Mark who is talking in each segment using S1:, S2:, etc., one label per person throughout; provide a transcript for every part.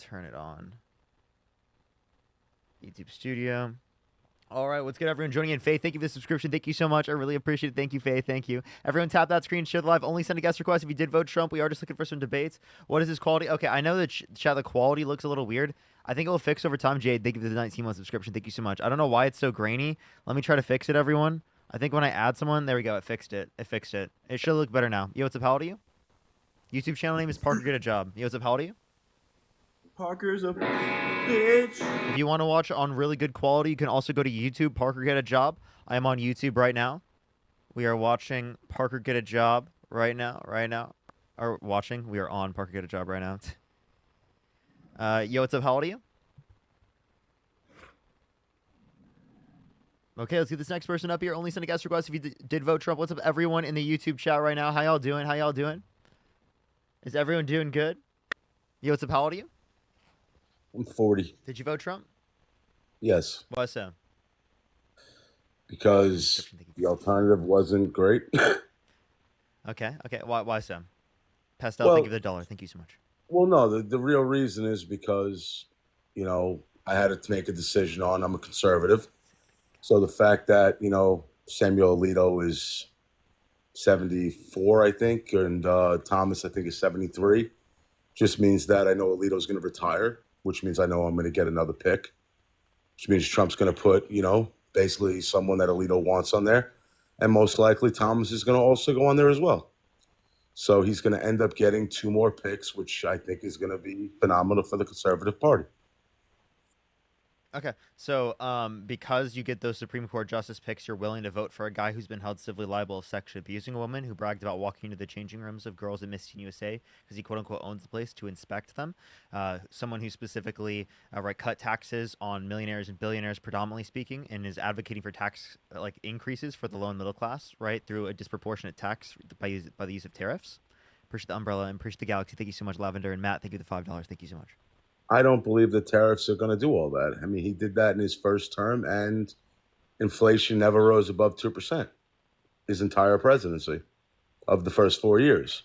S1: turn it on. YouTube Studio. All right, what's good, everyone? Joining in, Faye. Thank you for the subscription. Thank you so much. I really appreciate it. Thank you, Faye. Thank you. Everyone, tap that screen, share the live. Only send a guest request if you did vote Trump. We are just looking for some debates. What is his quality? Okay, I know that chat the quality looks a little weird. I think it will fix over time. Jade, thank you for the 19-month subscription. Thank you so much. I don't know why it's so grainy. Let me try to fix it, everyone. I think when I add someone, there we go. It fixed it. It fixed it. It should look better now. Yo, what's up? How old are you? YouTube channel name is Parker. Get a job. Yo, what's up? How old are you?
S2: Parker's a bitch.
S1: If you want to watch on really good quality, you can also go to YouTube, Parker Get a Job. I am on YouTube right now. We are watching Parker Get a Job right now. Or watching. We are on Parker Get a Job right now. Yo, what's up? How old are you? Okay, let's get this next person up here. Only send a guest request if you did vote Trump. What's up, everyone in the YouTube chat right now? How y'all doing? How y'all doing? Is everyone doing good? Yo, what's up? How old are you?
S3: I'm 40.
S1: Did you vote Trump?
S3: Yes.
S1: Why so?
S3: Because the alternative wasn't great.
S1: Okay. Why so? Pastel, thank you for the $1. Thank you so much.
S3: Well, no, the real reason is because, I had to make a decision on, I'm a conservative. So the fact that, Samuel Alito is 74, I think, and Thomas, I think, is 73, just means that I know Alito's going to retire, which means I know I'm going to get another pick, which means Trump's going to put, basically someone that Alito wants on there. And most likely Thomas is going to also go on there as well. So he's going to end up getting 2 more picks, which I think is going to be phenomenal for the Conservative Party.
S1: Okay, so because you get those Supreme Court justice picks, you're willing to vote for a guy who's been held civilly liable of sexually abusing a woman, who bragged about walking into the changing rooms of girls at Miss Teen USA because he quote-unquote owns the place to inspect them. Someone who specifically cut taxes on millionaires and billionaires, predominantly speaking, and is advocating for tax increases for the low and middle class, right, through a disproportionate tax by the use of tariffs. Appreciate the umbrella and appreciate the galaxy. Thank you so much, Lavender. And Matt, thank you for the $5. Thank you so much.
S3: I don't believe the tariffs are going to do all that. I mean, he did that in his first term, and inflation never rose above 2% his entire presidency of the first 4 years.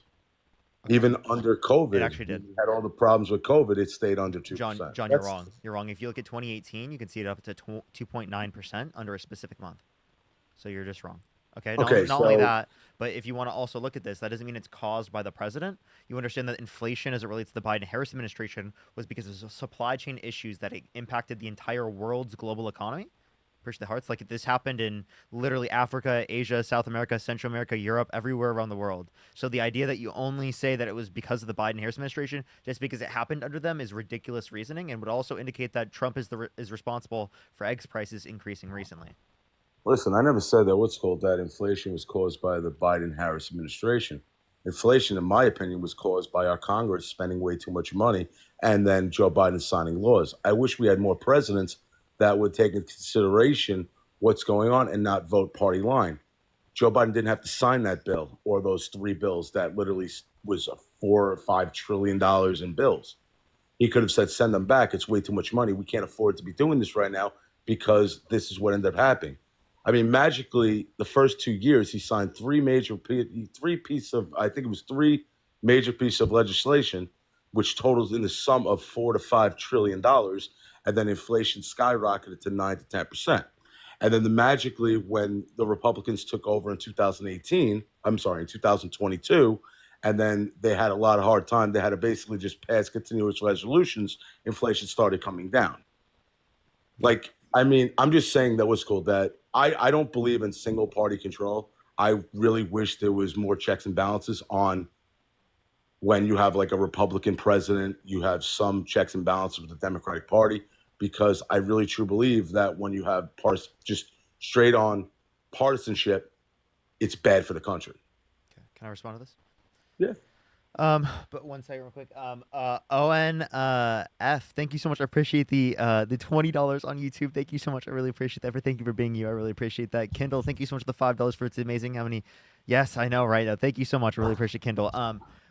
S3: Okay. Even under COVID,
S1: it actually did.
S3: He had all the problems with COVID. It stayed under 2%.
S1: John, you're wrong. You're wrong. If you look at 2018, you can see it up to 2.9% under a specific month. So you're just wrong. Okay. Not only that, but if you want to also look at this, that doesn't mean it's caused by the president. You understand that inflation, as it relates to the Biden-Harris administration, was because of supply chain issues that impacted the entire world's global economy. Appreciate the hearts. This happened in literally Africa, Asia, South America, Central America, Europe, everywhere around the world. So the idea that you only say that it was because of the Biden-Harris administration, just because it happened under them, is ridiculous reasoning, and would also indicate that Trump is responsible for eggs prices increasing recently.
S3: Listen, I never said that inflation was caused by the Biden-Harris administration. Inflation, in my opinion, was caused by our Congress spending way too much money and then Joe Biden signing laws. I wish we had more presidents that would take into consideration what's going on and not vote party line. Joe Biden didn't have to sign that bill or those 3 bills that literally was $4 or $5 trillion in bills. He could have said, send them back. It's way too much money. We can't afford to be doing this right now because this is what ended up happening. I mean, magically, the first 2 years, he signed 3 major pieces of legislation, which totals in the sum of $4 to $5 trillion. And then inflation skyrocketed to 9 to 10%. And then magically, when the Republicans took over in 2022, and then they had a lot of hard time, they had to basically just pass continuous resolutions, inflation started coming down. I'm just saying that I don't believe in single party control. I really wish there was more checks and balances on when you have a Republican president, you have some checks and balances with the Democratic Party, because I really truly believe that when you have just straight on partisanship, it's bad for the country.
S1: Okay. Can I respond to this?
S3: Yeah.
S1: But one second real quick. ONF, thank you so much. I appreciate the $20 on YouTube. Thank you so much. I really appreciate that. Thank you for being you. I really appreciate that. Kindle, thank you so much for the $5 for it's amazing how many. Yes, I know, right? Thank you so much. I really appreciate Kindle.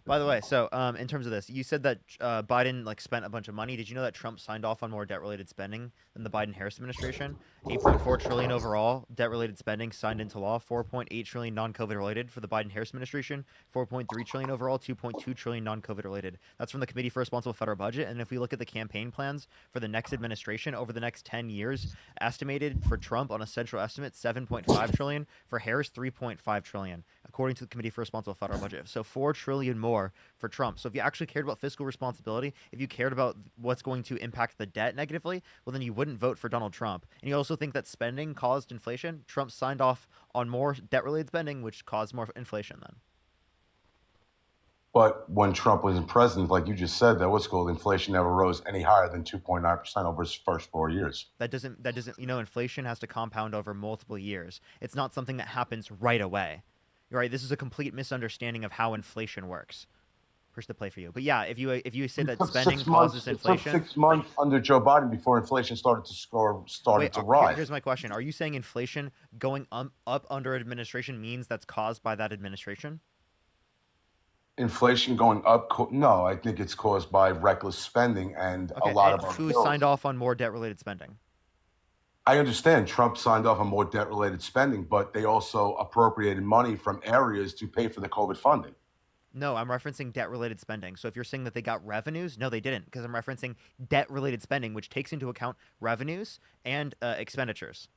S1: By the way, so in terms of this, you said that Biden like spent a bunch of money. Did you know that Trump signed off on more debt-related spending than the Biden-Harris administration? 8.4 trillion overall debt-related spending signed into law. 4.8 trillion non-COVID related for the Biden-Harris administration. 4.3 trillion overall. 2.2 trillion non-COVID related. That's from the Committee for Responsible Federal Budget. And if we look at the campaign plans for the next administration over the next 10 years, estimated for Trump on a central estimate 7.5 trillion. For Harris 3.5 trillion, according to the Committee for Responsible Federal Budget. So 4 trillion more for Trump. So if you actually cared about fiscal responsibility, if you cared about what's going to impact the debt negatively, well, then you wouldn't vote for Donald Trump. And you also think that spending caused inflation. Trump signed off on more debt-related spending, which caused more inflation then.
S3: But when Trump was president, like you just said, that what's called inflation never rose any higher than 2.9% over his first 4 years.
S1: That doesn't, inflation has to compound over multiple years. It's not something that happens right away. You're right. This is a complete misunderstanding of how inflation works. Push the play for you. But yeah, if you say that spending causes inflation,
S3: it took 6 months under Joe Biden before inflation started to rise.
S1: Here's my question: are you saying inflation going up under administration means that's caused by that administration?
S3: Inflation going up? No, I think it's caused by reckless spending and a lot of
S1: who signed off on more debt-related spending.
S3: I understand Trump signed off on more debt-related spending, but they also appropriated money from areas to pay for the COVID funding.
S1: No, I'm referencing debt-related spending. So if you're saying that they got revenues, no, they didn't, because I'm referencing debt-related spending, which takes into account revenues and expenditures.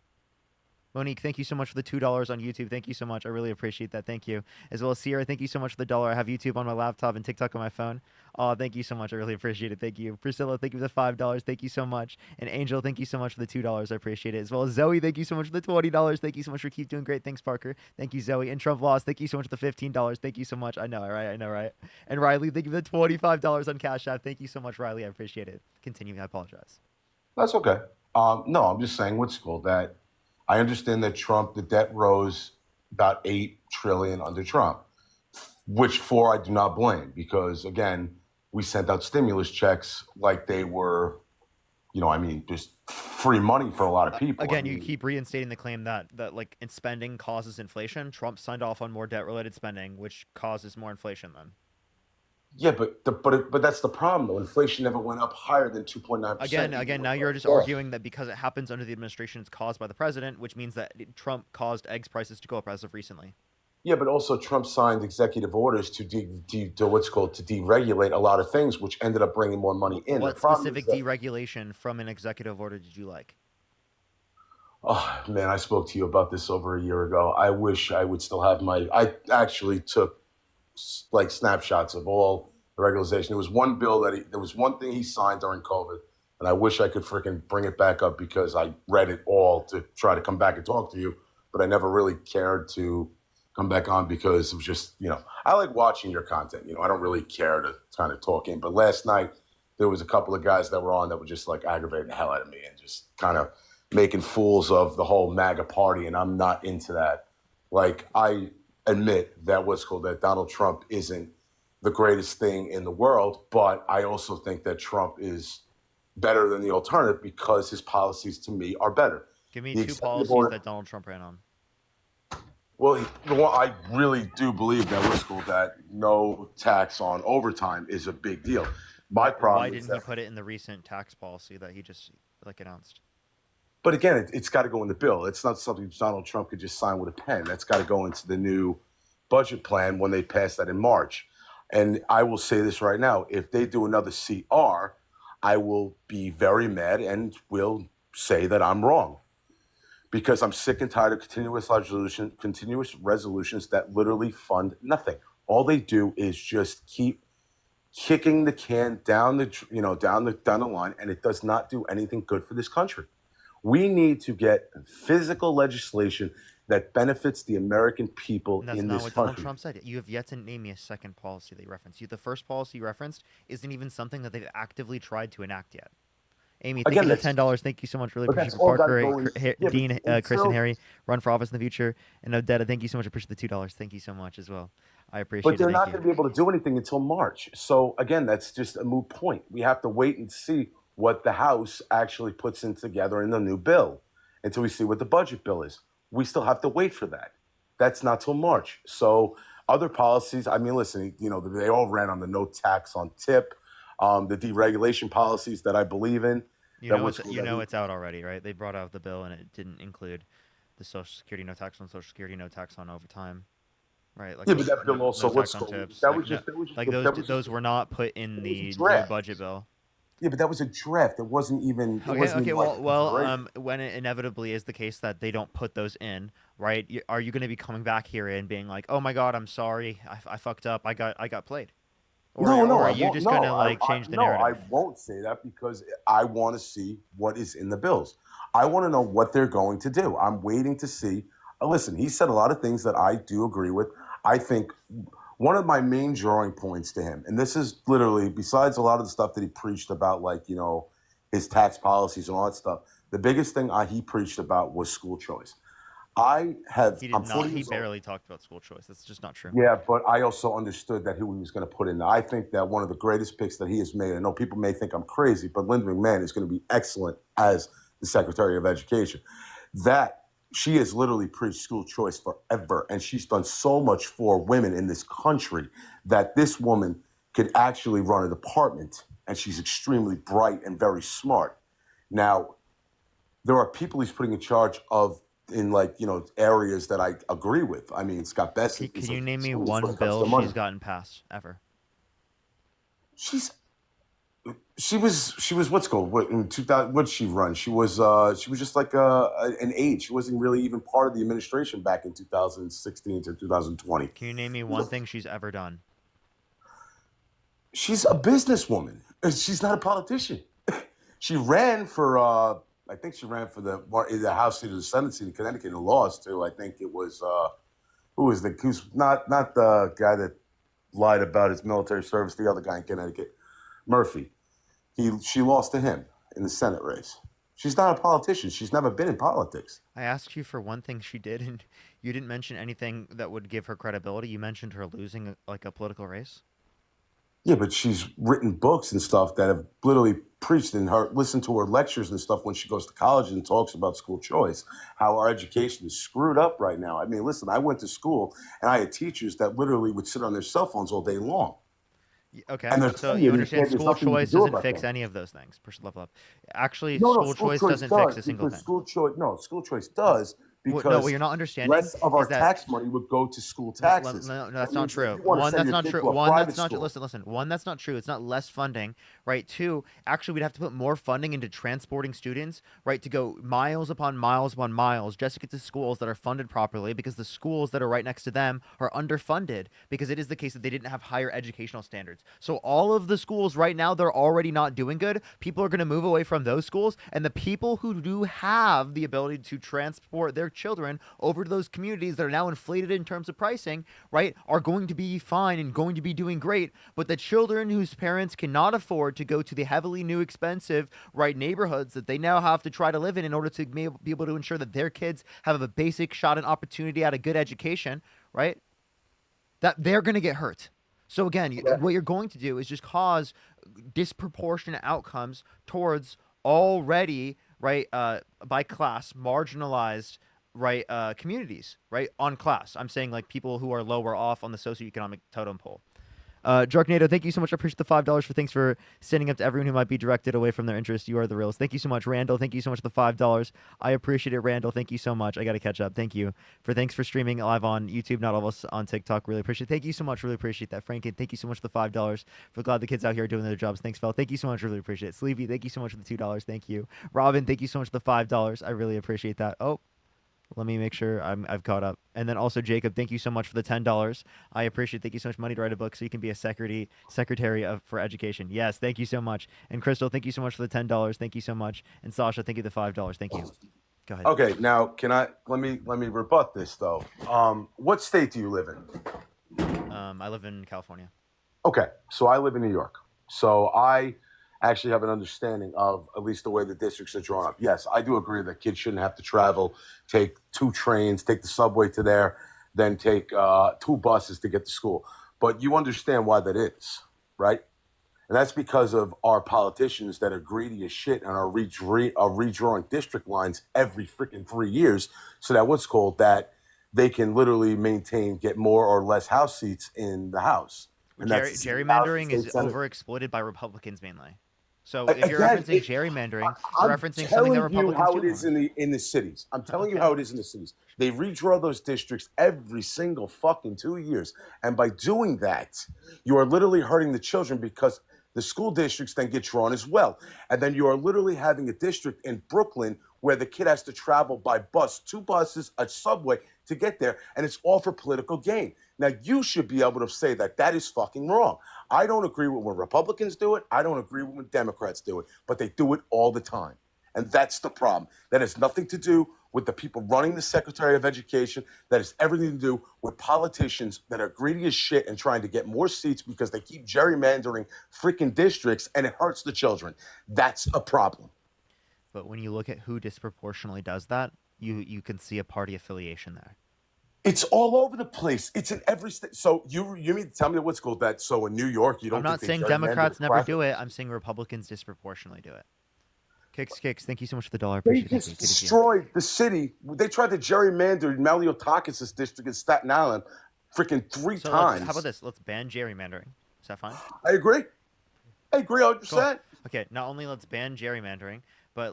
S1: Monique, thank you so much for the $2 on YouTube. Thank you so much. I really appreciate that. Thank you. As well as Sierra, thank you so much for the $1. I have YouTube on my laptop and TikTok on my phone. Oh, thank you so much. I really appreciate it. Thank you. Priscilla, thank you for the $5. Thank you so much. And Angel, thank you so much for the $2. I appreciate it. As well as Zoe, thank you so much for the $20. Thank you so much for keep doing great things, Parker. Thank you, Zoe. And Trump Loss, thank you so much for the $15. Thank you so much. I know, right? I know, right? And Riley, thank you for the $25 on Cash App. Thank you so much, Riley. I appreciate it. Continue. I apologize.
S3: That's okay. No, I'm just saying what's called that. I understand that the debt rose about 8 trillion under Trump, which I do not blame, because again, we sent out stimulus checks like they were, just free money for a lot of people.
S1: Again, you keep reinstating the claim that like spending causes inflation. Trump signed off on more debt-related spending, which causes more inflation then.
S3: Yeah, but that's the problem though. Inflation never went up higher than 2.9%.
S1: Again, now you're just arguing that because it happens under the administration, it's caused by the president, which means that Trump caused eggs prices to go up as of recently.
S3: Yeah, but also Trump signed executive orders to deregulate a lot of things, which ended up bringing more money in.
S1: What specific deregulation from an executive order did you like?
S3: Oh man, I spoke to you about this over a year ago. I wish I would still have I actually took like snapshots of all the regularization. There was one bill there was one thing he signed during COVID, and I wish I could freaking bring it back up because I read it all to try to come back and talk to you, but I never really cared to come back on because it was just, I like watching your content. I don't really care to kind of talk in, but last night there was a couple of guys that were on that were just like aggravating the hell out of me and just kind of making fools of the whole MAGA party, and I'm not into that. Like, I admit that Donald Trump isn't the greatest thing in the world, but I also think that Trump is better than the alternative because his policies to me are better.
S1: Give me two policies that Donald Trump ran on.
S3: Well, I really do believe that no tax on overtime is a big deal. My problem
S1: Why didn't he put it in the recent tax policy that he just announced?
S3: But again, it's got to go in the bill. It's not something Donald Trump could just sign with a pen. That's got to go into the new budget plan when they pass that in March. And I will say this right now. If they do another CR, I will be very mad and will say that I'm wrong. Because I'm sick and tired of continuous resolutions that literally fund nothing. All they do is just keep kicking the can down the line, and it does not do anything good for this country. We need to get physical legislation that benefits the American people in this country.
S1: That's not what Donald Trump said. You have yet to name me a second policy that you referenced. The first policy you referenced isn't even something that they've actively tried to enact yet. Amy, thank you for the $10. Thank you so much. Really appreciate it. Parker, Dean, Chris, and Harry, run for office in the future. And Odetta, thank you so much. I appreciate the $2. Thank you so much as well. I appreciate it.
S3: But they're not going to be able to do anything until March. So, again, that's just a moot point. We have to wait and see what the House actually puts together in the new bill until we see what the budget bill is. We still have to wait for that. That's not till March. So Other policies, I mean, listen, they all ran on the no tax on tip, the deregulation policies that I believe in.
S1: It's out already, right? They brought out the bill and it didn't include the Social Security, no tax on Social Security, no tax on overtime, right? Like
S3: Yeah, but that bill also,
S1: no tax on tips. Those were not put in the new budget bill.
S3: Yeah, but that was a draft. It wasn't even.
S1: Okay. When it inevitably is the case that they don't put those in, right? Are you going to be coming back here and being like, "Oh my God, I'm sorry, I fucked up, I got played," or are you just going to change the narrative?
S3: No, I won't say that because I want to see what is in the bills. I want to know what they're going to do. I'm waiting to see. Listen, he said a lot of things that I do agree with. I think one of my main drawing points to him, and this is literally, besides a lot of the stuff that he preached about, his tax policies and all that stuff, the biggest thing he preached about was school choice. He
S1: barely talked about school choice. That's just not true.
S3: Yeah, but I also understood that who he was going to put in there. I think that one of the greatest picks that he has made, I know people may think I'm crazy, but Linda McMahon is going to be excellent as the Secretary of Education. She has literally preached school choice forever, and she's done so much for women in this country that this woman could actually run a department, and she's extremely bright and very smart. Now, there are people he's putting in charge of in areas that I agree with. I mean, Scott Bessent.
S1: Can you name me one bill she's gotten passed ever?
S3: She was what's called in 2000. What did she run? She was just like an aide. She wasn't really even part of the administration back in 2016 to 2020.
S1: Can you name me one thing she's ever done?
S3: She's a businesswoman. She's not a politician. She ran for I think she ran for the House seat or the Senate seat in Connecticut and lost to, I think it was who's not the guy that lied about his military service, the other guy in Connecticut, Murphy. She lost to him in the Senate race. She's not a politician. She's never been in politics.
S1: I asked you for one thing she did, and you didn't mention anything that would give her credibility. You mentioned her losing a political race.
S3: Yeah, but she's written books and stuff that have literally preached listened to her lectures and stuff when she goes to college and talks about school choice, how our education is screwed up right now. I mean, listen, I went to school and I had teachers that literally would sit on their cell phones all day long.
S1: Okay, so you understand school choice doesn't fix any of those things. Level up. Actually, school choice doesn't fix a single thing.
S3: School choice does. Because
S1: what you're not understanding
S3: less of our tax money would go to school taxes.
S1: No, that's not true. Listen. One, that's not true. It's not less funding, right? Two, actually, we'd have to put more funding into transporting students, right, to go miles upon miles upon miles just to get to schools that are funded properly, because the schools that are right next to them are underfunded, because it is the case that they didn't have higher educational standards. So all of the schools right now, they're already not doing good. People are going to move away from those schools, and the people who do have the ability to transport their children over to those communities that are now inflated in terms of pricing, right, are going to be fine and going to be doing great. But the children whose parents cannot afford to go to the heavily new expensive, right, neighborhoods that they now have to try to live in order to be able to ensure that their kids have a basic shot and opportunity at a good education, right, that they're going to get hurt. So again, what you're going to do is just cause disproportionate outcomes towards already, right, by class, marginalized, right, communities, right, on class. I'm saying like people who are lower off on the socioeconomic totem pole. Jarknado, thank you so much. I appreciate the $5 thanks for standing up to everyone who might be directed away from their interests. You are the realest. Thank you so much. Randall, thank you so much for the $5. I appreciate it, Randall. Thank you so much. I got to catch up. Thank you. Thanks for streaming live on YouTube, not all of us on TikTok. Really appreciate it. Thank you so much. Really appreciate that. Franken, thank you so much for the $5. We're glad the kids out here are doing their jobs. Thanks, Phil. Thank you so much. Really appreciate it. Sleevey, thank you so much for the $2. Thank you. Robin, thank you so much for the $5. I really appreciate that. Oh, let me make sure I've caught up. And then also Jacob, thank you so much for the $10. I appreciate it. Thank you so much. Money to write a book so you can be a secretary for education. Yes, thank you so much. And Crystal, thank you so much for the $10. Thank you so much. And Sasha, thank you for the $5. Thank you. Go ahead.
S3: Okay, now let me rebut this though. What state do you live in?
S1: I live in California.
S3: Okay, so I live in New York. So I actually have an understanding of at least the way the districts are drawn up. Yes, I do agree that kids shouldn't have to travel, take 2 trains, take the subway to there, then take 2 buses to get to school. But you understand why that is, right? And that's because of our politicians that are greedy as shit and are redrawing district lines every freaking 3 years so that they can literally get more or less House seats in the House. And that's the same House and
S1: Gerrymandering is
S3: state Senate.
S1: overexploited by Republicans mainly. So if you're referencing gerrymandering, you're
S3: I'm
S1: referencing something that
S3: telling you
S1: Republicans
S3: how
S1: do
S3: it is
S1: more.
S3: in the cities. I'm telling you
S1: Okay.
S3: how it is in the cities. They redraw those districts every single fucking 2 years. And by doing that, you are literally hurting the children because the school districts then get drawn as well. And then you are literally having a district in Brooklyn where the kid has to travel by bus, 2 buses, a subway to get there. And it's all for political gain. Now, you should be able to say that that is fucking wrong. I don't agree with when Republicans do it. I don't agree with when Democrats do it, but they do it all the time. And that's the problem. That has nothing to do with the people running the Secretary of Education. That has everything to do with politicians that are greedy as shit and trying to get more seats because they keep gerrymandering freaking districts and it hurts the children. That's a problem.
S1: But when you look at who disproportionately does that, you can see a party affiliation there.
S3: It's all over the place. It's in every state. So you mean to tell me what's called that? So in New York, you don't.
S1: I'm not saying Democrats never do it. I'm saying Republicans disproportionately do it. Kicks. Thank you so much for the dollar.
S3: They just destroyed the city. They tried to gerrymander Maliotakis' district in Staten Island, freaking 3 times.
S1: How about this? Let's ban gerrymandering. Is that fine?
S3: I agree. 100%.
S1: Cool. Okay. Not only let's ban gerrymandering, but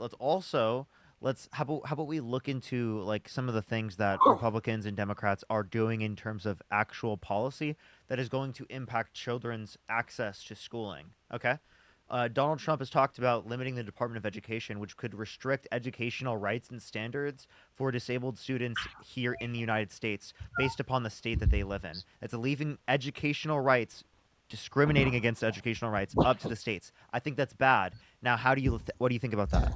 S1: how about we look into like some of the things that Republicans and Democrats are doing in terms of actual policy that is going to impact children's access to schooling. Okay. Donald Trump has talked about limiting the Department of Education, which could restrict educational rights and standards for disabled students here in the United States based upon the state that they live in. It's leaving educational rights, discriminating against educational rights up to the states. I think that's bad. Now, what do you think about that?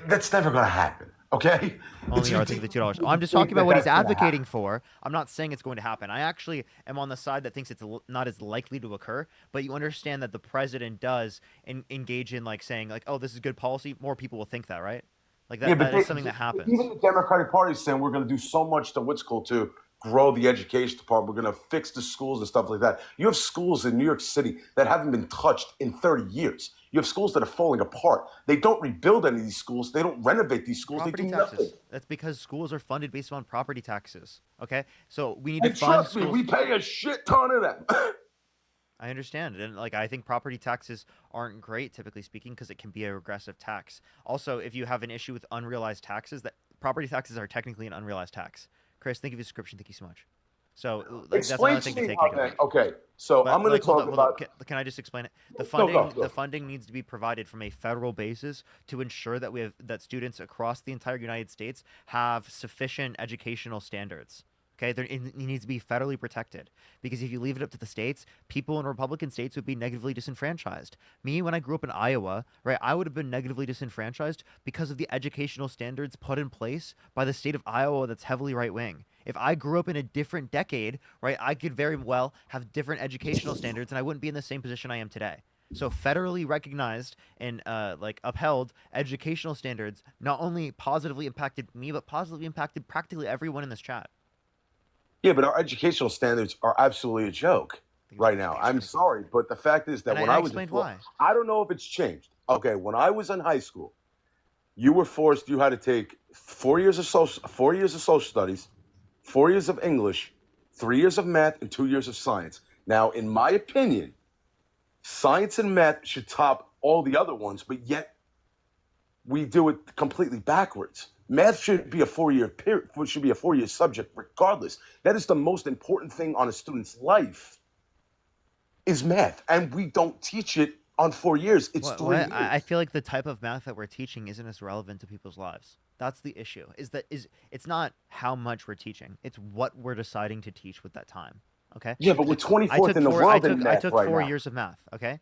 S3: That's never going to happen. Okay.
S1: Only I think the $2. I'm just talking about what he's advocating for. I'm not saying it's going to happen. I actually am on the side that thinks it's not as likely to occur. But you understand that the president does engage in like saying like, oh, this is good policy. More people will think that, right? Like that is something that happens.
S3: Even the Democratic Party is saying we're going to do so much to grow the education department. We're going to fix the schools and stuff like that. You have schools in New York City that haven't been touched in 30 years. You have schools that are falling apart. They don't rebuild any of these schools. They don't renovate these schools.
S1: Property
S3: they do
S1: taxes.
S3: Nothing.
S1: That's because schools are funded based on property taxes. Okay, so we need to fund
S3: trust
S1: schools.
S3: me, we pay a shit ton of them.
S1: I understand, and like I think property taxes aren't great, typically speaking, because it can be a regressive tax. Also, if you have an issue with unrealized taxes, that property taxes are technically an unrealized tax. Chris, thank you for the subscription. Thank you so much. So that's another thing to take into account.
S3: Okay, so I'm going to talk about.
S1: Can I just explain it? The funding needs to be provided from a federal basis to ensure that students across the entire United States have sufficient educational standards. Okay, it needs to be federally protected because if you leave it up to the states, people in Republican states would be negatively disenfranchised. Me, when I grew up in Iowa, right, I would have been negatively disenfranchised because of the educational standards put in place by the state of Iowa that's heavily right wing. If I grew up in a different decade, right, I could very well have different educational standards and I wouldn't be in the same position I am today. So federally recognized and upheld educational standards not only positively impacted me, but positively impacted practically everyone in this chat.
S3: Yeah, but our educational standards are absolutely a joke right now. I'm sorry, but the fact is that when I was in school, I don't know if it's changed. Okay, when I was in high school, you had to take 4 years of social studies, 4 years of English, 3 years of math, and 2 years of science. Now, in my opinion, science and math should top all the other ones, but yet we do it completely backwards. Math should be a 4-year period, should be a 4-year subject regardless. That is the most important thing on a student's life is math. And we don't teach it on 4 years. It's 3 years.
S1: I feel like the type of math that we're teaching isn't as relevant to people's lives. That's the issue. It's not how much we're teaching. It's what we're deciding to teach with that time. Okay?
S3: Yeah, but we're 24th in the world in math
S1: I took
S3: right
S1: 4
S3: now.
S1: years of math, okay?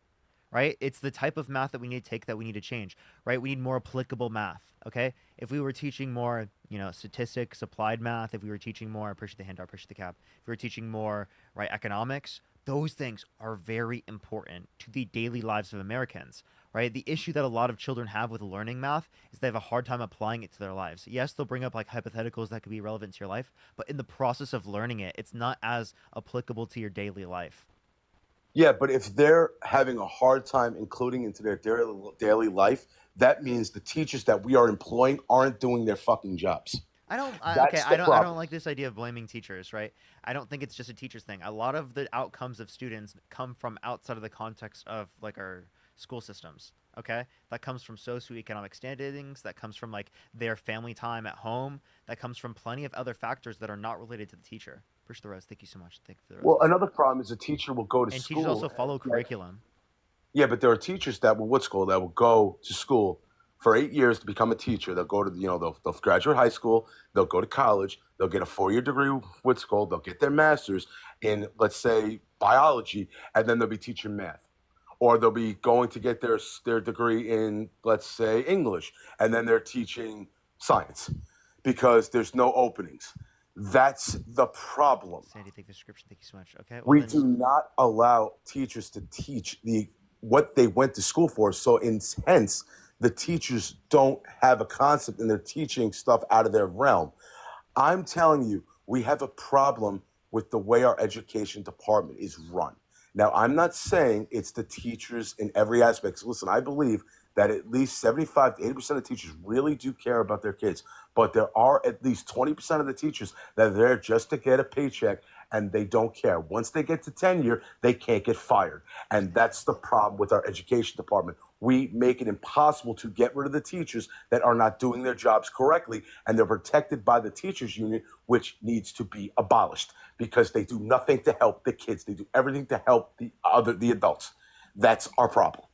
S1: Right? It's the type of math that we need to take that we need to change, right? We need more applicable math, okay? If we were teaching more, statistics, applied math, if we were teaching more, appreciate the handout, appreciate the cap, if we were teaching more, right, economics, those things are very important to the daily lives of Americans, right? The issue that a lot of children have with learning math is they have a hard time applying it to their lives. Yes, they'll bring up like hypotheticals that could be relevant to your life, but in the process of learning it, it's not as applicable to your daily life.
S3: Yeah, but if they're having a hard time including into their daily life, that means the teachers that we are employing aren't doing their fucking jobs.
S1: Okay,
S3: That's the
S1: I
S3: problem.
S1: don't like this idea of blaming teachers, right? I don't think it's just a teacher's thing. A lot of the outcomes of students come from outside of the context of like our school systems. Okay, that comes from socioeconomic standings. That comes from like their family time at home. That comes from plenty of other factors that are not related to the teacher. Push the rose. Thank you so much. Thank you for the
S3: Well,
S1: roses.
S3: another problem is a teacher will go to
S1: And teachers
S3: school
S1: also follow
S3: and get,
S1: curriculum.
S3: yeah, but there are teachers that will that will go to school for 8 years to become a teacher. They'll go to they'll graduate high school, they'll go to college, they'll get a 4 year degree they'll get their master's in, let's say, biology, and then they'll be teaching math, or they'll be going to get their degree in, let's say, English, and then they're teaching science because there's no openings. That's the problem.
S1: Sandy, take the description. Thank you so much. Okay, well
S3: We
S1: then.
S3: do not allow teachers to teach what they went to school for. So in hence, the teachers don't have a concept and they're teaching stuff out of their realm. I'm telling you, we have a problem with the way our education department is run. Now, I'm not saying it's the teachers in every aspect. So listen, I believe that at least 75 to 80% of teachers really do care about their kids. But there are at least 20% of the teachers that are there just to get a paycheck and they don't care. Once they get to tenure, they can't get fired. And that's the problem with our education department. We make it impossible to get rid of the teachers that are not doing their jobs correctly, and they're protected by the teachers union, which needs to be abolished because they do nothing to help the kids. They do everything to help the adults. That's our problem.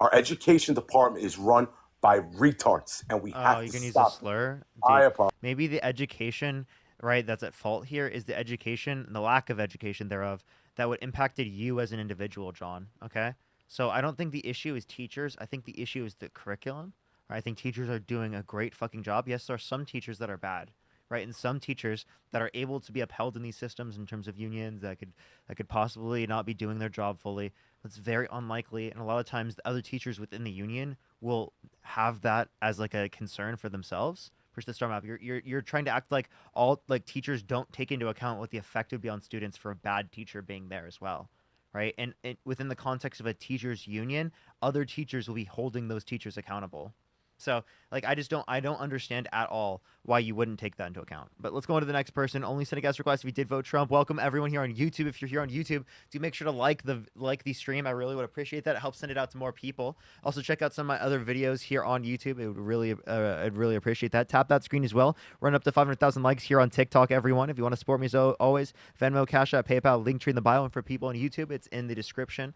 S3: Our education department is run by retards, and we
S1: Oh,
S3: have
S1: you
S3: to
S1: can use a
S3: stop it.
S1: slur,
S3: I
S1: dude.
S3: apologize.
S1: Maybe the education, right, that's at fault here is the education and the lack of education thereof that would impacted you as an individual, John. Okay, so I don't think the issue is teachers. I think the issue is the curriculum. Right? I think teachers are doing a great fucking job. Yes, there are some teachers that are bad, right, and some teachers that are able to be upheld in these systems in terms of unions that could possibly not be doing their job fully. That's very unlikely, and a lot of times the other teachers within the union will have that as like a concern for themselves. Push the star map. You're trying to act like all like teachers don't take into account what the effect would be on students for a bad teacher being there as well, right? And within the context of a teachers union, other teachers will be holding those teachers accountable. So like I don't understand at all why you wouldn't take that into account. But let's go on to the next person. Only send a guest request if you did vote Trump. Welcome everyone here on YouTube. If you're here on YouTube, do make sure to like the stream. I really would appreciate that. It helps send it out to more people. Also check out some of my other videos here on YouTube. It would really I'd really appreciate that. Tap that screen as well. Run up to 500,000 likes here on TikTok, everyone. If you want to support me as always, Venmo, Cash App, PayPal, link tree in the bio, and for people on YouTube, it's in the description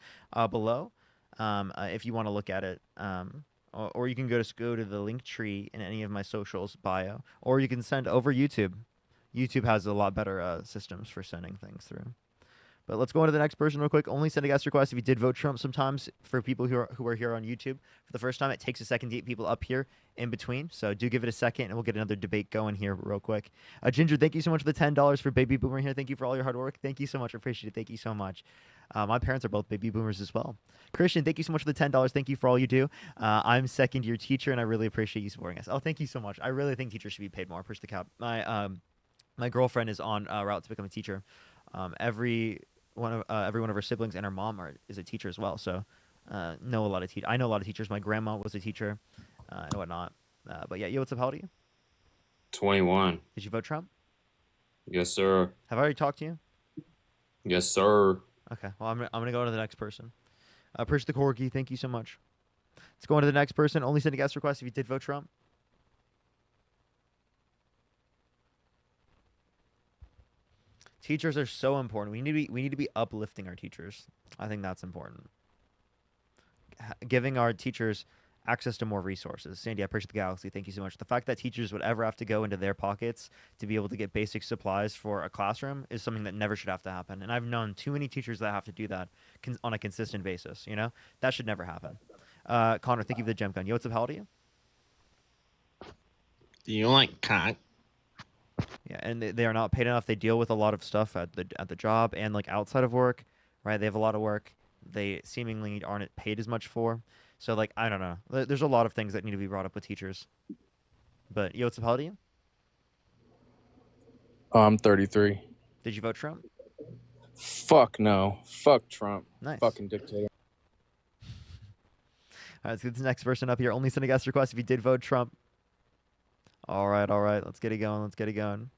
S1: below. If you want to look at it. Or you can go to the link tree in any of my socials bio, or you can send over YouTube. YouTube has a lot better systems for sending things through. But let's go on to the next person real quick. Only send a guest request if you did vote Trump. Sometimes for people who are here on YouTube for the first time, it takes a second to get people up here in between. So do give it a second, and we'll get another debate going here real quick. Ginger, thank you so much for the $10 for Baby Boomer here. Thank you for all your hard work. Thank you so much. I appreciate it. Thank you so much. My parents are both baby boomers as well. Christian, thank you so much for the $10. Thank you for all you do. I'm second year teacher, and I really appreciate you supporting us. Oh, thank you so much. I really think teachers should be paid more. Push the cap. My girlfriend is on route to become a teacher. Every one of her siblings and her mom is a teacher as well. So I know a lot of teachers. My grandma was a teacher and whatnot. But yeah, yo, what's up? How old are you?
S4: 21.
S1: Did you vote Trump?
S4: Yes, sir.
S1: Have I already talked to you?
S4: Yes, sir.
S1: Okay. Well, I'm gonna go to the next person. Push the corgi. Thank you so much. Let's go on to the next person. Only send a guest request if you did vote Trump. Teachers are so important. We need to be uplifting our teachers. I think that's important. Giving our teachers access to more resources. Sandy, I appreciate the galaxy. Thank you so much. The fact that teachers would ever have to go into their pockets to be able to get basic supplies for a classroom is something that never should have to happen. And I've known too many teachers that have to do that on a consistent basis. You know, that should never happen. Connor, thank you for the gem gun. Yo, what's up? How old are you?
S4: Do you like cock?
S1: Yeah, and they are not paid enough. They deal with a lot of stuff at the job and like outside of work, right? They have a lot of work. They seemingly aren't paid as much for. So like I don't know. There's a lot of things that need to be brought up with teachers. But yo, what's up? How old are you?
S5: I'm 33.
S1: Did you vote Trump?
S5: Fuck no. Fuck Trump.
S1: Nice.
S5: Fucking dictator.
S1: All right, let's get the next person up here. Only send a guest request if you did vote Trump. All right, all right. Let's get it going. Let's get it going.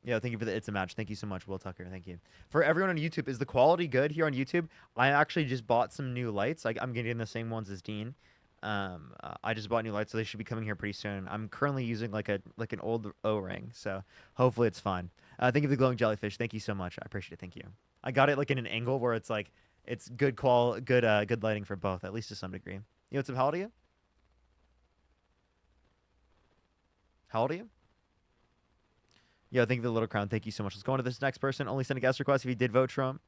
S1: Yeah, thank you for the It's a Match. Thank you so much, Will Tucker. Thank you. For everyone on YouTube, is the quality good here on YouTube? I actually just bought some new lights. I'm getting the same ones as Dean. I just bought new lights, so they should be coming here pretty soon. I'm currently using like an old O-ring, so hopefully it's fine. Thank you for the glowing jellyfish. Thank you so much. I appreciate it. Thank you. I got it like in an angle where it's like it's good good lighting for both, at least to some degree. You know, what's up? How old are you? How old are you? Yo, thank you for the little crown. Thank you so much. Let's go on to this next person. Only send a guest request if you did vote Trump.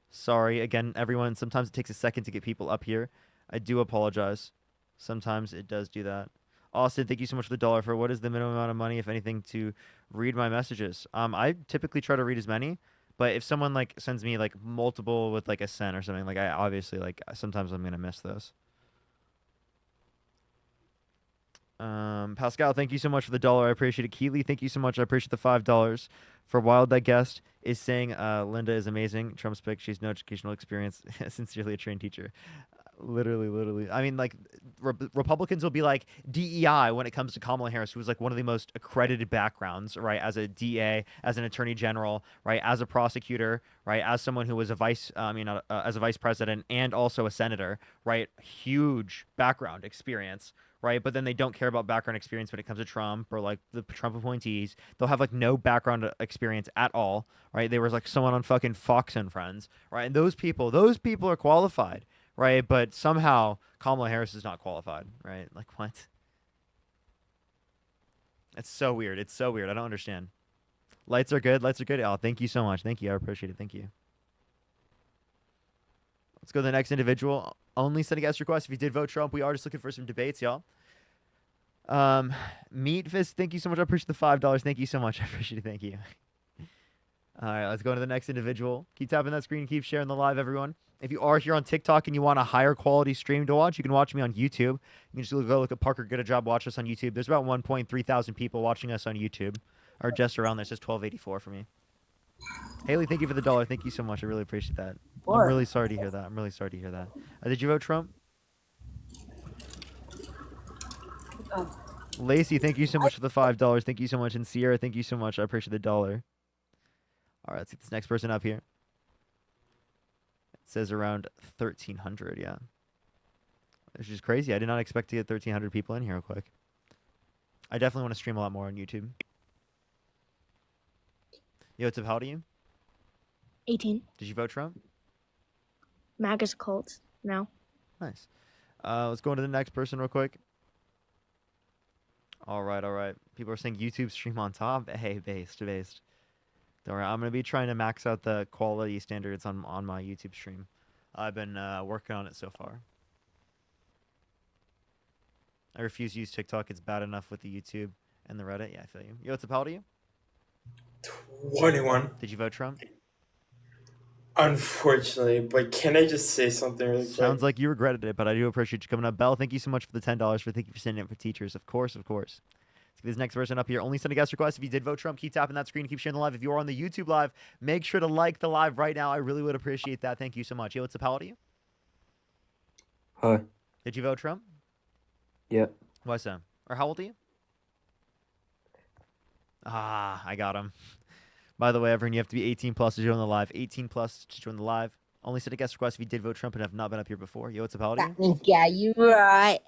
S1: Sorry. Again, everyone, sometimes it takes a second to get people up here. I do apologize. Sometimes it does do that. Austin, thank you so much for the dollar. For what is the minimum amount of money, if anything, to read my messages? I typically try to read as many, but if someone like sends me like multiple with like a cent or something, like I obviously like sometimes I'm gonna miss those. Pascal, thank you so much for the dollar. I appreciate it. Keely, thank you so much. I appreciate the $5. For Wild, that guest is saying Linda is amazing. Trump's pick. She's no educational experience. Sincerely, a trained teacher. Literally. I mean, like, Republicans will be like DEI when it comes to Kamala Harris, who was like one of the most accredited backgrounds, right? As a DA, as an attorney general, right? As a prosecutor, right? As someone who was as a vice president and also a senator, right? Huge background experience, right? But then they don't care about background experience when it comes to Trump or like the Trump appointees. They'll have like no background experience at all, right? They were like someone on fucking Fox and Friends, right? And those people are qualified, right? But somehow Kamala Harris is not qualified, right? Like what? It's so weird. It's so weird. I don't understand. Lights are good. Lights are good. Oh, thank you so much. Thank you. I appreciate it. Thank you. Let's go to the next individual. Only send a guest request if you did vote Trump. We are just looking for some debates, y'all. Meat Fist, thank you so much. I appreciate the $5. Thank you so much. I appreciate it. Thank you. All right, let's go to the next individual. Keep tapping that screen. Keep sharing the live, everyone. If you are here on TikTok and you want a higher quality stream to watch, you can watch me on YouTube. You can just go look at Parker Good a Job, watch us on YouTube. There's about 1.3 thousand people watching us on YouTube, or just around there. It says 1284 for me. Haley, thank you for the dollar. Thank you so much. I really appreciate that. What? I'm really sorry to hear that. I'm really sorry to hear that. Did you vote Trump? Lacey, thank you so much for the $5. Thank you so much. And Sierra, thank you so much. I appreciate the dollar. All right, let's get this next person up here. It says around 1,300, yeah. Which is crazy. I did not expect to get 1,300 people in here real quick. I definitely want to stream a lot more on YouTube. Yo, what's up? How old are you?
S6: 18.
S1: Did you vote Trump?
S6: MAGA's cult. No.
S1: Nice. Let's go into the next person real quick. All right. People are saying YouTube stream on top. Hey, based. Don't worry. I'm going to be trying to max out the quality standards on my YouTube stream. I've been working on it so far. I refuse to use TikTok. It's bad enough with the YouTube and the Reddit. Yeah, I feel you. Yo, what's up? How old are you?
S7: 21.
S1: Did you vote Trump?
S7: Unfortunately, but can I just say something really quick?
S1: Sounds like you regretted it, but I do appreciate you coming up. Belle, thank you so much for the $10. Thank you for sending it for teachers. Of course. Let's get this next person up here. Only send a guest request if you did vote Trump. Keep tapping that screen. Keep sharing the live. If you are on the YouTube live, make sure to like the live right now. I really would appreciate that. Thank you so much. Yo, what's up? How old are you?
S8: Hi.
S1: Did you vote Trump?
S8: Yeah.
S1: Why so? Or how old are you? Ah, I got him. By the way, everyone, you have to be 18 plus to join the live. 18 plus to join the live. Only send a guest request if you did vote Trump and have not been up here before. Yo, what's up? How old are you?
S9: Yeah, you right.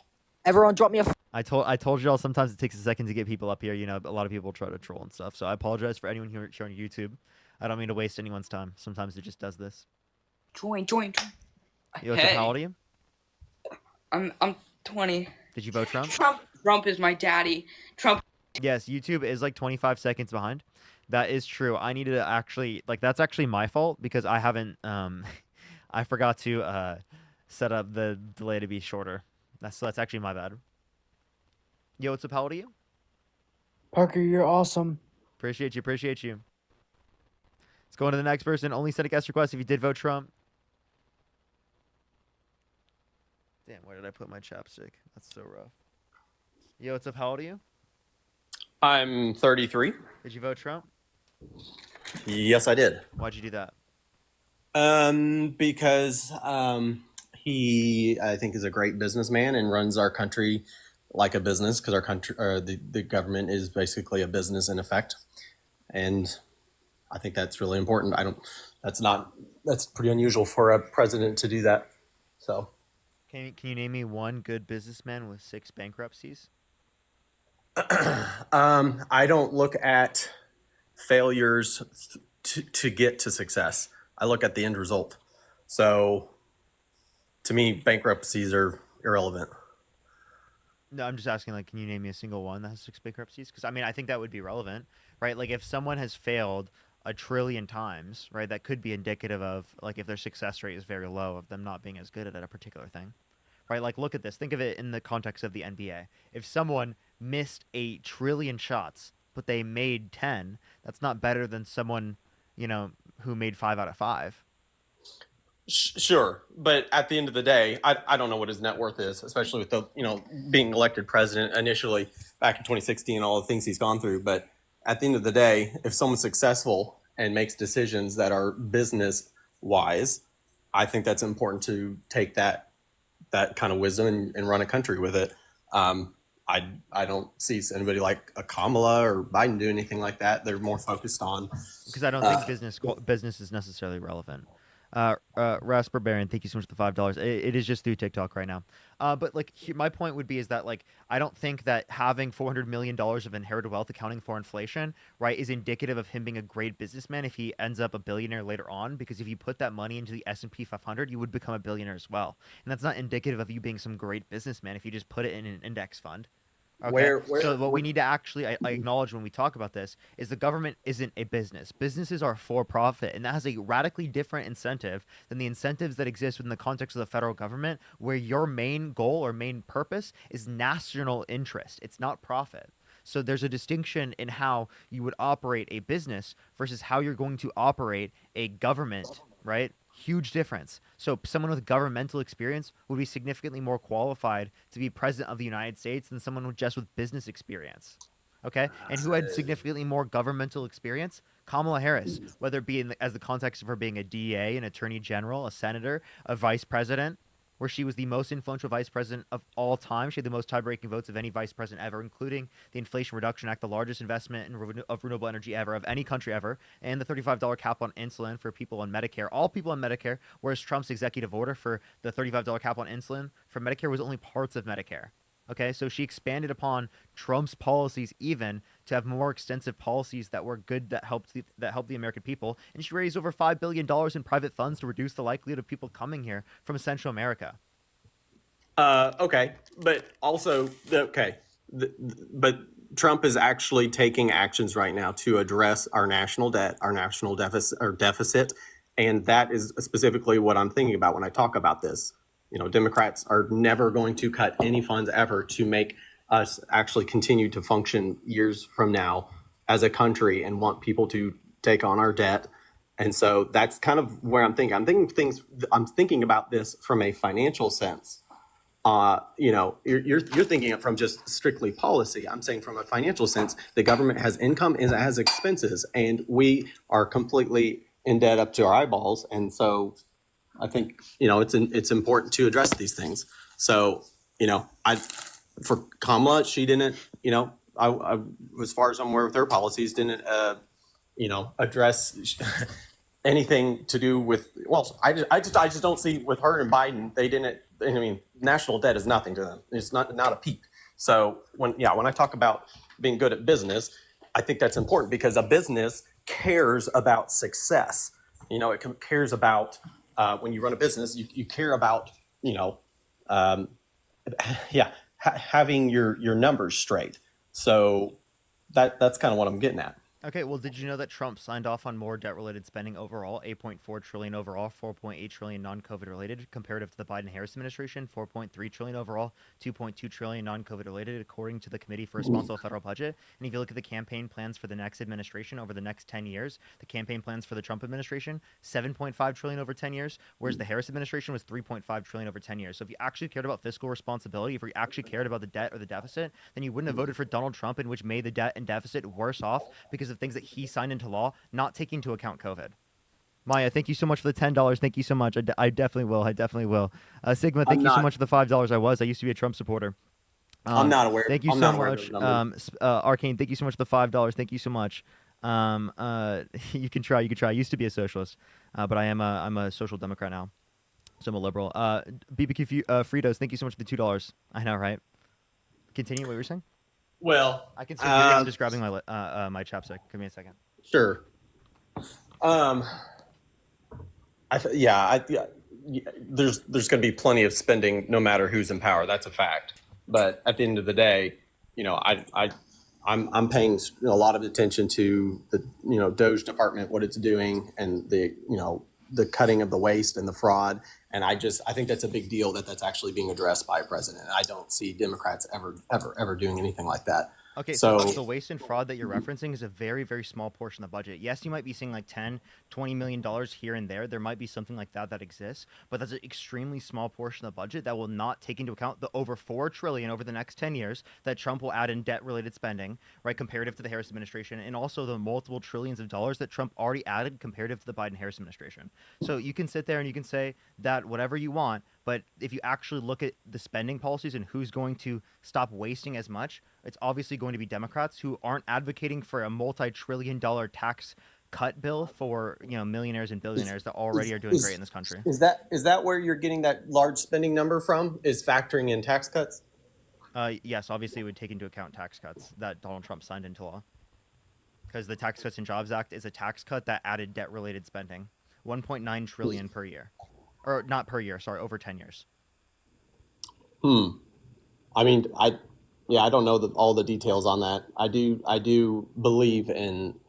S9: Everyone drop me a...
S1: I told y'all sometimes it takes a second to get people up here. You know, a lot of people try to troll and stuff. So I apologize for anyone here on YouTube. I don't mean to waste anyone's time. Sometimes it just does this.
S9: Join.
S1: Yo, what's up? How old are you?
S10: I'm 20.
S1: Did you vote Trump?
S10: Trump is my daddy. Trump.
S1: Yes, YouTube is like 25 seconds behind. That is true. I needed to actually, like, that's actually my fault because I haven't, I forgot to set up the delay to be shorter. That's actually my bad. Yo, what's up? How old are you?
S8: Parker, you're awesome.
S1: Appreciate you. Let's go on to the next person. Only send a guest request if you did vote Trump. Damn, where did I put my chapstick? That's so rough. Yo, what's up? How old are you?
S11: I'm 33.
S1: Did you vote Trump?
S11: Yes, I did.
S1: Why'd you do that?
S11: Because He, I think, is a great businessman and runs our country like a business because our country, the government is basically a business in effect. And I think that's really important. That's pretty unusual for a president to do that. So,
S1: Can you name me one good businessman with 6 bankruptcies?
S11: I don't look at failures to get to success. I look at the end result. So, to me, bankruptcies are irrelevant.
S1: No, I'm just asking, like, can you name me a single one that has 6 bankruptcies? Because, I mean, I think that would be relevant, right? Like, if someone has failed a trillion times, right, that could be indicative of, like, if their success rate is very low, of them not being as good at a particular thing, right? Like, look at this. Think of it in the context of the NBA. If someone missed a trillion shots, but they made 10, that's not better than someone, who made 5 out of 5.
S11: Sure, but at the end of the day, I don't know what his net worth is, especially with the being elected president initially back in 2016, all the things he's gone through. But at the end of the day, if someone's successful and makes decisions that are business wise, I think that's important to take that kind of wisdom and run a country with it. I don't see anybody like a Kamala or Biden do anything like that. They're more focused on
S1: because I don't think business is necessarily relevant. Ras Barbarian, thank you so much for the $5. It is just through TikTok right now. But like my point would be is that like I don't think that having $400 million of inherited wealth accounting for inflation, right, is indicative of him being a great businessman if he ends up a billionaire later on. Because if you put that money into the S&P 500, you would become a billionaire as well. And that's not indicative of you being some great businessman if you just put it in an index fund. Okay. So what we need to actually I acknowledge when we talk about this is the government isn't a business. Businesses are for profit, and that has a radically different incentive than the incentives that exist within the context of the federal government, where your main goal or main purpose is national interest. It's not profit. So there's a distinction in how you would operate a business versus how you're going to operate a government, right? Huge difference. So someone with governmental experience would be significantly more qualified to be president of the United States than someone with business experience. Okay, and who had significantly more governmental experience? Kamala Harris, whether it be as the context of her being a DA, an attorney general, a senator, a vice president, where she was the most influential vice president of all time. She had the most tie-breaking votes of any vice president ever, including the Inflation Reduction Act, the largest investment of renewable energy ever, of any country ever, and the $35 cap on insulin for people on Medicare. All people on Medicare, whereas Trump's executive order for the $35 cap on insulin for Medicare was only parts of Medicare. Okay, so she expanded upon Trump's policies even to have more extensive policies that were good, that helped the American people, and she raised over $5 billion in private funds to reduce the likelihood of people coming here from Central America.
S11: Okay, but also but Trump is actually taking actions right now to address our national debt, our national deficit, and that is specifically what I'm thinking about when I talk about this. Democrats are never going to cut any funds ever to make us actually continue to function years from now as a country and want people to take on our debt. And so that's kind of where I'm thinking. I'm thinking about this from a financial sense. You're thinking it from just strictly policy. I'm saying from a financial sense, the government has income and it has expenses, and we are completely in debt up to our eyeballs. And so I think, it's important to address these things. So, for Kamala, she didn't, I as far as I'm aware with her policies, didn't, address anything to do with, well, I just don't see with her and Biden, they didn't, national debt is nothing to them. It's not a peep. So when I talk about being good at business, I think that's important because a business cares about success. It cares about, when you run a business, you care about, having your numbers straight. So that's kind of what I'm getting at.
S1: Okay, well, did you know that Trump signed off on more debt-related spending overall, $8.4 trillion overall, $4.8 trillion non-COVID related, comparative to the Biden-Harris administration, $4.3 trillion overall, $2.2 trillion non-COVID related, according to the Committee for Responsible Federal Budget. And if you look at the campaign plans for the next administration over the next 10 years, the campaign plans for the Trump administration, $7.5 trillion over 10 years, whereas the Harris administration was $3.5 trillion over 10 years. So if you actually cared about fiscal responsibility, if you actually cared about the debt or the deficit, then you wouldn't have voted for Donald Trump, in which made the debt and deficit worse off because of things that he signed into law, not taking into account COVID. Maya, thank you so much for the $10. Thank you so much. I definitely will. I definitely will. Sigma, thank
S11: I'm
S1: you so
S11: not.
S1: much for the $5. I used to be a Trump supporter.
S11: I'm not aware.
S1: Thank you
S11: I'm
S1: so
S11: not aware of
S1: much,
S11: those numbers.
S1: Arcane. Thank you so much for the $5. Thank you so much. You can try. You can try. I used to be a socialist, but I'm a social democrat now, so I'm a liberal. BBQ Fritos. Thank you so much for the $2. I know, right? Continue what you were saying.
S11: Well,
S1: I can still hear you. I'm just grabbing my my chapstick. Give me a second.
S11: Sure. Yeah, there's going to be plenty of spending no matter who's in power. That's a fact. But at the end of the day, I'm paying a lot of attention to the Doge department, what it's doing, and the cutting of the waste and the fraud. And I think that's a big deal that's actually being addressed by a president. And I don't see Democrats ever doing anything like that.
S1: Okay, so the waste and fraud that you're referencing is a very, very small portion of the budget. Yes, you might be seeing like $10, $20 million here and there. There might be something like that exists, but that's an extremely small portion of the budget that will not take into account the over $4 trillion over the next 10 years that Trump will add in debt-related spending, right, comparative to the Harris administration, and also the multiple trillions of dollars that Trump already added comparative to the Biden-Harris administration. So you can sit there and you can say that whatever you want, but if you actually look at the spending policies and who's going to stop wasting as much, it's obviously going to be Democrats who aren't advocating for a multi-trillion-dollar tax cut bill for millionaires and billionaires that already are doing great in this country.
S11: Is that where you're getting that large spending number from? Is factoring in tax cuts?
S1: Yes, obviously it would take into account tax cuts that Donald Trump signed into law, because the Tax Cuts and Jobs Act is a tax cut that added debt-related spending, 1.9 trillion per year. Or not per year, sorry, over 10 years.
S11: I mean, I don't know all the details on that. I do believe in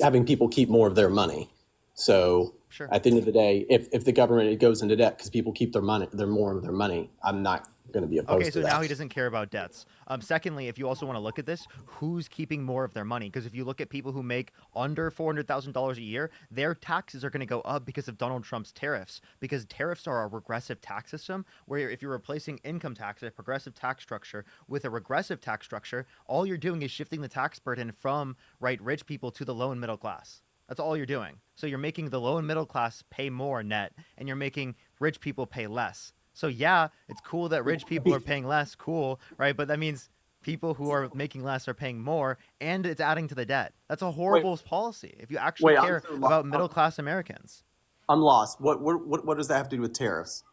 S11: having people keep more of their money. So
S1: sure.
S11: At the end of the day, if the government goes into debt because people keep more of their money, I'm not going to be opposed to that.
S1: Okay, so now he doesn't care about debts. Secondly, if you also want to look at this, who's keeping more of their money? Because if you look at people who make under $400,000 a year, their taxes are going to go up because of Donald Trump's tariffs. Because tariffs are a regressive tax system where if you're replacing income tax, a progressive tax structure, with a regressive tax structure, all you're doing is shifting the tax burden from rich people to the low and middle class. That's all you're doing. So you're making the low and middle class pay more net, and you're making rich people pay less. So yeah, it's cool that rich people are paying less, cool, right? But that means people who are making less are paying more, and it's adding to the debt. That's a horrible policy if you actually care about middle class Americans.
S11: I'm lost. What does that have to do with tariffs?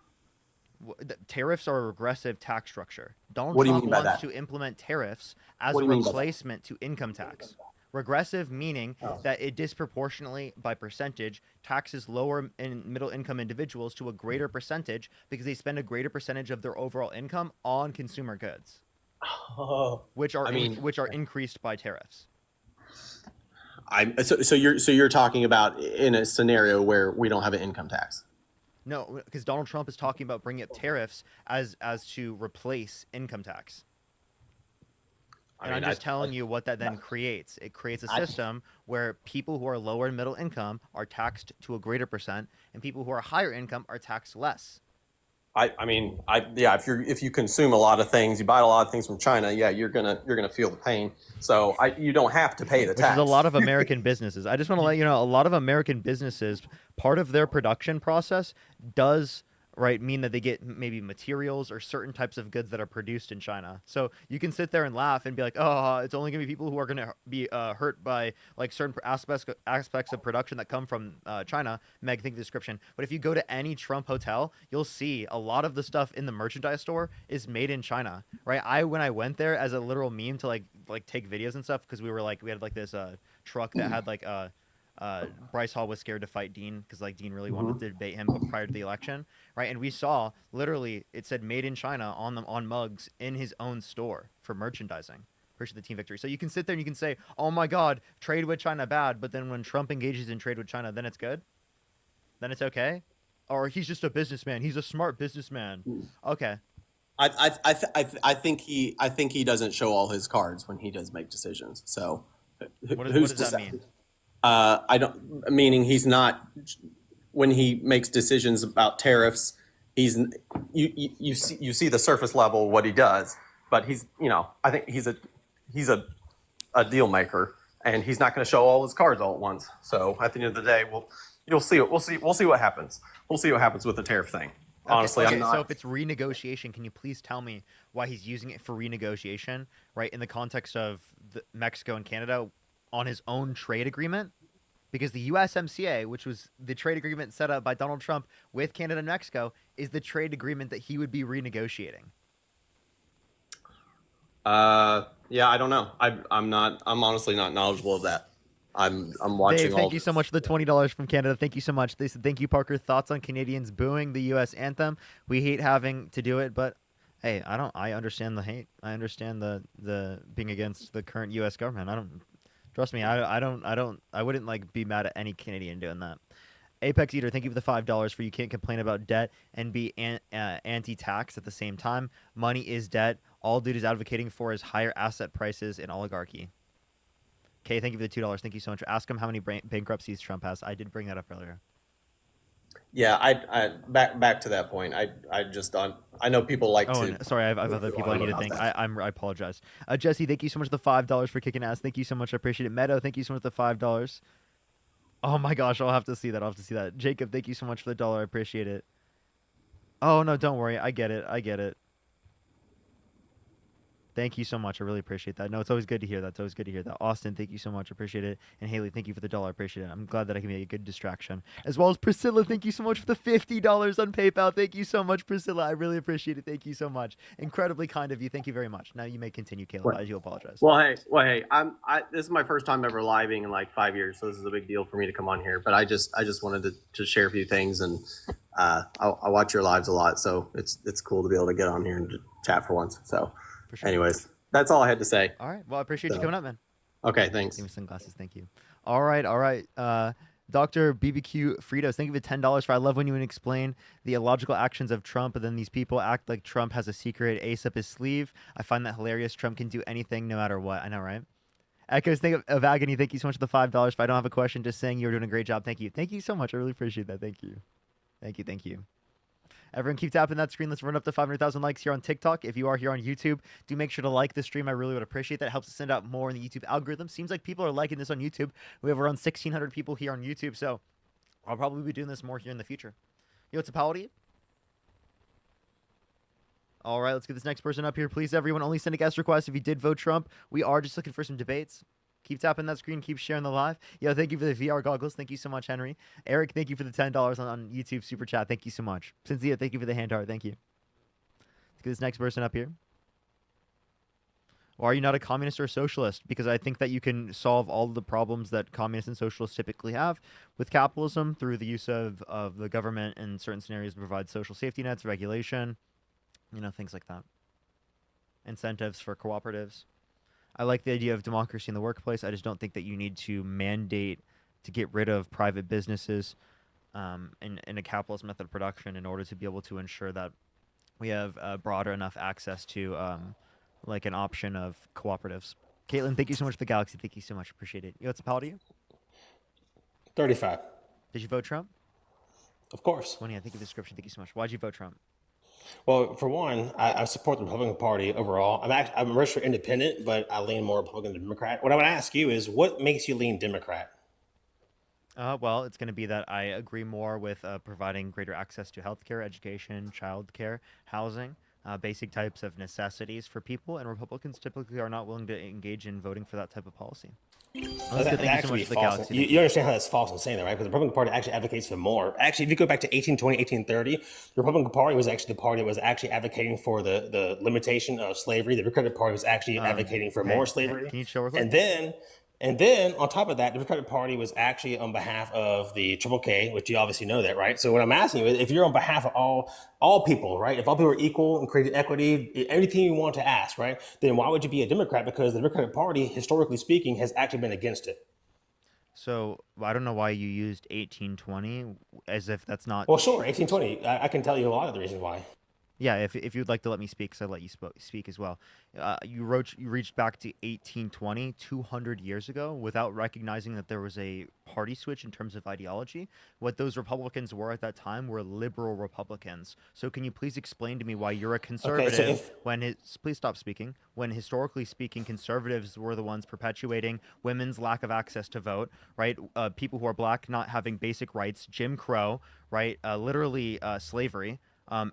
S1: Tariffs are a regressive tax structure. Donald
S11: What do you
S1: Trump
S11: mean by
S1: wants
S11: that?
S1: to implement tariffs as
S11: What
S1: a
S11: do you mean by that?
S1: replacement to income tax. Regressive meaning that it disproportionately, by percentage, taxes lower and middle income individuals to a greater percentage because they spend a greater percentage of their overall income on consumer goods, which are increased by tariffs.
S11: So you're talking about in a scenario where we don't have an income tax.
S1: No, because Donald Trump is talking about bringing up tariffs as to replace income tax. And I'm just telling you what that then creates. It creates a system where people who are lower and middle income are taxed to a greater percent, and people who are higher income are taxed less.
S11: If you consume a lot of things, you buy a lot of things from China, you're gonna feel the pain. So you don't have to pay the tax.
S1: Which is a lot of American businesses. I just want to let you know, a lot of American businesses, part of their production process does mean that they get maybe materials or certain types of goods that are produced in China. So you can sit there and laugh and be like, oh, it's only gonna be people who are gonna be hurt by certain aspects of production that come from China. Meg, think the description. But if you go to any Trump hotel, you'll see a lot of the stuff in the merchandise store is made in China, right? When I went there as a literal meme to like take videos and stuff, because we had this truck that had Bryce Hall was scared to fight Dean because Dean really wanted to debate him prior to the election, right? And we saw literally it said "Made in China" on mugs in his own store for merchandising. Appreciate the team victory. So you can sit there and you can say, "Oh my God, trade with China bad," but then when Trump engages in trade with China, then it's good, then it's okay, or he's just a businessman. He's a smart businessman. Okay.
S11: I think he doesn't show all his cards when he does make decisions. So
S1: what does that mean?
S11: Meaning he's not, when he makes decisions about tariffs, you see the surface level of what he does, but I think he's a deal maker, and he's not going to show all his cards all at once. So at the end of the day, we'll see what happens. We'll see what happens with the tariff thing. Honestly,
S1: okay,
S11: I'm not.
S1: So if it's renegotiation, can you please tell me why he's using it for renegotiation, right? In the context of Mexico and Canada on his own trade agreement? Because the USMCA, which was the trade agreement set up by Donald Trump with Canada and Mexico, is the trade agreement that he would be renegotiating.
S11: Yeah, I don't know. I'm honestly not knowledgeable of that. I'm watching.
S1: Dave, thank you so much for the $20 from Canada. Thank you so much. They said, thank you, Parker. Thoughts on Canadians booing the U.S. anthem? We hate having to do it, but hey, I understand the hate. I understand the being against the current U.S. government. Trust me, I wouldn't like be mad at any Canadian doing that. Apex Eater, thank you for the $5 for you can't complain about debt and be anti-tax at the same time. Money is debt. All dude is advocating for is higher asset prices and oligarchy. Okay, thank you for the $2. Thank you so much. Ask him how many bankruptcies Trump has. I did bring that up earlier.
S11: Yeah, I back to that point. I just I know people like to.
S1: And, sorry, I have other people I need to thank. I apologize. Jesse, thank you so much for the $5 for kicking ass. Thank you so much. I appreciate it. Meadow, thank you so much for the $5. Oh my gosh, I'll have to see that. Jacob, thank you so much for the $1. I appreciate it. Oh no, don't worry. I get it. Thank you so much. I really appreciate that. No, it's always good to hear that. Austin, thank you so much. I appreciate it. And Haley, thank you for the $1. I appreciate it. I'm glad that I can be a good distraction. As well as Priscilla, thank you so much for the $50 on PayPal. Thank you so much, Priscilla. I really appreciate it. Thank you so much. Incredibly kind of you. Thank you very much. Now you may continue, Caleb. I do apologize.
S11: Well, hey, this is my first time ever living in like 5 years, so this is a big deal for me to come on here. But I just wanted to share a few things, and I watch your lives a lot, so it's cool to be able to get on here and chat for once. So. Sure. Anyways, that's all I had to say.
S1: All right. Well, I appreciate you coming up, man.
S11: Okay, thanks.
S1: Give me sunglasses. Thank you. All right. Dr. BBQ Fritos, thank you for $10 for I love when you explain the illogical actions of Trump, and then these people act like Trump has a secret ace up his sleeve. I find that hilarious. Trump can do anything no matter what. I know, right? Echoes, think of agony. Thank you so much for the $5. If I don't have a question, just saying you're doing a great job. Thank you. Thank you so much. I really appreciate that. Thank you. Everyone keep tapping that screen. Let's run up to 500,000 likes here on TikTok. If you are here on YouTube, do make sure to like the stream. I really would appreciate that. It helps us send out more in the YouTube algorithm. Seems like people are liking this on YouTube. We have around 1,600 people here on YouTube, so I'll probably be doing this more here in the future. Yo, it's a Paladin. All right, let's get this next person up here. Please, everyone, only send a guest request if you did vote Trump. We are just looking for some debates. Keep tapping that screen. Keep sharing the live. Yo, thank you for the VR goggles. Thank you so much, Henry. Eric, thank you for the $10 on YouTube Super Chat. Thank you so much. Cynthia, thank you for the hand heart. Thank you. Let's get this next person up here. Or are you not a communist or a socialist? Because I think that you can solve all of the problems that communists and socialists typically have with capitalism through the use of the government in certain scenarios to provide social safety nets, regulation, things like that. Incentives for cooperatives. I like the idea of democracy in the workplace. I just don't think that you need to mandate to get rid of private businesses in a capitalist method of production in order to be able to ensure that we have broader enough access to like an option of cooperatives. Caitlin, thank you so much for the Galaxy. Thank you so much. Appreciate it. What's the power to you?
S12: 35.
S1: Did you vote Trump?
S12: Of course.
S1: 20, I think of the description. Thank you so much. Why'd you vote Trump?
S12: Well, for one, I support the Republican Party overall. I'm a registered independent, but I lean more Republican than Democrat. What I would ask you is, what makes you lean Democrat?
S1: Well, it's going to be that I agree more with providing greater access to healthcare, education, childcare, housing, basic types of necessities for people, and Republicans typically are not willing to engage in voting for that type of policy.
S12: That's actually false. You understand how that's false and saying that, right? Because the Republican Party actually advocates for more. Actually, if you go back to 1820, 1830, the Republican Party was actually the party that was actually advocating for the limitation of slavery. The Democratic Party was actually advocating for more slavery.
S1: Can you show real
S12: quick? And then on top of that, the Democratic Party was actually on behalf of the Triple K, which you obviously know that, right? So what I'm asking you is, if you're on behalf of all people, right? If all people are equal and created equity, everything you want to ask, right? Then why would you be a Democrat? Because the Democratic Party, historically speaking, has actually been against it.
S1: So I don't know why you used 1820 as if that's not.
S12: Well, sure, 1820. I can tell you a lot of the reasons why.
S1: Yeah, if you'd like to let me speak, so I'd let you speak as well. You reached back to 1820, 200 years ago, without recognizing that there was a party switch in terms of ideology. What those Republicans were at that time were liberal Republicans. So can you please explain to me why you're a conservative please stop speaking. When historically speaking, conservatives were the ones perpetuating women's lack of access to vote, right? People who are black not having basic rights, Jim Crow, right? Literally slavery.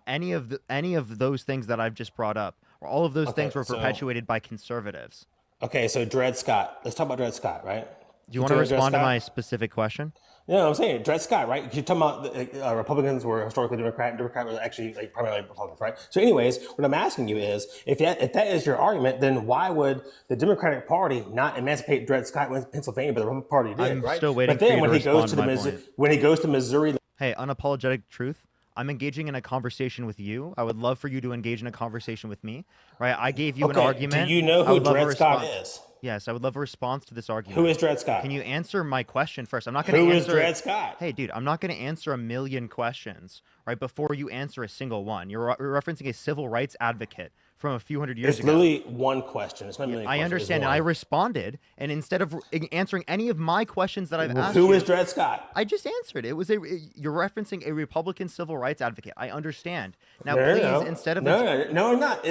S1: Any of those things that I've just brought up, or all of those things were perpetuated by conservatives.
S12: Okay, so Dred Scott. Let's talk about Dred Scott, right?
S1: Do you want to respond to my specific question?
S12: Yeah, I'm saying Dred Scott, right? You're talking about Republicans were historically Democrat was actually primarily Republicans, right? So, anyways, what I'm asking you is, if that is your argument, then why would the Democratic Party not emancipate Dred Scott in Pennsylvania, but the Republican Party did,
S1: I'm
S12: right?
S1: still waiting
S12: but then
S1: for you
S12: when
S1: to
S12: he goes
S1: respond
S12: to
S1: to my point.
S12: when he goes to Missouri,
S1: hey, unapologetic truth. I'm engaging in a conversation with you. I would love for you to engage in a conversation with me, right? I gave you an argument.
S12: Do you know who Dred Scott is?
S1: Yes, I would love a response to this argument.
S12: Who is Dred Scott?
S1: Can you answer my question first? I'm not going to answer.
S12: Who is Dred Scott?
S1: Hey, dude, I'm not going to answer a million questions right before you answer a single one. You're referencing a civil rights advocate from a few hundred years ago.
S12: It's literally one question. It's not a million questions.
S1: I understand, and I responded, and instead of answering any of my questions that I've asked,
S12: who is Dred Scott?
S1: I just answered. It was you're referencing a Republican civil rights advocate. I understand. Now, instead of
S12: no, I'm not.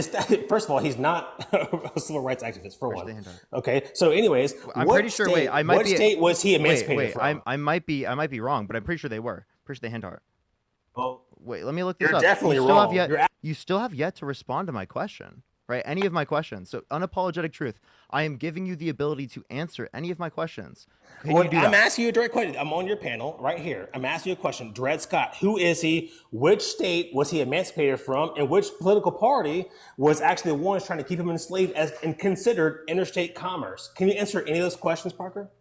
S12: First of all, he's not a civil rights activist for one. Okay, so anyways,
S1: I'm pretty sure. Wait, I might
S12: what
S1: be.
S12: State was he emancipated from?
S1: I might be wrong, but I'm pretty sure they were. Pretty sure they hint are.
S12: Well,
S1: wait, let me look this up.
S12: You're definitely wrong.
S1: You still have yet to respond to my question. Right? Any of my questions. So, unapologetic truth. I am giving you the ability to answer any of my questions.
S12: I'm asking you a direct question. I'm on your panel right here. I'm asking you a question. Dred Scott, who is he? Which state was he emancipated from? And which political party was actually the ones trying to keep him enslaved and considered interstate commerce? Can you answer any of those questions, Parker?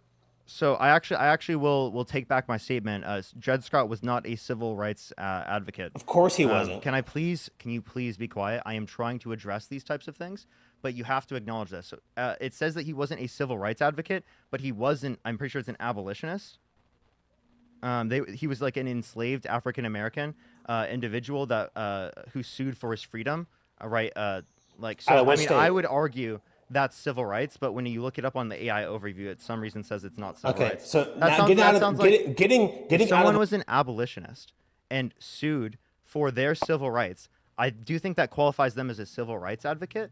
S1: So I actually will take back my statement. Dred Scott was not a civil rights advocate.
S12: Of course he wasn't.
S1: Can you please be quiet? I am trying to address these types of things, but you have to acknowledge this. So, it says that he wasn't a civil rights advocate, but he wasn't. I'm pretty sure it's an abolitionist. He was like an enslaved African American individual that who sued for his freedom. Right. I would argue that's civil rights, but when you look it up on the AI overview, it some reason says it's not civil rights.
S12: So if
S1: someone was an abolitionist and sued for their civil rights, I do think that qualifies them as a civil rights advocate.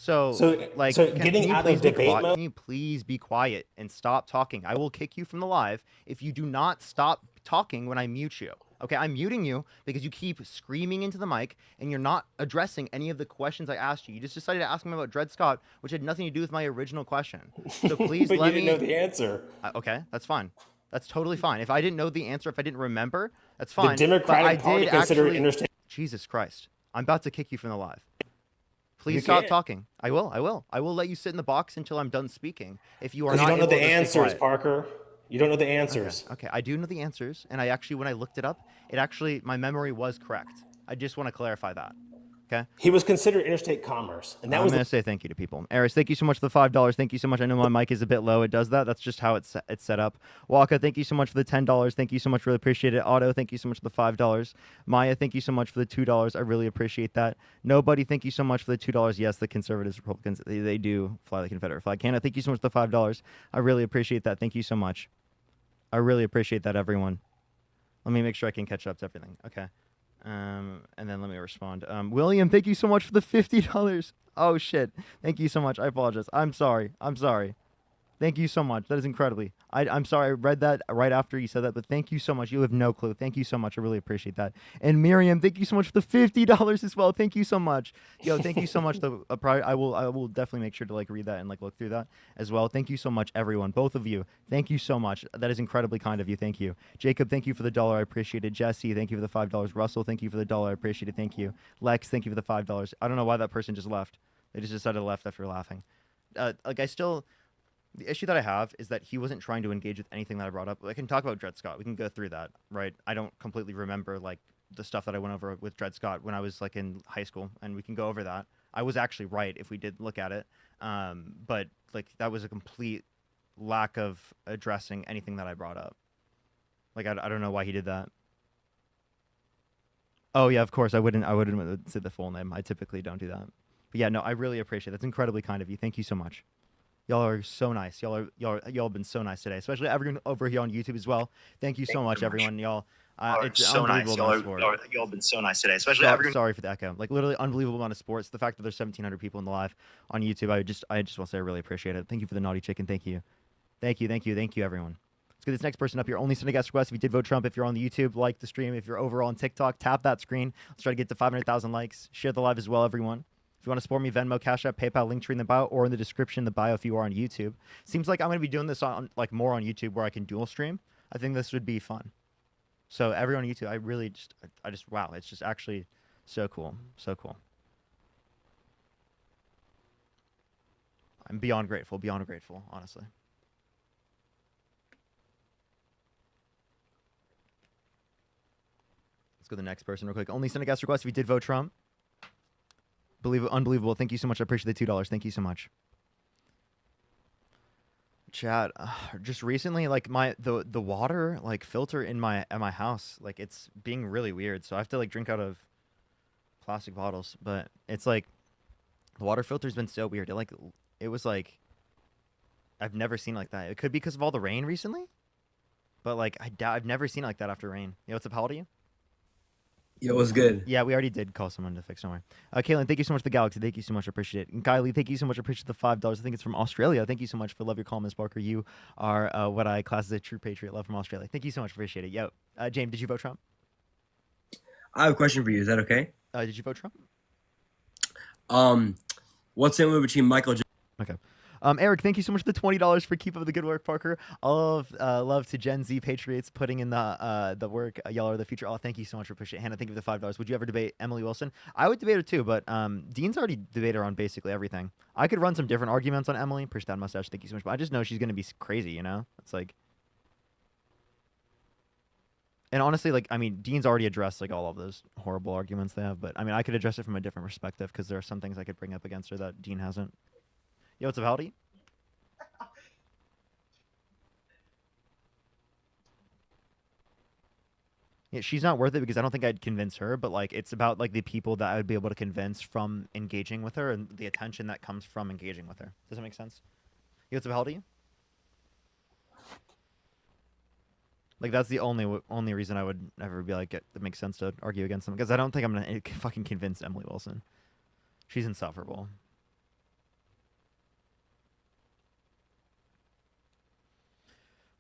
S12: Getting out of debate mode.
S1: Can you please be quiet and stop talking? I will kick you from the live if you do not stop talking when I mute you. Okay, I'm muting you because you keep screaming into the mic and you're not addressing any of the questions I asked you. You just decided to ask me about Dred Scott, which had nothing to do with my original question. So please
S12: but
S1: let
S12: you didn't know the answer.
S1: Okay, that's fine. That's totally fine. If I didn't know the answer, if I didn't remember, that's fine.
S12: The Democratic Party considered interstate.
S1: Jesus Christ. I'm about to kick you from the live. Please stop talking. I will let you sit in the box until I'm done speaking. If you are not
S12: you don't know
S1: able
S12: the
S1: to
S12: answers, Parker. You don't know the answers.
S1: Okay, I do know the answers, and when I looked it up, my memory was correct. I just want to clarify that. Okay.
S12: He was considered interstate commerce, and
S1: I'm going to say thank you to people. Eris, thank you so much for the $5. Thank you so much. I know my mic is a bit low. It does that. That's just how it's set up. Waka, thank you so much for the $10. Thank you so much. Really appreciate it. Otto, thank you so much for the $5. Maya, thank you so much for the $2. I really appreciate that. Nobody, thank you so much for the $2. Yes, the conservatives, Republicans, they do fly the Confederate flag. Canada, thank you so much for the $5. I really appreciate that. Thank you so much. I really appreciate that, everyone. Let me make sure I can catch up to everything. Okay. And then let me respond. William, thank you so much for the $50. Oh, shit. Thank you so much. I apologize. I'm sorry. Thank you so much. That is incredibly. I'm sorry. I read that right after you said that, but thank you so much. You have no clue. Thank you so much. I really appreciate that. And Miriam, thank you so much for the $50 as well. Thank you so much. Yo, thank you so much. I will definitely make sure to read that and look through that as well. Thank you so much, everyone. Both of you. Thank you so much. That is incredibly kind of you. Thank you. Jacob, thank you for the $1. I appreciate it. Jesse, thank you for the $5. Russell, thank you for the $1. I appreciate it. Thank you. Lex, thank you for the $5. I don't know why that person just left. They just decided to left after laughing. The issue that I have is that he wasn't trying to engage with anything that I brought up. I can talk about Dred Scott. We can go through that, right? I don't completely remember the stuff that I went over with Dred Scott when I was in high school, and we can go over that. I was actually right if we did look at it, but that was a complete lack of addressing anything that I brought up. I don't know why he did that. Oh yeah, of course. I wouldn't say the full name. I typically don't do that. But yeah, no, I really appreciate it. That's incredibly kind of you. Thank you so much. Y'all are so nice. Y'all have been so nice today, especially everyone over here on YouTube as well. Thank you so much, everyone. Y'all, it's an unbelievable amount of support.
S13: Y'all been so nice today, especially
S1: Sorry for the echo. Like literally unbelievable amount of sports. The fact that there's 1,700 people in the live on YouTube, I just want to say I really appreciate it. Thank you for the naughty chicken. Thank you, everyone. Let's get this next person up here. Only send a guest request if you did vote Trump. If you're on the YouTube, like the stream. If you're overall on TikTok, tap that screen. Let's try to get to 500,000 likes. Share the live as well, everyone. If you want to support me, Venmo, Cash App, PayPal, link tree in the bio or in the description in the bio if you are on YouTube. Seems like I'm going to be doing this on like more on YouTube where I can dual stream. I think this would be fun. So everyone on YouTube, I just wow, it's just actually so cool. So cool. I'm beyond grateful, honestly. Let's go to the next person real quick. Only send a guest request if you did vote Trump. Unbelievable. Thank you so much. I appreciate the $2. Thank you so much. Chat, just recently, like the water like filter in at my house, like it's being really weird. So I have to like drink out of plastic bottles. But it's like the water filter's been so weird. It was like I've never seen it like that. It could be because of all the rain recently, but like I've never seen it like that after rain. Yo, what's up? How old are you?
S14: Yo, what's good?
S1: Yeah, we already did call someone to fix somewhere. Caitlin, thank you so much for the Galaxy. Thank you so much. I appreciate it. And Kylie, thank you so much. I appreciate the $5. I think it's from Australia. Thank you so much for love your call, Miss Barker. You are what I class as a true patriot. Love from Australia. Thank you so much. Appreciate it. Yo, James, did you vote Trump?
S14: I have a question for you. Is that okay?
S1: Did you vote Trump?
S14: What's the movie between Michael?
S1: Okay. Eric, thank you so much for the $20 for keep up the good work, Parker. All of love to Gen Z Patriots putting in the work. Y'all are the future. Oh, thank you so much for pushing it. Hannah, thank you for the $5. Would you ever debate Emily Wilson? I would debate her too, but Dean's already debated her on basically everything. I could run some different arguments on Emily. Push that mustache. Thank you so much. But I just know she's going to be crazy, you know? It's like... And honestly, like, I mean, Dean's already addressed like all of those horrible arguments they have, but I mean, I could address it from a different perspective because there are some things I could bring up against her that Dean hasn't. Yo, what's up, howdy? Yeah, she's not worth it because I don't think I'd convince her, but like it's about like the people that I would be able to convince from engaging with her and the attention that comes from engaging with her. Does that make sense? Yo, what's up, howdy? Like that's the only reason I would ever be like it makes sense to argue against them because I don't think I'm gonna fucking convince Emily Wilson. She's insufferable.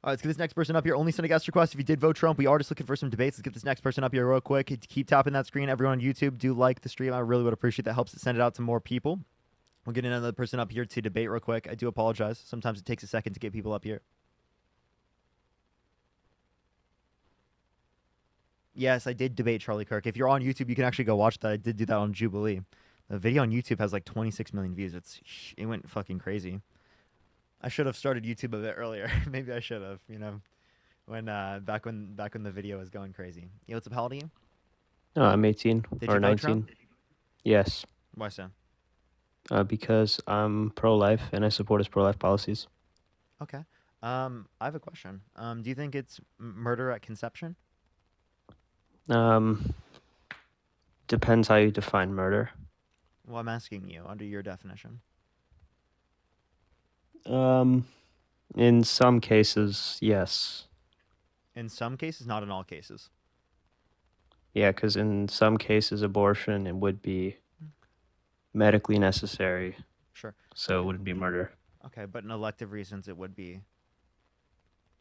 S1: All right, let's get this next person up here. Only send a guest request if you did vote Trump. We are just looking for some debates. Let's get this next person up here real quick. Keep tapping that screen. Everyone on YouTube, do like the stream. I really would appreciate that. Helps it send it out to more people. We'll get another person up here to debate real quick. I do apologize. Sometimes it takes a second to get people up here. Yes, I did debate Charlie Kirk. If you're on YouTube, you can actually go watch that. I did do that on Jubilee. The video on YouTube has like 26 million views. It went fucking crazy. I should have started YouTube a bit earlier. Maybe I should have, you know, when back when the video was going crazy. Yo, what's up? How old are you?
S15: I'm 18
S1: Did
S15: or
S1: you vote
S15: 19.
S1: Trump?
S15: Yes.
S1: Why so?
S15: Because I'm pro-life and I support his pro-life policies.
S1: Okay. I have a question. Do you think it's murder at conception?
S15: Depends how you define murder.
S1: Well, I'm asking you under your definition.
S15: In some cases, yes.
S1: In some cases, not in all cases.
S15: Yeah, because in some cases, abortion it would be medically necessary.
S1: Sure.
S15: So it wouldn't be murder.
S1: Okay, but in elective reasons, it would be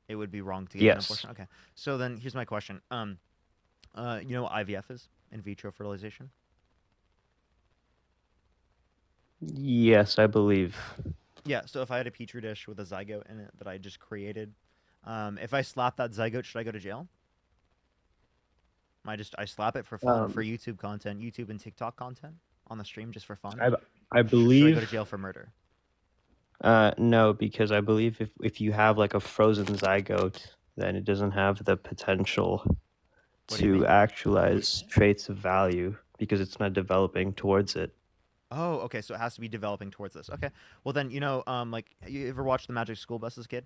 S1: wrong to get an
S15: Yes.
S1: abortion. Okay. So then here's my question. You know what IVF is? In vitro fertilization?
S15: Yes, I believe.
S1: Yeah, so if I had a petri dish with a zygote in it that I just created, if I slap that zygote, should I go to jail? I slap it for fun, for YouTube content, YouTube and TikTok content on the stream just for fun?
S15: I believe.
S1: Should I go to jail for murder?
S15: No, because I believe if you have like a frozen zygote, then it doesn't have the potential to actualize traits of value because it's not developing towards it.
S1: Oh, okay. So it has to be developing towards this. Okay. Well, then, you know, like, you ever watched the Magic School Bus as a kid?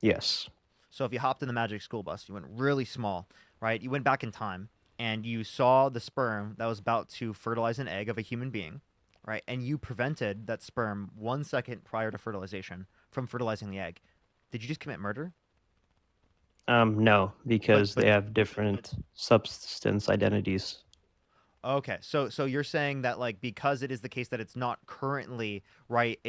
S15: Yes.
S1: So if you hopped in the Magic School Bus, you went really small, right? You went back in time, and you saw the sperm that was about to fertilize an egg of a human being, right? And you prevented that sperm 1 second prior to fertilization from fertilizing the egg. Did you just commit murder?
S15: No, because
S1: but
S15: they have different substance identities.
S1: Okay, so you're saying that like because it is the case that it's not currently right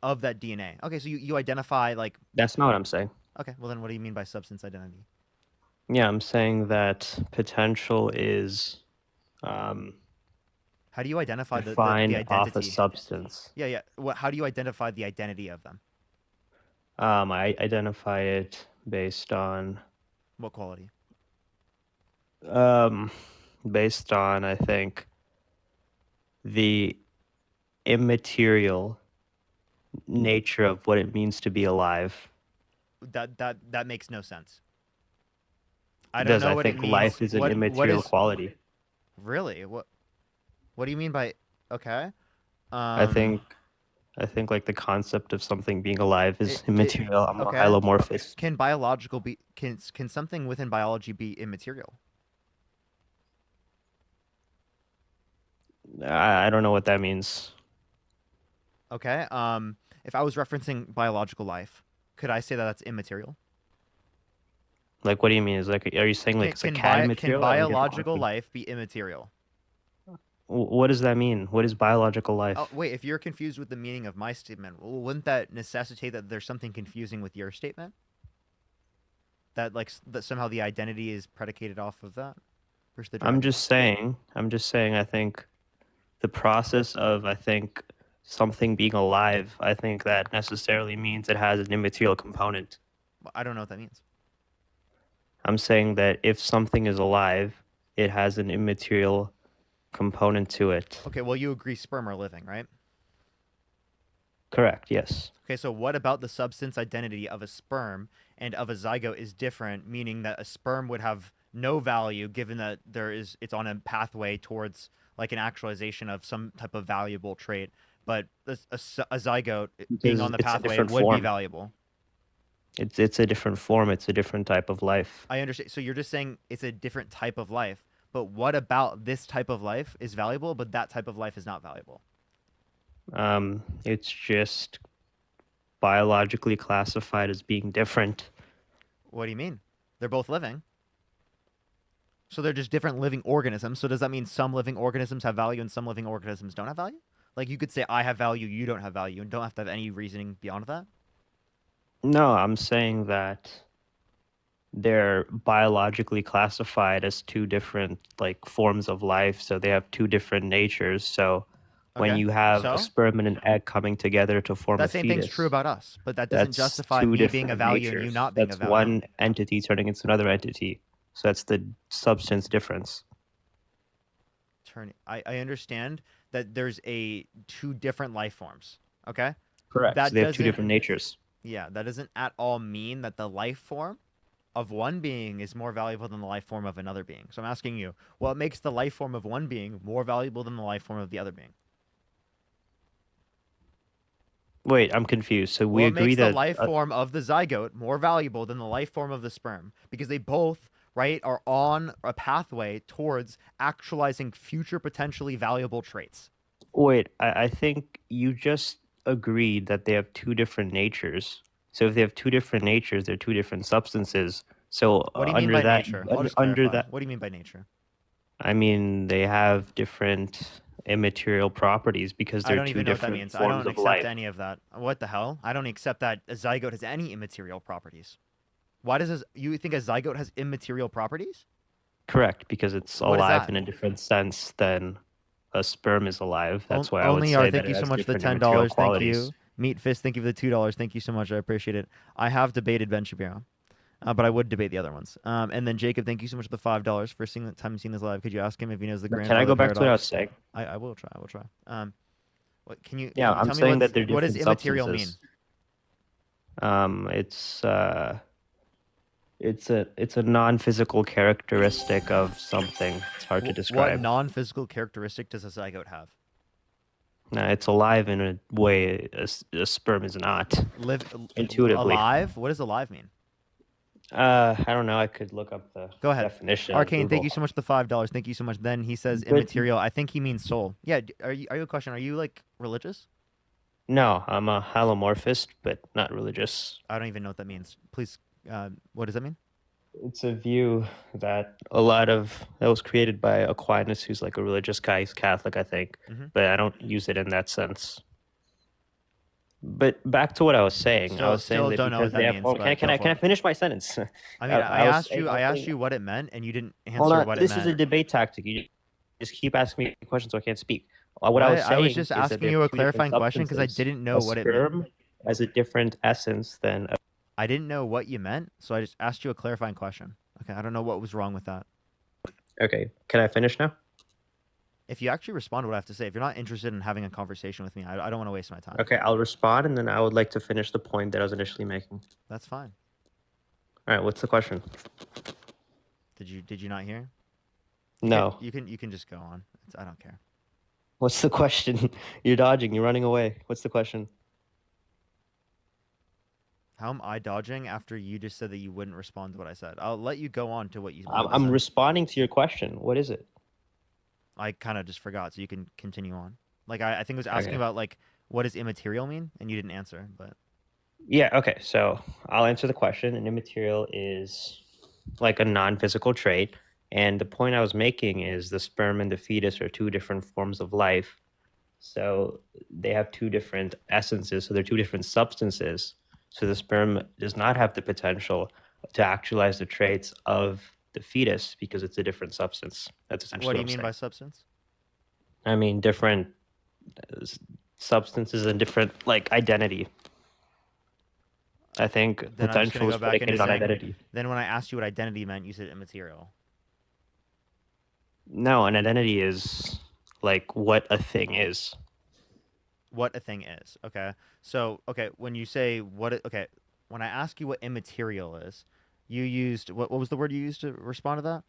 S1: of that DNA. Okay, so you identify like.
S15: That's not what I'm saying.
S1: Okay, well then what do you mean by substance identity?
S15: Yeah, I'm saying that potential is
S1: How do you identify the
S15: defined
S1: identity?
S15: off a substance.
S1: Yeah. How do you identify the identity of them?
S15: I identify it based on
S1: What quality?
S15: based on, I think, the immaterial nature of what it means to be alive.
S1: That makes no sense. I don't know what it means.
S15: Life is an immaterial quality.
S1: Really? What do you mean by okay?
S15: I think like the concept of something being alive is immaterial. I'm
S1: okay.
S15: Hylomorphous.
S1: Can biological be can something within biology be immaterial?
S15: I don't know what that means.
S1: Okay. If I was referencing biological life, could I say that that's immaterial?
S15: Like, what do you mean? Is like, are you saying like it's a cat immaterial?
S1: Can biological life be immaterial?
S15: What does that mean? What is biological life?
S1: Oh, wait, if you're confused with the meaning of my statement, wouldn't that necessitate that there's something confusing with your statement? That like that somehow the identity is predicated off of that?
S15: I'm just saying. I think the process of something being alive, I think that necessarily means it has an immaterial component.
S1: I don't know what that means.
S15: I'm saying that if something is alive, it has an immaterial component to it.
S1: Okay, well, you agree sperm are living, right?
S15: Correct, yes.
S1: Okay, so what about the substance identity of a sperm and of a zygote is different, meaning that a sperm would have no value given that it's on a pathway towards like an actualization of some type of valuable trait, but a zygote being on the pathway would be valuable.
S15: It's a different form. It's a different type of life.
S1: I understand. So you're just saying it's a different type of life, but what about this type of life is valuable, but that type of life is not valuable?
S15: It's just biologically classified as being different.
S1: What do you mean? They're both living. So they're just different living organisms. So does that mean some living organisms have value and some living organisms don't have value? Like you could say I have value, you don't have value, and don't have to have any reasoning beyond that?
S15: No, I'm saying that they're biologically classified as two different like forms of life, so they have two different natures. So when you have a sperm and an egg coming together to form a fetus,
S1: that same thing's true about us, but that doesn't justify me being a value and you not being a value.
S15: That's one entity turning into another entity. So that's the substance difference.
S1: I understand that there's two different life forms. Okay.
S15: Correct. So they have two different natures.
S1: Yeah, that doesn't at all mean that the life form of one being is more valuable than the life form of another being. So I'm asking you, what makes the life form of one being more valuable than the life form of the other being?
S15: Wait, I'm confused. So we agree
S1: makes
S15: that
S1: the life form of the zygote more valuable than the life form of the sperm because they both, right, are on a pathway towards actualizing future potentially valuable traits.
S15: Wait, I think you just agreed that they have two different natures. So if they have two different natures, they're two different substances. So
S1: what do you mean by nature? Under that, what do you mean by nature?
S15: I mean they have different immaterial properties because they're two different forms of life. I don't
S1: accept any of that. What the hell? I don't accept that a zygote has any immaterial properties. Why does you think a zygote has immaterial properties?
S15: Correct, because it's alive in a different sense than a sperm is alive. That's why I would say that
S1: thank you so much for the $10. Thank you. Meat Fist, thank you for the $2. Thank you so much. I appreciate it. I have debated Ben Shapiro, but I would debate the other ones. And then Jacob, thank you so much for the $5 for seeing the time seeing this live. Could you ask him if he knows the grandfather
S15: paradox? Can I go back
S1: paradox?
S15: to what I was saying?
S1: I will try. I will try. What can you?
S15: Yeah, I'm saying that they're different.
S1: What does immaterial mean?
S15: It's a non-physical characteristic of something. It's hard to describe.
S1: What non-physical characteristic does a zygote have?
S15: No, it's alive in a way a sperm is not.
S1: Intuitively. Alive? What does alive mean?
S15: I don't know. I could look up the
S1: Go ahead.
S15: definition. on
S1: Arcane, thank
S15: Google.
S1: you so much for the $5. Thank you so much. Then he says
S15: But-
S1: immaterial. I think he means soul. Yeah. Are you a question? Are you like religious?
S15: No, I'm a halomorphist, but not religious.
S1: I don't even know what that means. Please, what does that mean?
S15: It's a view that that was created by Aquinas, who's like a religious guy. He's Catholic, I think, but I don't use it in that sense. But back to what I was saying. I was saying that
S1: don't know what
S15: because they
S1: that
S15: have.
S1: means,
S15: Can I finish my sentence?
S1: I mean, I asked you what it meant, and you didn't answer what it meant.
S15: This is a debate tactic. You just keep asking me questions, so I can't speak. What I was saying
S1: I was just
S15: is that
S1: asking
S15: there
S1: you
S15: are
S1: a
S15: two different
S1: clarifying question because I
S15: substances.
S1: didn't know what it meant.
S15: Sperm has a different essence than.
S1: I didn't know what you meant, so I just asked you a clarifying question. Okay, I don't know what was wrong with that.
S15: Okay, can I finish now?
S1: If you actually respond to what I have to say, if you're not interested in having a conversation with me, I don't want to waste my time.
S15: Okay, I'll respond, and then I would like to finish the point that I was initially making.
S1: That's fine.
S15: All right, what's the question?
S1: Did you not hear?
S15: No.
S1: You can just go on. I don't care.
S15: What's the question? You're dodging. You're running away. What's the question?
S1: How am I dodging after you just said that you wouldn't respond to what I said? I'll let you go on to what you.
S15: I'm responding to your question. What is it?
S1: I kind of just forgot, so you can continue on. Like I think I was asking
S15: Okay.
S1: about like what does immaterial mean, and you didn't answer. But
S15: Yeah. Okay. So I'll answer the question. An immaterial is like a non-physical trait, and the point I was making is the sperm and the fetus are two different forms of life. So they have two different essences. So they're two different substances. So the sperm does not have the potential to actualize the traits of the fetus because it's a different substance. That's essentially
S1: what do you
S15: I'm
S1: mean
S15: saying.
S1: by substance?
S15: I mean different substances and different like identity. I think
S1: Then I'm just
S15: potential
S1: gonna
S15: is
S1: go back into
S15: predicated on
S1: saying.
S15: identity.
S1: Then when I asked you what identity meant, you said immaterial.
S15: No, an identity is like what a thing is.
S1: What a thing is. Okay. So okay, when you say okay, when I ask you what immaterial is, you used what was the word you used to respond to that?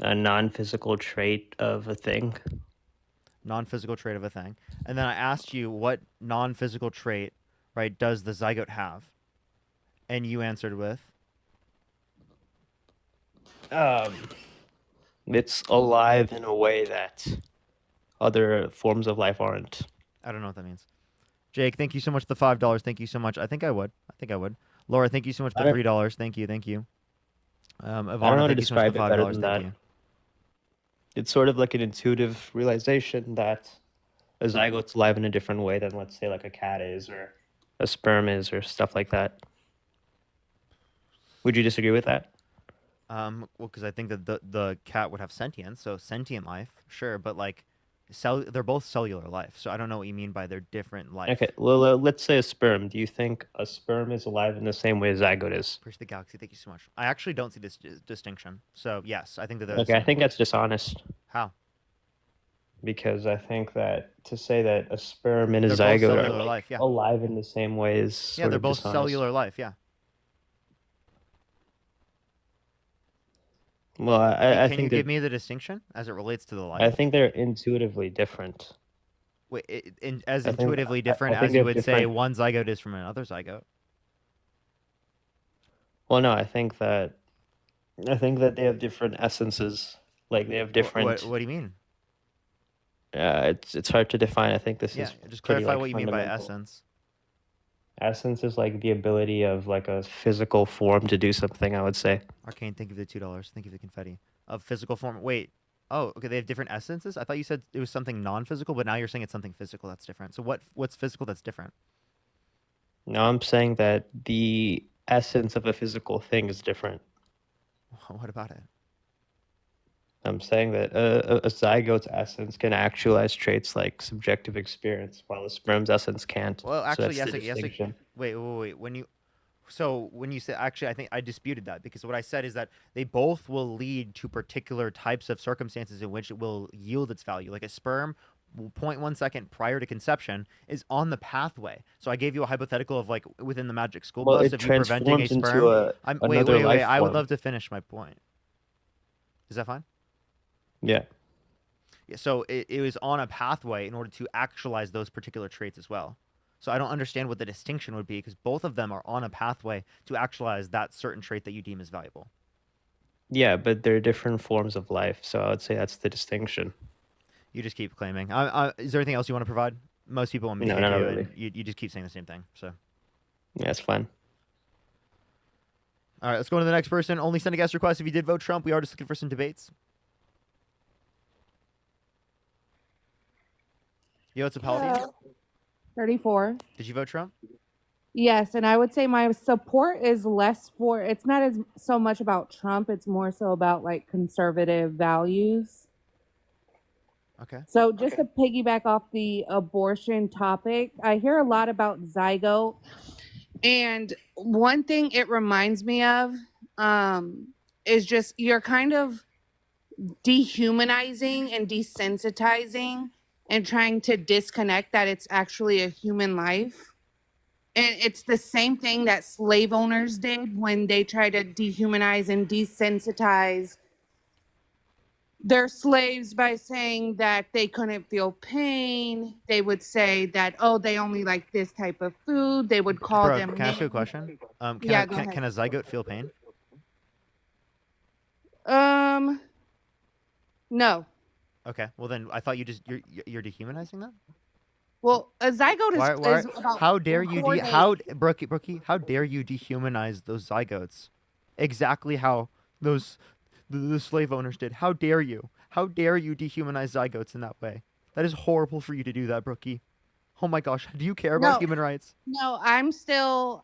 S15: A non-physical trait of a thing.
S1: Non-physical trait of a thing. And then I asked you what non-physical trait, right, does the zygote have? And you answered with
S15: It's alive in a way that other forms of life aren't.
S1: I don't know what that means. Jake, thank you so much for the $5. Thank you so much. I think I would. Laura, thank you so much for the $3. Thank you. Thank you.
S15: I don't know
S1: Ivana,
S15: how to
S1: thank you so much for
S15: describe
S1: the
S15: it better
S1: $5.
S15: than
S1: Thank
S15: that.
S1: you.
S15: It's sort of like an intuitive realization that a zygote's alive in a different way than, let's say, like a cat is or a sperm is or stuff like that. Would you disagree with that?
S1: Well, because I think that the cat would have sentience, so sentient life, sure, but like, they're both cellular life, so I don't know what you mean by they're different life.
S15: Okay, well, let's say a sperm. Do you think a sperm is alive in the same way a zygote is?
S1: Appreciate the galaxy. Thank you so much. I actually don't see this distinction. So yes, I think that they're
S15: Okay, I think that's dishonest.
S1: How?
S15: Because I think that to say that a sperm and a
S1: They're both
S15: zygote are
S1: cellular
S15: like
S1: life, yeah.
S15: alive in the same way is
S1: Yeah,
S15: sort
S1: they're
S15: of
S1: both
S15: dishonest.
S1: cellular life. Yeah.
S15: Well, I
S1: Can
S15: think
S1: you give me the distinction as it relates to the life?
S15: I think they're intuitively different.
S1: Wait, as
S15: I think-
S1: intuitively different
S15: I think
S1: as you
S15: they're
S1: would say
S15: different.
S1: one zygote is from another zygote.
S15: Well, no, I think that they have different essences. Like they have different.
S1: What do you mean?
S15: It's hard to define. I think this
S1: Yeah,
S15: is
S1: just
S15: pretty,
S1: clarify
S15: like,
S1: what you mean by
S15: fundamental.
S1: essence.
S15: Essence is like the ability of like a physical form to do something, I would say.
S1: Arcane, thank you for the $2. Thank you for the confetti. Of physical form. Wait. Oh, okay. They have different essences. I thought you said it was something non-physical, but now you're saying it's something physical. That's different. So what's physical that's different?
S15: No, I'm saying that the essence of a physical thing is different.
S1: What about it?
S15: I'm saying that a zygote's essence can actualize traits like subjective experience, while a sperm's essence can't.
S1: Well,
S15: So
S1: actually,
S15: that's
S1: yes.
S15: the
S1: Yes.
S15: distinction.
S1: Wait. When you say, actually, I think I disputed that because what I said is that they both will lead to particular types of circumstances in which it will yield its value. Like a sperm, 0.1 second prior to conception is on the pathway. So I gave you a hypothetical of like within the magic school
S15: Well,
S1: bus
S15: it
S1: of you preventing a
S15: transforms into
S1: sperm.
S15: another
S1: Wait.
S15: life
S1: I would
S15: form.
S1: love to finish my point. Is that fine?
S15: Yeah.
S1: Yeah, so it was on a pathway in order to actualize those particular traits as well. So I don't understand what the distinction would be because both of them are on a pathway to actualize that certain trait that you deem as valuable.
S15: Yeah, but they're different forms of life, so I would say that's the distinction.
S1: You just keep claiming. Is there anything else you want to provide? Most people want me to
S15: No,
S1: hit
S15: not
S1: you,
S15: really.
S1: and you just keep saying the same thing. So.
S15: Yeah, it's fine.
S1: All right, let's go to the next person. Only send a guest request if you did vote Trump. We are just looking for some debates. Yo, it's a Paladin.
S16: 34.
S1: Did you vote Trump?
S16: Yes, and I would say my support is less for, it's not as so much about Trump, it's more so about like conservative values.
S1: Okay.
S16: So just to piggyback off the abortion topic, I hear a lot about zygote. And one thing it reminds me of is just you're kind of dehumanizing and desensitizing and trying to disconnect that it's actually a human life. And it's the same thing that slave owners did when they try to dehumanize and desensitize their slaves by saying that they couldn't feel pain. They would say that, oh, they only like this type of food. They would call them
S1: Can I ask you a
S16: names.
S1: question?
S16: Yeah,
S1: Can a zygote feel pain?
S16: No.
S1: Okay. Well, then I thought you're dehumanizing them.
S16: Well, a zygote is about
S1: how dare you
S16: 4 days.
S1: Brookie, how dare you dehumanize those zygotes? Exactly how those the slave owners did. How dare you? How dare you dehumanize zygotes in that way? That is horrible for you to do that, Brookie. Oh my gosh, do you care about human rights?
S16: No, I'm still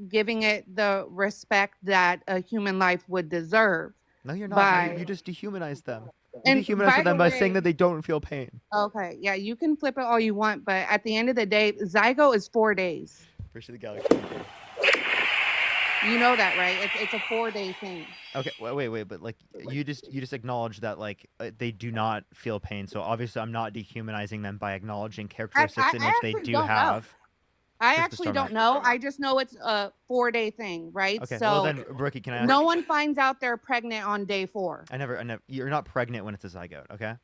S16: giving it the respect that a human life would deserve.
S1: No, you're not. You just dehumanize them. You
S16: And
S1: dehumanize them by saying
S16: way-
S1: that they don't feel pain.
S16: Okay, yeah, you can flip it all you want, but at the end of the day, zygote is 4 days.
S1: Appreciate the galaxy.
S16: You know that, right? It's a 4-day thing.
S1: Okay, wait, but like you just acknowledge that like they do not feel pain. So obviously, I'm not dehumanizing them by acknowledging characteristics in which they do have.
S16: I actually don't know. I just know it's a 4-day thing, right?
S1: Okay,
S16: so
S1: well then, Brookie, can I ask?
S16: No one finds out they're pregnant on day 4.
S1: I never. You're not pregnant when it's a zygote. Okay.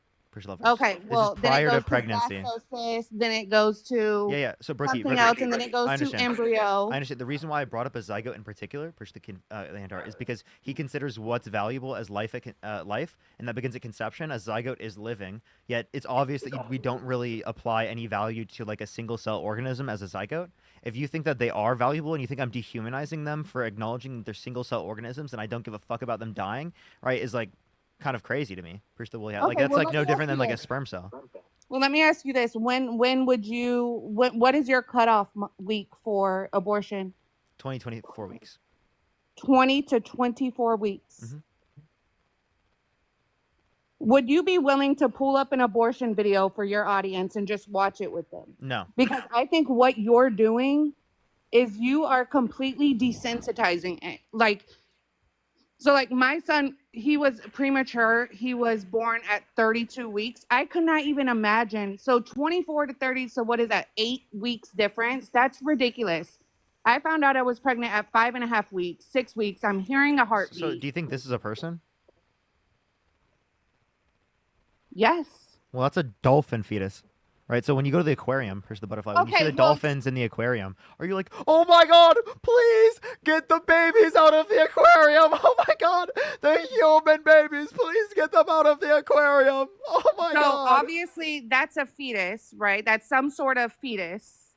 S16: Okay, well,
S1: this is prior
S16: then it goes
S1: to pregnancy.
S16: Blastocyst, then it goes to
S1: Yeah. So Brookie,
S16: something else, and then it goes to embryo.
S1: I understand. The reason why I brought up a zygote in particular, Landar, is because he considers what's valuable as life, and that begins at conception. A zygote is living, yet it's obvious that we don't really apply any value to like a single cell organism as a zygote. If you think that they are valuable and you think I'm dehumanizing them for acknowledging that they're single cell organisms and I don't give a fuck about them dying, right? Is like kind of crazy to me. Like that's like no different than like a sperm cell.
S16: Well, let me ask you this: when would you? What is your cutoff week for abortion?
S1: 24 weeks.
S16: 20 to 24 weeks.
S1: Mm-hmm.
S16: Would you be willing to pull up an abortion video for your audience and just watch it with them?
S1: No.
S16: Because I think what you're doing is you are completely desensitizing it. Like my son, he was premature. He was born at 32 weeks. I could not even imagine. So 24 to 30. So what is that? 8 weeks difference? That's ridiculous. I found out I was pregnant at 5.5 weeks, 6 weeks. I'm hearing a heartbeat.
S1: So do you think this is a person?
S16: Yes.
S1: Well, that's a dolphin fetus, right? So when you go to the aquarium, here's the butterfly. When you see the dolphins in the aquarium, are you like, oh my god, please get the babies out of the aquarium? Oh my god, the human babies, please get them out of the aquarium. Oh my god.
S16: So obviously that's a fetus, right? That's some sort of fetus,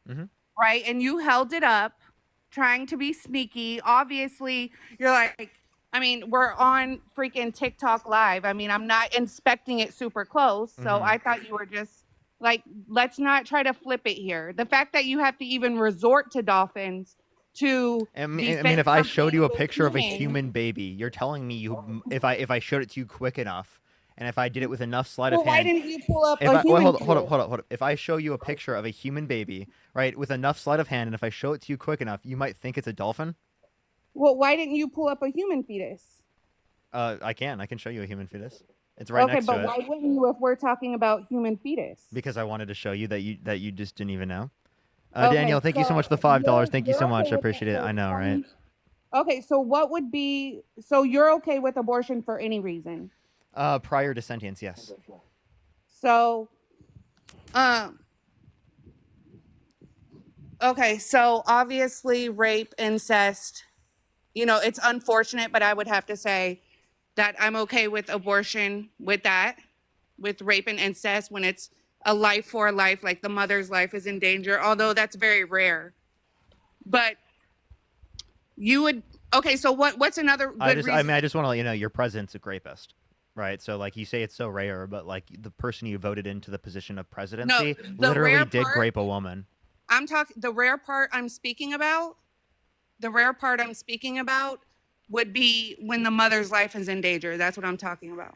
S16: right? And you held it up, trying to be sneaky. Obviously, you're like, I mean, we're on freaking TikTok live. I mean, I'm not inspecting it super close. So I thought you were just like, let's not try to flip it here. The fact that you have to even resort to dolphins to
S1: I mean, if I showed you a picture of a human baby, you're telling me if I showed it to you quick enough, and if I did it with enough sleight of hand.
S16: Why didn't you pull up a human?
S1: Hold up. If I show you a picture of a human baby, right, with enough sleight of hand, and if I show it to you quick enough, you might think it's a dolphin.
S16: Well, why didn't you pull up a human fetus?
S1: I can show you a human fetus. It's right next to it.
S16: Okay, but why wouldn't you if we're talking about human fetus?
S1: Because I wanted to show you that you just didn't even know. Danielle, thank you so much for the $5. Thank you so much. I appreciate it. I know, right?
S16: Okay, so what would be? So you're okay with abortion for any reason?
S1: Prior to sentience, yes.
S16: So, Okay, so obviously rape, incest, it's unfortunate, but I would have to say that I'm okay with abortion with that, with rape and incest when it's a life for a life, like the mother's life is in danger, although that's very rare. But you would, okay, so what's another good reason?
S1: I mean, I just want to let you know your president's a rapist. Right, so like you say it's so rare, but like the person you voted into the position of presidency literally did rape a woman.
S16: I'm talking the rare part I'm speaking about. The rare part I'm speaking about would be when the mother's life is in danger. That's what I'm talking about.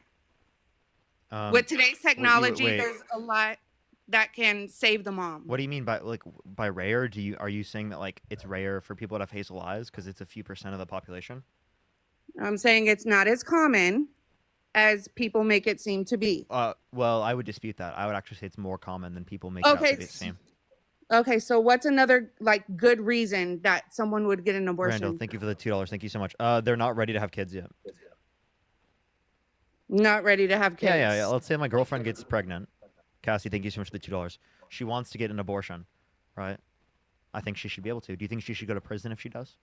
S16: With today's technology, there's a lot that can save the mom.
S1: What do you mean by rare? Are you saying that like it's rare for people to have hazel eyes because it's a few percent of the population?
S16: I'm saying it's not as common as people make it seem to be.
S1: Well, I would dispute that. I would actually say it's more common than people make it out to be the same.
S16: Okay, so what's another like good reason that someone would get an abortion?
S1: Randall, thank you for the $2. Thank you so much. They're not ready to have kids yet.
S16: Not ready to have kids.
S1: Yeah. Let's say my girlfriend gets pregnant. Cassie, thank you so much for the $2. She wants to get an abortion, right? I think she should be able to. Do you think she should go to prison if she does?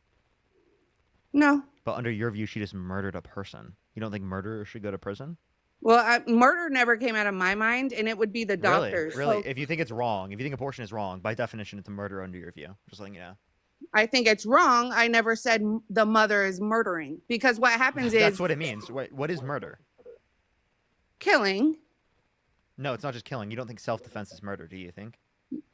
S16: No.
S1: But under your view, she just murdered a person. You don't think murderers should go to prison?
S16: Well, murder never came out of my mind, and it would be the doctors.
S1: Really? So, if you think it's wrong, if you think abortion is wrong, by definition, it's a murder under your view. Just letting you know.
S16: I think it's wrong. I never said the mother is murdering, because what happens is...
S1: That's what it means. What is murder?
S16: Killing.
S1: No, it's not just killing. You don't think self-defense is murder, do you think?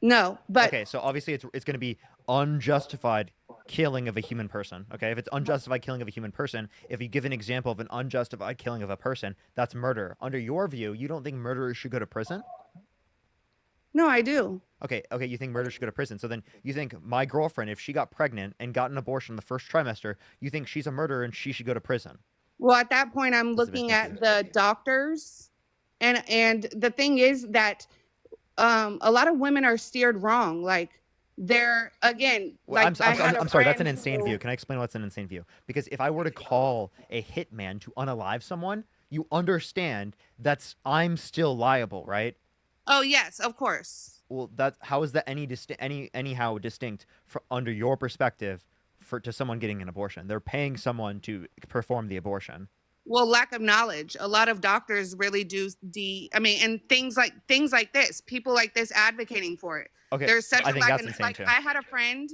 S16: No, but...
S1: Okay, so obviously it's going to be unjustified killing of a human person, okay? If it's unjustified killing of a human person, if you give an example of an unjustified killing of a person, that's murder. Under your view, you don't think murderers should go to prison?
S16: No, I do.
S1: Okay, you think murderers should go to prison. So then you think my girlfriend, if she got pregnant and got an abortion in the first trimester, you think she's a murderer and she should go to prison?
S16: Well, at that point, I'm looking at the doctors, and the thing is that a lot of women are steered wrong. Like, they're, again,
S1: well,
S16: like
S1: I'm sorry, that's an insane view. Can I explain what's an insane view? Because if I were to call a hitman to unalive someone, you understand I'm still liable, right?
S16: Oh yes, of course.
S1: Well, how is that anyhow distinct under your perspective to someone getting an abortion? They're paying someone to perform the abortion.
S16: Well, lack of knowledge. A lot of doctors really do and things like this, people like this advocating for it.
S1: Okay,
S16: there's such
S1: I think that's insane too.
S16: I had a friend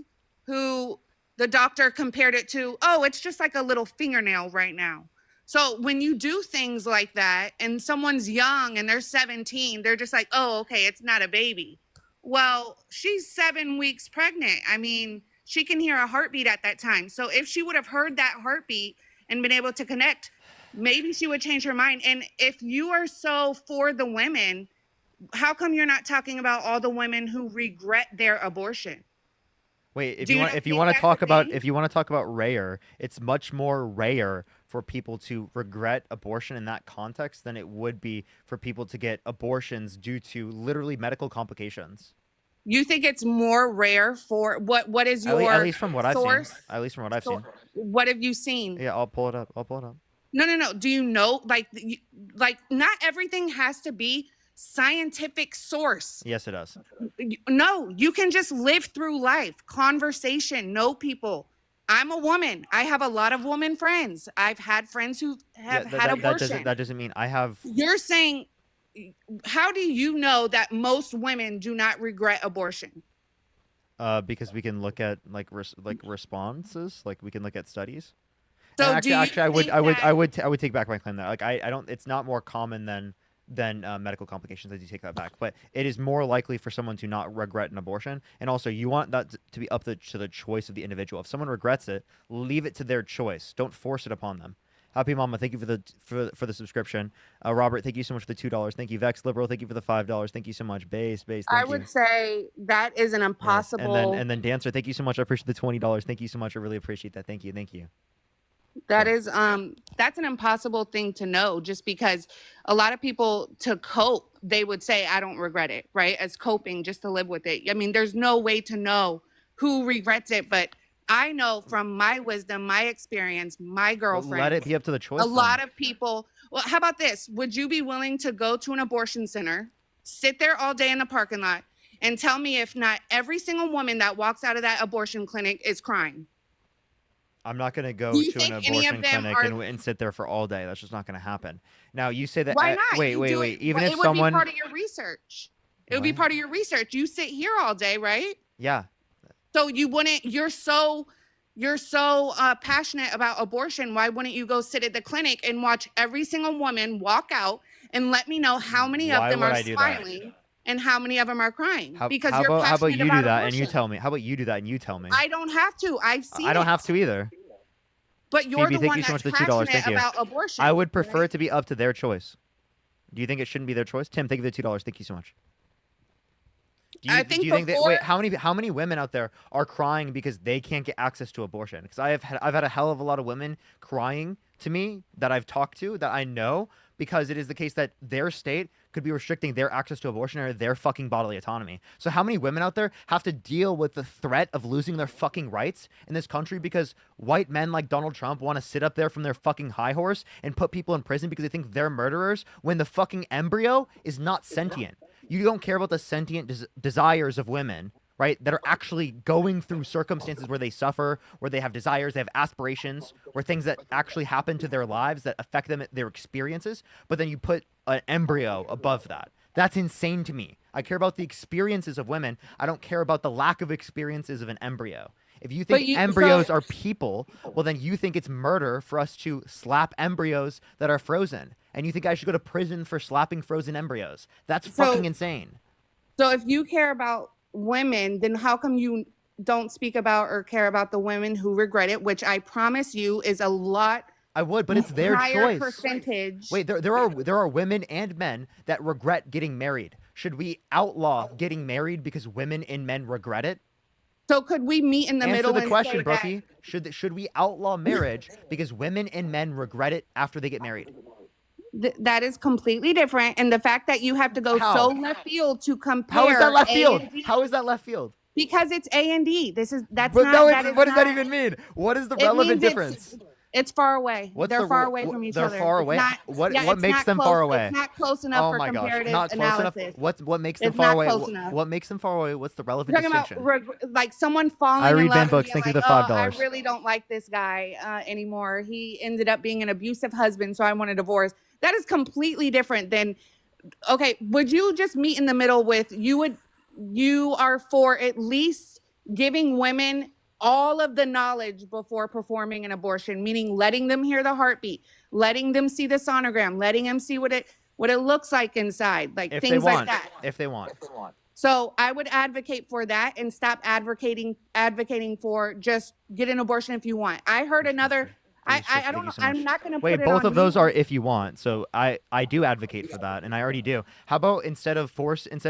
S16: who the doctor compared it to, it's just like a little fingernail right now. So when you do things like that and someone's young and they're 17, they're just like, oh, okay, it's not a baby. Well, she's 7 weeks pregnant. I mean, she can hear a heartbeat at that time. So if she would have heard that heartbeat and been able to connect, maybe she would change her mind. And if you are so for the women, how come you're not talking about all the women who regret their abortion?
S1: Wait, if you want to talk about rare, it's much more rare for people to regret abortion in that context than it would be for people to get abortions due to literally medical complications.
S16: You think it's more rare for what is your
S1: at least from what
S16: source?
S1: I've seen.
S16: What have you seen?
S1: Yeah, I'll pull it up.
S16: No. Do you know like not everything has to be scientific source?
S1: Yes, it does.
S16: No, you can just live through life, conversation, know people. I'm a woman. I have a lot of woman friends. I've had friends who have had abortion.
S1: That doesn't mean I have.
S16: You're saying, how do you know that most women do not regret abortion?
S1: Because we can look at responses, like we can look at studies.
S16: So
S1: I would take back my claim that I don't. It's not more common than medical complications. I do take that back, but it is more likely for someone to not regret an abortion. And also, you want that to be up to the choice of the individual. If someone regrets it, leave it to their choice. Don't force it upon them. Happy Mama, thank you for the subscription. Robert, thank you so much for the $2. Thank you. Vex Liberal, thank you for the $5. Thank you so much. Base, thank you.
S16: I would say that is an impossible.
S1: Yes. And then Dancer, thank you so much. I appreciate the $20. Thank you so much. I really appreciate that. Thank you.
S16: That is that's an impossible thing to know, just because a lot of people, to cope, they would say I don't regret it, right? As coping, just to live with it. I mean, there's no way to know who regrets it, but I know from my wisdom, my experience, my girlfriend.
S1: Let it be up to the choice.
S16: A lot of people. Well, how about this? Would you be willing to go to an abortion center, sit there all day in the parking lot, and tell me if not every single woman that walks out of that abortion clinic is crying.
S1: I'm not going to go
S16: Do you
S1: to an
S16: think any of
S1: abortion
S16: them
S1: clinic
S16: are-
S1: and sit there for all day. That's just not going to happen. Now, you say that.
S16: Why not?
S1: Wait,
S16: You
S1: wait,
S16: do
S1: wait.
S16: it-
S1: Even
S16: it
S1: if
S16: would
S1: someone.
S16: be part of your research. It would be
S1: What?
S16: part of your research. You sit here all day, right?
S1: Yeah.
S16: So you wouldn't. You're so passionate about abortion. Why wouldn't you go sit at the clinic and watch every single woman walk out and let me know how many
S1: Why
S16: of them
S1: would
S16: are
S1: I do that?
S16: smiling and how many of them are crying? Because
S1: how
S16: you're
S1: about,
S16: passionate
S1: how about you
S16: about
S1: do that
S16: abortion.
S1: and you tell me? How about you do that and you tell me?
S16: I don't have to. I've seen.
S1: I don't
S16: it.
S1: have to either.
S16: But you're
S1: Phoebe,
S16: the
S1: thank
S16: one
S1: you so
S16: that's
S1: much for the $2.
S16: passionate
S1: Thank you.
S16: about abortion.
S1: I would prefer it to be up to their choice. Do you think it shouldn't be their choice? Tim, thank you for the $2. Thank you so much. Do you,
S16: I think
S1: do you think that
S16: before-
S1: wait, how many women out there are crying because they can't get access to abortion? Because I've had a hell of a lot of women crying to me that I've talked to that I know, because it is the case that their state could be restricting their access to abortion or their fucking bodily autonomy. So how many women out there have to deal with the threat of losing their fucking rights in this country because white men like Donald Trump want to sit up there from their fucking high horse and put people in prison because they think they're murderers when the fucking embryo is not sentient? You don't care about the sentient desires of women, right? That are actually going through circumstances where they suffer, where they have desires, they have aspirations, where things that actually happen to their lives that affect them, their experiences. But then you put an embryo above that. That's insane to me. I care about the experiences of women. I don't care about the lack of experiences of an embryo. If you think embryos are people, well, then you think it's murder for us to slap embryos that are frozen. And you think I should go to prison for slapping frozen embryos. That's fucking insane.
S16: So if you care about women, then how come you don't speak about or care about the women who regret it, which I promise you is a lot.
S1: I would, but it's their
S16: higher
S1: choice.
S16: Percentage.
S1: Wait, there are women and men that regret getting married. Should we outlaw getting married because women and men regret it?
S16: So could we meet in the middle?
S1: Answer the
S16: and
S1: question,
S16: say
S1: Brookie. Should we outlaw marriage because women and men regret it after they get married?
S16: That is completely different, and the fact that you have to go
S1: How?
S16: so left field to compare.
S1: How is that left
S16: A
S1: field?
S16: and D,
S1: How is that left field?
S16: Because it's A and D. That's
S1: But
S16: not.
S1: no,
S16: that is
S1: what does that
S16: not-
S1: even mean? What is the
S16: it
S1: relevant
S16: means
S1: difference?
S16: It's far away.
S1: What's
S16: They're
S1: the-
S16: far away
S1: wh-
S16: from each
S1: they're
S16: other.
S1: far
S16: It's
S1: away?
S16: not-
S1: What
S16: yeah, it's
S1: makes
S16: not
S1: them
S16: close-
S1: far away?
S16: It's not close enough
S1: Oh
S16: for
S1: my gosh,
S16: comparative
S1: not close enough.
S16: analysis.
S1: What makes them
S16: It's
S1: far
S16: not
S1: away?
S16: close enough.
S1: What makes them far away? What's the relevant
S16: Talking about
S1: distinction?
S16: like someone falling
S1: I
S16: in
S1: read
S16: love
S1: Ben
S16: and
S1: books.
S16: being
S1: Thank you
S16: like,
S1: for the
S16: oh,
S1: $5.
S16: I really don't like this guy anymore. He ended up being an abusive husband, so I want a divorce. That is completely different than, okay, would you just meet in the middle with, you are for at least giving women all of the knowledge before performing an abortion, meaning letting them hear the heartbeat, letting them see the sonogram, letting them see what it looks like inside, like
S1: If
S16: things
S1: they
S16: like
S1: want,
S16: that.
S1: if they want.
S16: So I would advocate for that and stop advocating for just get an abortion if you want. I heard another. I don't know. I'm not going to
S1: Wait,
S16: put it
S1: both
S16: on
S1: of those
S16: you.
S1: are if you want. So I do advocate for that, and I already do. How about instead of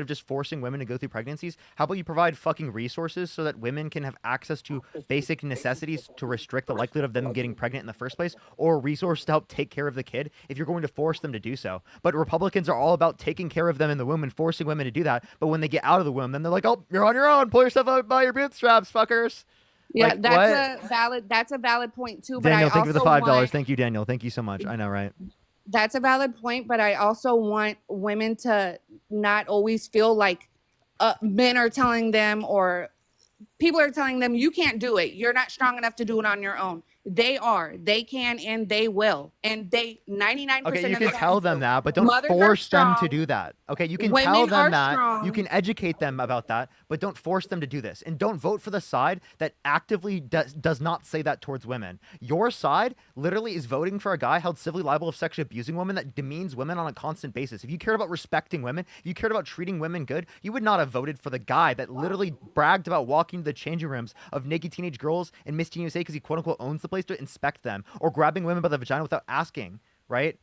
S1: just forcing women to go through pregnancies, how about you provide fucking resources so that women can have access to basic necessities to restrict the likelihood of them getting pregnant in the first place, or resources to help take care of the kid if you're going to force them to do so. But Republicans are all about taking care of them in the womb and forcing women to do that. But when they get out of the womb, then they're like, oh, you're on your own. Pull yourself out by your bootstraps, fuckers.
S16: Yeah,
S1: Like,
S16: that's a valid point too. But
S1: Daniel,
S16: I
S1: thank you for the
S16: also
S1: $5.
S16: want,
S1: Thank you, Daniel. Thank you so much. I know, right?
S16: that's a valid point, but I also want women to not always feel like men are telling them or people are telling them, you can't do it. You're not strong enough to do it on your own. They are. They can and they will. And they 99%
S1: Okay, you
S16: of
S1: can
S16: the
S1: tell them that, but don't
S16: mothers are
S1: force them to
S16: strong.
S1: do that. Okay, you can
S16: Women
S1: tell
S16: are
S1: them that.
S16: strong.
S1: You can educate them about that, but don't force them to do this. And don't vote for the side that actively does not say that towards women. Your side literally is voting for a guy held civilly liable of sexually abusing women that demeans women on a constant basis. If you cared about respecting women, if you cared about treating women good, you would not have voted for the guy that literally bragged about walking to the changing rooms of naked teenage girls in Miss Teen USA because he quote unquote owns the place to inspect them, or grabbing women by the vagina without asking, right?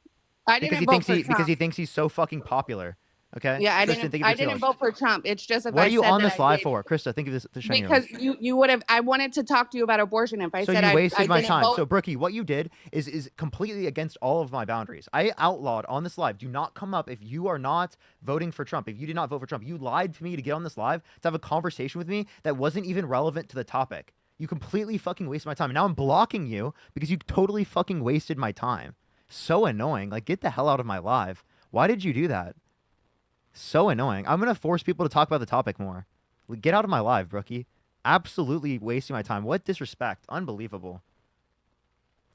S16: I
S1: Because
S16: didn't
S1: he
S16: vote
S1: thinks
S16: for
S1: he because he
S16: Trump.
S1: thinks he's so fucking popular. Okay.
S16: Yeah,
S1: Kristen, thank you for
S16: I
S1: the
S16: didn't
S1: $2.
S16: vote for Trump. It's just if
S1: What
S16: I
S1: are you
S16: said
S1: on
S16: that
S1: this
S16: I
S1: live
S16: did.
S1: for, Krista? Thank you for showing
S16: Because you would have. I wanted to talk to you about abortion. If I
S1: So
S16: said
S1: you
S16: I
S1: wasted my
S16: didn't
S1: time.
S16: vote,
S1: So Brookie, what you did is completely against all of my boundaries. I outlawed on this live. Do not come up if you are not voting for Trump. If you did not vote for Trump, you lied to me to get on this live to have a conversation with me that wasn't even relevant to the topic. You completely fucking wasted my time. And now I'm blocking you because you totally fucking wasted my time. So annoying. Like, get the hell out of my live. Why did you do that? So annoying. I'm gonna force people to talk about the topic more. Get out of my live, Brookie. Absolutely wasting my time. What disrespect. Unbelievable.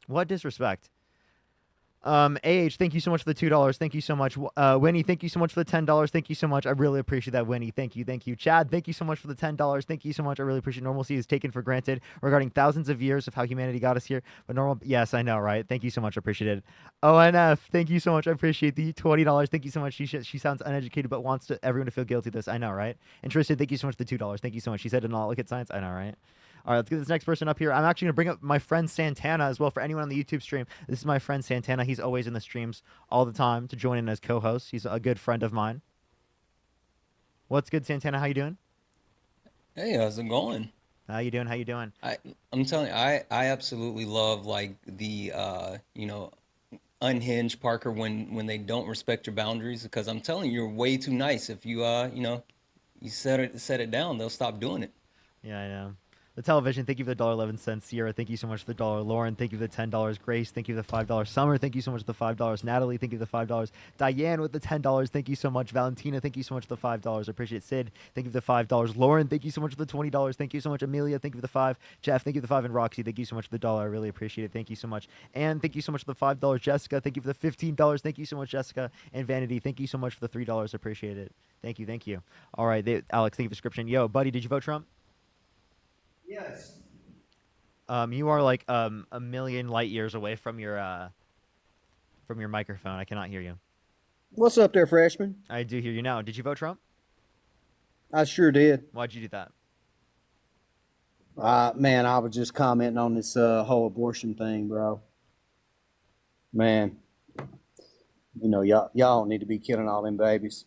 S1: What disrespect. AH, thank you so much for the $2. Thank you so much. Winnie, thank you so much for the $10. Thank you so much. I really appreciate that, Winnie. Thank you. Thank you. Chad, thank you so much for the $10. Thank you so much. I really appreciate normalcy is taken for granted regarding thousands of years of how humanity got us here. But normal, yes, I know, right? Thank you so much. I appreciate it. ONF, thank you so much. I appreciate the $20. Thank you so much. She sounds uneducated, but wants everyone to feel guilty of this. I know, right? Interested, thank you so much for the $2. Thank you so much. She said, "Do not look at science." I know, right? All right, let's get this next person up here. I'm actually going to bring up my friend Santana as well for anyone on the YouTube stream. This is my friend Santana. He's always in the streams all the time to join in as co-host. He's a good friend of mine. What's good, Santana? How you doing?
S17: Hey, how's it going?
S1: How you doing? How you doing?
S17: I'm telling you, I absolutely love like the unhinged Parker when they don't respect your boundaries, because I'm telling you, you're way too nice. If you you set it down, they'll stop doing it.
S1: Yeah, I know. The television, thank you for the $1.11. Sierra, thank you so much for the $1. Lauren, thank you for the $10. Grace, thank you for the $5. Summer, thank you so much for the $5. Natalie, thank you for the $5. Diane with the $10. Thank you so much. Valentina, thank you so much for the $5. I appreciate it. Sid, thank you for the $5. Lauren, thank you so much for the $20. Thank you so much. Amelia, thank you for the $5. Jeff, thank you for the $5. And Roxy, thank you so much for the $1. I really appreciate it. Thank you so much. And thank you so much for the $5. Jessica, thank you for the $15. Thank you so much, Jessica. And Vanity, thank you so much for the $3. I appreciate it. Thank you. Thank you. All right, Alex, thank you for description. Yo, buddy, did you vote Trump?
S2: Yes.
S1: You are like a million light years away from your microphone. I cannot hear you.
S18: What's up there, freshman?
S1: I do hear you now. Did you vote Trump?
S18: I sure did.
S1: Why'd you do that?
S18: Man, I was just commenting on this whole abortion thing, bro. Man, you know, y'all don't need to be killing all them babies.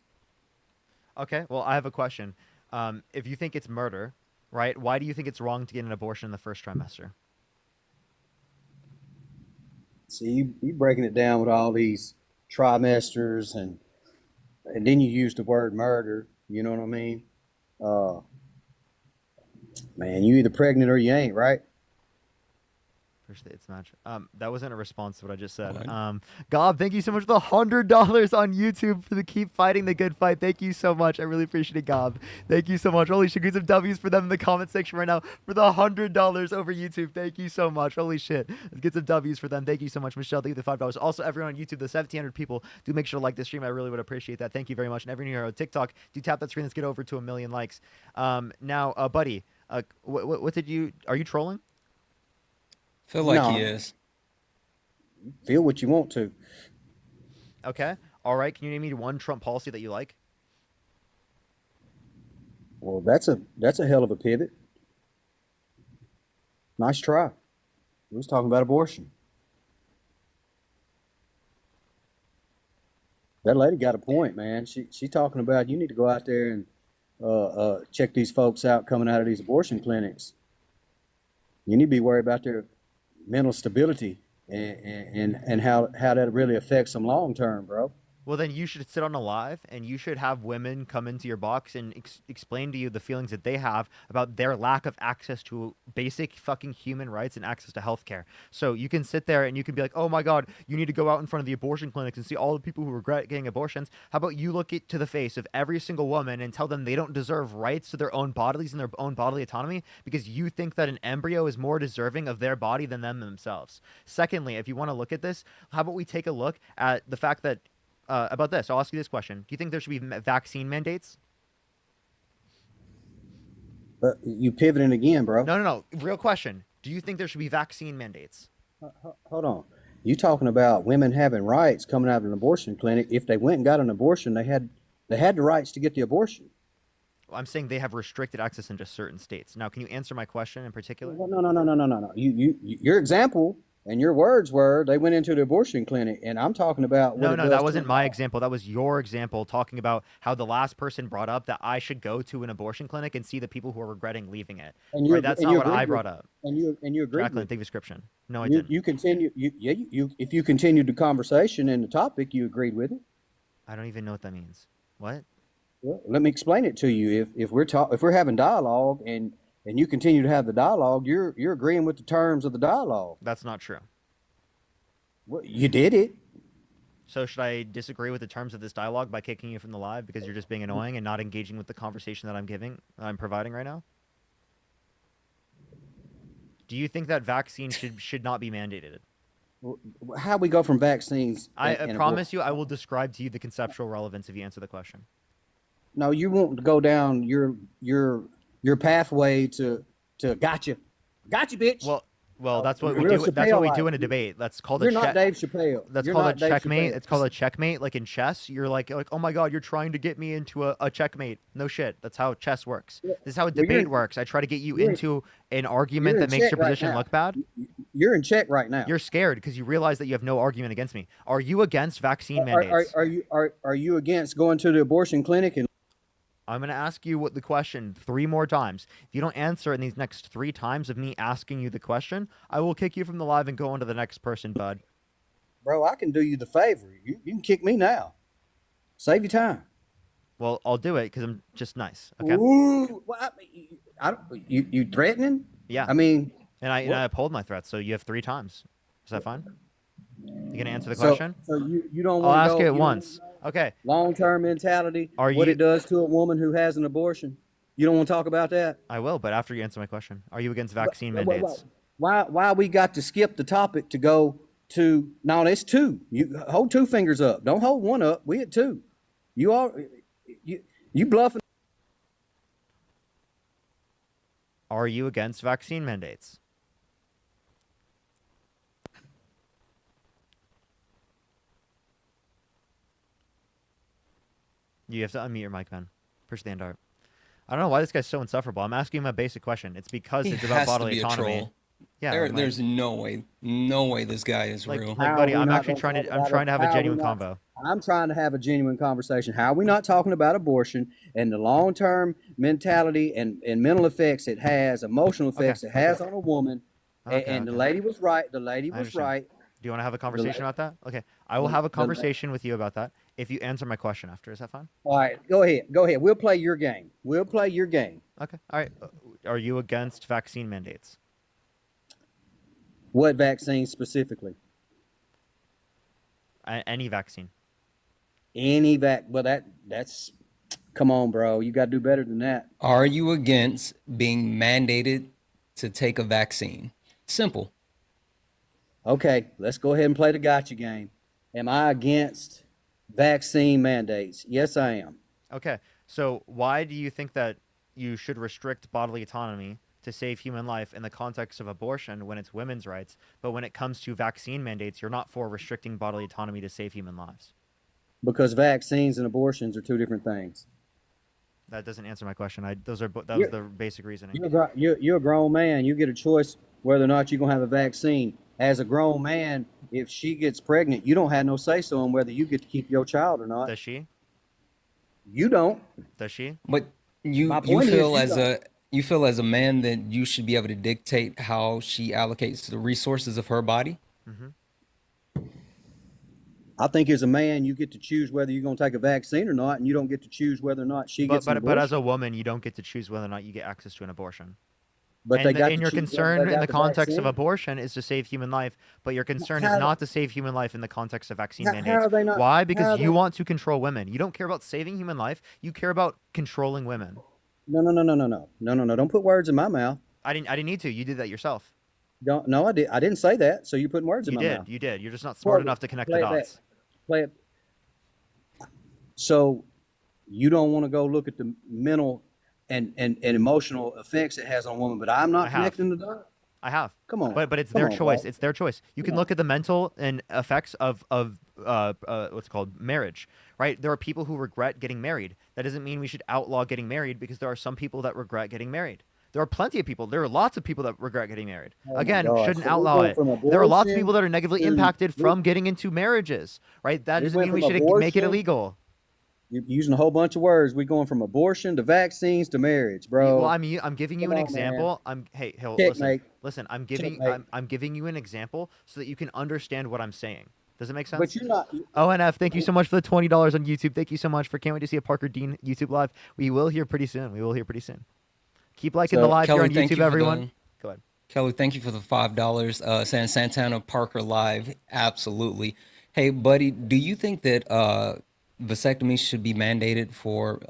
S1: Okay, well, I have a question. If you think it's murder, right, why do you think it's wrong to get an abortion in the first trimester?
S18: See, you breaking it down with all these trimesters, and then you use the word murder. You know what I mean? Man, you either pregnant or you ain't, right?
S1: Appreciate it's match. That wasn't a response to what I just said. Gob, thank you so much for the $100 on YouTube for the keep fighting the good fight. Thank you so much. I really appreciate it, Gob. Thank you so much. Holy shit, get some W's for them in the comment section right now for the $100 over YouTube. Thank you so much. Holy shit. Let's get some W's for them. Thank you so much, Michelle. Thank you for the $5. Also, everyone on YouTube, the 1,700 people, do make sure to like this stream. I really would appreciate that. Thank you very much. And everyone here on TikTok, do tap that screen. Let's get over to 1 million likes. Now, buddy, what did you? Are you trolling?
S17: Feel like he is.
S18: Feel what you want to.
S1: Okay. All right. Can you name me one Trump policy that you like?
S18: Well, that's a hell of a pivot. Nice try. We was talking about abortion. That lady got a point, man. She talking about you need to go out there and check these folks out coming out of these abortion clinics. You need to be worried about their mental stability and how that really affects them long term, bro.
S1: Well, then you should sit on a live and you should have women come into your box and explain to you the feelings that they have about their lack of access to basic fucking human rights and access to healthcare. So you can sit there and you can be like, oh my God, you need to go out in front of the abortion clinics and see all the people who regret getting abortions. How about you look to the face of every single woman and tell them they don't deserve rights to their own bodies and their own bodily autonomy because you think that an embryo is more deserving of their body than them themselves. Secondly, if you want to look at this, how about we take a look at the fact that about this. I'll ask you this question. Do you think there should be vaccine mandates?
S18: You pivoting again, bro.
S1: No. Real question. Do you think there should be vaccine mandates?
S18: Hold on. You talking about women having rights coming out of an abortion clinic? If they went and got an abortion, they had the rights to get the abortion.
S1: I'm saying they have restricted access in just certain states. Now, can you answer my question in particular?
S18: No. Your example and your words were they went into the abortion clinic, and I'm talking about
S1: no, that wasn't my example. That was your example, talking about how the last person brought up that I should go to an abortion clinic and see the people who are regretting leaving it. Right? That's not what I brought up.
S18: And you agreed.
S1: Jacqueline, take the description. No, I didn't.
S18: You continue. If you continued the conversation and the topic, you agreed with it.
S1: I don't even know what that means. What?
S18: Well, let me explain it to you. If we're having dialogue and you continue to have the dialogue, you're agreeing with the terms of the dialogue.
S1: That's not true.
S18: Well, you did it.
S1: So should I disagree with the terms of this dialogue by kicking you from the live because you're just being annoying and not engaging with the conversation that I'm providing right now? Do you think that vaccines should not be mandated?
S18: How we go from vaccines?
S1: I promise you, I will describe to you the conceptual relevance if you answer the question.
S18: No, you won't go down your pathway to gotcha, bitch.
S1: Well, that's what we do. That's what we do in a debate. That's called
S18: You're
S1: a
S18: not Dave Chappelle.
S1: That's called a checkmate. It's called a checkmate. Like in chess, you're like, oh my god, you're trying to get me into a checkmate. No shit. That's how chess works. This is how a debate works. I try to get you into an argument that makes your position look bad.
S18: You're in check right now.
S1: You're scared because you realize that you have no argument against me. Are you against vaccine mandates?
S18: Are you against going to the abortion clinic and?
S1: I'm going to ask you what the question 3 more times. If you don't answer in these next 3 times of me asking you the question, I will kick you from the live and go on to the next person, bud.
S18: Bro, I can do you the favor. You can kick me now. Save your time.
S1: Well, I'll do it because I'm just nice. Okay.
S18: Ooh, well, you threatening?
S1: Yeah.
S18: I mean,
S1: and I uphold my threats. So you have 3 times. Is that fine? You gonna answer the question?
S18: So you don't
S1: I'll
S18: want to
S1: ask
S18: go,
S1: it once. Okay.
S18: Long-term mentality. What it does to a woman who has an abortion. You don't want to talk about that?
S1: I will, but after you answer my question. Are you against vaccine mandates?
S18: Why we got to skip the topic to go to? No, it's 2. You hold 2 fingers up. Don't hold 1 up. We at 2. You bluffing.
S1: Are you against vaccine mandates? You have to unmute your mic, man. Push the hand art. I don't know why this guy's so insufferable. I'm asking him a basic question. It's because it's about bodily autonomy.
S17: Yeah, there's no way this guy is real.
S1: Like, buddy, I'm actually trying to have a genuine convo.
S18: I'm trying to have a genuine conversation. How are we not talking about abortion and the long-term mentality and mental effects it has, emotional effects it has on a woman? And the lady was right. The lady was right.
S1: Do you want to have a conversation about that? Okay. I will have a conversation with you about that if you answer my question after. Is that fine?
S18: All right. Go ahead. We'll play your game.
S1: Okay. All right. Are you against vaccine mandates?
S18: What vaccine specifically?
S1: Any vaccine.
S18: Well, that's come on, bro. You got to do better than that.
S17: Are you against being mandated to take a vaccine? Simple.
S18: Okay, let's go ahead and play the gotcha game. Am I against vaccine mandates? Yes, I am.
S1: Okay, so why do you think that you should restrict bodily autonomy to save human life in the context of abortion when it's women's rights, but when it comes to vaccine mandates, you're not for restricting bodily autonomy to save human lives?
S18: Because vaccines and abortions are 2 different things.
S1: That doesn't answer my question. That was the basic reasoning.
S18: You're a grown man. You get a choice whether or not you're going to have a vaccine. As a grown man, if she gets pregnant, you don't have no say-so on whether you get to keep your child or not.
S1: Does she?
S18: You don't.
S1: Does she?
S17: But you feel as a man that you should be able to dictate how she allocates the resources of her body?
S1: Mm-hmm.
S18: I think as a man, you get to choose whether you're going to take a vaccine or not, and you don't get to choose whether or not she gets an abortion.
S1: But as a woman, you don't get to choose whether or not you get access to an abortion.
S18: But
S1: your concern in the context of abortion is to save human life, but your concern is not to save human life in the context of vaccine mandates. Why? Because you want to control women. You don't care about saving human life. You care about controlling women.
S18: No. Don't put words in my mouth.
S1: I didn't need to. You did that yourself.
S18: No, I didn't say that. So you're putting words in my mouth.
S1: You did. You're just not smart enough to connect the dots.
S18: Play it. So you don't want to go look at the mental and emotional effects it has on a woman, but I'm not connecting the dots.
S1: I have.
S18: Come on.
S1: But it's their choice. Bro. It's their choice. You can look at the mental and effects of what's called marriage, right? There are people who regret getting married. That doesn't mean we should outlaw getting married because there are some people that regret getting married. There are plenty of people. There are lots of people that regret getting married. Again, shouldn't outlaw it. There are lots of people that are negatively impacted from getting into marriages, right? That doesn't mean we should make it illegal.
S18: You're using a whole bunch of words. We're going from abortion to vaccines to marriage, bro.
S1: Well, I'm giving you an example. Listen. I'm giving you an example so that you can understand what I'm saying. Does it make sense?
S18: But you're not.
S1: ONF, thank you so much for the $20 on YouTube. Thank you so much can't wait to see a Parker Dean YouTube live. We will hear pretty soon. Keep liking the live here on YouTube, everyone. Go ahead.
S17: Kelly, thank you for the $5. Saying Santana Parker live, absolutely. Hey, buddy, do you think that vasectomy should be mandated for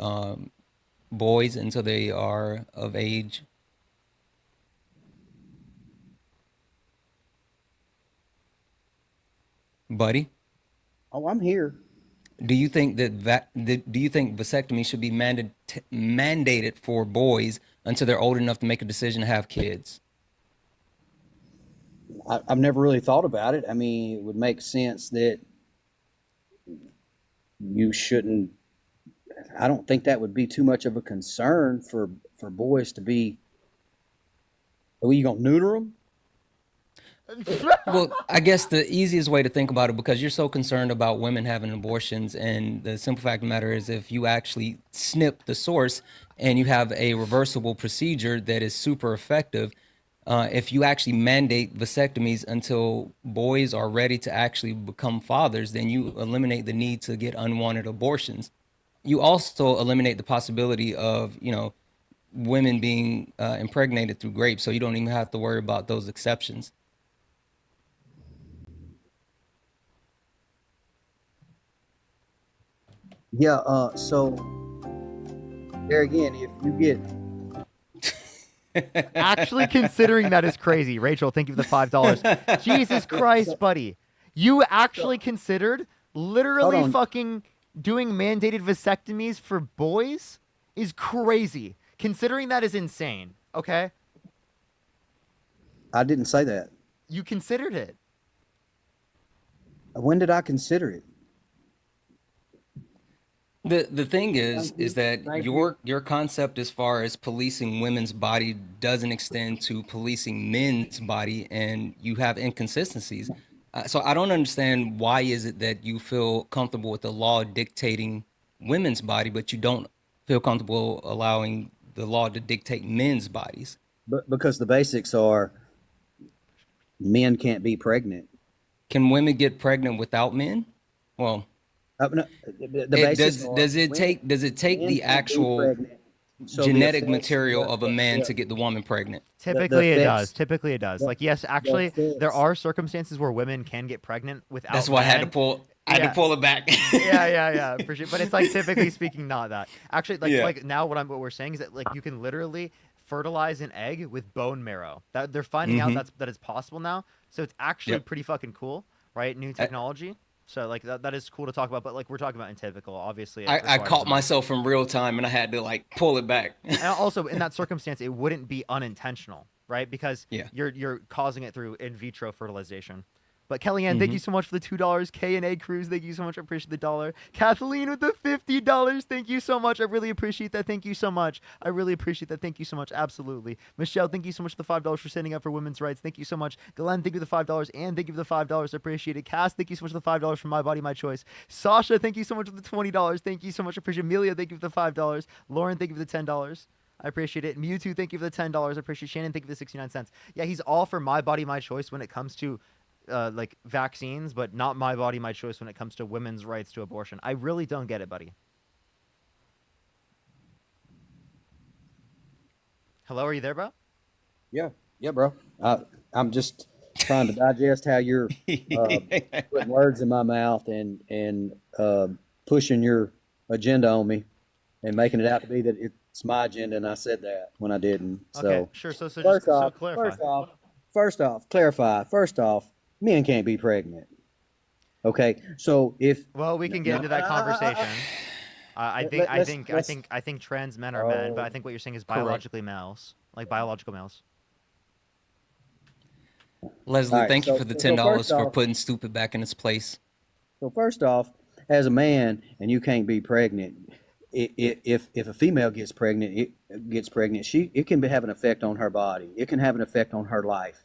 S17: boys until they are of age? Buddy,
S18: Oh, I'm here.
S17: do you think do you think vasectomy should be mandated for boys until they're old enough to make a decision to have kids?
S18: I've never really thought about it. I mean, it would make sense that you shouldn't. I don't think that would be too much of a concern for boys to be. Are you gonna neuter them?
S17: Well, I guess the easiest way to think about it, because you're so concerned about women having abortions, and the simple fact of the matter is, if you actually snip the source and you have a reversible procedure that is super effective, if you actually mandate vasectomies until boys are ready to actually become fathers, then you eliminate the need to get unwanted abortions. You also eliminate the possibility of, women being impregnated through rape, so you don't even have to worry about those exceptions.
S18: Yeah. So there again, if you get
S1: Actually considering that is crazy. Rachel, thank you for the $5. Jesus Christ, buddy. You actually considered literally fucking doing mandated vasectomies for boys is crazy. Considering that is insane, okay?
S18: I didn't say that.
S1: You considered it.
S18: When did I consider it?
S17: The thing is that your concept as far as policing women's body doesn't extend to policing men's body, and you have inconsistencies. So I don't understand, why is it that you feel comfortable with the law dictating women's body, but you don't feel comfortable allowing the law to dictate men's bodies?
S18: But because the basics are, men can't be pregnant.
S17: Can women get pregnant without men? Well,
S18: no, the basics
S17: does it take the actual genetic material of a man to get the woman pregnant?
S1: Typically it does. Typically it does. Like, yes, actually, there are circumstances where women can get pregnant without.
S17: That's why I had to pull it back.
S1: yeah, for sure. But it's like, typically speaking, not that. Actually, like now what we're saying is that, like, you can literally fertilize an egg with bone marrow. That they're finding out that it's possible now. So it's actually pretty fucking cool, right? New technology. So like that is cool to talk about, but like we're talking about in typical, obviously.
S17: I caught myself in real time and I had to like pull it back.
S1: And also in that circumstance, it wouldn't be unintentional, right? Because you're causing it through in vitro fertilization. But Kellyanne, thank you so much for the $2. K&A Cruz, thank you so much. I appreciate the $1. Kathleen with the $50. Thank you so much. I really appreciate that. Thank you so much. I really appreciate that. Thank you so much. Absolutely. Michelle, thank you so much for the $5 for standing up for women's rights. Thank you so much. Glenn, thank you for the $5. And thank you for the $5. I appreciate it. Cass, thank you so much for the $5 for My Body, My Choice. Sasha, thank you so much for the $20. Thank you so much. I appreciate it. Amelia, thank you for the $5. Lauren, thank you for the $10. I appreciate it. Mewtwo, thank you for the $10. I appreciate it. Shannon, thank you for the 69 cents. Yeah, he's all for My Body, My Choice when it comes to like vaccines, but not My Body, My Choice when it comes to women's rights to abortion. I really don't get it, buddy. Hello, are you there, bro?
S18: Yeah, bro. I'm just trying to digest how you're putting words in my mouth and pushing your agenda on me and making it out to be that it's my agenda, and I said that when I didn't.
S1: Okay, sure. So
S18: first
S1: just clarify.
S18: Clarify. First off, men can't be pregnant. Okay, so
S1: we can get into that conversation. I think trans men are men, but I think what you're saying is biologically males, like biological males.
S17: Leslie, thank you for the $10 for putting stupid back in its place.
S18: So first off, as a man, and you can't be pregnant, if a female gets pregnant, it can have an effect on her body. It can have an effect on her life.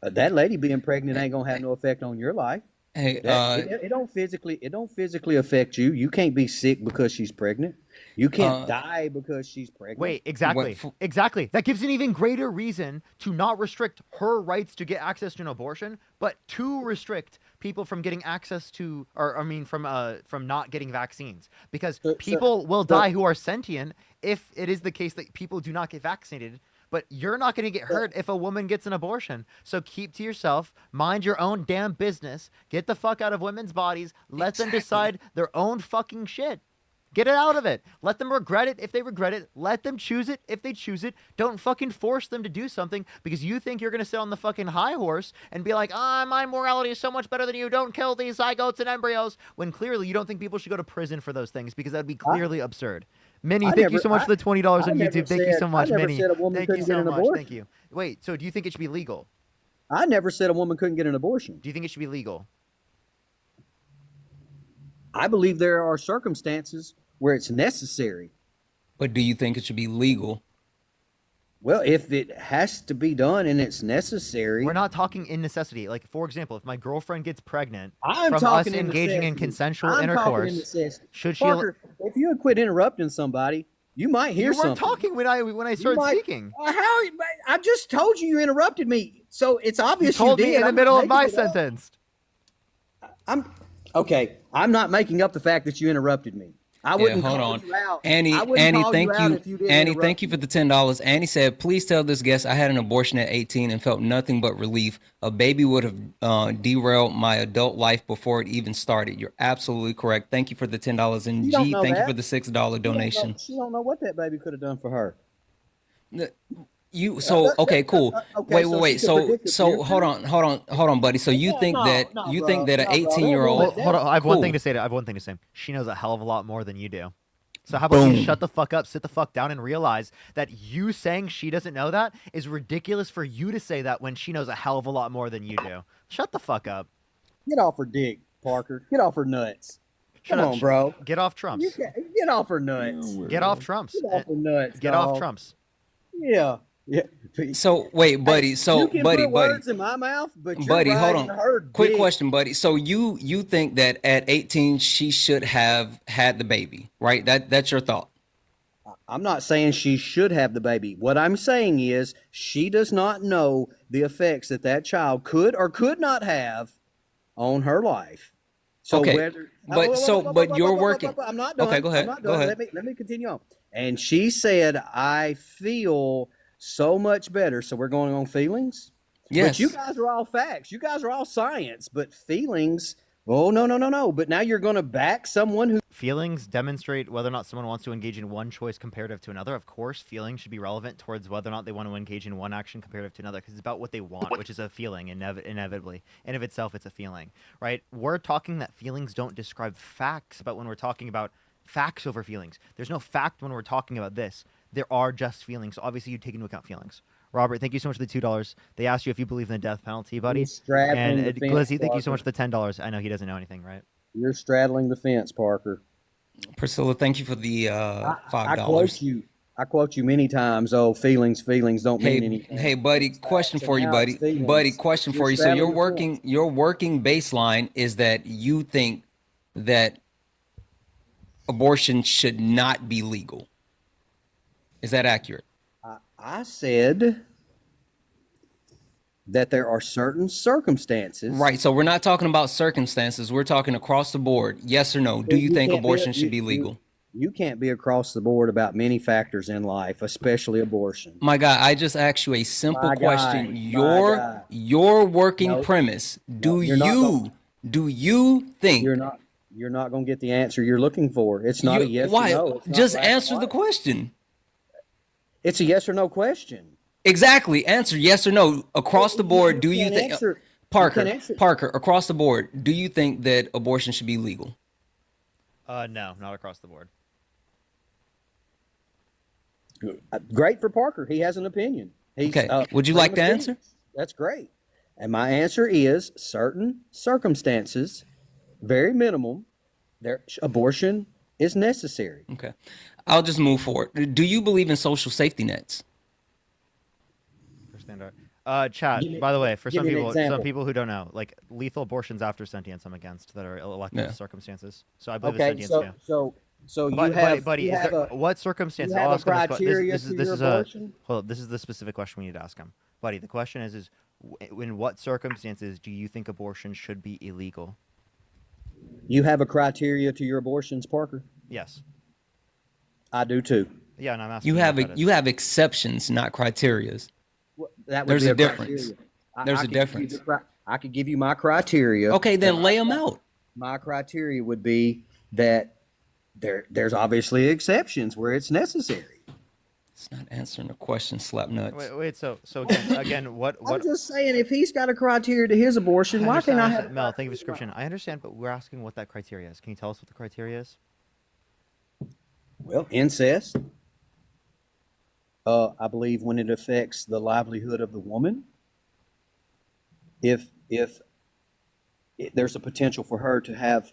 S18: That lady being pregnant ain't gonna have no effect on your life.
S17: Hey,
S18: it don't physically affect you. You can't be sick because she's pregnant. You can't die because she's pregnant.
S1: Wait, exactly. That gives an even greater reason to not restrict her rights to get access to an abortion, but to restrict people from getting access to, from not getting vaccines, because people will die who are sentient if it is the case that people do not get vaccinated. but you're not going to get hurt if a woman gets an abortion. So keep to yourself, mind your own damn business, get the fuck out of women's bodies, let them decide their own fucking shit. Get it out of it. Let them regret it if they regret it. Let them choose it if they choose it. Don't fucking force them to do something because you think you're going to sit on the fucking high horse and be like, my morality is so much better than you. Don't kill these zygotes and embryos. When clearly you don't think people should go to prison for those things because that would be clearly absurd. Minnie, thank you so much for the $20 on YouTube. Thank you so much, Minnie. Thank you so much. Thank you. Wait, so do you think it should be legal?
S18: I never said a woman couldn't get an abortion.
S1: Do you think it should be legal?
S18: I believe there are circumstances where it's necessary.
S17: But do you think it should be legal?
S18: Well, if it has to be done and it's necessary.
S1: We're not talking in necessity. Like, for example, if my girlfriend gets pregnant
S18: I'm
S1: from
S18: talking
S1: us engaging in consensual intercourse, should she...
S18: Parker, if you would quit interrupting somebody, you might hear something.
S1: You weren't talking when I started speaking.
S18: How? I just told you interrupted me. So it's obvious
S1: you told
S18: you
S1: me
S18: did.
S1: in the middle of my sentence.
S18: Okay. I'm not making up the fact that you interrupted me. I wouldn't call you out.
S17: Annie, thank you. Annie, thank you for the $10. Annie said, please tell this guest I had an abortion at 18 and felt nothing but relief. A baby would have derailed my adult life before it even started. You're absolutely correct. Thank you for the $10. And G, thank you for the $6 donation.
S18: She don't know what that baby could have done for her.
S17: Okay, cool. Wait. So hold on, buddy. So you think that an 18-year-old?
S1: Hold on. I have one thing to say. She knows a hell of a lot more than you do. So how about you shut the fuck up, sit the fuck down, and realize that you saying she doesn't know that is ridiculous for you to say that when she knows a hell of a lot more than you do. Shut the fuck up.
S18: Get off her dick, Parker. Get off her nuts. Come on, bro.
S1: Get off Trumps.
S18: Get off her nuts.
S1: Get off Trumps.
S18: Get off her nuts.
S1: Get off Trumps.
S18: Yeah.
S17: So wait, buddy. So
S18: you can put words in my mouth, but
S17: buddy, hold on. Quick question, buddy. So you think that at 18 she should have had the baby, right? That's your thought.
S18: I'm not saying she should have the baby. What I'm saying is she does not know the effects that child could or could not have on her life. So
S17: okay. But you're working.
S18: I'm not done.
S17: Okay, go ahead. Go ahead.
S18: Let me continue on. And she said, I feel so much better. So we're going on feelings?
S17: Yes.
S18: But you guys are all facts. You guys are all science. But feelings, oh, no. But now you're going to back someone who...
S1: Feelings demonstrate whether or not someone wants to engage in one choice comparative to another. Of course, feelings should be relevant towards whether or not they want to engage in one action comparative to another because it's about what they want, which is a feeling, inevitably. In of itself, it's a feeling, right? We're talking that feelings don't describe facts about when we're talking about facts over feelings. There's no fact when we're talking about this. There are just feelings. So obviously, you take into account feelings. Robert, thank you so much for the $2. They asked you if you believe in the death penalty, buddy. And Glizzy, thank you so much for the $10. I know he doesn't know anything, right?
S18: You're straddling the fence, Parker.
S17: Priscilla, thank you for the $5.
S18: I quote you many times. Oh, feelings don't mean anything.
S17: Hey, buddy, question for you, buddy. Buddy, question for you. So your working baseline is that you think that abortion should not be legal. Is that accurate?
S18: I said that there are certain circumstances.
S17: Right. So we're not talking about circumstances. We're talking across the board. Yes or no? Do you think abortion should be legal?
S18: You can't be across the board about many factors in life, especially abortion.
S17: My guy, I just asked you a simple question. Your working premise. Do you think
S18: you're not going to get the answer you're looking for? It's not a yes or no.
S17: Just answer the question.
S18: It's a yes or no question.
S17: Exactly. Answer yes or no across the board. Do you think Parker across the board? Do you think that abortion should be legal?
S1: No, not across the board.
S18: Great for Parker. He has an opinion.
S17: Okay. Would you like to answer?
S18: That's great. And my answer is certain circumstances, very minimum, abortion is necessary.
S17: Okay. I'll just move forward. Do you believe in social safety nets?
S1: Chat, by the way, for some people who don't know, like lethal abortions after sentience I'm against that are elective circumstances. So I believe in sentience.
S18: So you have,
S1: buddy, what circumstances?
S18: You have a criteria to your abortion?
S1: Hold on, this is the specific question we need to ask him. Buddy, the question is in what circumstances do you think abortion should be illegal?
S18: You have a criteria to your abortions, Parker?
S1: Yes.
S18: I do too.
S1: Yeah, and I'm asking
S17: You
S1: what
S17: have
S1: that is.
S17: you have exceptions, not criterias.
S18: Well, that would
S17: There's
S18: be
S17: a
S18: a
S17: difference.
S18: criteria.
S17: There's
S18: I
S17: a
S18: could give you
S17: difference.
S18: I could give you my criteria.
S17: Okay, then
S18: and
S17: lay them out.
S18: My criteria would be that there's obviously exceptions where it's necessary.
S17: It's not answering the question, slap nuts.
S1: Wait. So again, what?
S18: I'm just saying, if he's got a criteria to his abortion, why can't I have?
S1: Mel, thank you for description. I understand, but we're asking what that criteria is. Can you tell us what the criteria is?
S18: Well, incest. I believe when it affects the livelihood of the woman, if there's a potential for her to have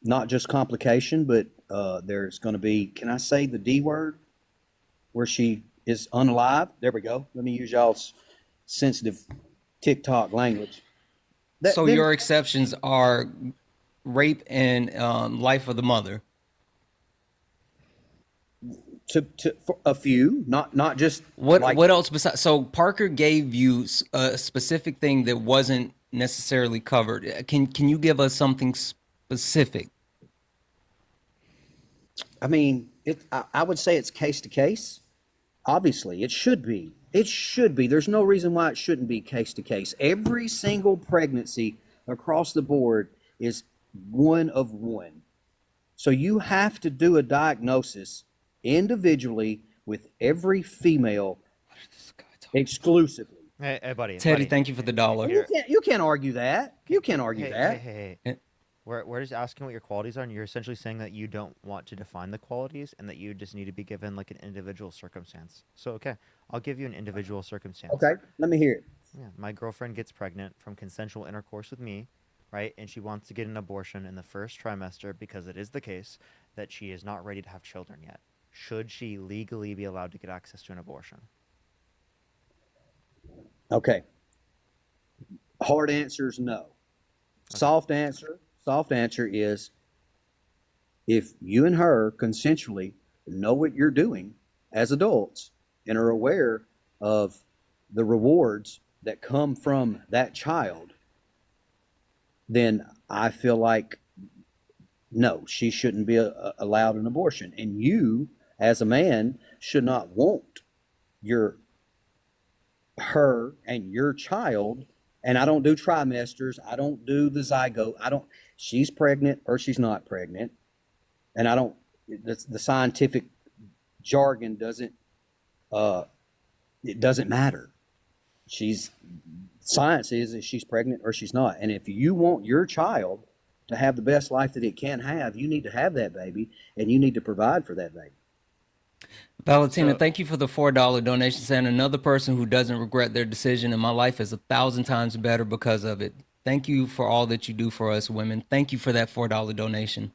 S18: not just complication, but there's going to be, can I say the D word, where she is unalive? There we go. Let me use y'all's sensitive TikTok language.
S17: So your exceptions are rape and life of the mother.
S18: For a few, not just
S17: what else besides? So Parker gave you a specific thing that wasn't necessarily covered. Can you give us something specific?
S18: I mean, I would say it's case to case. Obviously, it should be. It should be. There's no reason why it shouldn't be case to case. Every single pregnancy across the board is one of one. So you have to do a diagnosis individually with every female exclusively.
S1: Hey, buddy.
S17: Teddy, thank you for the $1.
S18: You can't argue that. You can't argue that.
S1: Hey. We're just asking what your qualities are, and you're essentially saying that you don't want to define the qualities and that you just need to be given like an individual circumstance. So, okay, I'll give you an individual circumstance.
S18: Okay, let me hear it.
S1: Yeah, my girlfriend gets pregnant from consensual intercourse with me, right? And she wants to get an abortion in the first trimester because it is the case that she is not ready to have children yet. Should she legally be allowed to get access to an abortion?
S18: Okay. Hard answer is no. Okay. Soft answer is if you and her consensually know what you're doing as adults and are aware of the rewards that come from that child, then I feel like no, she shouldn't be allowed an abortion. And you, as a man, should not want her and your child. And I don't do trimesters. I don't do the zygote. She's pregnant or she's not pregnant. And the scientific jargon doesn't matter. Science is that she's pregnant or she's not. And if you want your child to have the best life that it can have, you need to have that baby and you need to provide for that baby.
S17: Valentina, thank you for the $4 donation. Saying another person who doesn't regret their decision, and my life is 1,000 times better because of it. Thank you for all that you do for us women. Thank you for that $4 donation.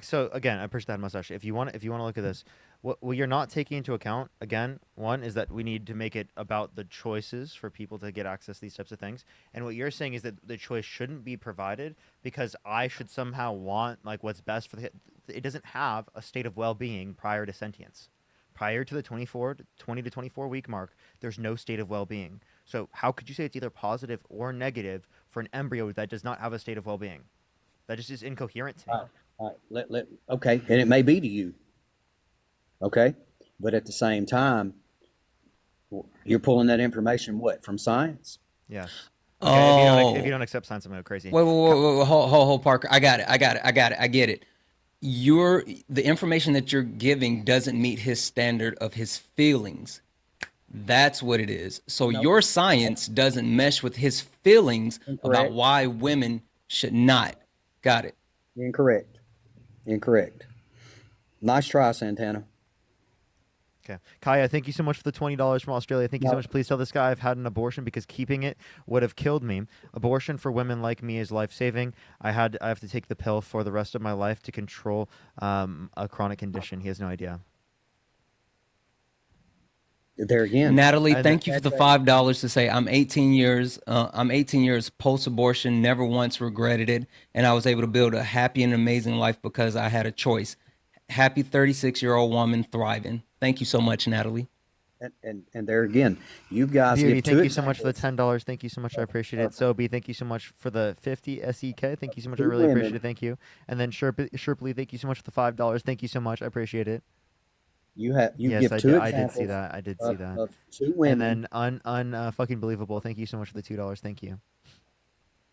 S1: So again, I appreciate that, Mustache. If you want to look at this, what you're not taking into account, again, one is that we need to make it about the choices for people to get access to these types of things. And what you're saying is that the choice shouldn't be provided because I should somehow want like what's best for it doesn't have a state of well-being prior to sentience. Prior to the 20 to 24 week mark, there's no state of well-being. So how could you say it's either positive or negative for an embryo that does not have a state of well-being? That just is incoherent to me.
S18: All right. Okay, and it may be to you. Okay, but at the same time, you're pulling that information from science?
S1: Yes. Okay, if you don't accept science, I'm going to go crazy.
S17: Wait, hold, Parker. I got it. I get it. The information that you're giving doesn't meet his standard of his feelings. That's what it is. So your science doesn't mesh with his feelings about why women should not. Got it.
S18: Incorrect. Nice try, Santana.
S1: Okay. Kaya, thank you so much for the $20 from Australia. Thank you so much. Please tell this guy I've had an abortion because keeping it would have killed me. Abortion for women like me is life-saving. I have to take the pill for the rest of my life to control a chronic condition. He has no idea.
S18: There again.
S17: Natalie, thank you for the $5 to say I'm 18 years post-abortion, never once regretted it, and I was able to build a happy and amazing life because I had a choice. Happy 36-year-old woman thriving. Thank you so much, Natalie.
S18: And there again, you guys
S1: Beauty, thank you so much for the $10. Thank you so much. I appreciate it. Sobe, thank you so much for the 50 SEK. Thank you so much. I really appreciate it. Thank you. And then Sherpley, thank you so much for the $5. Thank you so much. I appreciate it.
S18: You
S1: Yes,
S18: give
S1: I
S18: two
S1: did. I did see
S18: examples
S1: that. I did see that.
S18: of two
S1: And
S18: women.
S1: then fucking believable. Thank you so much for the $2. Thank you.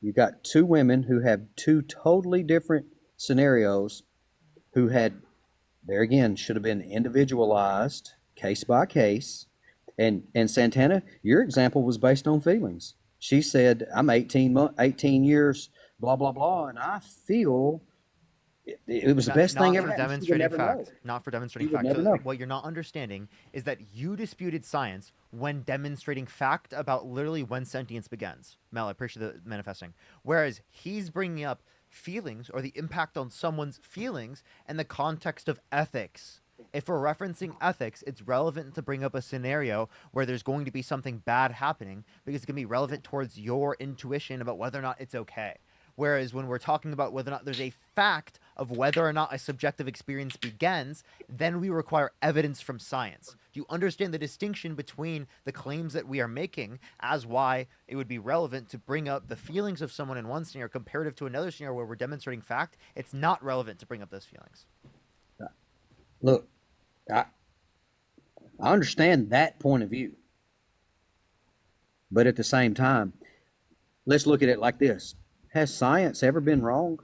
S18: You got two women who have two totally different scenarios who had, there again, should have been individualized case by case. And Santana, your example was based on feelings. She said, I'm 18 years, blah, blah, blah, and I feel it was the best thing ever
S1: for
S18: happened. She would
S1: demonstrating
S18: never know.
S1: fact. Not for demonstrating
S18: She would
S1: fact.
S18: never
S1: So
S18: know.
S1: what you're not understanding is that you disputed science when demonstrating fact about literally when sentience begins. Mel, I appreciate the manifesting. Whereas he's bringing up feelings or the impact on someone's feelings in the context of ethics. If we're referencing ethics, it's relevant to bring up a scenario where there's going to be something bad happening because it's going to be relevant towards your intuition about whether or not it's okay. Whereas when we're talking about whether or not there's a fact of whether or not a subjective experience begins, then we require evidence from science. Do you understand the distinction between the claims that we are making as why it would be relevant to bring up the feelings of someone in one scenario comparative to another scenario where we're demonstrating fact? It's not relevant to bring up those feelings.
S18: Look, I understand that point of view. But at the same time, let's look at it like this. Has science ever been wrong?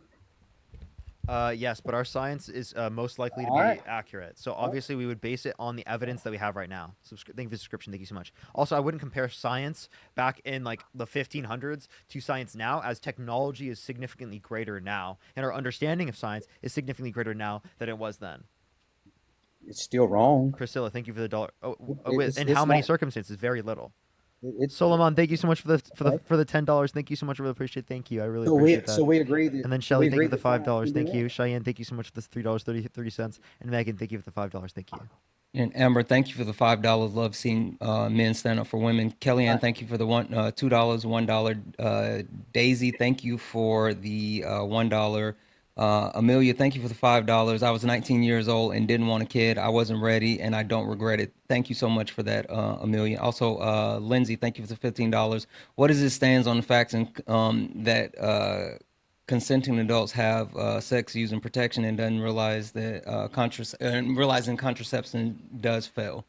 S1: Yes, but our science is most likely to be accurate. So obviously we would base it on the evidence that we have right now. Thank you for the subscription. Thank you so much. Also, I wouldn't compare science back in like the 1500s to science now, as technology is significantly greater now, and our understanding of science is significantly greater now than it was then.
S18: It's still wrong.
S1: Priscilla, thank you for the $1.
S18: It's
S1: In how many
S18: not-
S1: circumstances? Very little.
S18: It's
S1: Solomon, thank you so much for the $10. Thank you so much. I really appreciate it. Thank you. I really
S18: So
S1: appreciate that.
S18: So we agree that.
S1: And then
S18: so
S1: Shelly,
S18: we
S1: thank you
S18: agree
S1: for the
S18: that
S1: $5.
S18: science can
S1: Thank
S18: do
S1: you.
S18: that?
S1: Cheyenne, thank you so much for this $3.30. And Megan, thank you for the $5. Thank you.
S17: And Amber, thank you for the $5. Love seeing men stand up for women. Kellyanne, thank you for the $2, $1. Daisy, thank you for the $1. Amelia, thank you for the $5. I was 19 years old and didn't want a kid. I wasn't ready, and I don't regret it. Thank you so much for that, Amelia. Also, Lindsay, thank you for the $15. What is it stands on the facts and that consenting adults have sex using protection and doesn't realize that realizing contraception does fail.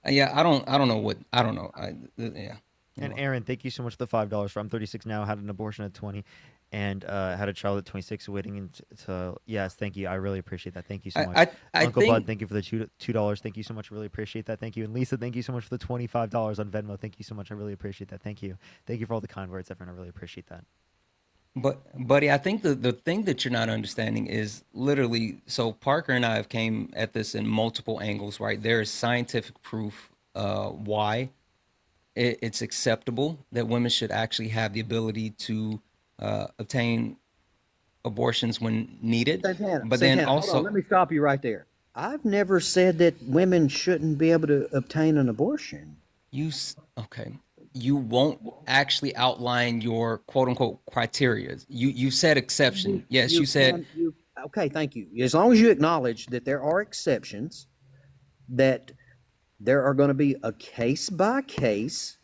S17: Yeah, I don't know. Yeah.
S1: And Aaron, thank you so much for the $5. I'm 36 now, had an abortion at 20, and had a child at 26, waiting to yes, thank you. I really appreciate that. Thank you so much. Uncle Bud, thank you for the $2. Thank you so much. Really appreciate that. Thank you. And Lisa, thank you so much for the $25 on Venmo. Thank you so much. I really appreciate that. Thank you. Thank you for all the kind words, everyone. I really appreciate that.
S17: But buddy, I think the thing that you're not understanding is literally, so Parker and I have came at this in multiple angles, right? There is scientific proof why it's acceptable that women should actually have the ability to obtain abortions when needed. But then also,
S18: hold on, let me stop you right there. I've never said that women shouldn't be able to obtain an abortion.
S17: Okay. You won't actually outline your quote unquote criteria. You said exception. Yes, you said.
S18: Okay, thank you. As long as you acknowledge that there are exceptions, that there are going to be a case by case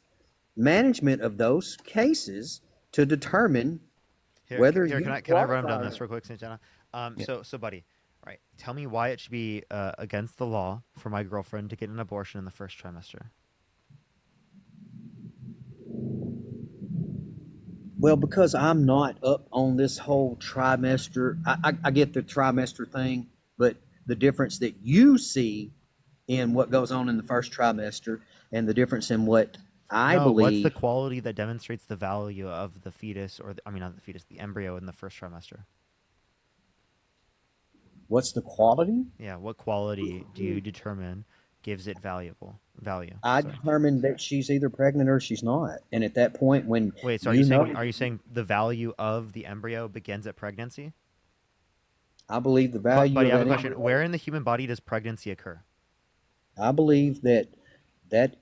S18: management of those cases to determine whether you
S1: can I run down this real quick, Santana? So buddy, right? Tell me why it should be against the law for my girlfriend to get an abortion in the first trimester.
S18: Well, because I'm not up on this whole trimester. I get the trimester thing, but the difference that you see in what goes on in the first trimester and the difference in what I believe.
S1: What's the quality that demonstrates the value of the fetus, or not the fetus, the embryo in the first trimester?
S18: What's the quality?
S1: Yeah, what quality do you determine gives it value?
S18: I determined that she's either pregnant or she's not, and at that point, when
S1: wait, so are you saying the value of the embryo begins at pregnancy?
S18: I believe the value.
S1: Buddy, I have a question. Where in the human body does pregnancy occur?
S18: I believe that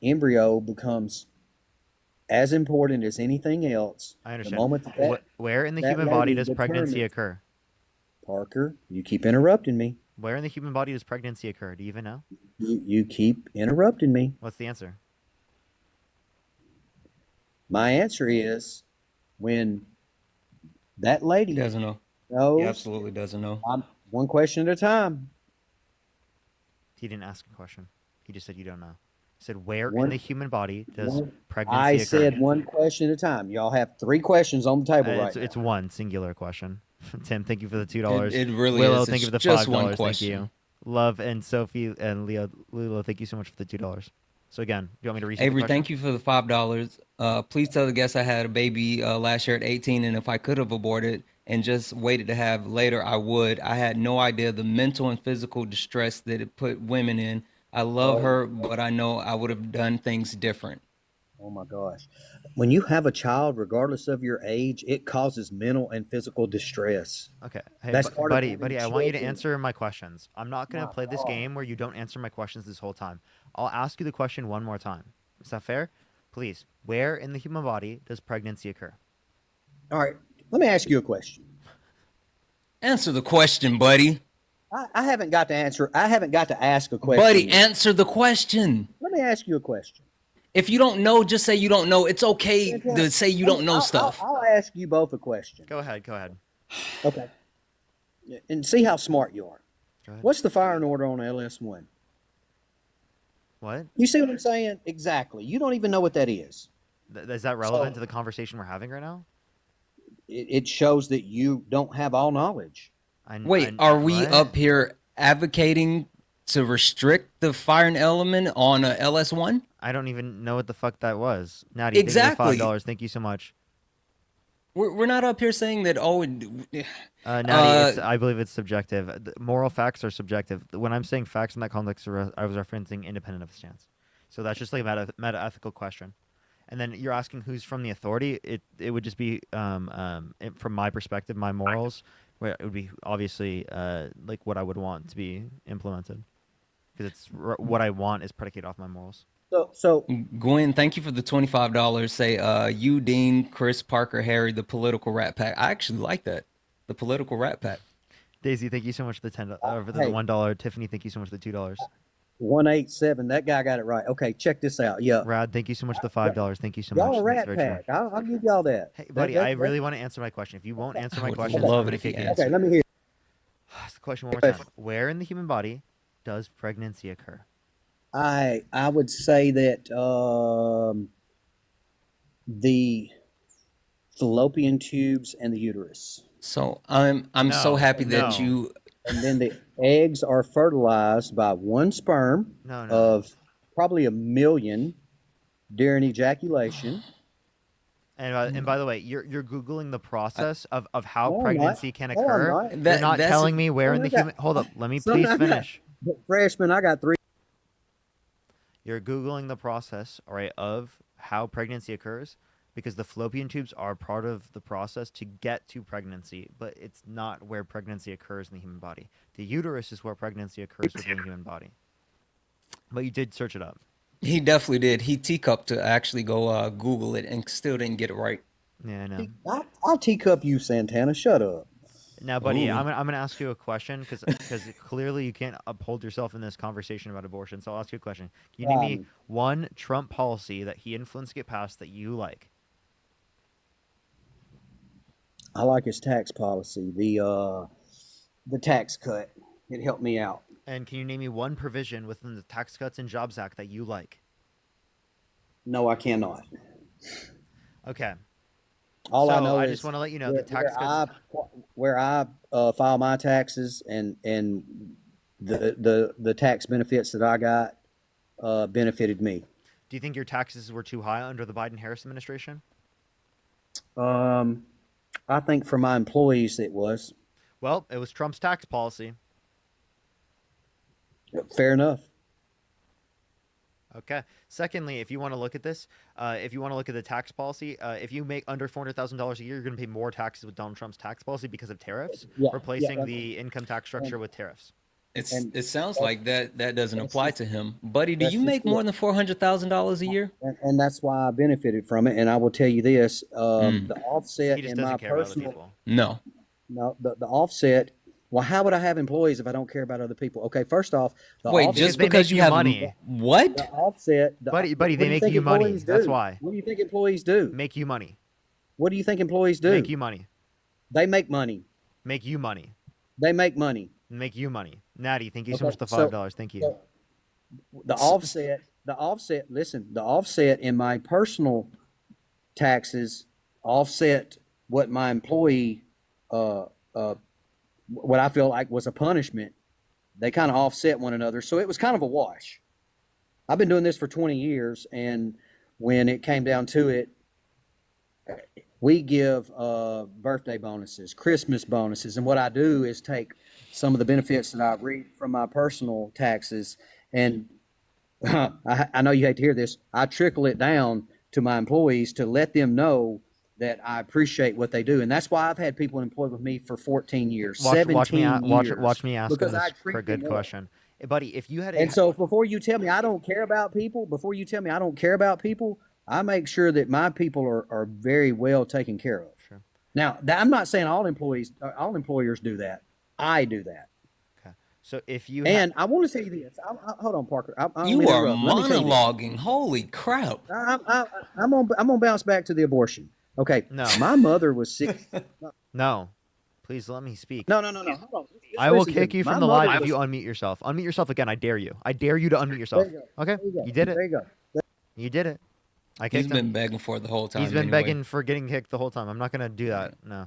S18: embryo becomes as important as anything else.
S1: I understand.
S18: The moment
S1: where in the human body does pregnancy occur?
S18: Parker, you keep interrupting me.
S1: Where in the human body does pregnancy occur? Do you even know?
S18: You keep interrupting me.
S1: What's the answer?
S18: My answer is when that lady
S17: doesn't know.
S18: knows,
S17: he absolutely doesn't know.
S18: One question at a time.
S1: He didn't ask a question. He just said you don't know. He said where
S18: One-
S1: in the human body does
S18: one-
S1: pregnancy
S18: I
S1: occur?
S18: said one question at a time. Y'all have 3 questions on the table right now.
S1: It's one singular question. Tim, thank you for the $2.
S17: It really
S1: Willow,
S17: is.
S1: thank you for the
S17: It's just
S1: $5.
S17: one
S1: Thank
S17: question.
S1: you. Love and Sophie and Lilo, thank you so much for the $2. So again, do you want me to read
S17: Avery,
S1: the question?
S17: thank you for the $5. Please tell the guests I had a baby last year at 18, and if I could have aborted and just waited to have later, I would. I had no idea the mental and physical distress that it put women in. I love her, but I know I would have done things different.
S18: Oh my gosh. When you have a child, regardless of your age, it causes mental and physical distress.
S1: Okay. Hey,
S18: That's part of
S1: buddy,
S18: having
S1: buddy, I want you to
S18: children.
S1: answer my questions. I'm not going to
S18: My
S1: play this
S18: God.
S1: game where you don't answer my questions this whole time. I'll ask you the question one more time. Is that fair? Please. Where in the human body does pregnancy occur?
S18: All right. Let me ask you a question.
S17: Answer the question, buddy.
S18: I haven't got to answer. I haven't got to ask a question.
S17: Buddy, answer the question.
S18: Let me ask you a question.
S17: If you don't know, just say you don't know. It's okay to say you don't know stuff.
S18: I'll ask you both a question.
S1: Go ahead. Go ahead.
S18: Okay. And see how smart you are.
S1: Go ahead.
S18: What's the firing order on LS1?
S1: What?
S18: You see what I'm saying? Exactly. You don't even know what that is.
S1: Is that relevant to the conversation we're having right now?
S18: It shows that you don't have all knowledge.
S17: Wait, are we up here advocating to restrict the firing element on a LS1?
S1: I don't even know what the fuck that was. Natty,
S17: Exactly.
S1: $5. Thank you so much.
S17: We're not up here saying that,
S1: Natty, I believe it's subjective. Moral facts are subjective. When I'm saying facts in that context, I was referencing independent of stance. So that's just like a meta-ethical question. And then you're asking who's from the authority. It would just be, from my perspective, my morals, where it would be obviously like what I would want to be implemented. Because it's what I want is predicated off my morals.
S18: So
S17: Gwen, thank you for the $25. Say, you, Dean, Chris, Parker, Harry, the political rat pack. I actually like that. The political rat pack.
S1: Daisy, thank you so much for the for the $1. Tiffany, thank you so much for the $2.
S18: 187. That guy got it right. Okay, check this out. Yeah.
S1: Rad, thank you so much for the $5. Thank you so much.
S18: Y'all a rat
S1: That's very
S18: pack. I'll give y'all that.
S1: Hey, buddy, I really want to answer my question. If you won't answer my question,
S17: love it if you
S1: answer.
S18: Okay, let me hear.
S1: Ask the question one more time. Where in the human body does pregnancy occur?
S18: I would say that the fallopian tubes and the uterus.
S17: So I'm so happy that you.
S18: And then the eggs are fertilized by one sperm of probably 1 million during ejaculation.
S1: And by the way, you're googling the process of how
S18: No, I'm
S1: pregnancy
S18: not.
S1: can
S18: No, I'm
S1: occur.
S18: not.
S1: You're not
S17: That's-
S1: telling me where in the
S18: I got-
S1: human. Hold up, let me
S18: Son,
S1: please
S18: I got-
S1: finish.
S18: Freshman, I got 3.
S1: You're googling the process, all right, of how pregnancy occurs, because the fallopian tubes are part of the process to get to pregnancy, but it's not where pregnancy occurs in the human body. The uterus is where pregnancy occurs within the human body. But you did search it up.
S17: He definitely did. He teacup to actually go Google it and still didn't get it right.
S1: Yeah, I know.
S18: I'll teacup you, Santana. Shut up.
S1: Now, buddy,
S17: Ooh.
S1: I'm gonna ask you a question because clearly you can't uphold yourself in this conversation about abortion. So I'll ask you a question. Can you name me one Trump policy that he influenced to get passed that you like?
S18: I like his tax policy. The tax cut. It helped me out.
S1: And can you name me one provision within the Tax Cuts and Jobs Act that you like?
S18: No, I cannot.
S1: Okay.
S18: All I
S1: So
S18: know
S1: I
S18: is
S1: just want to let you know the tax cuts.
S18: where I file my taxes and the tax benefits that I got benefited me.
S1: Do you think your taxes were too high under the Biden-Harris administration?
S18: I think for my employees it was.
S1: Well, it was Trump's tax policy.
S18: Fair enough.
S1: Okay. Secondly, if you want to look at this, if you want to look at the tax policy, if you make under $400,000 a year, you're going to pay more taxes with Donald Trump's tax policy because of tariffs, replacing the income tax structure with tariffs.
S17: It sounds like that doesn't apply to him. Buddy, do you make more than $400,000 a year?
S18: And that's why I benefited from it. And I will tell you this, the offset
S1: He just
S18: in my
S1: doesn't care about other
S18: personal...
S1: people.
S17: No.
S18: No, the offset... Well, how would I have employees if I don't care about other people? Okay, first off...
S17: Wait, just because you have
S1: money.
S17: What?
S18: The offset...
S1: Buddy, they make you money. That's why.
S18: What do you think employees do?
S1: Make you money.
S18: What do you think employees do?
S1: Make you money.
S18: They make money.
S1: Make you money.
S18: They make money.
S1: Make you money. Natty, thank you so
S18: Okay,
S1: much for the $5. Thank you.
S18: so the offset, listen, the offset in my personal taxes offset what my employee, what I feel like was a punishment. They kind of offset one another. So it was kind of a wash. I've been doing this for 20 years. And when it came down to it, we give birthday bonuses, Christmas bonuses. And what I do is take some of the benefits that I reap from my personal taxes. And I know you hate to hear this. I trickle it down to my employees to let them know that I appreciate what they do. And that's why I've had people employed with me for 14 years, 17 years.
S1: Watch me ask
S18: because
S1: him
S18: I
S1: this
S18: treat
S1: good
S18: them well.
S1: question. Hey, buddy, if you had
S18: And so before you tell me I don't care about people, I make sure that my people are very well taken care of.
S1: Sure.
S18: Now, I'm not saying all employers do that. I do that.
S1: Okay. So if you
S18: I want to tell you this. Hold on, Parker.
S17: You are monologuing. Holy crap!
S18: I'm gonna bounce back to the abortion. Okay.
S1: No.
S18: My mother was sick.
S1: No. Please let me speak.
S18: No. Hold on.
S1: I will kick you from the live if you unmute yourself. Unmute yourself again. I dare you. I dare you to unmute yourself. Okay? You did it.
S18: There you go.
S1: You did it. I kicked
S17: He's
S1: him.
S17: been begging for it the whole time.
S1: He's been
S17: anyway.
S1: begging for getting kicked the whole time. I'm not going to do that. No.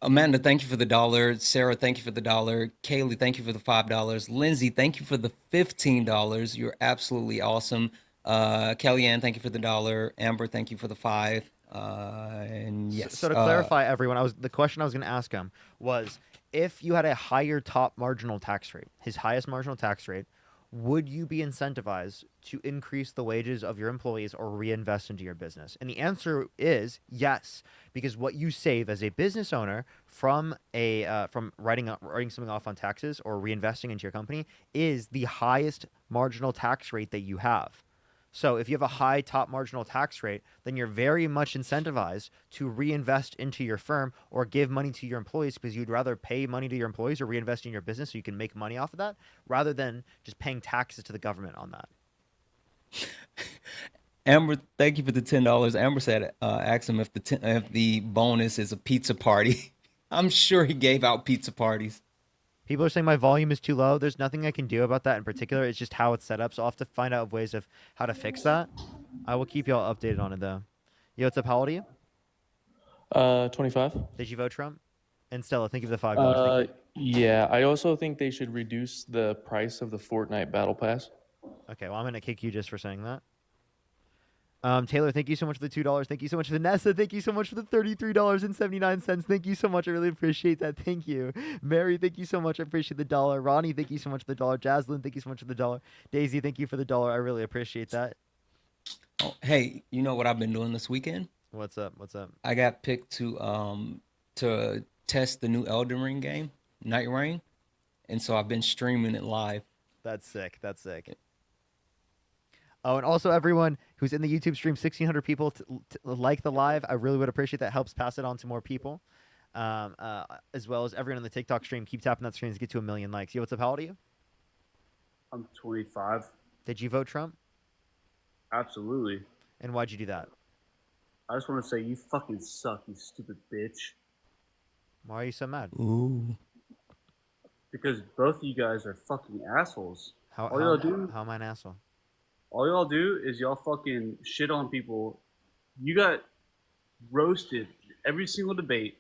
S17: Amanda, thank you for the $1. Sarah, thank you for the $1. Kaylee, thank you for the $5. Lindsay, thank you for the $15. You're absolutely awesome. Kellyanne, thank you for the $1. Amber, thank you for the $5. And yes.
S1: So to clarify, everyone, the question I was going to ask him was, if you had a higher top marginal tax rate, his highest marginal tax rate, would you be incentivized to increase the wages of your employees or reinvest into your business? And the answer is yes, because what you save as a business owner from writing something off on taxes or reinvesting into your company is the highest marginal tax rate that you have. So if you have a high top marginal tax rate, then you're very much incentivized to reinvest into your firm or give money to your employees, because you'd rather pay money to your employees or reinvest in your business so you can make money off of that, rather than just paying taxes to the government on that.
S17: Amber, thank you for the $10. Amber said, ask him if the bonus is a pizza party. I'm sure he gave out pizza parties.
S1: People are saying my volume is too low. There's nothing I can do about that in particular. It's just how it's set up. So I'll have to find out ways of how to fix that. I will keep y'all updated on it, though. Yo, what's up? How old are you?
S19: 25.
S1: Did you vote Trump? And Stella, thank you for the $5.
S19: Yeah, I also think they should reduce the price of the Fortnite Battle Pass.
S1: Okay, well, I'm going to kick you just for saying that. Taylor, thank you so much for the $2. Thank you so much, Vanessa. Thank you so much for the $33.79. Thank you so much. I really appreciate that. Thank you. Mary, thank you so much. I appreciate the $1. Ronnie, thank you so much for the $1. Jaslyn, thank you so much for the $1. Daisy, thank you for the $1. I really appreciate that.
S17: Oh, hey, you know what I've been doing this weekend?
S1: What's up? What's up?
S17: I got picked to test the new Elden Ring game, Night Rain, and so I've been streaming it live.
S1: That's sick. That's sick. Oh, and also everyone who's in the YouTube stream, 1,600 people like the live. I really would appreciate that. Helps pass it on to more people. As well as everyone on the TikTok stream. Keep tapping that screen to get to 1 million likes. Yo, what's up? How old are you?
S20: I'm 25.
S1: Did you vote Trump?
S20: Absolutely.
S1: And why'd you do that?
S20: I just want to say you fucking suck, you stupid bitch.
S1: Why are you so mad?
S17: Ooh.
S20: Because both of you guys are fucking assholes.
S1: How am I an asshole?
S20: All y'all do is y'all fucking shit on people. You got roasted every single debate,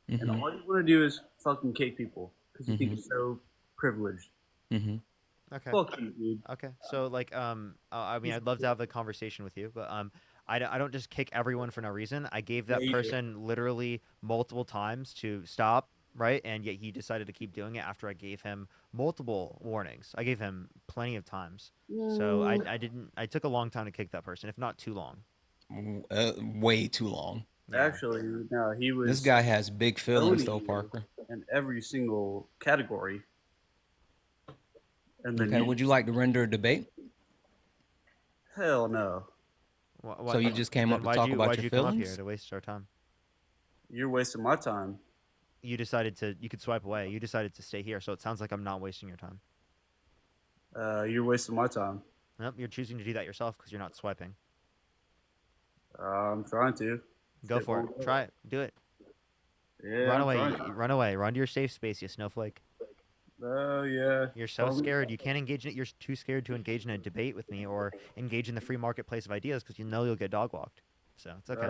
S20: and all you want to do is fucking kick people because you think you're so privileged.
S1: Okay.
S20: Fuck you, dude.
S1: Okay. So like, I mean, I'd love to have a conversation with you, but I don't just kick everyone for no reason. I gave that person literally multiple times to stop, right? And yet he decided to keep doing it after I gave him multiple warnings. I gave him plenty of times. So I took a long time to kick that person, if not too long.
S17: Way too long.
S20: Yeah. Actually, no, he was.
S17: This guy has big feelings, though, Parker.
S20: In every single category. And then
S17: okay, would you like to render a debate?
S20: Hell no.
S17: So you just came up to talk about your feelings?
S1: Come up here to waste our time?
S20: You're wasting my time.
S1: You could swipe away. You decided to stay here, so it sounds like I'm not wasting your time.
S20: You're wasting my time.
S1: Nope, you're choosing to do that yourself because you're not swiping.
S20: I'm trying to.
S1: Go for it. Try it. Do it.
S20: Yeah.
S1: Run away. Run away. Run to your safe space, you snowflake.
S20: Oh yeah.
S1: You're so scared. You can't engage in it. You're too scared to engage in a debate with me or engage in the free marketplace of ideas because you know you'll get dog walked. So it's okay.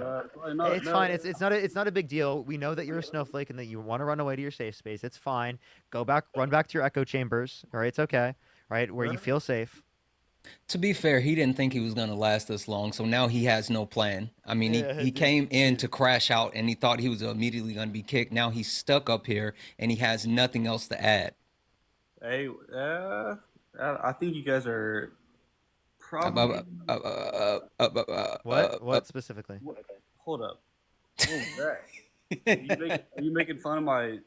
S1: It's fine. It's not a big deal. We know that you're a snowflake and that you want to run away to your safe space. It's fine. Go back, run back to your echo chambers. All right, it's okay. Right, where you feel safe.
S17: To be fair, he didn't think he was going to last this long, so now he has no plan. I mean, he came in to crash out, and he thought he was immediately going to be kicked. Now he's stuck up here, and he has nothing else to add.
S20: Hey, I think you guys are probably.
S1: What specifically?
S20: Hold up. What was that? Are you making fun of my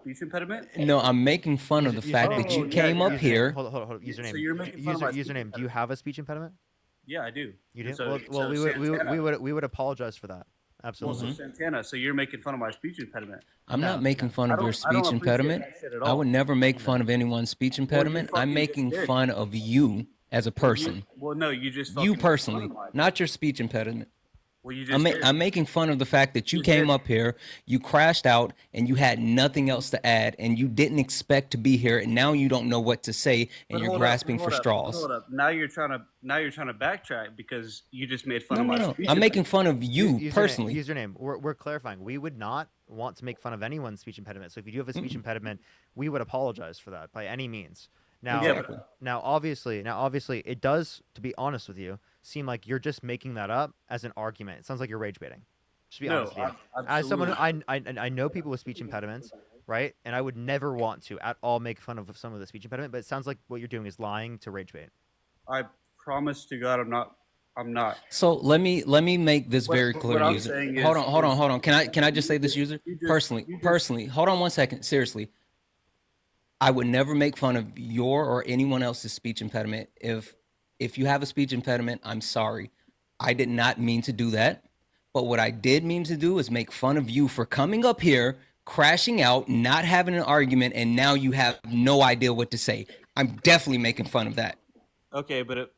S20: speech impediment?
S17: No, I'm making fun of the fact that you came up here.
S1: Hold on. Username.
S20: So you're making fun of my
S1: username. Do you have a speech impediment?
S20: Yeah, I do.
S1: You do?
S20: So,
S1: well, we would apologize for that. Absolutely.
S20: Well, so Santana, so you're making fun of my speech impediment.
S17: I'm not making fun of your speech impediment. I would never make fun of anyone's speech impediment. I'm making fun of you as a person.
S20: Well, no, you just
S17: you personally, not your speech impediment.
S20: Well, you just
S17: I'm making fun of the fact that you came up here, you crashed out, and you had nothing else to add, and you didn't expect to be here, and now you don't know what to say, and you're grasping for straws.
S20: Hold up. Now you're trying to backtrack because you just made fun of my speech.
S17: I'm making fun of you personally.
S1: Username. We're clarifying. We would not want to make fun of anyone's speech impediment. So if you do have a speech impediment, we would apologize for that by any means. Now, obviously, it does, to be honest with you, seem like you're just making that up as an argument. It sounds like you're rage baiting. Just to be honest with you. As someone who, I know people with speech impediments, right? And I would never want to at all make fun of some of the speech impediment, but it sounds like what you're doing is lying to rage bait.
S20: I promise to God, I'm not.
S17: So let me make this very clear, user. Hold on. Can I just say this, user? Personally, hold on one second. Seriously. I would never make fun of your or anyone else's speech impediment. If you have a speech impediment, I'm sorry. I did not mean to do that. But what I did mean to do is make fun of you for coming up here, crashing out, not having an argument, and now you have no idea what to say. I'm definitely making fun of that.
S20: Okay, but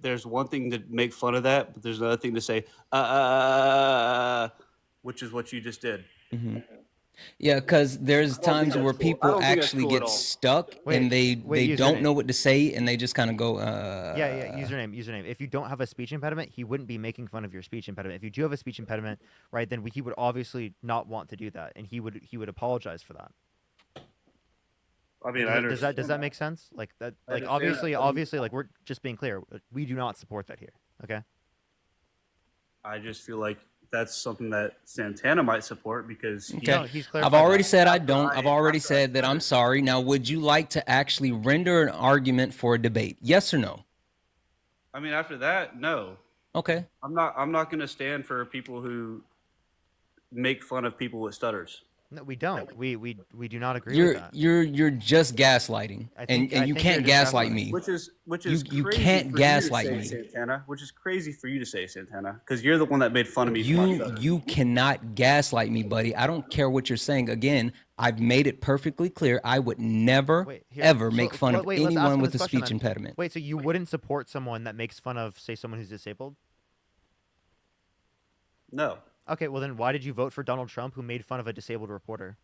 S20: there's one thing to make fun of that, but there's another thing to say, which is what you just did.
S17: Mm-hmm. Yeah, because there's times where people actually get stuck and they don't know what to say and they just kind of go.
S1: Username. If you don't have a speech impediment, he wouldn't be making fun of your speech impediment. If you do have a speech impediment, right, then he would obviously not want to do that, and he would apologize for that.
S20: I mean,
S1: does that make sense? Like that, like obviously, like we're just being clear. We do not support that here. Okay.
S20: I just feel like that's something that Santana might support because
S17: I've already said I don't. I've already said that I'm sorry. Now, would you like to actually render an argument for a debate? Yes or no?
S20: I mean, after that, no.
S17: Okay.
S20: I'm not going to stand for people who make fun of people with stutters.
S1: No, we don't. We do not agree with that.
S17: You're just gaslighting, and you can't gaslight me.
S20: Which is
S17: you
S20: crazy
S17: can't
S20: for
S17: gaslight
S20: you to say, Santana. Which is crazy for you to say, Santana, because you're the one that made fun of me.
S17: You cannot gaslight me, buddy. I don't care what you're saying. Again, I've made it perfectly clear. I would never ever make fun of anyone with a speech impediment.
S1: Wait, so you wouldn't support someone that makes fun of, say, someone who's disabled?
S20: No.
S1: Okay, well then why did you vote for Donald Trump, who made fun of a disabled reporter?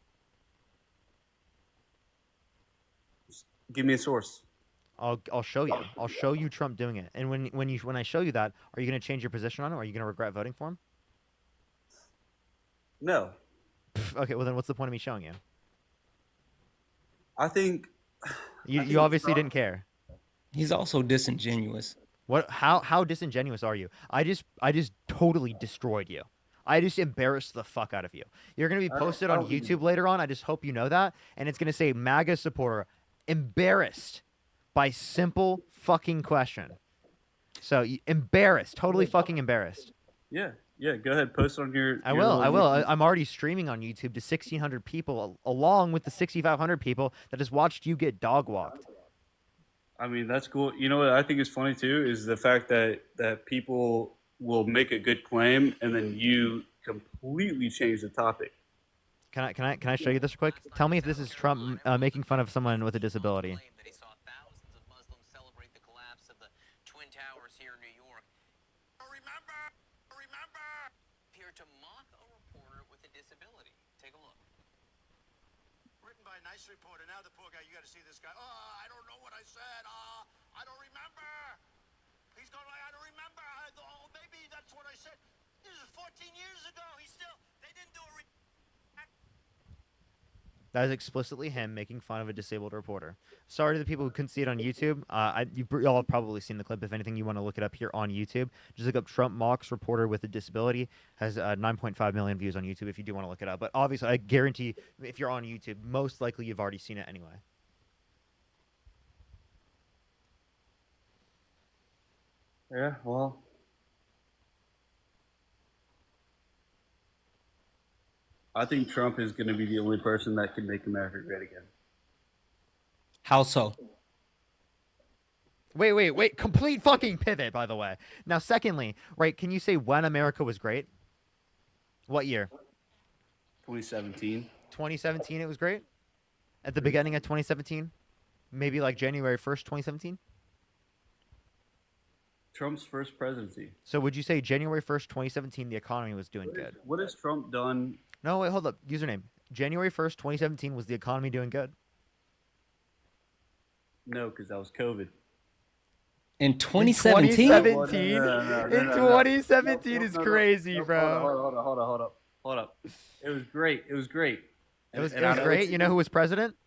S20: Give me a source.
S1: I'll show you. I'll show you Trump doing it. And when I show you that, are you going to change your position on it? Or are you going to regret voting for him?
S20: No.
S1: Okay, well then what's the point of me showing you?
S20: I think
S1: you obviously didn't care.
S17: He's also disingenuous.
S1: What? How disingenuous are you? I just totally destroyed you. I just embarrassed the fuck out of you. You're going to be posted on YouTube later on. I just hope you know that. And it's going to say MAGA supporter embarrassed by simple fucking question. So embarrassed, totally fucking embarrassed.
S20: Yeah. Go ahead, post on your.
S1: I will. I'm already streaming on YouTube to 1,600 people, along with the 6,500 people that just watched you get dog walked.
S20: I mean, that's cool. You know what I think is funny too is the fact that people will make a good claim and then you completely change the topic.
S1: Can I show you this quick? Tell me if this is Trump making fun of someone with a disability.
S21: reporter. Now the poor guy, you got to see this guy. Oh, I don't know what I said. I don't remember. He's going like, I don't remember. Oh, maybe that's what I said. This is 14 years ago. They didn't do a.
S1: That is explicitly him making fun of a disabled reporter. Sorry to the people who couldn't see it on YouTube. You all have probably seen the clip. If anything, you want to look it up here on YouTube. Just look up Trump mocks reporter with a disability. Has 9.5 million views on YouTube if you do want to look it up. But obviously, I guarantee if you're on YouTube, most likely you've already seen it anyway.
S20: Yeah, well. I think Trump is going to be the only person that can make America great again.
S17: How so?
S1: Wait. Complete fucking pivot, by the way. Now, secondly, right, can you say when America was great? What year?
S20: 2017.
S1: 2017 it was great? At the beginning of 2017? Maybe like January 1st, 2017?
S20: Trump's first presidency.
S1: So would you say January 1st, 2017, the economy was doing good?
S20: What has Trump done?
S1: No, wait, hold up. Username. January 1st, 2017, was the economy doing good?
S20: No, because that was COVID.
S17: In 2017?
S1: In 2017 is crazy, bro.
S20: Hold up. It was great. It was great.
S1: It was great. You know who was president?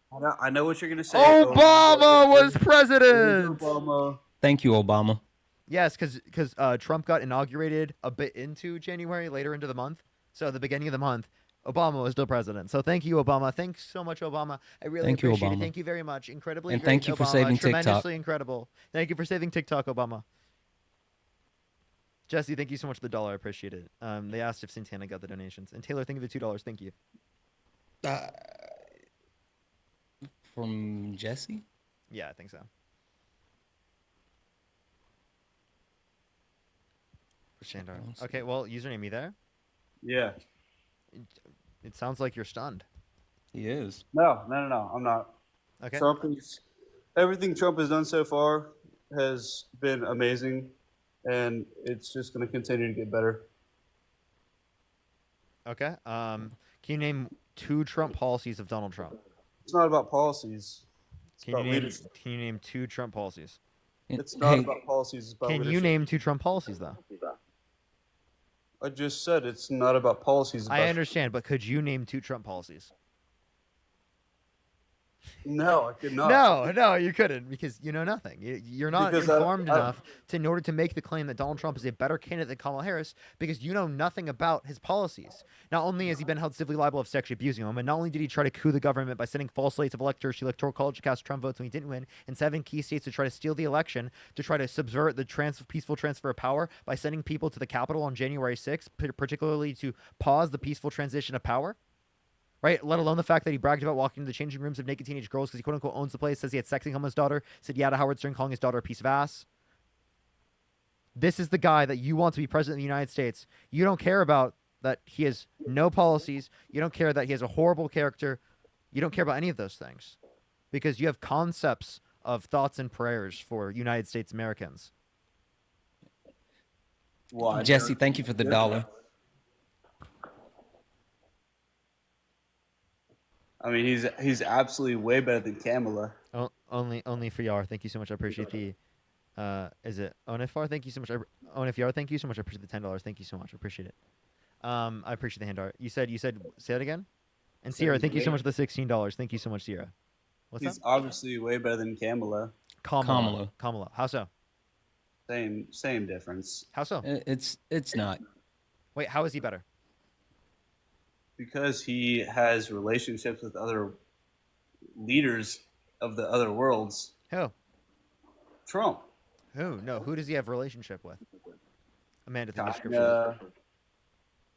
S20: I know what you're going to say.
S1: Obama was president.
S20: Obama.
S17: Thank you, Obama.
S1: Yes, because Trump got inaugurated a bit into January, later into the month. So at the beginning of the month, Obama was still president. So thank you, Obama. Thanks so much, Obama. I really appreciate it. Thank you very much. Incredibly
S17: and
S1: great,
S17: thank you for
S1: Obama.
S17: saving TikTok.
S1: Tremendously incredible. Thank you for saving TikTok, Obama. Jesse, thank you so much for the $1. I appreciate it. They asked if Santana got the donations. And Taylor, thank you for the $2. Thank you.
S17: From Jesse?
S1: Yeah, I think so. For Shandar. Okay, well, username, you there?
S20: Yeah.
S1: It sounds like you're stunned.
S17: He is.
S20: No, I'm not.
S1: Okay.
S20: Everything Trump has done so far has been amazing, and it's just going to continue to get better.
S1: Okay. Can you name 2 Trump policies of Donald Trump?
S20: It's not about policies.
S1: Can you name 2 Trump policies?
S20: It's not about policies. It's about
S1: Can
S20: leadership.
S1: you name 2 Trump policies, though?
S20: I just said it's not about policies.
S1: I understand, but could you name 2 Trump policies?
S20: No, I could not.
S1: No, you couldn't, because you know nothing. You're not informed enough in order to make the claim that Donald Trump is a better candidate than Kamala Harris, because you know nothing about his policies. Not only has he been held civilly liable of sexually abusing him, and not only did he try to coup the government by sending false slates of electors to Electoral College to cast Trump votes when he didn't win, in 7 key states to try to steal the election, to try to subvert the peaceful transfer of power by sending people to the Capitol on January 6th, particularly to pause the peaceful transition of power. Right, let alone the fact that he bragged about walking into the changing rooms of naked teenage girls because he quote-unquote owns the place, says he had sexting him with his daughter, said yeah to Howard Stern, calling his daughter a piece of ass. This is the guy that you want to be president of the United States. You don't care about that he has no policies. You don't care that he has a horrible character. You don't care about any of those things because you have concepts of thoughts and prayers for United States Americans.
S17: Jesse, thank you for the $1.
S20: I mean, he's absolutely way better than Kamala.
S1: Only for Yar. Thank you so much. I appreciate the. Is it Onifar? Thank you so much. Onifar, thank you so much. I appreciate the $10. Thank you so much. I appreciate it. I appreciate the hand art. You said say it again. And Sierra, thank you so much for the $16. Thank you so much, Sierra.
S20: He's obviously way better than Kamala.
S1: Kamala. How so?
S20: Same difference.
S1: How so?
S17: It's not.
S1: Wait, how is he better?
S20: Because he has relationships with other leaders of the other worlds.
S1: Who?
S20: Trump.
S1: Who? No, who does he have a relationship with? Amanda, the description.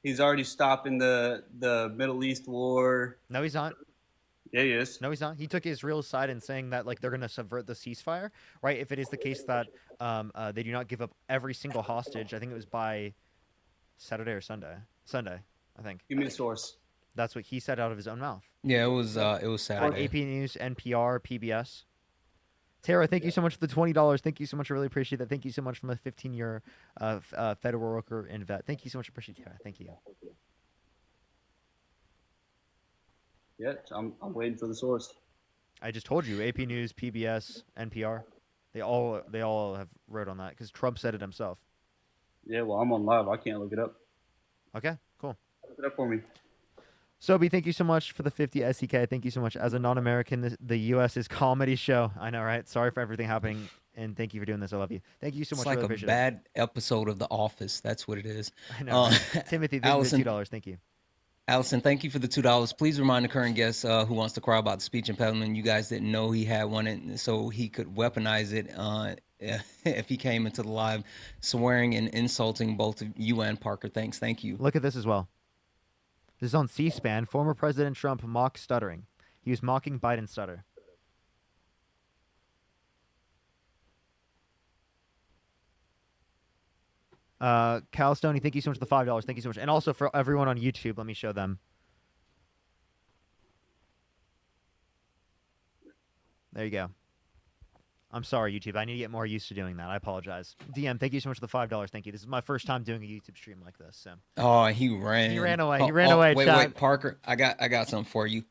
S20: He's already stopping the Middle East war.
S1: No, he's not.
S20: Yeah, he is.
S1: No, he's not. He took Israel's side in saying that like they're going to subvert the ceasefire, right? If it is the case that they do not give up every single hostage, I think it was by Saturday or Sunday. Sunday, I think.
S20: Give me the source.
S1: That's what he said out of his own mouth.
S17: Yeah, it was Saturday.
S1: AP News, NPR, PBS. Tara, thank you so much for the $20. Thank you so much. I really appreciate that. Thank you so much from a 15-year federal worker and vet. Thank you so much. I appreciate it, Tara. Thank you.
S20: Yeah, I'm waiting for the source.
S1: I just told you, AP News, PBS, NPR, they all have wrote on that because Trump said it himself.
S20: Yeah, well, I'm on live. I can't look it up.
S1: Okay, cool.
S20: Look it up for me.
S1: Sobe, thank you so much for the 50 SEK. Thank you so much. As a non-American, the U.S. is comedy show. I know, right? Sorry for everything happening, and thank you for doing this. I love you. Thank you so much.
S17: It's like
S1: really
S17: a
S1: appreciate
S17: bad episode of The Office. That's what it is.
S1: I know. Right? Timothy, thank you for $2. Thank you.
S17: Allison, thank you for the $2. Please remind the current guest who wants to cry about the speech impediment. You guys didn't know he had one, and so he could weaponize it if he came into the live, swearing and insulting both you and Parker. Thank you.
S1: Look at this as well. This is on C-SPAN. Former President Trump mocks stuttering. He was mocking Biden's stutter. Cal Stoney, thank you so much for the $5. Thank you so much. And also for everyone on YouTube, let me show them. There you go. I'm sorry, YouTube. I need to get more used to doing that. I apologize. DM, thank you so much for the $5. Thank you. This is my first time doing a YouTube stream like this. So.
S17: Oh, he ran.
S1: He ran away. He ran away.
S17: Wait, Parker. I got something for you.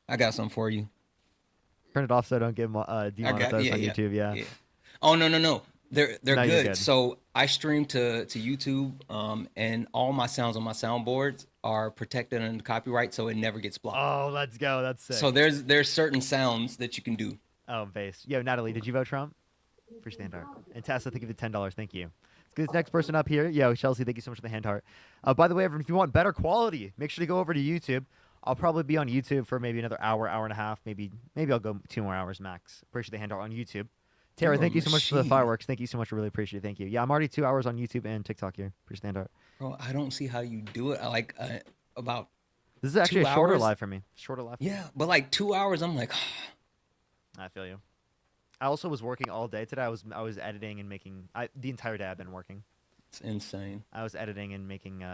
S1: Turn it off so I don't get demonetized on YouTube. Yeah.
S17: Oh no. They're
S1: No,
S17: good. So I stream to YouTube, and all my sounds on my soundboards are protected under copyright, so it never gets blocked.
S1: Oh, let's go. That's sick.
S17: So there's certain sounds that you can do.
S1: Oh, base. Yo, Natalie, did you vote Trump? Appreciate the hand heart. And Tessa, thank you for the $10. Thank you. Let's get this next person up here. Yo, Chelsea, thank you so much for the hand heart. By the way, everyone, if you want better quality, make sure to go over to YouTube. I'll probably be on YouTube for maybe another hour and a half. Maybe I'll go 2 more hours max. Appreciate the hand heart on YouTube. Tara, thank you so much for the fireworks. Thank you so much. I really appreciate it. Thank you. Yeah, I'm already 2 hours on YouTube and TikTok here. Appreciate the hand heart.
S17: Bro, I don't see how you do it. Like about.
S1: This is actually a shorter live for me. Shorter live.
S17: Yeah, but like 2 hours, I'm like.
S1: I feel you. I also was working all day today. I was editing and making. The entire day I've been working.
S17: It's insane.
S1: I was editing and making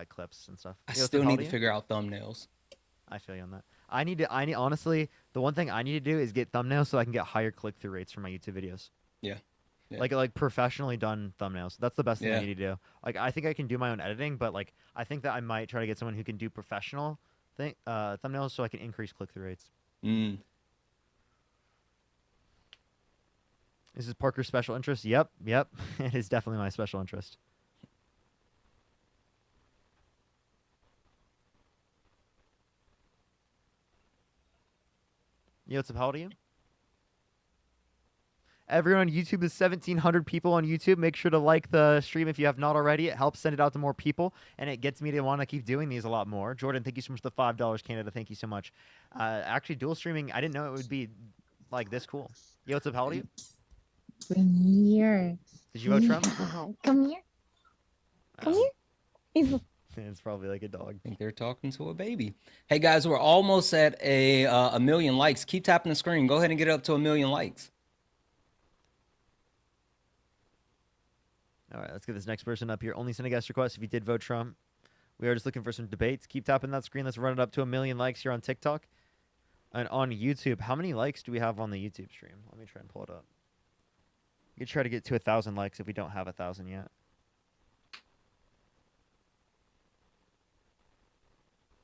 S1: clips and stuff.
S17: I still need to figure out thumbnails.
S1: I feel you on that. I need honestly, the one thing I need to do is get thumbnails so I can get higher click-through rates for my YouTube videos.
S17: Yeah.
S1: Like professionally done thumbnails. That's the best thing I need to do. Like I think I can do my own editing, but like I think that I might try to get someone who can do professional thumbnails so I can increase click-through rates. This is Parker's special interest. Yep. It is definitely my special interest. Yo, what's up? How old are you? Everyone on YouTube, there's 1,700 people on YouTube. Make sure to like the stream if you have not already. It helps send it out to more people, and it gets me to want to keep doing these a lot more. Jordan, thank you so much for the $5, Canada. Thank you so much. Actually, dual streaming, I didn't know it would be like this cool. Yo, what's up? How old are you?
S3: Come here.
S1: Did you vote Trump?
S3: Come here. Come here.
S1: It's probably like a dog.
S17: I think they're talking to a baby. Hey guys, we're almost at a million likes. Keep tapping the screen. Go ahead and get it up to 1 million likes.
S1: All right, let's get this next person up here. Only send a guest request if you did vote Trump. We are just looking for some debates. Keep tapping that screen. Let's run it up to 1 million likes here on TikTok. And on YouTube, how many likes do we have on the YouTube stream? Let me try and pull it up. We could try to get to 1,000 likes if we don't have 1,000 yet.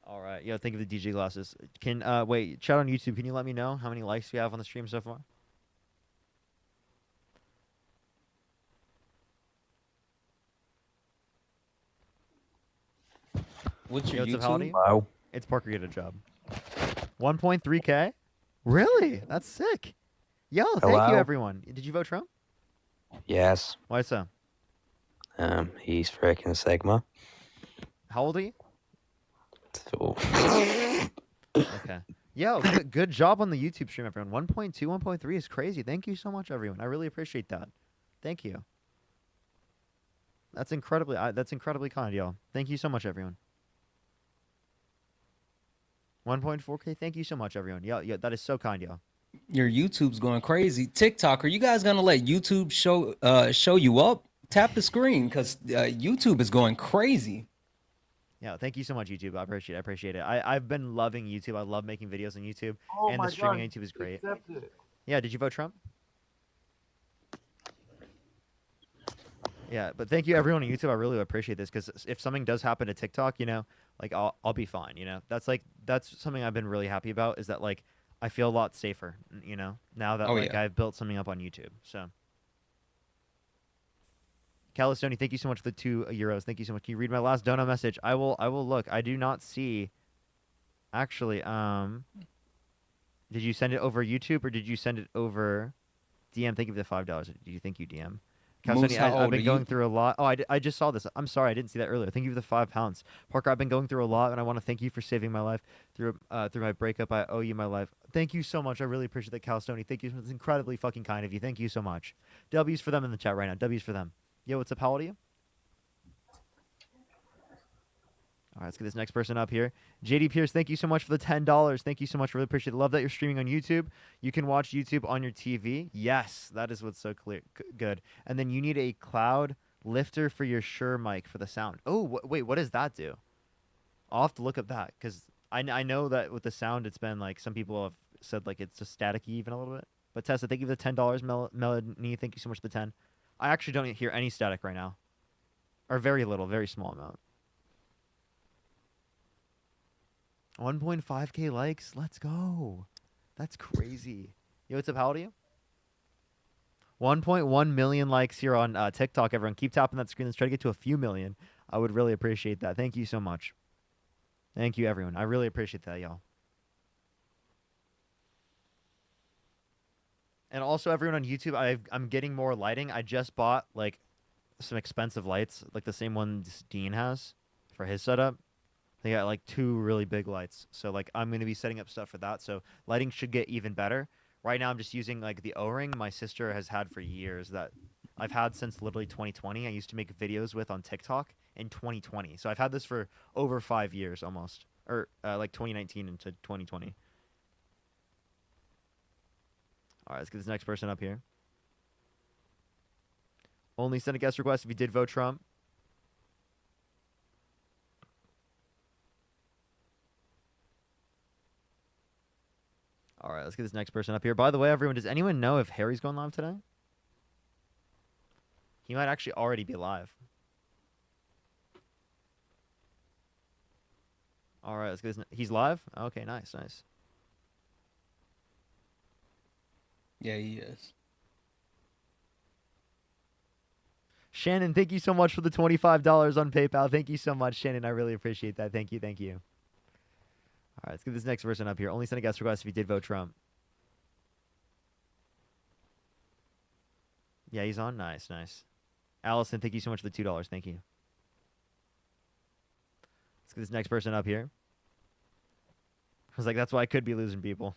S1: All right. Yo, think of the DJ glasses. Wait, chat on YouTube. Can you let me know how many likes we have on the stream so far?
S17: What's your
S1: YouTube?
S8: Wow.
S1: It's Parker Get a Job. 1.3K? Really? That's sick. Yo, thank you, everyone. Did you vote Trump?
S8: Yes.
S1: Why so?
S8: He's freaking Sigma.
S1: How old are you?
S8: So.
S1: Okay. Yo, good job on the YouTube stream, everyone. 1.2, 1.3 is crazy. Thank you so much, everyone. I really appreciate that. Thank you. That's incredibly kind, y'all. Thank you so much, everyone. 1.4K. Thank you so much, everyone. Yeah, that is so kind, y'all.
S17: Your YouTube's going crazy. TikTok, are you guys gonna let YouTube show you up? Tap the screen because YouTube is going crazy.
S1: Yeah, thank you so much, YouTube. I appreciate it. I've been loving YouTube. I love making videos on YouTube, and the streaming on YouTube is great. Yeah, did you vote Trump? Yeah, but thank you everyone on YouTube. I really appreciate this because if something does happen to TikTok, like I'll be fine. That's something I've been really happy about is that like I feel a lot safer, now that
S17: Oh,
S1: like
S17: yeah.
S1: I've built something up on YouTube. So, Calistoni, thank you so much for the €2. Thank you so much. Can you read my last donut message? I will look. I do not see. Actually, did you send it over YouTube or did you send it over DM? Thank you for the $5. Do you think you DM?
S17: Moose,
S1: Calistoni,
S17: how
S1: I've
S17: old are
S1: been
S17: you?
S1: going through a lot. Oh, I just saw this. I'm sorry, I didn't see that earlier. Thank you for the £5. Parker, I've been going through a lot, and I want to thank you for saving my life through my breakup. I owe you my life. Thank you so much. I really appreciate that, Calistoni. Thank you. It's incredibly fucking kind of you. Thank you so much. W's for them in the chat right now. W's for them. Yo, what's up? How old are you? All right, let's get this next person up here. JD Pierce, thank you so much for the $10. Thank you so much. Really appreciate it. Love that you're streaming on YouTube. You can watch YouTube on your TV. Yes, that is what's so clear. Good. And then you need a cloud lifter for your Shure mic for the sound. Oh, wait, what does that do? I'll have to look up that because I know that with the sound, it's been like some people have said like it's just staticky even a little bit. But Tessa, thank you for the $10. Melanie, thank you so much for the 10. I actually don't hear any static right now, or very little, very small amount. 1.5K likes. Let's go. That's crazy. Yo, what's up? How old are you? 1.1 million likes here on TikTok. Everyone, keep tapping that screen. Let's try to get to a few million. I would really appreciate that. Thank you so much. Thank you, everyone. I really appreciate that, y'all. And also, everyone on YouTube, I'm getting more lighting. I just bought like some expensive lights, like the same ones Dean has for his setup. They got like 2 really big lights. So like I'm going to be setting up stuff for that. So lighting should get even better. Right now I'm just using like the O-ring my sister has had for years that I've had since literally 2020. I used to make videos with on TikTok in 2020. So I've had this for over 5 years almost. Or like 2019 into 2020. All right, let's get this next person up here. Only send a guest request if you did vote Trump. All right, let's get this next person up here. By the way, everyone, does anyone know if Harry's going live today? He might actually already be live. All right, let's get this. He's live? Okay, nice, nice.
S17: Yeah, he is.
S1: Shannon, thank you so much for the $25 on PayPal. Thank you so much, Shannon. I really appreciate that. Thank you, thank you. All right, let's get this next person up here. Only send a guest request if you did vote Trump. Yeah, he's on. Nice, nice. Allison, thank you so much for the $2. Thank you. Let's get this next person up here. I was like, that's why I could be losing people.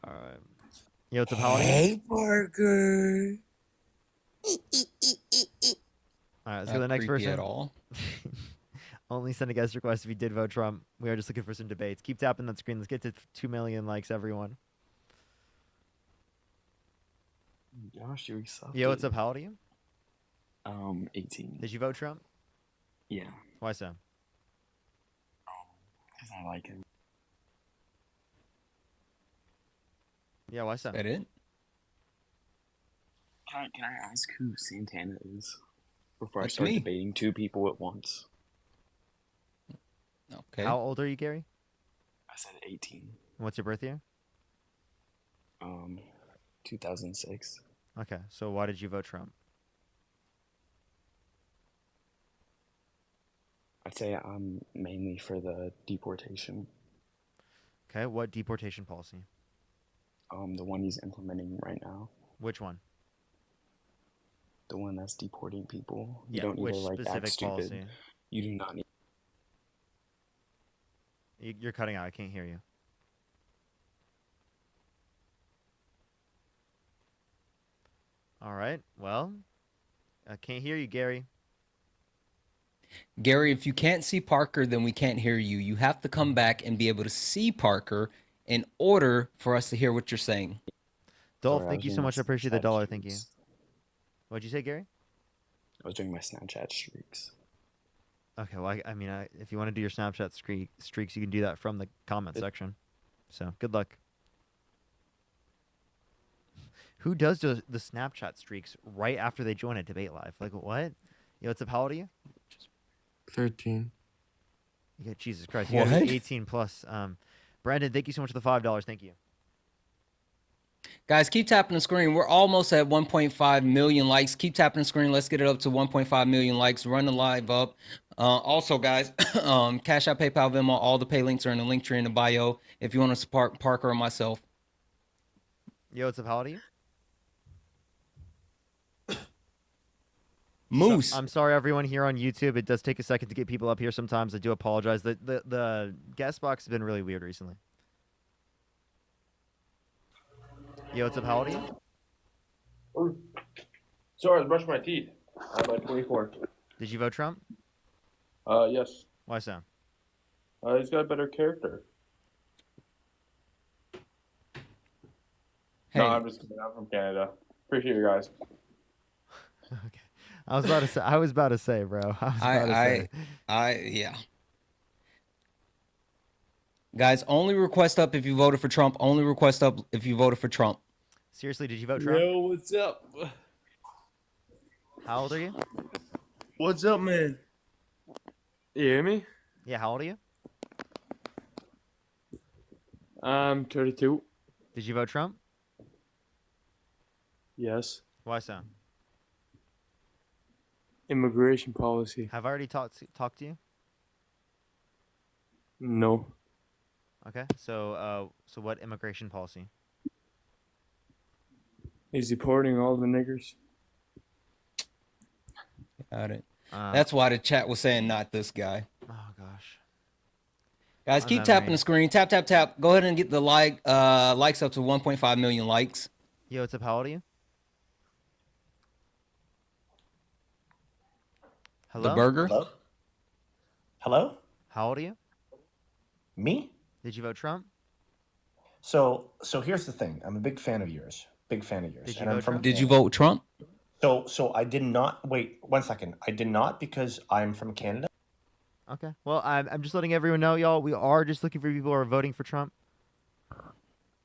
S1: All right. Yo, what's up, Holiday?
S9: Hey, Parker.
S1: All right, let's go to the next person.
S17: At all.
S1: Only send a guest request if you did vote Trump. We are just looking for some debates. Keep tapping that screen. Let's get to 2 million likes, everyone.
S4: Gosh, you suck.
S1: Yo, what's up? How old are you?
S4: 18.
S1: Did you vote Trump?
S4: Yeah.
S1: Why so?
S4: Because I like him.
S1: Yeah, why so?
S17: Is that it?
S4: Can I ask who Santana is before
S17: That's
S4: I start
S17: me.
S4: debating 2 people at once?
S17: Okay.
S1: How old are you, Gary?
S4: I said 18.
S1: What's your birth year?
S4: 2006.
S1: Okay, so why did you vote Trump?
S4: I'd say I'm mainly for the deportation.
S1: Okay, what deportation policy?
S4: The one he's implementing right now.
S1: Which one?
S4: The one that's deporting people. You
S1: Yeah,
S4: don't need
S1: which
S4: to like act
S1: specific
S4: stupid.
S1: policy?
S4: You do not need.
S1: You're cutting out. I can't hear you. All right. Well, I can't hear you, Gary.
S17: Gary, if you can't see Parker, then we can't hear you. You have to come back and be able to see Parker in order for us to hear what you're saying.
S1: Dolph,
S4: Sorry, I
S1: thank
S4: was
S1: you so
S4: doing
S1: much. I
S4: my
S1: appreciate the
S4: Snapchat
S1: dollar. Thank you.
S4: streaks.
S1: What'd you say, Gary?
S4: I was doing my Snapchat streaks.
S1: Okay, well, I mean, if you want to do your Snapchat streaks, you can do that from the comment section. So, good luck. Who does the Snapchat streaks right after they join a debate live? Like, what? Yo, what's up? How old are you?
S4: 13.
S1: Yeah, Jesus Christ. You gotta
S17: What?
S1: be 18 plus. Brandon, thank you so much for the $5. Thank you.
S17: Guys, keep tapping the screen. We're almost at 1.5 million likes. Keep tapping the screen. Let's get it up to 1.5 million likes. Run the live up. Also, guys, Cash App, PayPal, Venmo, all the pay links are in the link tree in the bio if you want to support Parker or myself.
S1: Yo, what's up? How old are you?
S17: Moose.
S1: I'm sorry, everyone here on YouTube. It does take a second to get people up here sometimes. I do apologize. The guest box has been really weird recently. Yo, what's up? How old are you?
S5: Sorry, I was brushing my teeth. I'm like 24.
S1: Did you vote Trump?
S5: Yes.
S1: Why so?
S5: He's got a better character.
S17: Hey.
S5: No, I'm just kidding. I'm from Canada. Appreciate you guys.
S1: Okay. I was about to say, bro.
S17: Yeah. Guys, only request up if you voted for Trump. Only request up if you voted for Trump.
S1: Seriously, did you vote Trump?
S9: Yo, what's up?
S1: How old are you?
S9: What's up, man? You hear me?
S1: Yeah, how old are you?
S9: I'm 32.
S1: Did you vote Trump?
S9: Yes.
S1: Why so?
S9: Immigration policy.
S1: Have I already talked to you?
S9: No.
S1: Okay. So what immigration policy?
S9: He's deporting all the niggers.
S17: Got it. That's why the chat was saying not this guy.
S1: Oh gosh.
S17: Guys, keep tapping the screen. Tap, tap, tap. Go ahead and get the likes up to 1.5 million likes.
S1: Yo, what's up? How old are you? Hello?
S17: The burger.
S22: Hello? Hello?
S1: How old are you?
S22: Me?
S1: Did you vote Trump?
S22: So here's the thing. I'm a big fan of yours. Big fan of yours.
S1: Did you
S22: and I'm
S1: vote
S22: from
S1: Trump?
S17: Did you vote Trump?
S22: So I did not. Wait 1 second. I did not because I'm from Canada.
S1: Okay. Well, I'm just letting everyone know, y'all. We are just looking for people who are voting for Trump.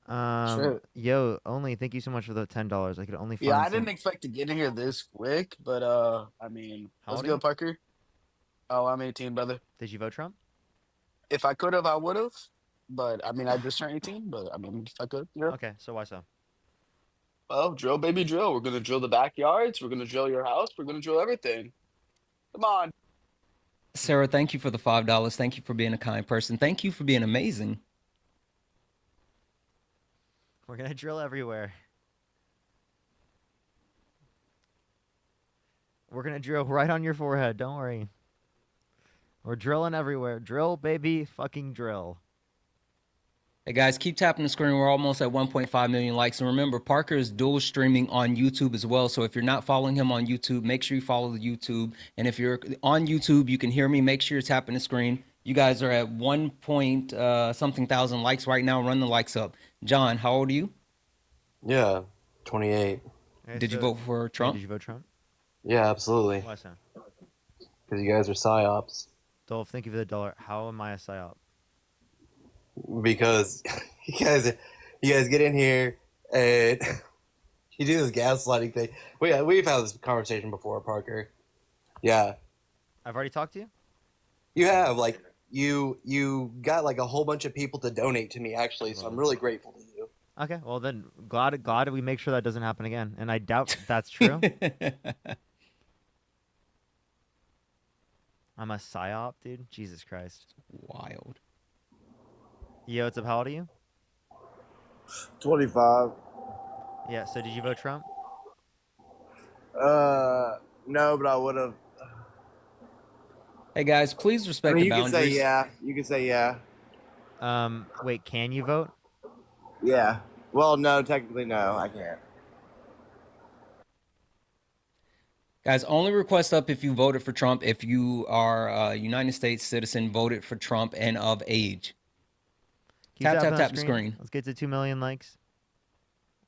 S23: Sure.
S1: Yo, only thank you so much for the $10. I could only find.
S23: Yeah, I
S1: some...
S23: didn't expect to get in here this quick, but I mean,
S1: How
S23: let's
S1: old are
S23: go,
S1: you?
S23: Parker. Oh, I'm 18, brother.
S1: Did you vote Trump?
S23: If I could have, I would have. But I mean, I just turned 18. But I mean, if I could, yeah.
S1: Okay. So why so?
S23: Well, drill, baby, drill. We're gonna drill the backyards. We're gonna drill your house. We're gonna drill everything. Come on.
S17: Sarah, thank you for the $5. Thank you for being a kind person. Thank you for being amazing.
S1: We're gonna drill everywhere. We're gonna drill right on your forehead. Don't worry. We're drilling everywhere. Drill, baby, fucking drill.
S17: Hey guys, keep tapping the screen. We're almost at 1.5 million likes. And remember, Parker is dual streaming on YouTube as well. So if you're not following him on YouTube, make sure you follow the YouTube. And if you're on YouTube, you can hear me. Make sure you're tapping the screen. You guys are at 1 point something thousand likes right now. Run the likes up. John, how old are you?
S24: Yeah, 28.
S1: Okay,
S17: Did you vote for Trump?
S1: Did you vote Trump?
S24: Yeah, absolutely.
S1: Why so?
S24: Because you guys are psyops.
S1: Dolph, thank you for the $1. How am I a psyop?
S24: Because you guys get in here and you do this gaslighting thing. We've had this conversation before, Parker. Yeah.
S1: I've already talked to you?
S24: You have, like, you got like a whole bunch of people to donate to me actually, so I'm really grateful to you.
S1: Okay, well then glad we make sure that doesn't happen again. And I doubt that's true. I'm a psyop, dude. Jesus Christ.
S17: Wild.
S1: Yo, what's up? How old are you?
S9: 25.
S1: Yeah, so did you vote Trump?
S9: No, but I would have.
S17: Hey guys, please respect the
S9: you
S17: boundaries.
S9: can say yeah. You can say yeah.
S1: Wait, can you vote?
S9: Yeah. Well, no, technically no, I can't.
S17: Guys, only request up if you voted for Trump. If you are a United States citizen, voted for Trump and of age.
S1: Keep
S17: Tap,
S1: tapping
S17: tap,
S1: that
S17: tap the screen.
S1: Let's get to 2 million likes.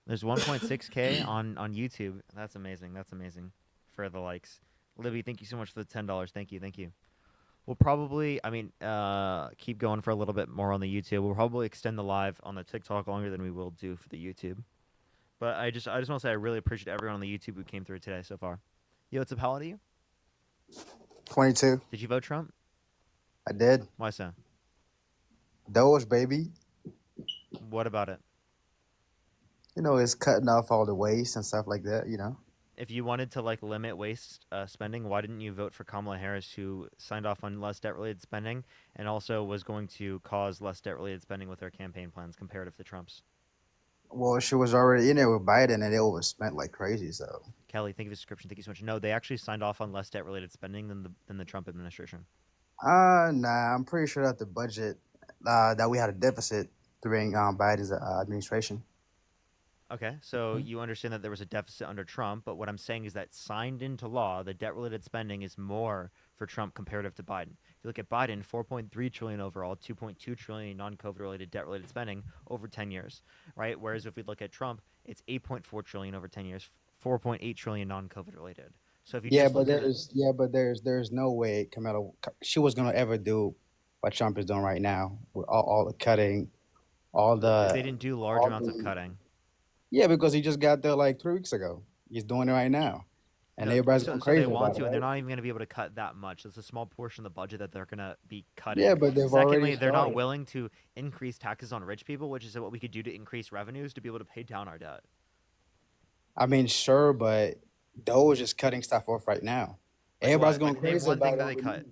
S1: There's 1.6K on YouTube. That's amazing. That's amazing for the likes. Libby, thank you so much for the $10. Thank you. Thank you. We'll probably, keep going for a little bit more on the YouTube. We'll probably extend the live on the TikTok longer than we will do for the YouTube. But I just want to say I really appreciate everyone on the YouTube who came through today so far. Yo, what's up? How old are you?
S23: 22.
S1: Did you vote Trump?
S6: I did.
S1: Why so?
S6: Doge, baby.
S1: What about it?
S6: You know, it's cutting off all the waste and stuff like that. You know.
S1: If you wanted to like limit waste spending, why didn't you vote for Kamala Harris, who signed off on less debt-related spending and also was going to cause less debt-related spending with her campaign plans comparative to Trump's?
S6: Well, she was already in there with Biden, and they overspent like crazy. So
S1: Kelly, thank you for the subscription. Thank you so much. No, they actually signed off on less debt-related spending than the Trump administration.
S6: nah, I'm pretty sure that the budget that we had a deficit during Biden's administration.
S1: Okay, so you understand that there was a deficit under Trump, but what I'm saying is that signed into law, the debt-related spending is more for Trump comparative to Biden. If you look at Biden, 4.3 trillion overall, 2.2 trillion non-COVID related debt-related spending over 10 years, right? Whereas if we look at Trump, it's 8.4 trillion over 10 years, 4.8 trillion non-COVID related. So if you
S6: Yeah,
S1: just
S6: but
S1: look at it,
S6: there's no way Kamala she was gonna ever do what Trump is doing right now with all the cutting, all the
S1: they didn't do large
S6: all
S1: amounts of
S6: the-
S1: cutting.
S6: Yeah, because he just got there like 3 weeks ago. He's doing it right now, and
S1: No,
S6: everybody's
S1: so,
S6: going
S1: so
S6: crazy
S1: they want
S6: about
S1: to,
S6: it.
S1: and they're
S6: Right?
S1: not even going to be able to cut that much. It's a small portion of the budget that they're going to be cutting.
S6: Yeah, but they've already
S1: Secondly, they're not
S6: started.
S1: willing to increase taxes on rich people, which is what we could do to increase revenues to be able to pay down our debt.
S6: I mean, sure, but Doge is cutting stuff off right now.
S1: Like
S6: Everybody's
S1: what?
S6: going
S1: Like, name
S6: crazy
S1: one
S6: about
S1: thing
S6: it.
S1: that they cut.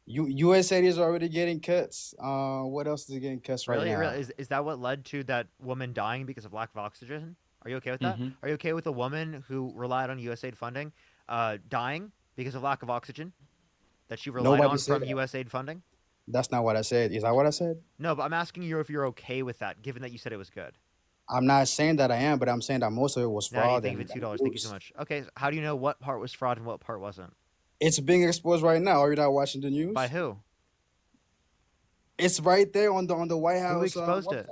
S6: USA is already getting cuts. What else is getting cuts right
S1: Really?
S6: now?
S1: Really? Is that what led to that woman dying because of lack of oxygen? Are you okay with that? Are you okay with a woman who relied on USAID funding dying because of lack of oxygen that she relied
S6: Nobody
S1: on
S6: said
S1: from
S6: that.
S1: USAID funding?
S6: That's not what I said. Is that what I said?
S1: No, but I'm asking you if you're okay with that, given that you said it was good.
S6: I'm not saying that I am, but I'm saying that most of it was
S1: Now,
S6: fraud.
S1: thank you for $2. Thank you so much. Okay, so how do you know what part was fraud and what part wasn't?
S6: It's being exposed right now. Are you not watching the news?
S1: By who?
S6: It's right there on the White House.
S1: Who exposed
S6: website.
S1: it?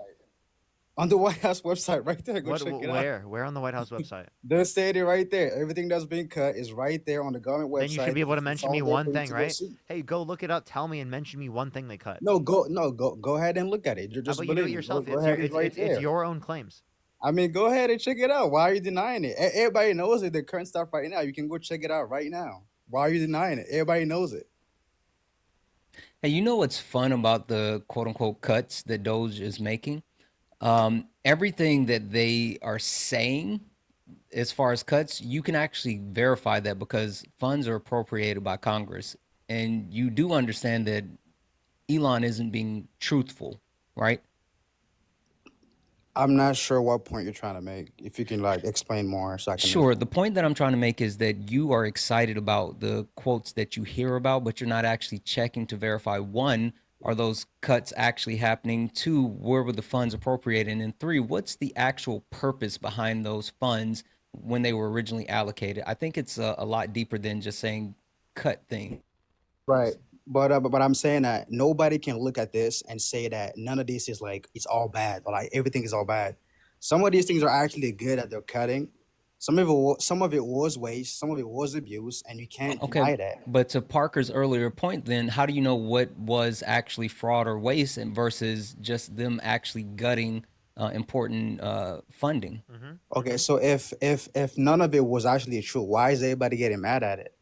S6: On the White House website, right there. Go
S1: What?
S6: check it out.
S1: Where? Where on the White House website?
S6: They said it right there. Everything that's being cut is right there on the government website.
S1: Then you should be able to
S6: It's
S1: mention
S6: all
S1: me
S6: there
S1: one
S6: for you
S1: thing,
S6: to go
S1: right?
S6: see.
S1: Hey, go look it up. Tell me and mention me one thing they cut.
S6: No, go ahead and look at it. You're
S1: How
S6: just
S1: about you do it
S6: believe me.
S1: yourself?
S6: Go
S1: It's
S6: ahead,
S1: your,
S6: it's right
S1: it's
S6: there.
S1: your own claims.
S6: I mean, go ahead and check it out. Why are you denying it? Everybody knows it. The current stuff right now. You can go check it out right now. Why are you denying it? Everybody knows it.
S17: Hey, you know what's fun about the quote unquote cuts that Doge is making? Everything that they are saying as far as cuts, you can actually verify that because funds are appropriated by Congress. And you do understand that Elon isn't being truthful, right?
S6: I'm not sure what point you're trying to make. If you can like explain more, so I can.
S17: Sure. The point that I'm trying to make is that you are excited about the quotes that you hear about, but you're not actually checking to verify one, are those cuts actually happening? Two, where were the funds appropriated? And then three, what's the actual purpose behind those funds when they were originally allocated? I think it's a lot deeper than just saying cut thing.
S6: Right. But I'm saying that nobody can look at this and say that none of this is like it's all bad or like everything is all bad. Some of these things are actually good that they're cutting. Some of it was waste, some of it was abuse, and you can't deny
S17: Okay,
S6: that.
S17: but to Parker's earlier point, then how do you know what was actually fraud or waste and versus just them actually gutting important funding?
S6: Okay, so if none of it was actually true, why is everybody getting mad at it?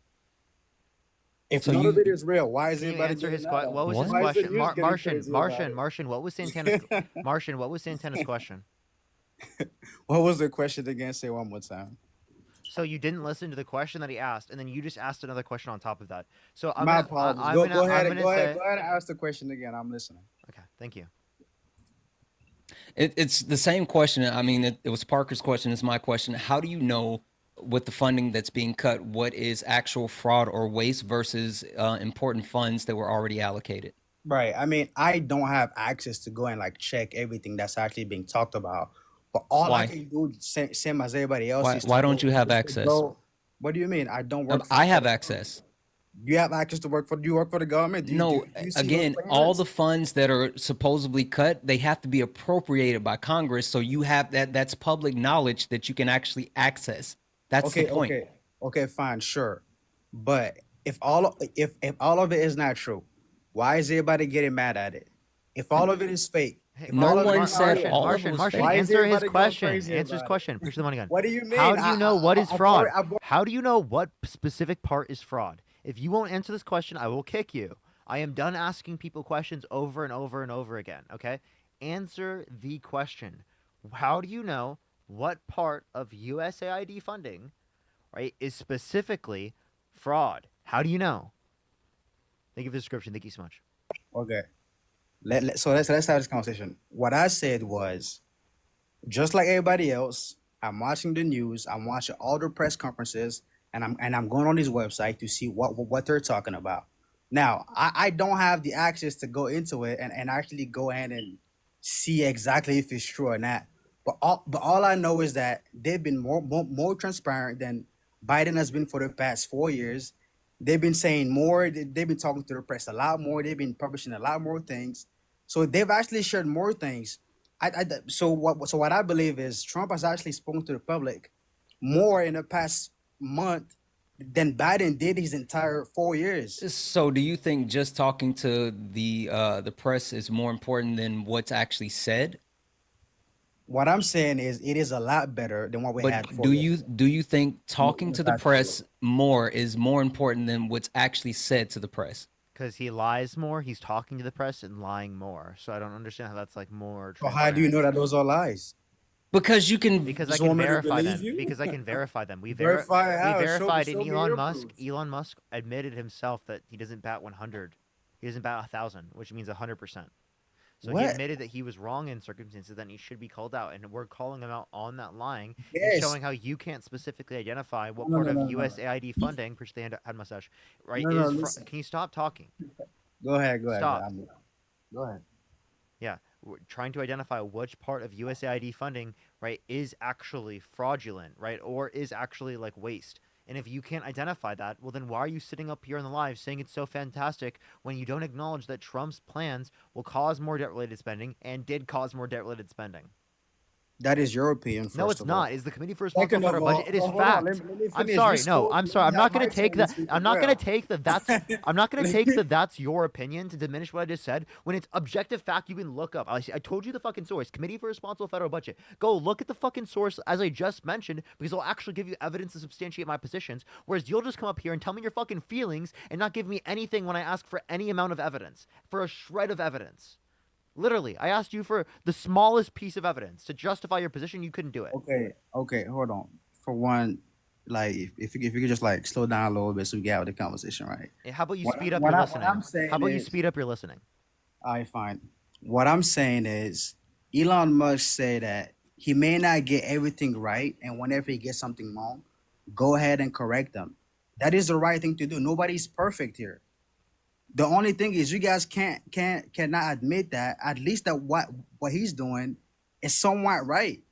S6: If
S17: So
S6: none
S17: you-
S6: of it is real, why is
S1: Can you
S6: everybody
S1: answer
S6: getting
S1: his
S6: mad
S1: question?
S6: at
S1: What
S6: it?
S1: was his
S6: Why is the
S1: question?
S6: news getting
S1: Martian,
S6: crazy about it?
S1: Martian. What was Santana's Martian? What was Santana's question?
S6: What was the question again? Say one more time.
S1: So you didn't listen to the question that he asked, and then you just asked another question on top of that. So I'm
S6: My
S1: gonna,
S6: apologies.
S1: I'm
S6: Go
S1: gonna,
S6: ahead
S1: I'm
S6: and
S1: gonna say,
S6: go ahead and ask the question again. I'm listening.
S1: Okay, thank you.
S17: It's the same question. I mean, it was Parker's question. It's my question. How do you know with the funding that's being cut, what is actual fraud or waste versus important funds that were already allocated?
S6: Right. I mean, I don't have access to go and like check everything that's actually being talked about. But all
S17: Why?
S6: I can do, same as everybody else, is
S17: Why
S6: to
S17: don't
S6: go-
S17: you have
S6: is to
S17: access?
S6: go- What do you mean? I don't work.
S17: I have access.
S6: You have access to work for? Do you work for the government? Do you,
S17: No,
S6: do you see those
S17: again, all
S6: payments?
S17: the funds that are supposedly cut, they have to be appropriated by Congress. So you have that's public knowledge that you can actually access. That's the point.
S6: Okay, fine, sure. But if all of it is not true, why is everybody getting mad at it? If all of it is fake, if
S17: No
S6: all of
S17: one
S6: it is
S17: said
S6: real,
S17: all of it was
S1: Martian,
S6: why is
S1: answer his
S6: everybody going
S1: question.
S6: crazy
S1: Answer his
S6: about it?
S1: question. Push the money gun.
S6: What do you mean?
S1: How do you know what is fraud?
S6: I've already-
S1: How do you know what specific part is fraud? If you won't answer this question, I will kick you. I am done asking people questions over and over and over again, okay? Answer the question. How do you know what part of USAID funding, right, is specifically fraud? How do you know? Thank you for the description. Thank you so much.
S6: Okay. So let's have this conversation. What I said was, just like everybody else, I'm watching the news, I'm watching all the press conferences, and I'm going on his website to see what they're talking about. Now, I don't have the access to go into it and actually go ahead and see exactly if it's true or not. But all I know is that they've been more transparent than Biden has been for the past 4 years. They've been saying more. They've been talking to the press a lot more. They've been publishing a lot more things. So they've actually shared more things. So what I believe is Trump has actually spoken to the public more in the past month than Biden did his entire 4 years.
S17: So do you think just talking to the press is more important than what's actually said?
S6: What I'm saying is it is a lot better than what we had
S17: But
S6: before.
S17: do you think talking to the press more is more important than what's actually said to the press?
S1: Because he lies more, he's talking to the press and lying more. So I don't understand how that's like more.
S6: So how do you know that those are lies?
S17: Because you can.
S1: Because I
S6: Just want
S1: can
S6: me to
S1: verify
S6: believe
S1: them.
S6: you?
S1: Because I can verify them. We
S6: Verify how?
S1: verified
S6: Show
S1: in
S6: me
S1: Elon
S6: your
S1: Musk.
S6: proof.
S1: Elon Musk admitted himself that he doesn't bat 100. He doesn't bat 1,000, which means 100%. So he
S6: What?
S1: admitted that he was wrong in circumstances, then he should be called out, and we're calling him out on that lying and
S6: Yes.
S1: showing how you can't specifically identify what
S6: No,
S1: part
S6: no,
S1: of
S6: no, no.
S1: USAID funding, push the hand mustache, right?
S6: No, no,
S1: is
S6: listen.
S1: can you stop talking?
S6: Go ahead.
S1: Stop.
S6: Go ahead.
S1: Yeah, we're trying to identify which part of USAID funding, right, is actually fraudulent, right, or is actually like waste. And if you can't identify that, well, then why are you sitting up here on the live saying it's so fantastic when you don't acknowledge that Trump's plans will cause more debt-related spending and did cause more debt-related spending?
S6: That is your opinion.
S1: No,
S6: First
S1: it's
S6: of all.
S1: not. It's the Committee for Responsible
S6: Second of
S1: Federal
S6: all,
S1: Budget. It is
S6: hold on,
S1: fact.
S6: let me
S1: I'm
S6: finish.
S1: sorry.
S6: Just
S1: No,
S6: hold-
S1: I'm
S6: let
S1: sorry.
S6: me
S1: I'm not
S6: have
S1: going
S6: my
S1: to take
S6: turn
S1: that.
S6: to speak
S1: I'm
S6: as
S1: not going to
S6: well.
S1: take that. I'm not going to take that. That's your opinion to diminish what I just said. When it's objective fact, you can look up. I told you the fucking source. Committee for Responsible Federal Budget. Go look at the fucking source as I just mentioned, because it'll actually give you evidence to substantiate my positions. Whereas you'll just come up here and tell me your fucking feelings and not give me anything when I ask for any amount of evidence, for a shred of evidence. Literally, I asked you for the smallest piece of evidence to justify your position. You couldn't do it.
S6: Okay, hold on. For one, like if you could just like slow down a little bit so we get out of the conversation, right?
S1: How about you
S6: What-
S1: speed up
S6: what
S1: your
S6: I-
S1: listening?
S6: what I'm saying
S1: How about you
S6: is-
S1: speed up your listening?
S6: All right, fine. What I'm saying is Elon Musk said that he may not get everything right, and whenever he gets something wrong, go ahead and correct them. That is the right thing to do. Nobody's perfect here. The only thing is you guys cannot admit that at least that what he's doing is somewhat right.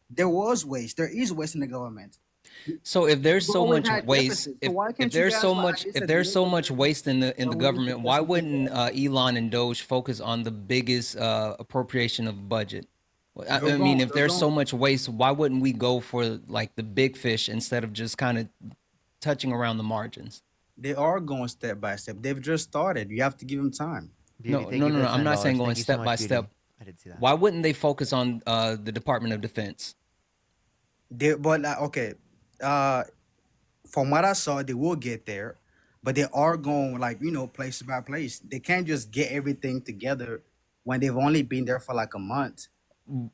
S6: There was waste. There is waste in the government.
S17: So if there's
S6: We've
S17: so
S6: always
S17: much
S6: had
S17: waste,
S6: deficits, so why
S17: if
S6: can't you
S17: there's
S6: guys,
S17: so
S6: like
S17: much,
S6: I
S17: if
S6: said,
S17: there's so
S6: look
S17: much waste in the
S6: we
S17: government,
S6: should
S17: why
S6: just
S17: wouldn't Elon and Doge focus on the biggest appropriation of budget? I
S6: They're
S17: mean,
S6: going-
S17: if
S6: they're
S17: there's so
S6: going-
S17: much waste, why wouldn't we go for like the big fish instead of just kind of touching around the margins?
S6: They are going step by step. They've just started. You have to give them time.
S1: Beauty,
S17: No,
S1: thank
S17: no,
S1: you
S17: no,
S1: for
S17: no.
S1: the
S17: I'm not
S1: $10.
S17: saying going
S1: Thank you so
S17: step
S1: much,
S17: by
S1: Beauty.
S17: step.
S1: I did see that.
S17: Why wouldn't they focus on the Department of Defense?
S6: But okay, from what I saw, they will get there, but they are going like place by place. They can't just get everything together when they've only been there for like a month.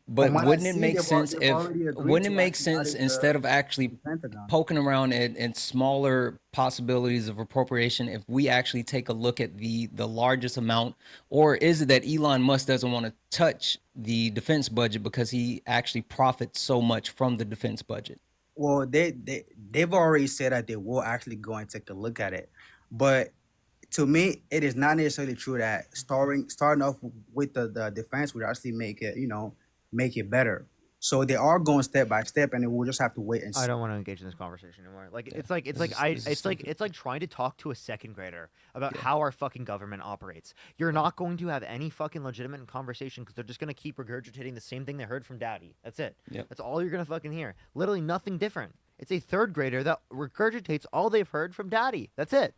S17: But
S6: From what I
S17: wouldn't it
S6: see,
S17: make
S6: they've
S17: sense
S6: they've
S17: if
S6: already agreed
S17: wouldn't it
S6: to
S17: make
S6: actually
S17: sense
S6: audit
S17: instead of actually
S6: Pentagon.
S17: poking around at smaller possibilities of appropriation if we actually take a look at the largest amount? Or is it that Elon Musk doesn't want to touch the defense budget because he actually profits so much from the defense budget?
S6: Well, they've already said that they will actually go and take a look at it, but to me, it is not necessarily true that starting off with the defense would actually make it make it better. So they are going step by step, and we'll just have to wait and see.
S1: I don't want to engage in this conversation anymore. Like it's like
S17: This is
S1: trying to talk to a second grader about how our fucking government operates. You're not going to have any fucking legitimate conversation because they're just gonna keep regurgitating the same thing they heard from daddy. That's it.
S17: Yep.
S1: That's all you're gonna fucking hear. Literally nothing different. It's a third grader that regurgitates all they've heard from daddy. That's it.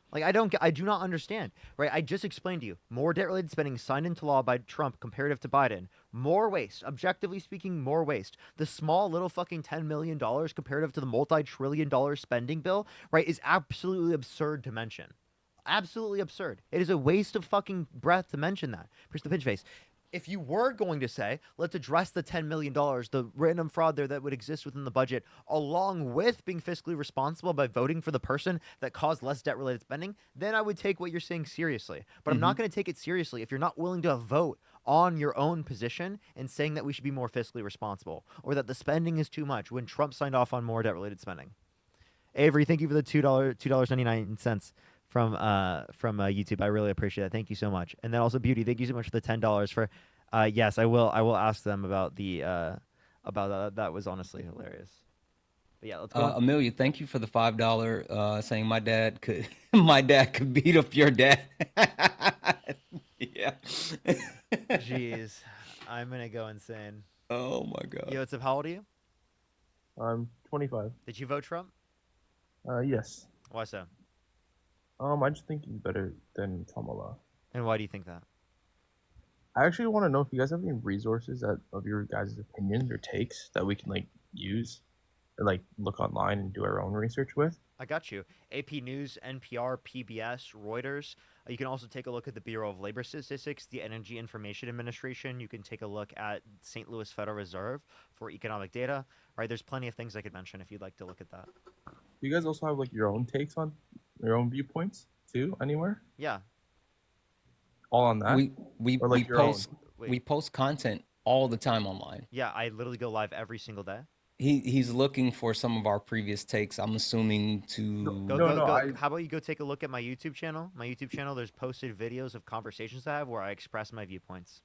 S1: Like I do not understand, right? I just explained to you more debt-related spending signed into law by Trump comparative to Biden. More waste, objectively speaking, more waste. The small little fucking $10 million comparative to the multi-trillion-dollar spending bill, right, is absolutely absurd to mention. Absolutely absurd. It is a waste of fucking breath to mention that. Push the pinch face. If you were going to say, let's address the $10 million, the random fraud there that would exist within the budget, along with being fiscally responsible by voting for the person that caused less debt-related spending, then I would take what you're saying seriously. But I'm not going to take it seriously if you're not willing to vote on your own position and saying that we should be more fiscally responsible or that the spending is too much when Trump signed off on more debt-related spending. Avery, thank you for the $2.99 from YouTube. I really appreciate that. Thank you so much. And then also Beauty, thank you so much for the $10 for yes, I will ask them about the about that was honestly hilarious. But yeah, let's go.
S17: Amelia, thank you for the $5 saying my dad could my dad could beat up your dad. Yeah.
S1: Jeez. I'm gonna go insane.
S17: Oh my god.
S1: Yo, what's up? How old are you?
S5: I'm 25.
S1: Did you vote Trump?
S5: Yes.
S1: Why so?
S5: I just think he's better than Kamala.
S1: And why do you think that?
S5: I actually want to know if you guys have any resources of your guys' opinions or takes that we can like use or like look online and do our own research with.
S1: I got you. AP News, NPR, PBS, Reuters. You can also take a look at the Bureau of Labor Statistics, the Energy Information Administration. You can take a look at St. Louis Federal Reserve for economic data. Right, there's plenty of things I could mention if you'd like to look at that.
S5: Do you guys also have like your own takes on your own viewpoints too anywhere?
S1: Yeah.
S5: All on that?
S17: We post content all the time online.
S1: Yeah, I literally go live every single day.
S17: He's looking for some of our previous takes. I'm assuming to
S1: How about you go take a look at my YouTube channel? My YouTube channel, there's posted videos of conversations I have where I express my viewpoints.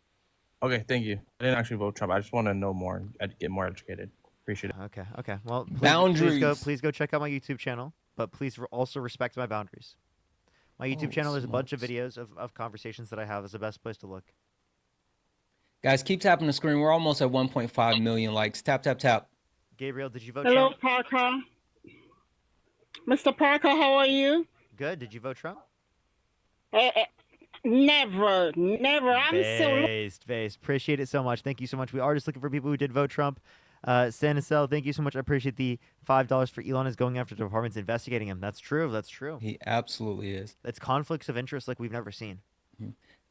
S5: Okay, thank you. I didn't actually vote Trump. I just want to know more and get more educated. Appreciate it.
S1: Okay. Well,
S17: boundaries.
S1: Please go check out my YouTube channel, but please also respect my boundaries. My YouTube channel, there's a bunch of videos of conversations that I have. Is the best place to look.
S17: Guys, keep tapping the screen. We're almost at 1.5 million likes. Tap, tap, tap.
S1: Gabriel, did you vote
S7: Hello,
S1: Trump?
S7: Parker. Mr. Parker, how are you?
S1: Good. Did you vote Trump?
S7: Never.
S1: Based. Appreciate it so much. Thank you so much. We are just looking for people who did vote Trump. Sanicel, thank you so much. I appreciate the $5 for Elon is going after departments investigating him. That's true.
S17: He absolutely is.
S1: It's conflicts of interest like we've never seen.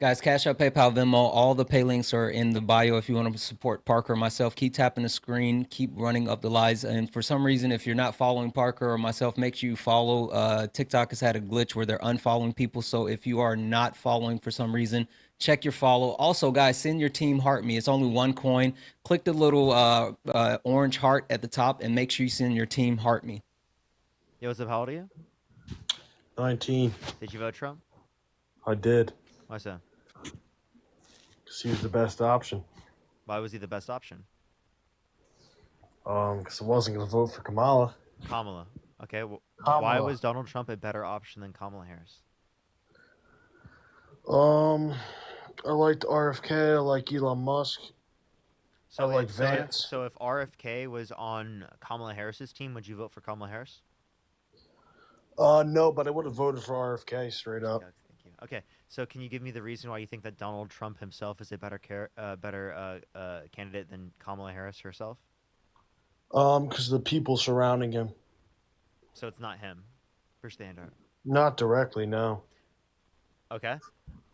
S17: Guys, Cash App, PayPal, Venmo, all the pay links are in the bio if you want to support Parker or myself. Keep tapping the screen, keep running up the lights. And for some reason, if you're not following Parker or myself, make sure you follow. TikTok has had a glitch where they're unfollowing people. So if you are not following for some reason, check your follow. Also, guys, send your team heart me. It's only one coin. Click the little orange heart at the top and make sure you send your team heart me.
S1: Yo, what's up? How old are you?
S9: 19.
S1: Did you vote Trump?
S9: I did.
S1: Why so?
S9: Because he was the best option.
S1: Why was he the best option?
S9: Because I wasn't going to vote for Kamala.
S1: Kamala. Okay. Well,
S9: Kamala.
S1: Why was Donald Trump a better option than Kamala Harris?
S9: I liked RFK. I like Elon Musk. I like Vance.
S1: So if RFK was on Kamala Harris's team, would you vote for Kamala Harris?
S9: No, but I would have voted for RFK straight up.
S1: Thank you. Okay, so can you give me the reason why you think that Donald Trump himself is a better candidate than Kamala Harris herself?
S9: Because the people surrounding him.
S1: So it's not him. Push the hand out.
S9: Not directly, no.
S1: Okay.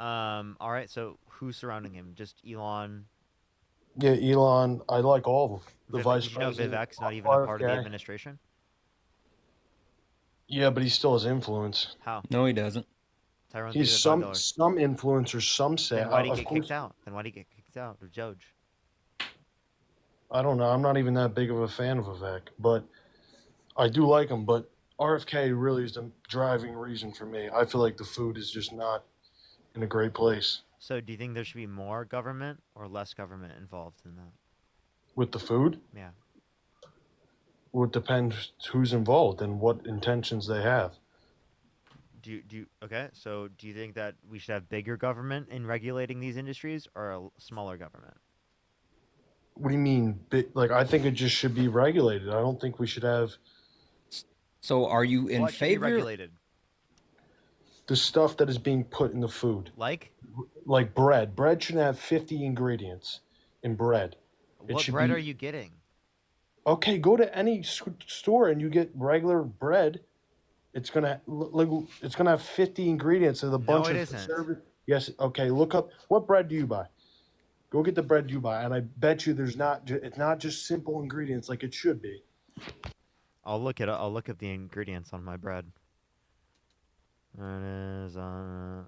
S1: All right. So who's surrounding him? Just Elon.
S9: Yeah, Elon. I like all of them. The vice president.
S1: Vivek's not even a part of the administration.
S9: Yeah, but he still has influence.
S1: How?
S17: No, he doesn't.
S1: Tyrone,
S9: He's some influencers. Some say.
S1: Then why did he get kicked out? Or Doge?
S9: I don't know. I'm not even that big of a fan of Vivek, but I do like him. But RFK really is the driving reason for me. I feel like the food is just not in a great place.
S1: So do you think there should be more government or less government involved in that?
S9: With the food?
S1: Yeah.
S9: Well, it depends who's involved and what intentions they have.
S1: Okay, so do you think that we should have bigger government in regulating these industries or a smaller government?
S9: What do you mean? Like, I think it just should be regulated. I don't think we should have...
S17: So are you in
S1: what
S17: favor?
S1: Should be regulated?
S9: The stuff that is being put in the food.
S1: Like?
S9: Like bread. Bread shouldn't have 50 ingredients in bread.
S1: What bread are you getting?
S9: Okay, go to any store and you get regular bread. It's gonna it's gonna have 50 ingredients and a bunch
S1: it
S9: of
S1: isn't.
S9: preservative. Yes. Okay. Look up what bread do you buy. Go get the bread you buy, and I bet you there's not. It's not just simple ingredients like it should be.
S1: I'll look at the ingredients on my bread. It is on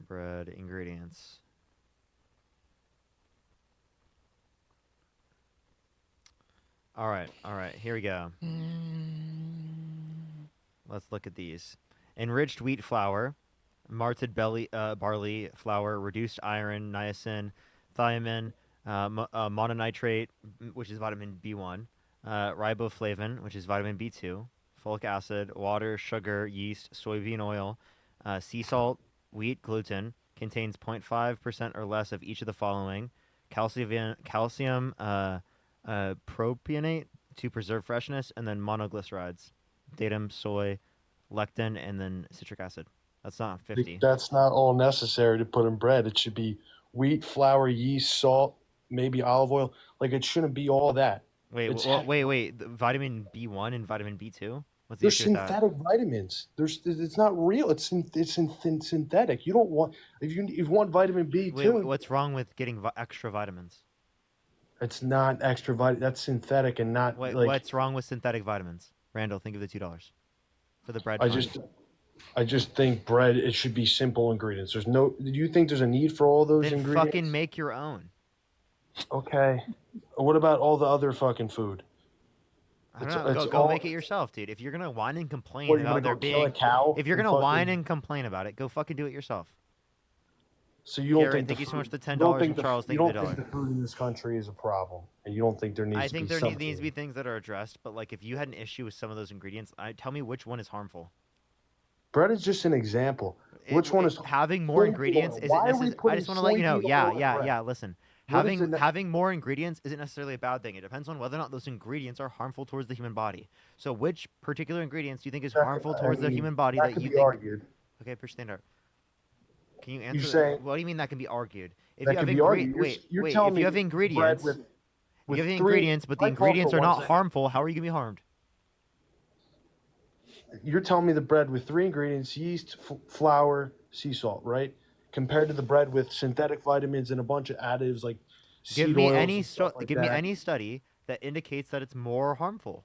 S1: bread ingredients. All right. Here we go. Let's look at these. Enriched wheat flour, malted barley flour, reduced iron, niacin, thiamine, mononitrate, which is vitamin B1, riboflavin, which is vitamin B2, folic acid, water, sugar, yeast, soybean oil, sea salt, wheat, gluten, contains 0.5% or less of each of the following: calcium propionate to preserve freshness, and then monoglycerides, datum, soy, lectin, and then citric acid. That's not 50.
S9: That's not all necessary to put in bread. It should be wheat, flour, yeast, salt, maybe olive oil. Like it shouldn't be all that.
S1: Wait. The vitamin B1 and vitamin B2. What's the
S9: They're
S1: issue with that?
S9: synthetic vitamins. It's not real. It's synthetic. You don't want if you want vitamin B2.
S1: Wait, what's wrong with getting extra vitamins?
S9: It's not extra vitamin. That's synthetic and not
S1: Wait,
S9: like.
S1: what's wrong with synthetic vitamins? Randall, think of the $2 for the bread.
S9: I just think bread. It should be simple ingredients. There's no. Do you think there's a need for all those
S1: Then
S9: ingredients?
S1: fucking make your own.
S9: Okay. What about all the other fucking food?
S1: I don't know. Go make it yourself, dude. If you're gonna whine and complain
S9: What, you
S1: about
S9: gonna
S1: there
S9: go kill a
S1: being,
S9: cow
S1: if you're
S9: and
S1: gonna whine
S9: fucking-
S1: and complain about it, go fucking do it yourself.
S9: So you don't
S1: Garrett,
S9: think
S1: thank
S9: the
S1: you so
S9: food-
S1: much for the
S9: you don't
S1: $10,
S9: think
S1: and
S9: the-
S1: Charles,
S9: you
S1: thank you for
S9: don't
S1: the
S9: think
S1: $1.
S9: the food in this country is a problem, and you don't think there needs
S1: I
S9: to
S1: think
S9: be
S1: there
S9: something.
S1: needs to be things that are addressed, but like if you had an issue with some of those ingredients, tell me which one is harmful.
S9: Bread is just an example. Which one is
S1: having more
S9: soy
S1: ingredients?
S9: oil.
S1: Isn't
S9: Why are we
S1: necessary? I
S9: putting
S1: just want to let you know.
S9: soybean
S1: Yeah,
S9: oil in bread?
S1: yeah. Listen,
S9: What is the
S1: having more ingredients isn't necessarily a bad thing. It depends on whether or not those ingredients are harmful towards the human body. So, which particular ingredients do you think is harmful towards the human body that
S9: could
S1: you
S9: be
S1: think?
S9: argued.
S1: Okay, push stand up. Can you answer?
S9: saying-
S1: What do you mean that can be argued? If
S9: That
S1: you have
S9: could be argued. You're
S1: wait.
S9: telling
S1: If you
S9: me
S1: have
S9: bread
S1: ingredients,
S9: with
S1: if you have
S9: three-
S1: ingredients, but the
S9: I call for
S1: ingredients are
S9: one
S1: not
S9: second.
S1: harmful, how are you gonna be harmed?
S9: You're telling me the bread with 3 ingredients: yeast, flour, sea salt, right? Compared to the bread with synthetic vitamins and a bunch of additives like
S1: Give
S9: seed
S1: me
S9: oils
S1: any
S9: and stuff like
S1: give me
S9: that.
S1: any study that indicates that it's more harmful.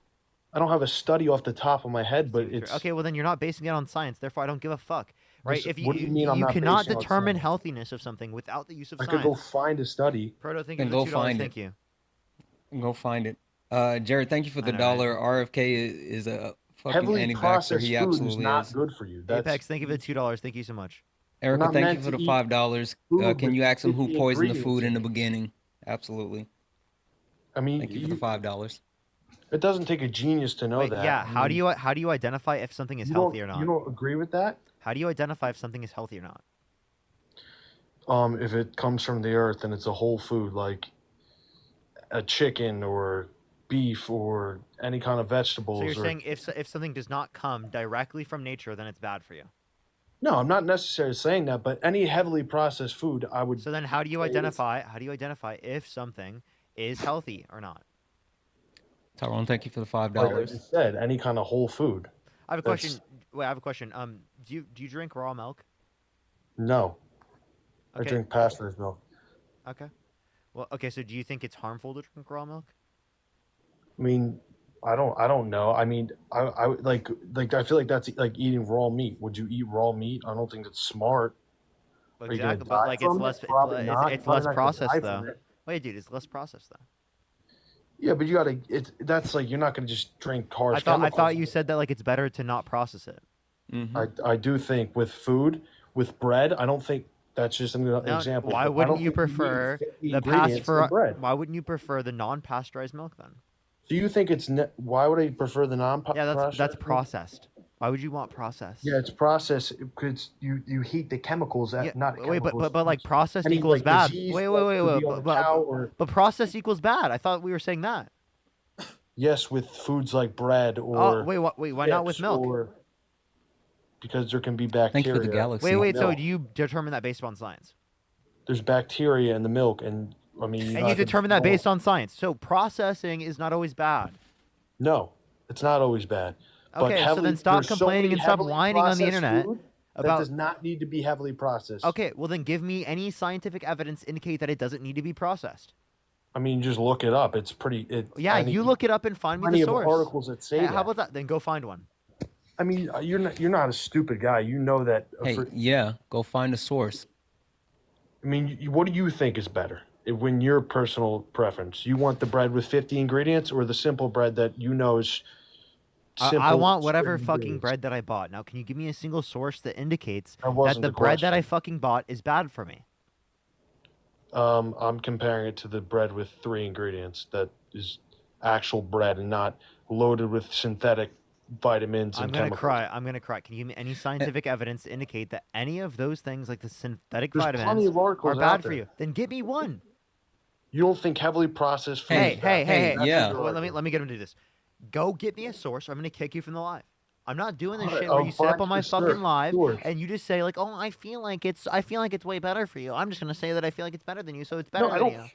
S9: I don't have a study off the top of my head, but it's
S1: Okay, well then you're not basing it on science. Therefore, I don't give a fuck. Right?
S9: This-
S1: If you
S9: what do you mean I'm
S1: you
S9: not
S1: cannot
S9: basing it on
S1: determine
S9: science?
S1: healthiness of something without the use of
S9: I
S1: science.
S9: could go find a study.
S1: Proto, thank
S17: Then
S1: you for
S17: go
S1: the $2.
S17: find
S1: Thank
S17: it.
S1: you.
S17: Go find it. Jared, thank you for the
S1: I know, right?
S17: dollar. RFK is a fucking
S9: Heavily
S17: anti-vaxxer.
S9: processed
S17: He
S9: food is
S17: absolutely
S9: not
S17: is.
S9: good for you. That's,
S1: Apex, thank you for the $2. Thank you so much.
S17: Erica,
S9: not
S17: thank you
S9: meant
S17: for
S9: to
S17: the
S9: eat
S17: $5.
S9: food
S17: Can
S9: with
S17: you ask him who
S9: 50
S17: poisoned the
S9: ingredients
S17: food in
S9: in
S17: the
S9: it.
S17: beginning? Absolutely.
S9: I mean,
S17: Thank you for the $5.
S9: It doesn't take a genius to know
S1: Wait,
S9: that.
S1: yeah.
S9: I
S1: How do
S9: mean,
S1: you identify if something is
S9: you
S1: healthy
S9: don't-
S1: or not?
S9: You don't agree with that?
S1: How do you identify if something is healthy or not?
S9: If it comes from the earth and it's a whole food like a chicken or beef or any kind of vegetables.
S1: So you're
S9: or,
S1: saying if something does not come directly from nature, then it's bad for you.
S9: No, I'm not necessarily saying that, but any heavily processed food, I would.
S1: So then, how do you
S9: say is-
S1: identify if something is healthy or not?
S17: Tyrone, thank you for the
S9: Like I
S17: $5.
S9: just said, any kind of whole food.
S1: I have a
S9: That's-
S1: question. Wait, I have a question. Do you drink raw milk?
S9: No, I
S1: Okay.
S9: drink pasteurized milk.
S1: Okay. Well, okay. So do you think it's harmful to drink raw milk?
S9: I mean, I don't know. I mean, I would like I feel like that's like eating raw meat. Would you eat raw meat? I don't think that's smart. Are you gonna
S1: Exactly, but
S9: die
S1: like
S9: from it? Probably not.
S1: it's
S9: Probably
S1: less
S9: not gonna die
S1: processed
S9: from
S1: though.
S9: it.
S1: Wait, dude, it's less processed though.
S9: Yeah, but you gotta. That's like you're not gonna just drink harsh
S1: I thought
S9: chemicals.
S1: you said that like it's better to not process it.
S9: I do think with food, with bread, I don't think that's just an
S1: Now,
S9: example.
S1: why
S9: but I
S1: wouldn't
S9: don't
S1: you
S9: think need
S1: prefer
S9: 50
S1: the
S9: ingredients in bread.
S1: Why wouldn't you prefer the non-pasteurized milk then?
S9: Do you think it's why would I prefer the non?
S1: Yeah, that's processed. Why would you want processed?
S9: Yeah, it's processed because you heat the chemicals at not
S1: Wait,
S9: chemicals.
S1: but like processed
S9: any,
S1: equals
S9: like,
S1: bad.
S9: disease
S1: Wait,
S9: that
S1: wait,
S9: could
S1: wait,
S9: be on the cow or-
S1: but processed equals bad. I thought we were saying that.
S9: Yes, with foods like bread or
S1: wait, why not with
S9: chips
S1: milk?
S9: or- because there can be bacteria.
S17: Thank you for the galaxy.
S1: Wait, so
S9: milk.
S1: do you determine that based on science?
S9: There's bacteria in the milk, and I mean.
S1: And you determine that based on science. So processing is not always bad.
S9: No, It's not always bad. But
S1: Okay, so then stop
S9: there's so
S1: complaining
S9: many
S1: and stop
S9: heavily
S1: whining on the
S9: processed
S1: internet
S9: food that
S1: about.
S9: does not need to be heavily processed.
S1: Okay, well then give me any scientific evidence to indicate that it doesn't need to be processed.
S9: I mean, just look it up. It's pretty.
S1: Yeah, you look it up and find me the source.
S9: Plenty of articles that say
S1: Hey,
S9: that.
S1: how about that? Then go find one.
S9: I mean, you're not a stupid guy. You know that.
S17: Hey, yeah, go find a source.
S9: I mean, what do you think is better? When your personal preference, you want the bread with 50 ingredients or the simple bread that you know is simple?
S1: I want whatever
S9: certain
S1: fucking
S9: ingredients?
S1: bread that I bought. Now, can you give me a single source that indicates that
S9: wasn't
S1: the
S9: the
S1: bread that I
S9: question.
S1: fucking bought is bad for me?
S9: I'm comparing it to the bread with 3 ingredients that is actual bread and not loaded with synthetic vitamins and
S1: I'm gonna
S9: chemicals.
S1: cry. I'm gonna cry. Can you give me any scientific evidence to indicate that any of those things, like the synthetic
S9: There's plenty
S1: vitamins,
S9: of articles
S1: are
S9: out
S1: bad for
S9: there.
S1: you? Then give me one.
S9: You don't think heavily processed food
S1: Hey,
S9: is bad?
S1: hey!
S9: That's
S17: yeah.
S9: your
S1: Wait,
S9: argument.
S1: let me get him to do this. Go get me a source, or I'm gonna kick you from the live. I'm not doing this
S9: Alright,
S1: shit where
S9: I'll
S1: you sit up
S9: find
S1: on my
S9: you a
S1: fucking live
S9: source.
S1: and you just say like, "Oh, I feel like it's way better for you." I'm just gonna say that I feel like it's better than you, so it's better
S9: No, I
S1: than
S9: don't.
S1: you.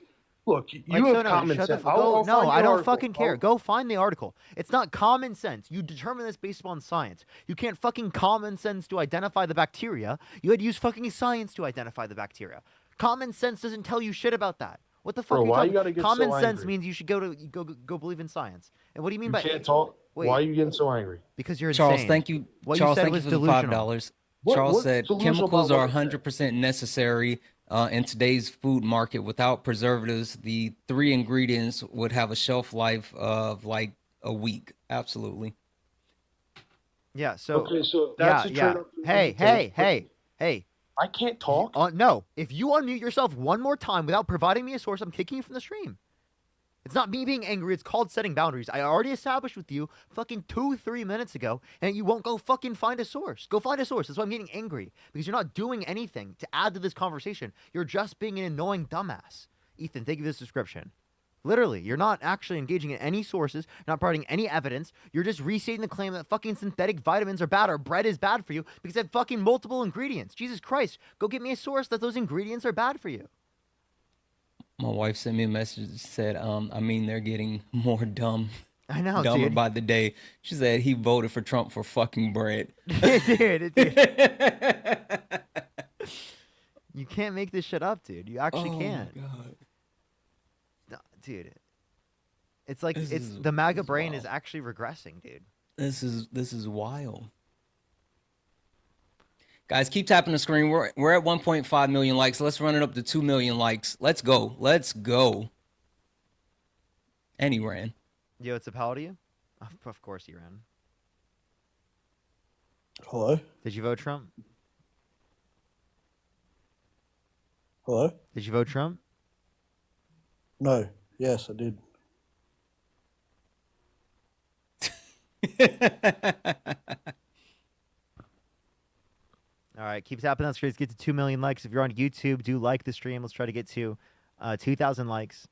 S9: Look, you
S1: Like,
S9: have
S1: so no,
S9: common
S1: shut the
S9: sense.
S1: fuck. Go,
S9: I'll
S1: no,
S9: find
S1: I
S9: your
S1: don't
S9: article.
S1: fucking care. Go find the article. It's not common sense. You determine this based upon science. You can't fucking common sense to identify the bacteria. You had to use fucking science to identify the bacteria. Common sense doesn't tell you shit about that. What the fuck
S9: Bro,
S1: are you
S9: why
S1: talking?
S9: you gotta get
S1: Common
S9: so
S1: sense
S9: angry?
S1: means you should go believe in science. And what do you mean
S9: You
S1: by
S9: can't talk.
S1: Wait,
S9: Why are you getting so angry?
S1: because you're
S17: Charles,
S1: insane.
S17: thank you.
S1: What
S17: Charles,
S1: you said
S17: thank
S1: was
S17: you for the
S1: delusional.
S17: $5.
S9: What-
S17: Charles
S9: what's
S17: said
S9: delusional
S17: chemicals
S9: about
S17: are
S9: what I said?
S17: 100% necessary in today's food market. Without preservatives, the 3 ingredients would have a shelf life of like a week. Absolutely.
S1: Yeah. So
S9: Okay, so that's a
S1: yeah.
S9: trade-off you
S1: Hey,
S9: need to take.
S1: hey.
S9: I can't talk.
S1: No, if you unmute yourself one more time without providing me a source, I'm kicking you from the stream. It's not me being angry. It's called setting boundaries. I already established with you fucking 2-3 minutes ago, and you won't go fucking find a source. Go find a source. That's why I'm getting angry, because you're not doing anything to add to this conversation. You're just being an annoying dumbass. Ethan, thank you for this description. Literally, you're not actually engaging in any sources, not providing any evidence. You're just restating the claim that fucking synthetic vitamins are bad or bread is bad for you because it have fucking multiple ingredients. Jesus Christ, go get me a source that those ingredients are bad for you.
S17: My wife sent me a message that said, I mean, they're getting more dumb.
S1: I know,
S17: dumber
S1: dude.
S17: by the day. She said he voted for Trump for fucking bread.
S1: Dude. You can't make this shit up, dude. You actually can't.
S17: God.
S1: No, dude. It's like
S17: This is-
S1: the MAGA
S17: this is
S1: brain
S17: wild.
S1: is actually regressing, dude.
S17: This is wild. Guys, keep tapping the screen. We're at 1.5 million likes. Let's run it up to 2 million likes. Let's go. Let's go. And he ran.
S1: Yo, it's a how old are you? Of course he ran.
S10: Hello?
S1: Did you vote Trump?
S10: Hello?
S1: Did you vote Trump?
S10: No. Yes, I did.
S1: All right, keep tapping that screen. Let's get to 2 million likes. If you're on YouTube, do like the stream. Let's try to get to 2,000 likes.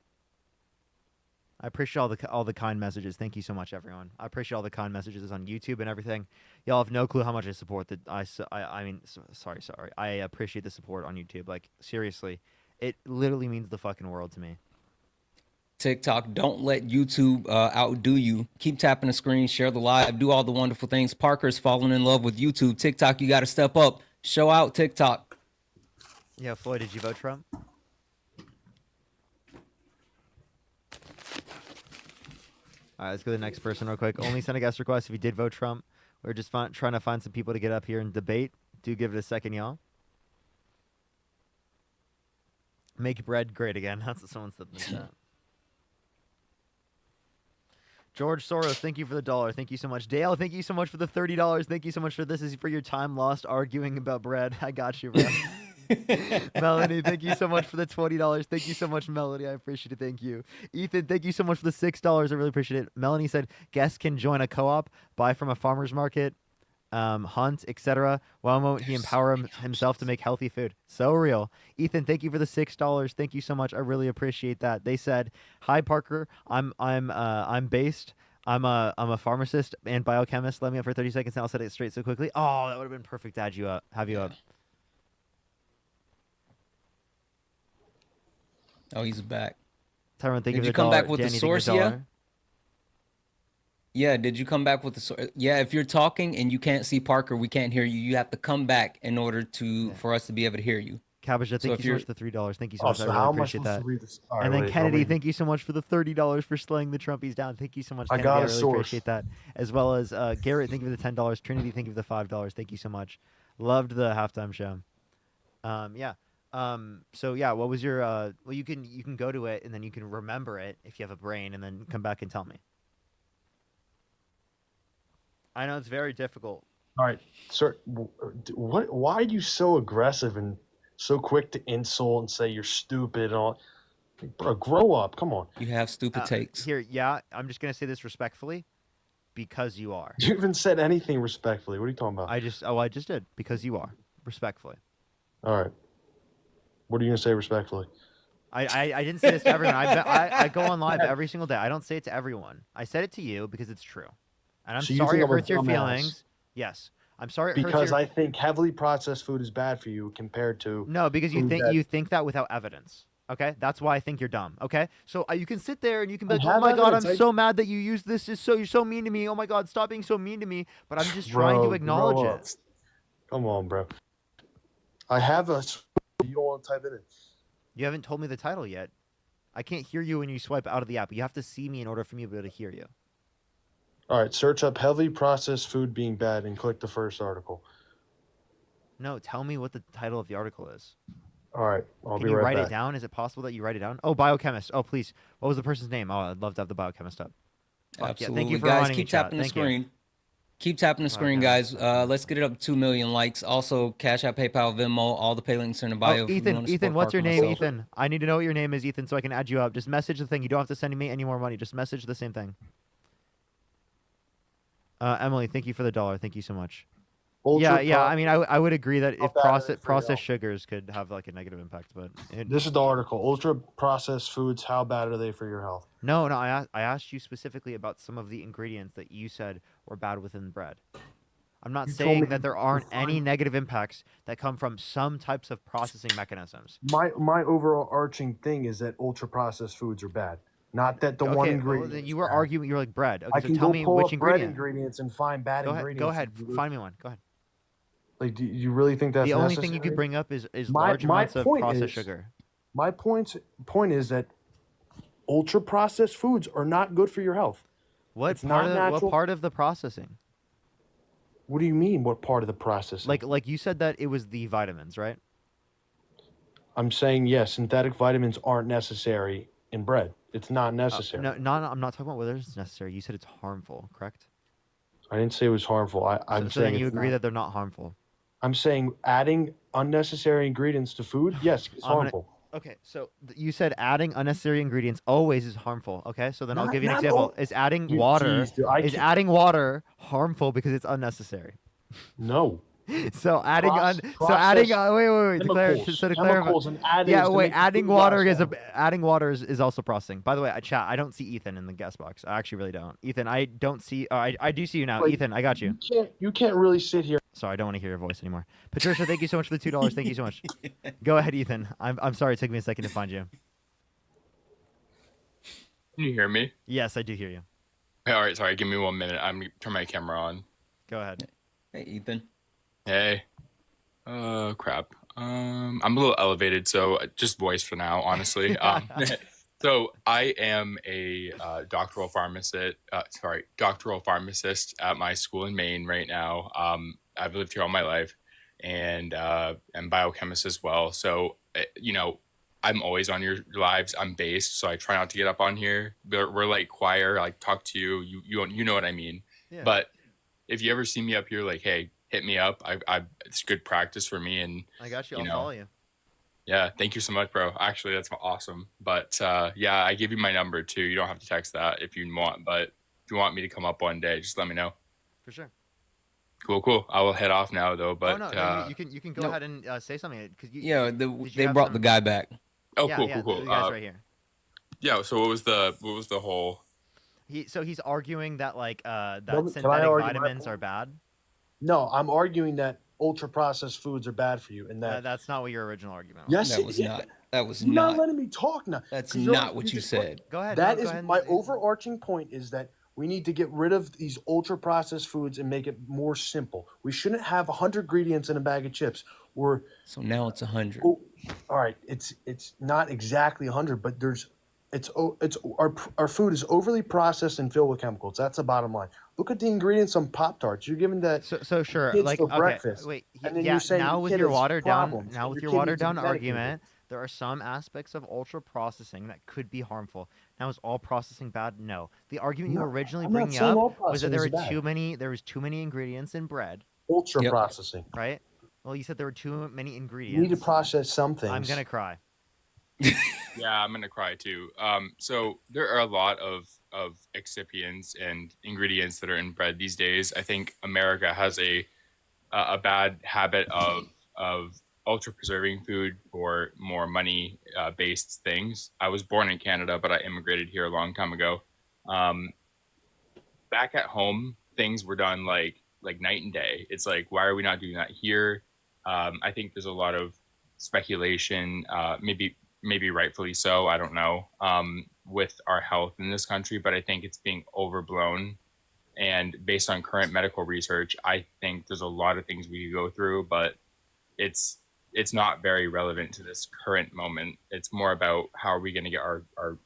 S1: I appreciate all the kind messages. Thank you so much, everyone. I appreciate all the kind messages on YouTube and everything. Y'all have no clue how much I support that. I mean, sorry. I appreciate the support on YouTube. Like, seriously, it literally means the fucking world to me.
S17: TikTok, don't let YouTube outdo you. Keep tapping the screen, share the live, do all the wonderful things. Parker's falling in love with YouTube. TikTok, you got to step up. Show out TikTok.
S1: Yeah, Floyd, did you vote Trump? All right, let's go to the next person real quick. Only send a guest request if you did vote Trump. We're just trying to find some people to get up here and debate. Do give it a second, y'all. Make bread great again. That's what someone said in the chat. George Soros, thank you for the $1. Thank you so much. Dale, thank you so much for the $30. Thank you so much for this. Is for your time lost arguing about bread. I got you, bro. Melanie, thank you so much for the $20. Thank you so much, Melanie. I appreciate it. Thank you. Ethan, thank you so much for the $6. I really appreciate it. Melanie said guests can join a co-op, buy from a farmer's market, hunt, etc. Why won't he empower himself to make healthy food? So real. Ethan, thank you for the $6. Thank you so much. I really appreciate that. They said, "Hi Parker, I'm based. I'm a pharmacist and biochemist. Let me up for 30 seconds and I'll set it straight so quickly." Oh, that would have been perfect to have you up.
S17: Oh, he's back.
S1: Tyrone, thank you
S17: Did
S1: for
S17: you
S1: the
S17: come
S1: $1.
S17: back with
S1: Danny,
S17: the
S1: thank you for
S17: source, yeah?
S1: $1.
S17: Yeah, did you come back with the source? Yeah, if you're talking and you can't see Parker, we can't hear you. You have to come back in order to for us to be able to hear you.
S1: Cabbage,
S17: So
S1: thank
S17: if
S1: you so
S17: you're
S1: much for the $3. Thank you so
S9: Oh,
S1: much. I
S9: so
S1: really
S9: how am I
S1: appreciate
S9: supposed
S1: that.
S9: to read this? All right,
S1: And then
S9: wait,
S1: Kennedy,
S9: let me-
S1: thank you so much for the $30 for slaying the Trumpies down. Thank you so much,
S9: I
S1: Kennedy.
S9: got
S1: I
S9: a
S1: really
S9: source.
S1: appreciate that. As well as Garrett, thank you for the $10. Trinity, thank you for the $5. Thank you so much. Loved the halftime show. Yeah. So yeah, what was your well, you can go to it and then you can remember it if you have a brain and then come back and tell me. I know it's very difficult.
S9: All right, sir. What? Why are you so aggressive and so quick to insult and say you're stupid and all? Bro, grow up. Come on.
S17: You have stupid takes.
S1: Here, yeah, I'm just gonna say this respectfully, because you are.
S9: You haven't said anything respectfully. What are you talking about?
S1: I just did because you are respectfully.
S9: All right. What are you gonna say respectfully?
S1: I didn't say this to everyone. I go on live every single day. I don't say it to everyone. I said it to you because it's true, and I'm
S9: So you
S1: sorry
S9: think
S1: it
S9: I'm a
S1: hurts your
S9: dumbass?
S1: feelings. Yes, I'm sorry it hurts
S9: Because
S1: your...
S9: I think heavily processed food is bad for you compared to
S1: No, because you
S9: food
S1: think
S9: that-
S1: that without evidence. Okay, that's why I think you're dumb. Okay, so you can sit there and you can be
S9: I
S1: like, "Oh
S9: have
S1: my god, I'm
S9: evidence.
S1: so mad that you use this. You're so mean to me. Oh my god, stop being so mean to me." But I'm just trying
S9: Bro,
S1: to acknowledge
S9: grow
S1: it.
S9: up. Come on, bro. I have a. You don't want to type it in.
S1: You haven't told me the title yet. I can't hear you when you swipe out of the app. You have to see me in order for me to be able to hear you.
S9: All right, search up heavily processed food being bad and click the first article.
S1: No, tell me what the title of the article is.
S9: All right, I'll
S1: Can
S9: be
S1: you
S9: right
S1: write
S9: back.
S1: it down? Is it possible that you write it down? Oh, biochemist. Oh, please. What was the person's name? Oh, I'd love to have the biochemist up. Fuck,
S17: Absolutely.
S1: Yeah, thank you for
S17: guys,
S1: reminding
S17: keep
S1: me, chat.
S17: tapping the
S1: Thank you.
S17: screen. Keep tapping the screen, guys. Let's get it up to 2 million likes. Also, Cash App, PayPal, Venmo, all the pay links are in the bio.
S1: Oh,
S17: if you wanna
S1: Ethan,
S17: support
S1: what's your
S17: Parker
S1: name,
S17: myself.
S1: Ethan? I need to know what your name is, Ethan, so I can add you up. Just message the thing. You don't have to send me any more money. Just message the same thing. Emily, thank you for the $1. Thank you so much. Yeah. I mean, I would agree that if processed sugars could have like a negative impact, but
S9: This is the article. Ultra processed foods. How bad are they for your health?
S1: no. I asked you specifically about some of the ingredients that you said were bad within bread. I'm not
S9: You told
S1: saying
S9: me
S1: that there
S9: to
S1: aren't
S9: define-
S1: any negative impacts that come from some types of processing mechanisms.
S9: My overall arching thing is that ultra processed foods are bad. Not that the one
S1: Okay, well,
S9: ingredient.
S1: then
S9: is
S1: you were
S9: bad.
S1: arguing. You're like bread. Okay,
S9: I
S1: so
S9: can
S1: tell
S9: go
S1: me
S9: pull
S1: which
S9: up bread
S1: ingredient.
S9: ingredients and find bad
S1: Go ahead.
S9: ingredients.
S1: Go ahead. Find me one. Go ahead.
S9: Like, do you really think that's
S1: The only
S9: necessary?
S1: thing you could bring up is
S9: My-
S1: large
S9: my
S1: amounts of
S9: point
S1: processed
S9: is-
S1: sugar.
S9: My point is that ultra processed foods are not good for your health.
S1: What
S9: It's
S1: part
S9: not
S1: of
S9: natural.
S1: what part of the processing?
S9: What do you mean? What part of the processing?
S1: Like you said that it was the vitamins, right?
S9: I'm saying yes. Synthetic vitamins aren't necessary in bread. It's not necessary.
S1: No, I'm not talking about whether it's necessary. You said it's harmful, correct?
S9: I didn't say it was harmful. I'm
S1: So then
S9: saying
S1: you
S9: it's
S1: agree
S9: not.
S1: that they're not harmful.
S9: I'm saying adding unnecessary ingredients to food, yes, it's
S1: I'm gonna-
S9: harmful.
S1: Okay, so you said adding unnecessary ingredients always is harmful. Okay, so then I'll
S9: Not-
S1: give you an
S9: not
S1: example.
S9: all-
S1: Is adding
S9: You-
S1: water
S9: geez, dude, I
S1: is
S9: can't-
S1: adding water harmful because it's unnecessary?
S9: No.
S1: So adding
S9: Process-
S1: wait to
S9: chemicals
S1: clarify.
S9: and additives
S1: Yeah,
S9: to
S1: wait,
S9: make the
S1: adding
S9: food
S1: water
S9: last
S1: is
S9: longer.
S1: adding water is also processing. By the way, chat, I don't see Ethan in the guest box. I actually really don't. Ethan, I don't see I do see you now.
S9: Like,
S1: Ethan, I got you.
S9: You can't really sit here.
S1: Sorry, I don't want to hear your voice anymore. Patricia, thank you so much for the $2. Thank you so much. Go ahead, Ethan. I'm sorry it took me a second to find you.
S11: Can you hear me?
S1: Yes, I do hear you.
S11: Hey, all right, sorry. Give me 1 minute. I'm gonna turn my camera on.
S1: Go ahead.
S17: Hey, Ethan.
S11: Hey. Crap. I'm a little elevated, so just voice for now, honestly. So I am a doctoral pharmacist at my school in Maine right now. I've lived here all my life, and I'm biochemist as well. So I'm always on your lives. I'm based, so I try not to get up on here. We're like choir, like talk to you. You know what I mean.
S1: Yeah.
S11: But if you ever see me up here, like, hey, hit me up. It's good practice for me, and
S1: I got you. I'll
S11: know,
S1: follow you.
S11: yeah, thank you so much, bro. Actually, that's awesome. But yeah, I give you my number too. You don't have to text that if you want, but if you want me to come up one day, just let me know.
S1: For sure.
S11: Cool. I will head off now though. But
S1: no, you can go ahead and say something because
S17: Yeah,
S1: did you
S17: they
S1: have
S17: brought
S1: some-
S17: the guy back.
S11: Oh,
S1: Yeah,
S11: cool.
S1: The guy's right here.
S11: Yeah. So what was the whole?
S1: He's arguing that that
S9: Can I
S1: synthetic
S9: argue my
S1: vitamins
S9: point?
S1: are bad.
S9: No, I'm arguing that ultra processed foods are bad for you, and that
S1: That's not what your original argument was.
S9: yes,
S17: That
S9: it-
S17: was
S9: yeah.
S17: not. That was
S9: You're not
S17: not.
S9: letting me talk now.
S17: That's
S9: 'Cause you're-
S17: not what you
S9: just-
S17: said.
S1: Go ahead.
S9: That
S1: no,
S9: is
S1: go ahead
S9: my
S1: and-
S9: overarching point is that We need to get rid of these ultra processed foods and make it more simple. We shouldn't have 100 ingredients in a bag of chips.
S17: So now it's 100.
S9: All right, it's not exactly 100, but our food is overly processed and filled with chemicals. That's the bottom line. Look at the ingredients on Pop Tarts. You're giving that
S1: so sure,
S9: kids
S1: like
S9: for
S1: okay,
S9: breakfast.
S1: wait,
S9: and then
S1: yeah.
S9: you're saying
S1: Now
S9: your
S1: with
S9: kid
S1: your
S9: has
S1: watered down,
S9: problems,
S1: now
S9: and
S1: with
S9: your
S1: your
S9: kid
S1: watered
S9: needs to be
S1: down
S9: medicated.
S1: argument, there are some aspects of ultra processing that could be harmful. Now, is all processing bad? No. The argument you
S9: No,
S1: were originally
S9: I'm not
S1: bringing
S9: saying
S1: up
S9: all
S1: was that
S9: processing
S1: there
S9: is
S1: were
S9: bad.
S1: there was too many ingredients in bread,
S9: Ultra processing.
S1: right? Well, you said there were too many
S9: You
S1: ingredients.
S9: need to process some things.
S1: I'm gonna cry.
S11: Yeah, I'm gonna cry too. So there are a lot of excipients and ingredients that are in bread these days. I think America has a bad habit of ultra preserving food for more money based things. I was born in Canada, but I immigrated here a long time ago. Back at home, things were done like night and day. It's like, why are we not doing that here? I think there's a lot of speculation, maybe rightfully so, I don't know, with our health in this country, but I think it's being overblown. And based on current medical research, I think there's a lot of things we could go through, but it's not very relevant to this current moment. It's more about how are we going to get our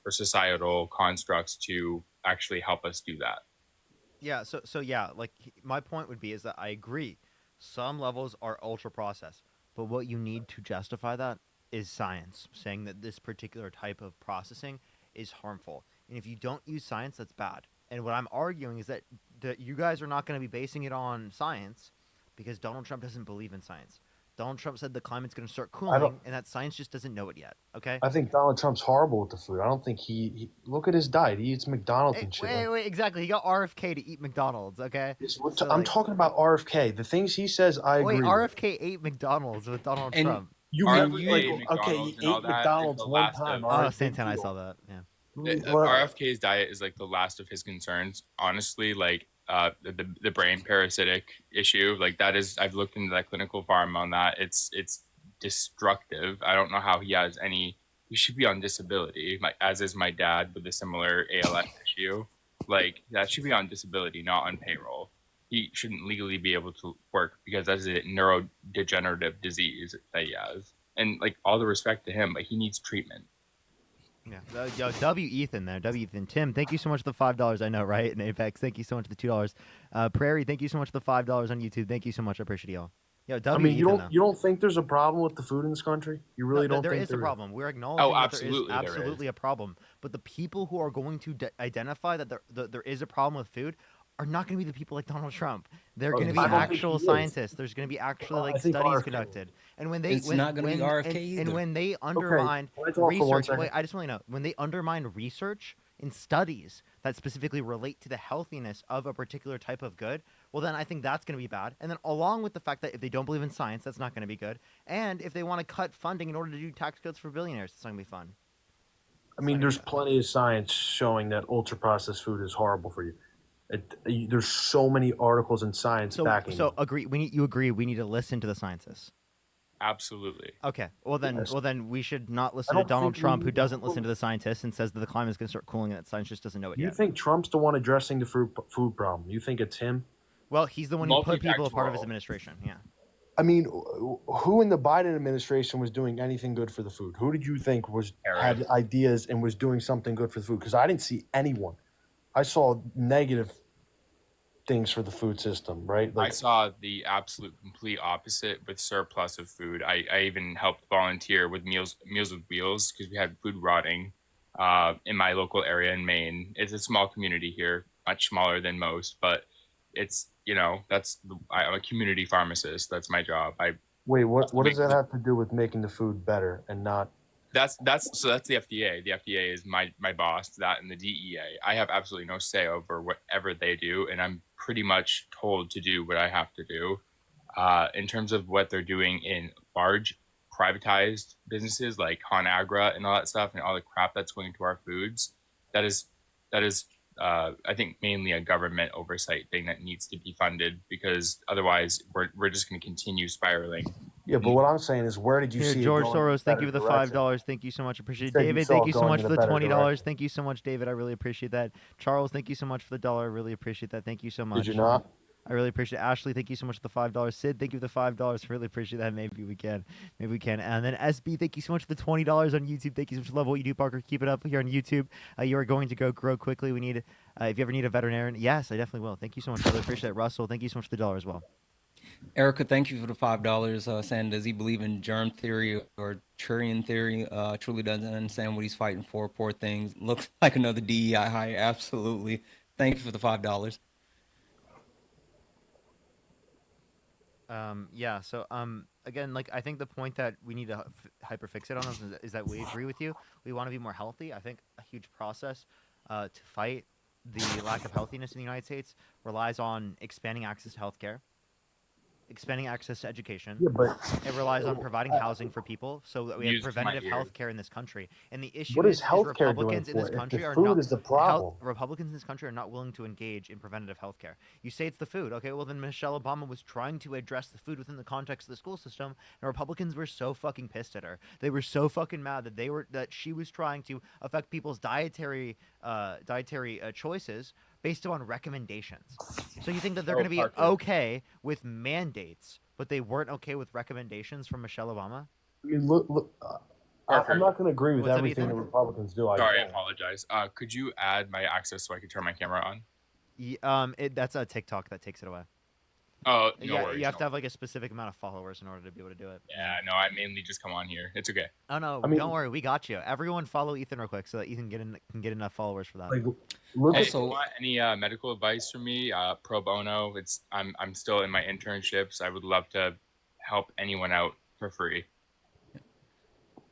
S11: societal constructs to actually help us do that.
S1: Yeah, so yeah, like my point would be is that I agree. Some levels are ultra processed, but what you need to justify that is science saying that this particular type of processing is harmful. And if you don't use science, that's bad. And what I'm arguing is that you guys are not going to be basing it on science because Donald Trump doesn't believe in science. Donald Trump said the climate's going to start cooling, and that science just doesn't know it yet. Okay.
S9: I think Donald Trump's horrible with the food. I don't think he look at his diet. He eats McDonald's and shit.
S1: Wait, exactly. He got RFK to eat McDonald's. Okay. So,
S9: I'm talking about RFK. The things he says, I agree.
S1: Wait, RFK ate McDonald's with Donald Trump.
S9: You
S11: RFK
S9: mean
S11: ate
S9: okay?
S11: McDonald's
S9: He
S11: and all
S9: ate
S11: that is
S9: McDonald's
S11: the
S9: one
S11: last
S9: time.
S11: of-
S1: Oh,
S9: alright,
S1: Santana, I
S9: big
S1: saw
S9: deal.
S1: that. Yeah.
S11: RFK's diet is like the last of his concerns. Honestly, like the brain parasitic issue, like that is. I've looked into that clinical pharma on that. It's destructive. I don't know how he has any. He should be on disability, like as is my dad with a similar ALS issue. Like that should be on disability, not on payroll. He shouldn't legally be able to work because that's a neurodegenerative disease that he has. And like all the respect to him, but he needs treatment.
S1: Yeah. Yo, W. Ethan there. W. Ethan. Tim, thank you so much for the $5. I know, right? And Apex, thank you so much for the $2. Prairie, thank you so much for the $5 on YouTube. Thank you so much. I appreciate y'all. Yo, W.
S9: I mean,
S1: Ethan,
S9: you don't think there's a problem with the food in this country? You really don't
S1: there
S9: think
S1: is a problem. We're acknowledging that there is absolutely a problem. But the people who are going to identify that there is a problem with food are not going to be the people like Donald Trump. They're going to be actual scientists. There's going to be actually like studies conducted. And when they
S17: It's not going to be RFK either.
S1: And when they undermine research, wait, I just want to know when they undermine research in studies that specifically relate to the healthiness of a particular type of good, well, then I think that's going to be bad. And then along with the fact that if they don't believe in science, that's not going to be good. And if they want to cut funding in order to do tax cuts for billionaires, it's not going to be fun.
S9: I mean, there's plenty of science showing that ultra processed food is horrible for you. There's so many articles in science backing.
S1: So agree. You agree. We need to listen to the scientists.
S11: Absolutely.
S1: Okay. Well then we should not listen to Donald Trump, who doesn't listen to the scientists and says that the climate is going to start cooling and that science just doesn't know it yet.
S9: You think Trump's the one addressing the food problem? You think it's him?
S1: Well, he's the one who put people as part of his administration. Yeah.
S9: I mean, who in the Biden administration was doing anything good for the food? Who did you think had ideas and was doing something good for the food? Because I didn't see anyone. I saw negative things for the food system, right?
S11: I saw the absolute complete opposite with surplus of food. I even helped volunteer with Meals with Wheels because we had food rotting in my local area in Maine. It's a small community here, much smaller than most, but it's, I'm a community pharmacist. That's my job.
S9: Wait, what does that have to do with making the food better and not?
S11: That's the FDA. The FDA is my boss, that and the DEA. I have absolutely no say over whatever they do, and I'm pretty much told to do what I have to do. In terms of what they're doing in large privatized businesses like ConAgra and all that stuff and all the crap that's going to our foods, that is I think mainly a government oversight thing that needs to be funded, because otherwise we're just going to continue spiraling.
S9: Yeah, but what I'm saying is, where did you
S1: Here,
S9: see
S1: George
S9: it going in a
S1: Soros, thank
S9: better
S1: you for the
S9: direction?
S1: $5. Thank you so much. Appreciate it.
S9: said you
S1: David,
S9: saw
S1: thank
S9: it
S1: you so
S9: going
S1: much
S9: in a
S1: for the
S9: better
S1: $20.
S9: direction.
S1: Thank you so much, David. I really appreciate that. Charles, thank you so much for the dollar. I really appreciate that. Thank you so much.
S9: Did you not?
S1: I really appreciate it. Ashley, thank you so much for the $5. Sid, thank you for the $5. Really appreciate that. Maybe we can. Maybe we can. And then SB, thank you so much for the $20 on YouTube. Thank you so much. Love what you do, Parker. Keep it up here on YouTube. You are going to grow quickly. We need, if you ever need a veterinarian, yes, I definitely will. Thank you so much. Really appreciate it. Russell, thank you so much for the dollar as well.
S17: Erica, thank you for the $5. Saying, does he believe in germ theory or Turian theory? Truly doesn't understand what he's fighting for. Poor things. Looks like another DEI hire. Absolutely. Thank you for the $5.
S1: Yeah, so again, like I think the point that we need to hyperfixate on is that we agree with you. We want to be more healthy. I think a huge process to fight the lack of healthiness in the United States relies on expanding access to healthcare, expanding access to education.
S9: Yeah, but
S1: it relies on providing housing for people so that we have
S11: Music in my
S1: preventative
S11: ears.
S1: health care in this country. And the issue
S9: What is healthcare doing
S1: Republicans in this
S9: for it? If
S1: country
S9: the
S1: are
S9: food
S1: not
S9: is the problem.
S1: Republicans in this country are not willing to engage in preventative health care. You say it's the food. Okay, well then Michelle Obama was trying to address the food within the context of the school system, and Republicans were so fucking pissed at her. They were so fucking mad that she was trying to affect people's dietary choices based on recommendations. So you think that they're going to be
S9: Parker.
S1: okay with mandates, but they weren't okay with recommendations from Michelle Obama?
S9: I mean, look. I'm not going to agree with
S1: What's up,
S9: everything the
S1: Ethan?
S9: Republicans do.
S11: Sorry, I apologize. Could you add my access so I could turn my camera on?
S1: That's a TikTok that takes it away.
S11: Oh, no
S1: Yeah,
S11: worries.
S1: you have to have like a specific amount of followers in order to be able to do it.
S11: Yeah, no, I mainly just come on here. It's okay.
S1: Oh no,
S9: I mean-
S1: don't worry, we got you. Everyone follow Ethan real quick so that Ethan can get enough followers for that.
S9: Like, look
S11: Hey,
S9: at
S11: if you want any medical advice from me, pro bono. I'm still in my internships. I would love to help anyone out for free.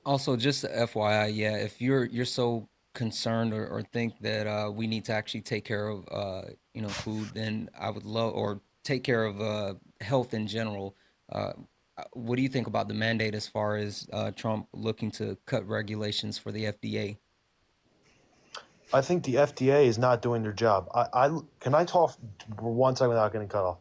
S17: Also, just FYI, yeah, if you're so concerned or think that we need to actually take care of food, then I would love, or take care of health in general. What do you think about the mandate as far as Trump looking to cut regulations for the FDA?
S9: I think the FDA is not doing their job. Can I talk for 1 second without getting cut off?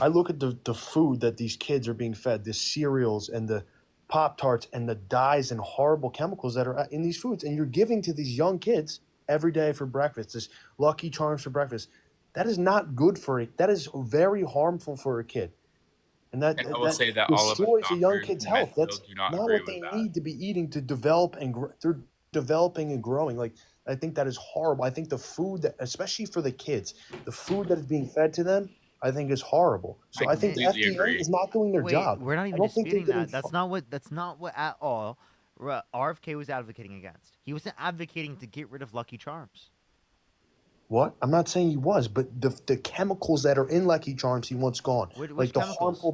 S9: I look at the food that these kids are being fed, the cereals and the Pop-Tarts and the dyes and horrible chemicals that are in these foods, and you're giving to these young kids every day for breakfast, this Lucky Charms for breakfast. That is not good for it. That is very harmful for a kid. And I will
S11: say that all of us
S9: destroys a young
S11: doctors
S9: kid's
S11: in the
S9: health.
S11: medical
S9: That's
S11: field do not
S9: not
S11: agree
S9: what
S11: with
S9: they
S11: that.
S9: need to be eating to develop, and they're developing and growing. Like, I think that is horrible. I think the food that, especially for the kids, the food that is being fed to them, I think is horrible. So I think the
S11: completely
S9: FDA
S11: agree.
S9: is not doing their
S1: Wait,
S9: job.
S1: we're not
S9: I
S1: even
S9: don't think they're
S1: disputing that.
S9: getting
S1: That's not what at all RFK was advocating against. He wasn't advocating to get rid of Lucky Charms.
S9: What? I'm not saying he was, but the chemicals that are in Lucky Charms he wants gone.
S1: Which
S9: Like the
S1: chemicals?
S9: harmful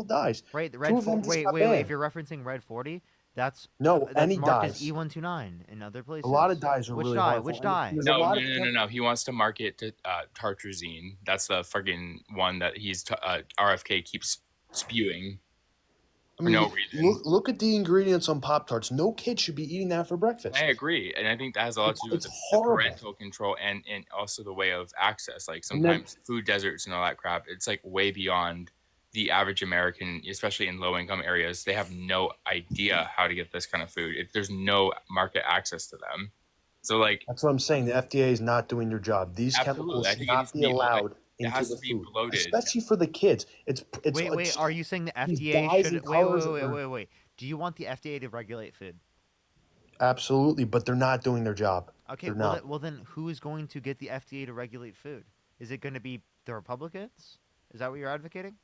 S9: dyes.
S1: Right, the
S9: Two
S1: red.
S9: of them just
S1: Wait.
S9: got
S1: If
S9: banned.
S1: you're referencing Red 40, that's
S9: any
S1: marked
S9: dyes.
S1: as E129 in other places.
S9: A lot of dyes are
S1: Which
S9: really
S1: dye?
S9: harmful.
S1: Which dye?
S9: There's a
S11: No,
S9: lot
S11: no,
S9: of
S11: no, no, no. He wants to market to tartrazine. That's the friggin' one that RFK keeps spewing
S9: I
S11: for
S9: mean,
S11: no reason.
S9: look at the ingredients on Pop-Tarts. No kid should be eating that for breakfast.
S11: I agree, and I think that has a lot to do with
S9: It's
S11: the
S9: horrible.
S11: parental control and also the way of access. Like
S9: And then-
S11: sometimes food deserts and all that crap. It's like way beyond the average American, especially in low income areas. They have no idea how to get this kind of food if there's no market access to them. So like
S9: That's what I'm saying. The FDA is not doing their job. These
S11: Absolutely.
S9: chemicals
S11: I
S9: should
S11: think it needs
S9: not
S11: to
S9: be
S11: be, like,
S9: allowed
S11: it
S9: into
S11: has
S9: the
S11: to be
S9: food,
S11: bloated.
S9: especially for the kids.
S1: Wait. Are you saying the
S9: these
S1: FDA
S9: dyes
S1: should?
S9: and colors are-
S1: Wait. Do you want the FDA to regulate food?
S9: Absolutely, but they're not doing their job.
S1: Okay.
S9: They're
S1: Well,
S9: not.
S1: well, then who is going to get the FDA to regulate food? Is it going to be the Republicans? Is that what you're advocating?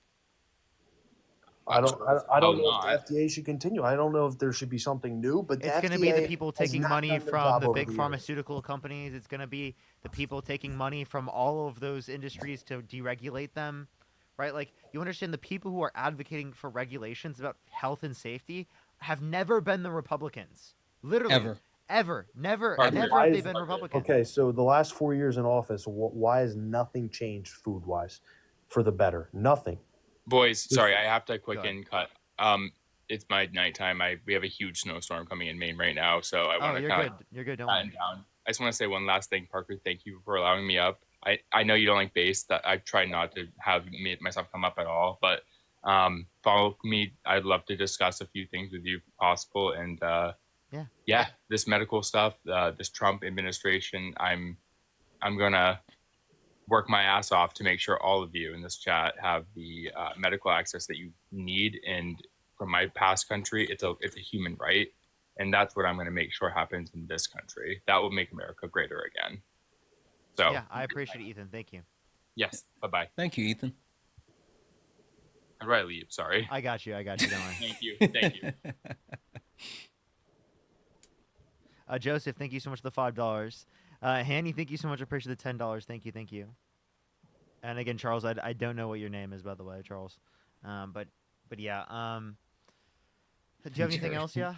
S9: I don't know
S11: not.
S9: if the FDA should continue. I don't know if there should be something new, but the
S1: It's going to
S9: FDA
S1: be the people
S9: has
S1: taking
S9: not
S1: money
S9: done their
S1: from
S9: job
S1: the
S9: over
S1: big
S9: years.
S1: pharmaceutical companies. It's going to be the people taking money from all of those industries to deregulate them, right? Like, you understand the people who are advocating for regulations about health and safety have never been the Republicans. Literally. Never
S9: Why
S1: have they
S9: is-
S1: been Republicans.
S9: Okay, so the last 4 years in office, why has nothing changed food-wise for the better? Nothing.
S11: Boys, sorry, I have to quick
S1: Go ahead.
S11: in cut. It's my nighttime. We have a huge snowstorm coming in Maine right now, so I
S1: Oh,
S11: want to
S1: you're
S11: kind
S1: good.
S11: of
S1: You're good. Don't
S11: quieten
S1: worry.
S11: down. I just want to say one last thing, Parker. Thank you for allowing me up. I know you don't like bass. That I try not to have myself come up at all, but Follow me. I'd love to discuss a few things with you if possible. And this medical stuff, this Trump administration, I'm gonna work my ass off to make sure all of you in this chat have the medical access that you need. And from my past country, it's a human right, and that's what I'm going to make sure happens in this country. That will make America greater again. So
S1: yeah, I appreciate it, Ethan. Thank you.
S11: Yes. Bye-bye.
S17: Thank you, Ethan.
S11: How do I leave? Sorry.
S1: I got you. Don't worry.
S11: Thank you. Thank you.
S1: Joseph, thank you so much for the $5. Hanny, thank you so much. I appreciate the $10. Thank you. And again, Charles, I don't know what your name is, by the way, Charles. But yeah. Do you have anything else? Yeah.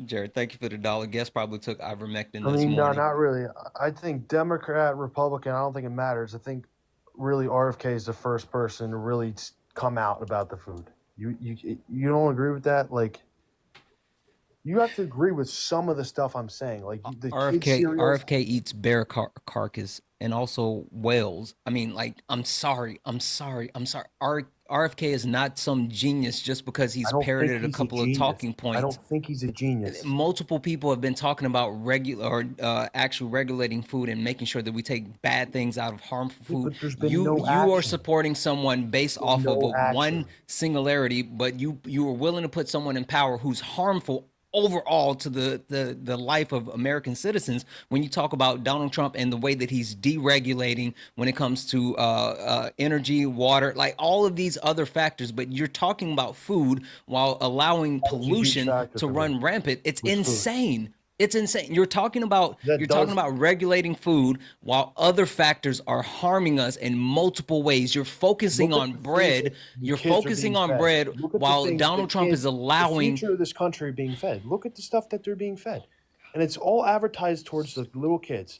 S17: Jared, thank you for the $1. Guess probably took ivermectin this
S9: No,
S17: morning.
S9: not really. I think Democrat, Republican, I don't think it matters. I think really RFK is the first person to really come out about the food. You don't agree with that? Like, you have to agree with some of the stuff I'm saying. Like the
S17: RFK eats bear carcass and also whales. I mean, like, I'm sorry. RFK is not some genius just because he's parroted a couple of talking points.
S9: I don't think he's a genius.
S17: Multiple people have been talking about actually regulating food and making sure that we take bad things out of harmful food. You are supporting someone based off of one singularity, but you were willing to put someone in power who's harmful overall to the life of American citizens. When you talk about Donald Trump and the way that he's deregulating when it comes to energy, water, like all of these other factors, but you're talking about food while allowing pollution to run rampant. It's insane. It's insane. You're talking about regulating food while other factors are harming us in multiple ways. You're focusing on bread. You're focusing on bread while Donald Trump is allowing
S9: the future of this country being fed. Look at the stuff that they're being fed, and it's all advertised towards the little kids.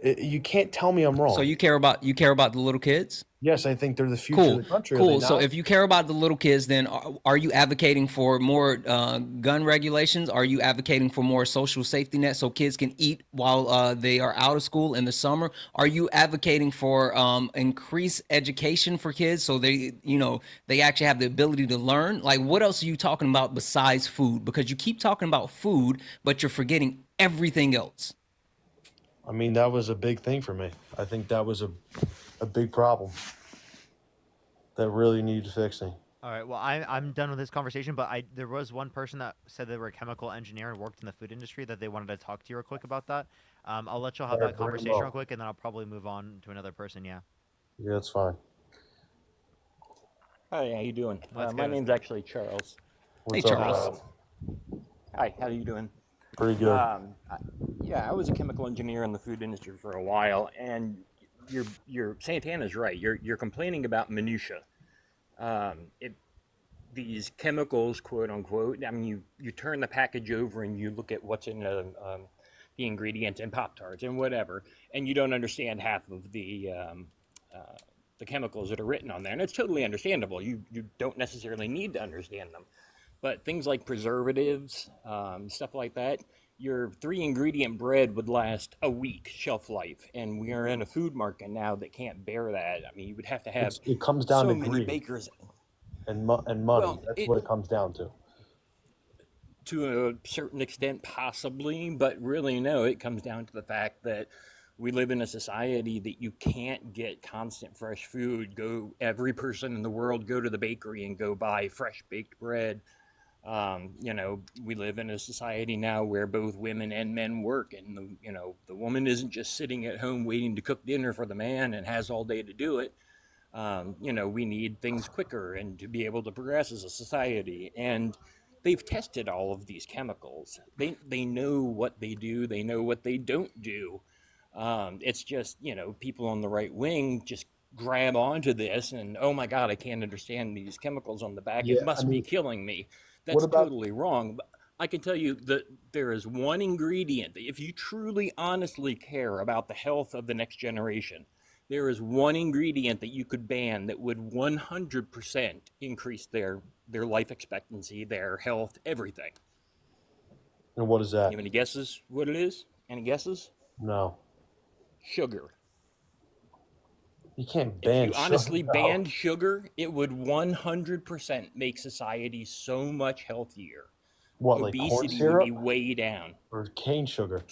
S9: You can't tell me I'm wrong.
S17: So you care about the little kids?
S9: Yes, I think they're the future of the country.
S17: Cool. So if you care about the little kids, then are you advocating for more gun regulations? Are you advocating for more social safety net so kids can eat while they are out of school in the summer? Are you advocating for increased education for kids so they actually have the ability to learn? Like, what else are you talking about besides food? Because you keep talking about food, but you're forgetting everything else.
S9: I mean, that was a big thing for me. I think that was a big problem that really needed fixing.
S1: All right. Well, I'm done with this conversation, but there was one person that said they were a chemical engineer and worked in the food industry that they wanted to talk to you real quick about that. I'll let y'all have that conversation real quick, and then I'll probably move on to another person. Yeah.
S9: Yeah, that's fine.
S12: Hi, how you doing? My name's actually Charles.
S17: Hey, Charles.
S12: Hi, how are you doing?
S9: Pretty good.
S12: I was a chemical engineer in the food industry for a while, and your Santana's right. You're complaining about minutia. These chemicals, quote unquote. I mean, you turn the package over and you look at what's in the ingredients in Pop-Tarts and whatever, and you don't understand half of the chemicals that are written on there, and it's totally understandable. You don't necessarily need to understand them. But things like preservatives, stuff like that, your 3-ingredient bread would last a week shelf life, and we are in a food market now that can't bear that. I mean, you would have to have
S9: it comes down
S12: so
S9: to
S12: many
S9: greed
S12: bakers
S9: and money. Well, that's what it comes down to.
S12: To a certain extent, possibly, but really, no. It comes down to the fact that we live in a society that you can't get constant fresh food. Every person in the world go to the bakery and go buy fresh baked bread. We live in a society now where both women and men work, and the woman isn't just sitting at home waiting to cook dinner for the man and has all day to do it. We need things quicker and to be able to progress as a society. And they've tested all of these chemicals. They know what they do. They know what they don't do. It's just, people on the right wing just grab onto this and, oh my God, I can't understand these chemicals on the back. It must be killing me. That's totally wrong. But I can tell you that there is one ingredient that if you truly, honestly care about the health of the next generation, there is one ingredient that you could ban that would 100% increase their life expectancy, their health, everything.
S9: And what is that?
S12: You have any guesses what it is? Any guesses?
S9: No.
S12: Sugar.
S9: You can't
S12: If
S9: ban
S12: you honestly
S9: sugar.
S12: banned sugar, it would 100% make society so much healthier.
S9: What, like corn
S12: Obesity would be
S9: syrup
S12: way down.
S9: or cane sugar?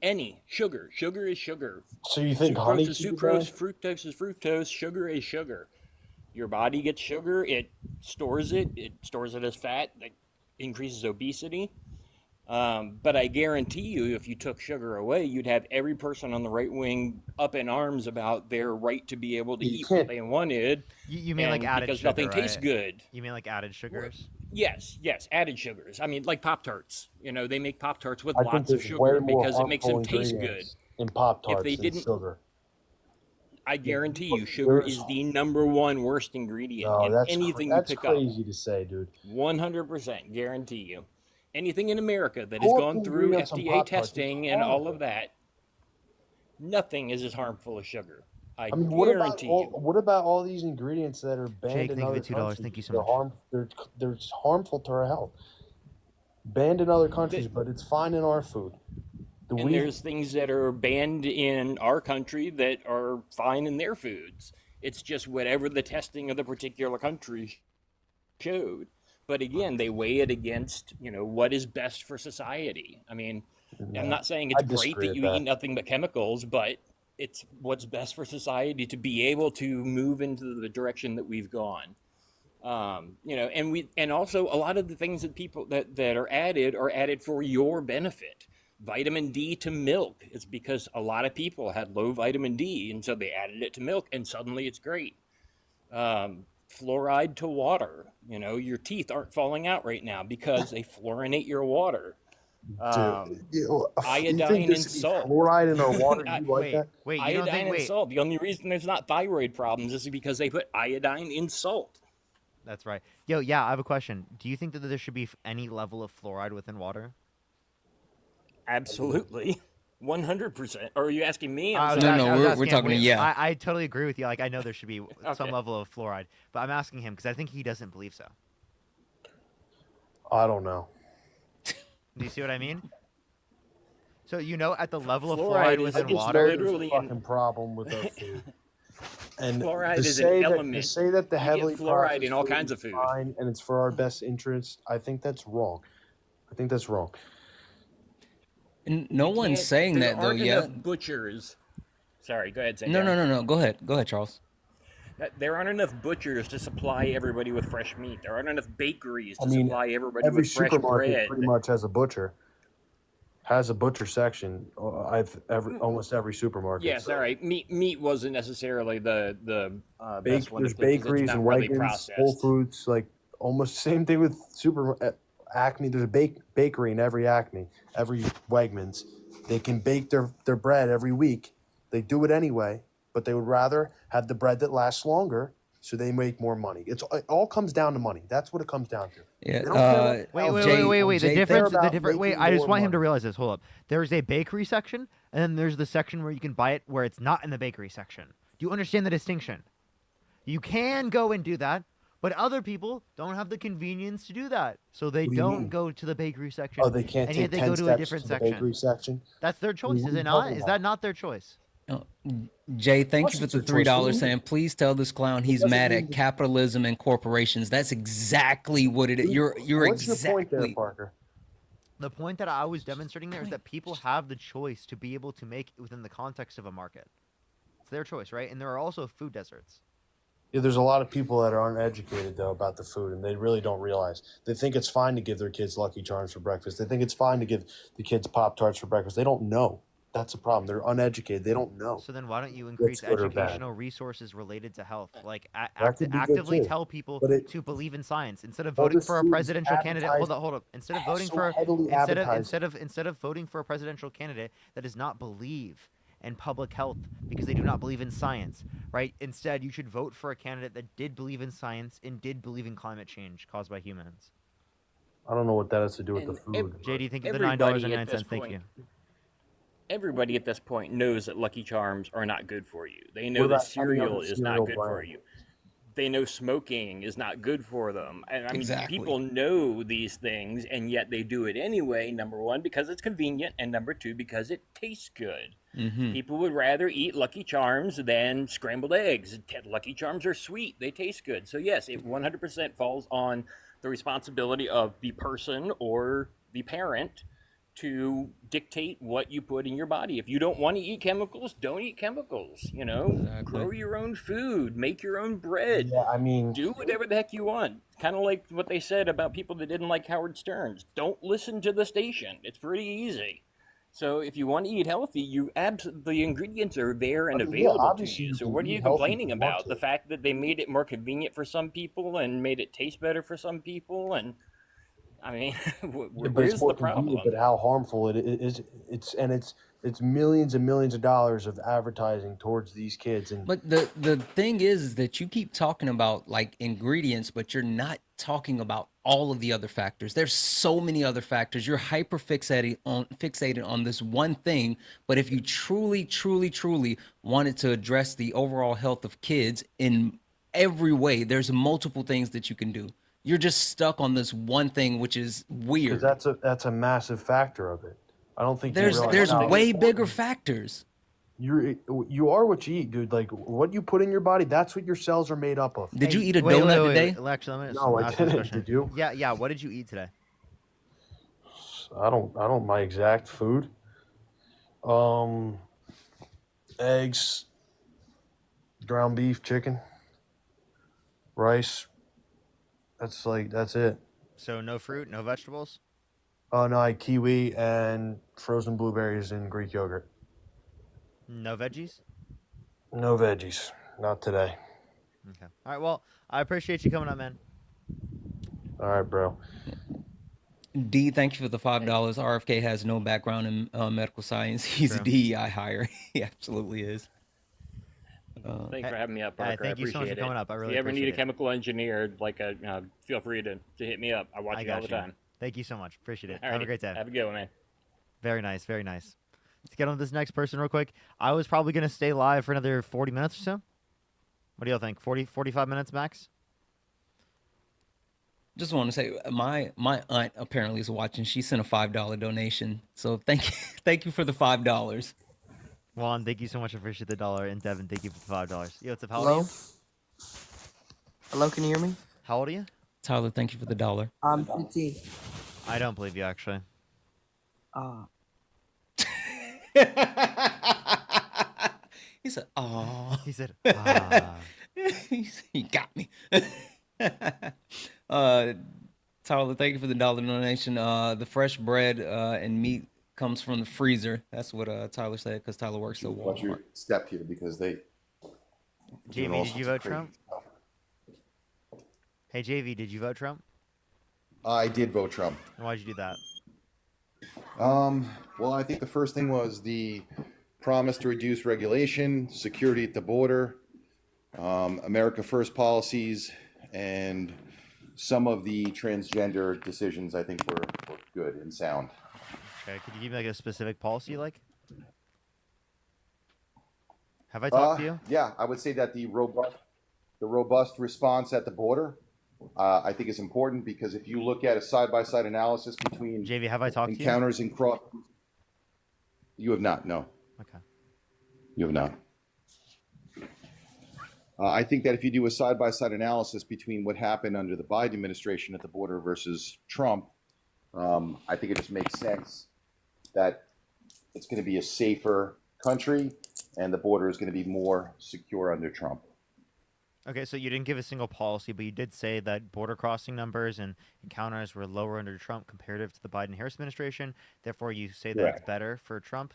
S12: Any sugar. Sugar is sugar.
S9: So you think
S12: Sucrose
S9: honey
S12: is
S9: should be
S12: sucrose,
S9: banned?
S12: fructose is fructose, sugar is sugar. Your body gets sugar, it stores it as fat, that increases obesity. But I guarantee you, if you took sugar away, you'd have every person on the right wing up in arms about their right to be able to
S9: You
S12: eat
S9: can't-
S12: what they wanted.
S1: You mean like
S12: and
S1: added
S12: because
S1: sugar,
S12: nothing tastes
S1: right?
S12: good.
S1: You mean like added sugars?
S12: Yes, added sugars. I mean, like Pop-Tarts. You know, they make Pop-Tarts with
S9: I think
S12: lots of
S9: there's way
S12: sugar
S9: more
S12: because it makes
S9: harmful
S12: them taste good.
S9: ingredients in Pop-Tarts
S12: If they
S9: than
S12: didn't,
S9: sugar.
S12: I guarantee you, sugar is the #1 worst ingredient
S9: No,
S12: in anything you
S9: that's
S12: pick up.
S9: crazy to say, dude.
S12: 100%, guarantee you. Anything in America that has
S9: Pull up
S12: gone
S9: the
S12: through
S9: ingredients on
S12: FDA
S9: Pop-Tarts, it's
S12: testing and all
S9: horrible.
S12: of that, nothing is as harmful as sugar. I
S9: mean,
S12: guarantee you.
S9: what about all these ingredients that are banned
S1: Jake,
S9: in
S1: thank you
S9: other
S1: for $2.
S9: countries?
S1: Thank you so
S9: They're
S1: much.
S9: they're harmful to our health. Banned in other countries, but it's fine in our food.
S12: And there's things that are banned in our country that are fine in their foods. It's just whatever the testing of the particular country showed. But again, they weigh it against, what is best for society. I mean, I'm not saying it's great that you eat nothing but chemicals, but it's what's best for society to be able to move into the direction that we've gone. And also a lot of the things that people that are added for your benefit. Vitamin D to milk is because a lot of people had low vitamin D, and so they added it to milk, and suddenly it's great. Fluoride to water. Your teeth aren't falling out right now because they fluorinate your water. Iodine and salt.
S9: Fluoride in our water? You like that?
S1: Wait,
S12: iodine and salt. The only reason there's not thyroid problems is because they put iodine in salt.
S1: That's right. Yo, yeah, I have a question. Do you think that there should be any level of fluoride within water?
S12: Absolutely. 100%. Or are you asking me?
S17: We're talking to yeah.
S1: I totally agree with you. Like, I know there should be some level of fluoride, but I'm asking him because I think he doesn't believe so.
S9: I don't know.
S1: Do you see what I mean? So at the level of
S12: Fluoride
S1: fluoride within water,
S12: literally
S9: there's a fucking problem with our food. And
S12: fluoride
S9: to
S12: is
S9: say
S12: an
S9: that,
S12: element.
S9: To say that the
S12: You
S9: heavily
S12: get fluoride
S9: processed
S12: in all
S9: food
S12: kinds
S9: is
S12: of food.
S9: fine and it's for our best interest, I think that's wrong.
S17: And no one's saying that though yet.
S12: Enough butchers. Sorry, go ahead. Say
S17: No. Go ahead, Charles.
S12: There aren't enough butchers to supply everybody with fresh meat. There aren't enough bakeries to supply everybody
S9: every
S12: with fresh
S9: supermarket
S12: bread.
S9: pretty much has a butcher. Section. Almost every supermarket.
S12: Yes, all right. Meat wasn't necessarily the best one.
S9: There's
S12: Because it's
S9: bakeries
S12: not
S9: and
S12: really
S9: Wegmans,
S12: processed.
S9: Whole Foods, like almost same thing with Acme. There's a bakery in every Acme, every Wegmans. They can bake their bread every week. They do it anyway, but they would rather have the bread that lasts longer, so they make more money. It all comes down to money. That's what it comes down to.
S17: Yeah.
S1: Wait. The difference. Wait, I just want him to
S9: money.
S1: realize this. Hold up. There's a bakery section, and then there's the section where you can buy it where it's not in the bakery section. Do you understand the distinction? You can go and do that, but other people don't have the convenience to do that, so they
S9: What do you
S1: don't
S9: mean?
S1: go to the bakery section.
S9: Oh, they can't
S1: and
S9: take
S1: yet they
S9: 10
S1: go to a
S9: steps
S1: different
S9: to the
S1: section.
S9: bakery section?
S1: That's their choice,
S9: What
S1: is
S9: are
S1: it
S9: you
S1: not?
S9: talking
S1: Is
S9: about?
S1: that not their choice?
S17: Jay, thank you for
S9: What's
S17: the
S9: your choice?
S17: $3 saying, please tell this clown he's
S9: doesn't
S17: mad
S9: mean
S17: at capitalism and corporations. That's exactly what it is. You're
S9: What's
S17: exactly.
S9: your point there, Parker?
S1: The point that I was demonstrating there is that people have the choice to be able to make it within the context of a market. It's their choice, right? And there are also food deserts.
S9: Yeah, there's a lot of people that are uneducated though about the food, and they really don't realize. They think it's fine to give their kids Lucky Charms for breakfast. They think it's fine to give the kids Pop-Tarts for breakfast. They don't know. That's a problem. They're uneducated. They don't know.
S1: So then why don't you increase
S9: good or bad.
S1: educational resources related to health? Like
S9: That could be good,
S1: actively
S9: too.
S1: tell people
S9: But
S1: to believe in science instead of
S9: all
S1: voting
S9: this
S1: for a
S9: food is
S1: presidential candidate. Hold
S9: advertised-
S1: up. Instead of voting
S9: so
S1: for
S9: heavily advertised.
S1: instead of voting for a presidential candidate that does not believe in public health because they do not believe in science, right? Instead, you should vote for a candidate that did believe in science and did believe in climate change caused by humans.
S9: I don't know what that has to do with the
S12: And
S9: food.
S1: JD, thank you for the
S12: everybody
S1: $9.09.
S12: at this
S1: Thank
S12: point-
S1: you.
S12: Everybody at this point knows that Lucky Charms are not good for you. They
S9: What
S12: know that
S9: about any
S12: cereal
S9: other
S12: is
S9: cereal
S12: not good for
S9: brand?
S12: you. They know smoking is not good for them. And I mean,
S17: Exactly.
S12: people know these things, and yet they do it anyway. Number one, because it's convenient, and number two, because it tastes good. People would rather eat Lucky Charms than scrambled eggs. Lucky Charms are sweet. They taste good. So yes, it 100% falls on the responsibility of the person or the parent to dictate what you put in your body. If you don't want to eat chemicals, don't eat chemicals. You know, grow your own food, make your own bread.
S9: Yeah, I mean,
S12: do whatever the heck you want. Kind of like what they said about people that didn't like Howard Stern's. Don't listen to the station. It's pretty easy. So if you want to eat healthy, the ingredients are there and available to you. So what are you complaining about? The fact that they made it more convenient for some people and made it taste better for some people, and I mean, where's the problem?
S9: But how harmful it is? It's millions and millions of dollars of advertising towards these kids. And
S17: But the thing is that you keep talking about like ingredients, but you're not talking about all of the other factors. There's so many other factors. You're hyper fixated on this one thing. But if you truly, truly, truly wanted to address the overall health of kids in every way, there's multiple things that you can do. You're just stuck on this one thing, which is weird.
S9: That's a massive factor of it. I don't think
S17: there's way bigger factors.
S9: You are what you eat, dude. Like what you put in your body, that's what your cells are made up of.
S17: Did you eat a donut today?
S1: No,
S9: I didn't. Did you?
S1: Yeah. What did you eat today?
S9: I don't my exact food. Eggs, ground beef, chicken, rice. That's it.
S1: So no fruit, no vegetables?
S9: Oh no, I had kiwi and frozen blueberries and Greek yogurt.
S1: No veggies?
S9: No veggies. Not today.
S1: Okay. All right, well, I appreciate you coming up, man.
S9: All right, bro.
S17: D, thank you for the $5. RFK has no background in medical science. He's a DEI hire. He absolutely is.
S12: Thanks for having me up, Parker.
S1: Thank you so much for coming up. I really
S12: If you ever need a
S1: appreciate it.
S12: chemical engineer, feel free to hit me up. I watch you all the time.
S1: Thank you so much. Appreciate it.
S12: Alrighty.
S1: Have a great day.
S12: Have a good one, man.
S1: Very nice. Very nice. Let's get on to this next person real quick. I was probably going to stay live for another 40 minutes or so. What do y'all think? 45 minutes max?
S17: Just want to say, my aunt apparently is watching. She sent a $5 donation. So thank you for the $5.
S1: Juan, thank you so much. I appreciate the dollar. And Devin, thank you for the $5. Yo, what's up? How old are you?
S13: Hello, can you hear me?
S1: How old are you?
S17: Tyler, thank you for the $1.
S13: I'm 15.
S1: I don't believe you, actually.
S17: He said, "Aw."
S1: He said, "Ah."
S17: He got me. Tyler, thank you for the $1 donation. The fresh bread and meat comes from the freezer. That's what Tyler said because Tyler works at Walmart.
S14: Watch your step here because they.
S1: JV, did you vote Trump? Hey, JV, did you vote Trump?
S14: I did vote Trump.
S1: And why'd you do that?
S14: Well, I think the first thing was the promise to reduce regulation, security at the border, America First policies, and some of the transgender decisions I think were good and sound.
S1: Okay, could you give me like a specific policy you like? Have I talked to you?
S14: Yeah, I would say that the robust response at the border, I think is important because if you look at a side-by-side analysis between
S1: JV, have I talked to you?
S14: Encounters and cross. You have not, no.
S1: Okay.
S14: You have not. I think that if you do a side-by-side analysis between what happened under the Biden administration at the border versus Trump, I think it just makes sense that it's going to be a safer country and the border is going to be more secure under Trump.
S1: Okay, so you didn't give a single policy, but you did say that border crossing numbers and encounters were lower under Trump comparative to the Biden-Harris administration. Therefore, you say that it's better for Trump.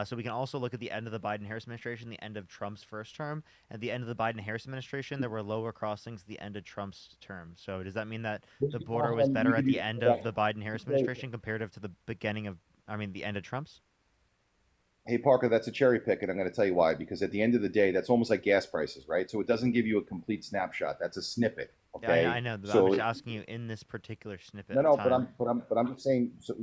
S1: So we can also look at the end of the Biden-Harris administration, the end of Trump's first term. At the end of the Biden-Harris administration, there were lower crossings at the end of Trump's term. So does that mean that the border was better at the end of the Biden-Harris administration comparative to the the end of Trump's?
S14: Hey, Parker, that's a cherry pick, and I'm going to tell you why. Because at the end of the day, that's almost like gas prices, right? So it doesn't give you a complete snapshot. That's a snippet. Okay.
S1: Yeah, I know. But I'm just asking you in this particular snippet.
S14: No, but I'm just saying. So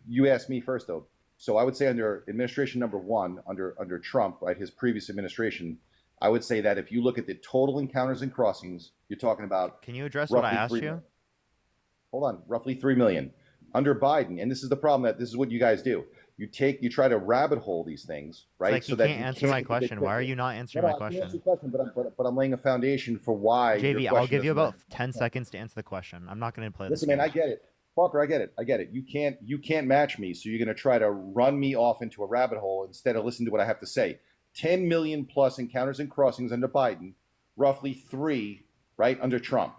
S14: you asked me first, though. So I would say under administration number one, under Trump, right, his previous administration, I would say that if you look at the total encounters and crossings, you're talking about.
S1: Can you address what I asked you?
S14: Hold on, roughly 3 million. Under Biden, and this is the problem, that this is what you guys do. You try to rabbit hole these things, right?
S1: It's like you can't answer my question. Why are you not answering my
S14: I can answer
S1: question?
S14: your question, but I'm laying a foundation for why.
S1: JV,
S14: your
S1: I'll give you
S14: doesn't
S1: about 10 seconds to answer the question. I'm not going to play this.
S14: Listen, man, I get it. Parker, I get it. You can't match me, so you're going to try to run me off into a rabbit hole instead of listening to what I have to say. 10 million plus encounters and crossings under Biden, roughly 3, right, under Trump.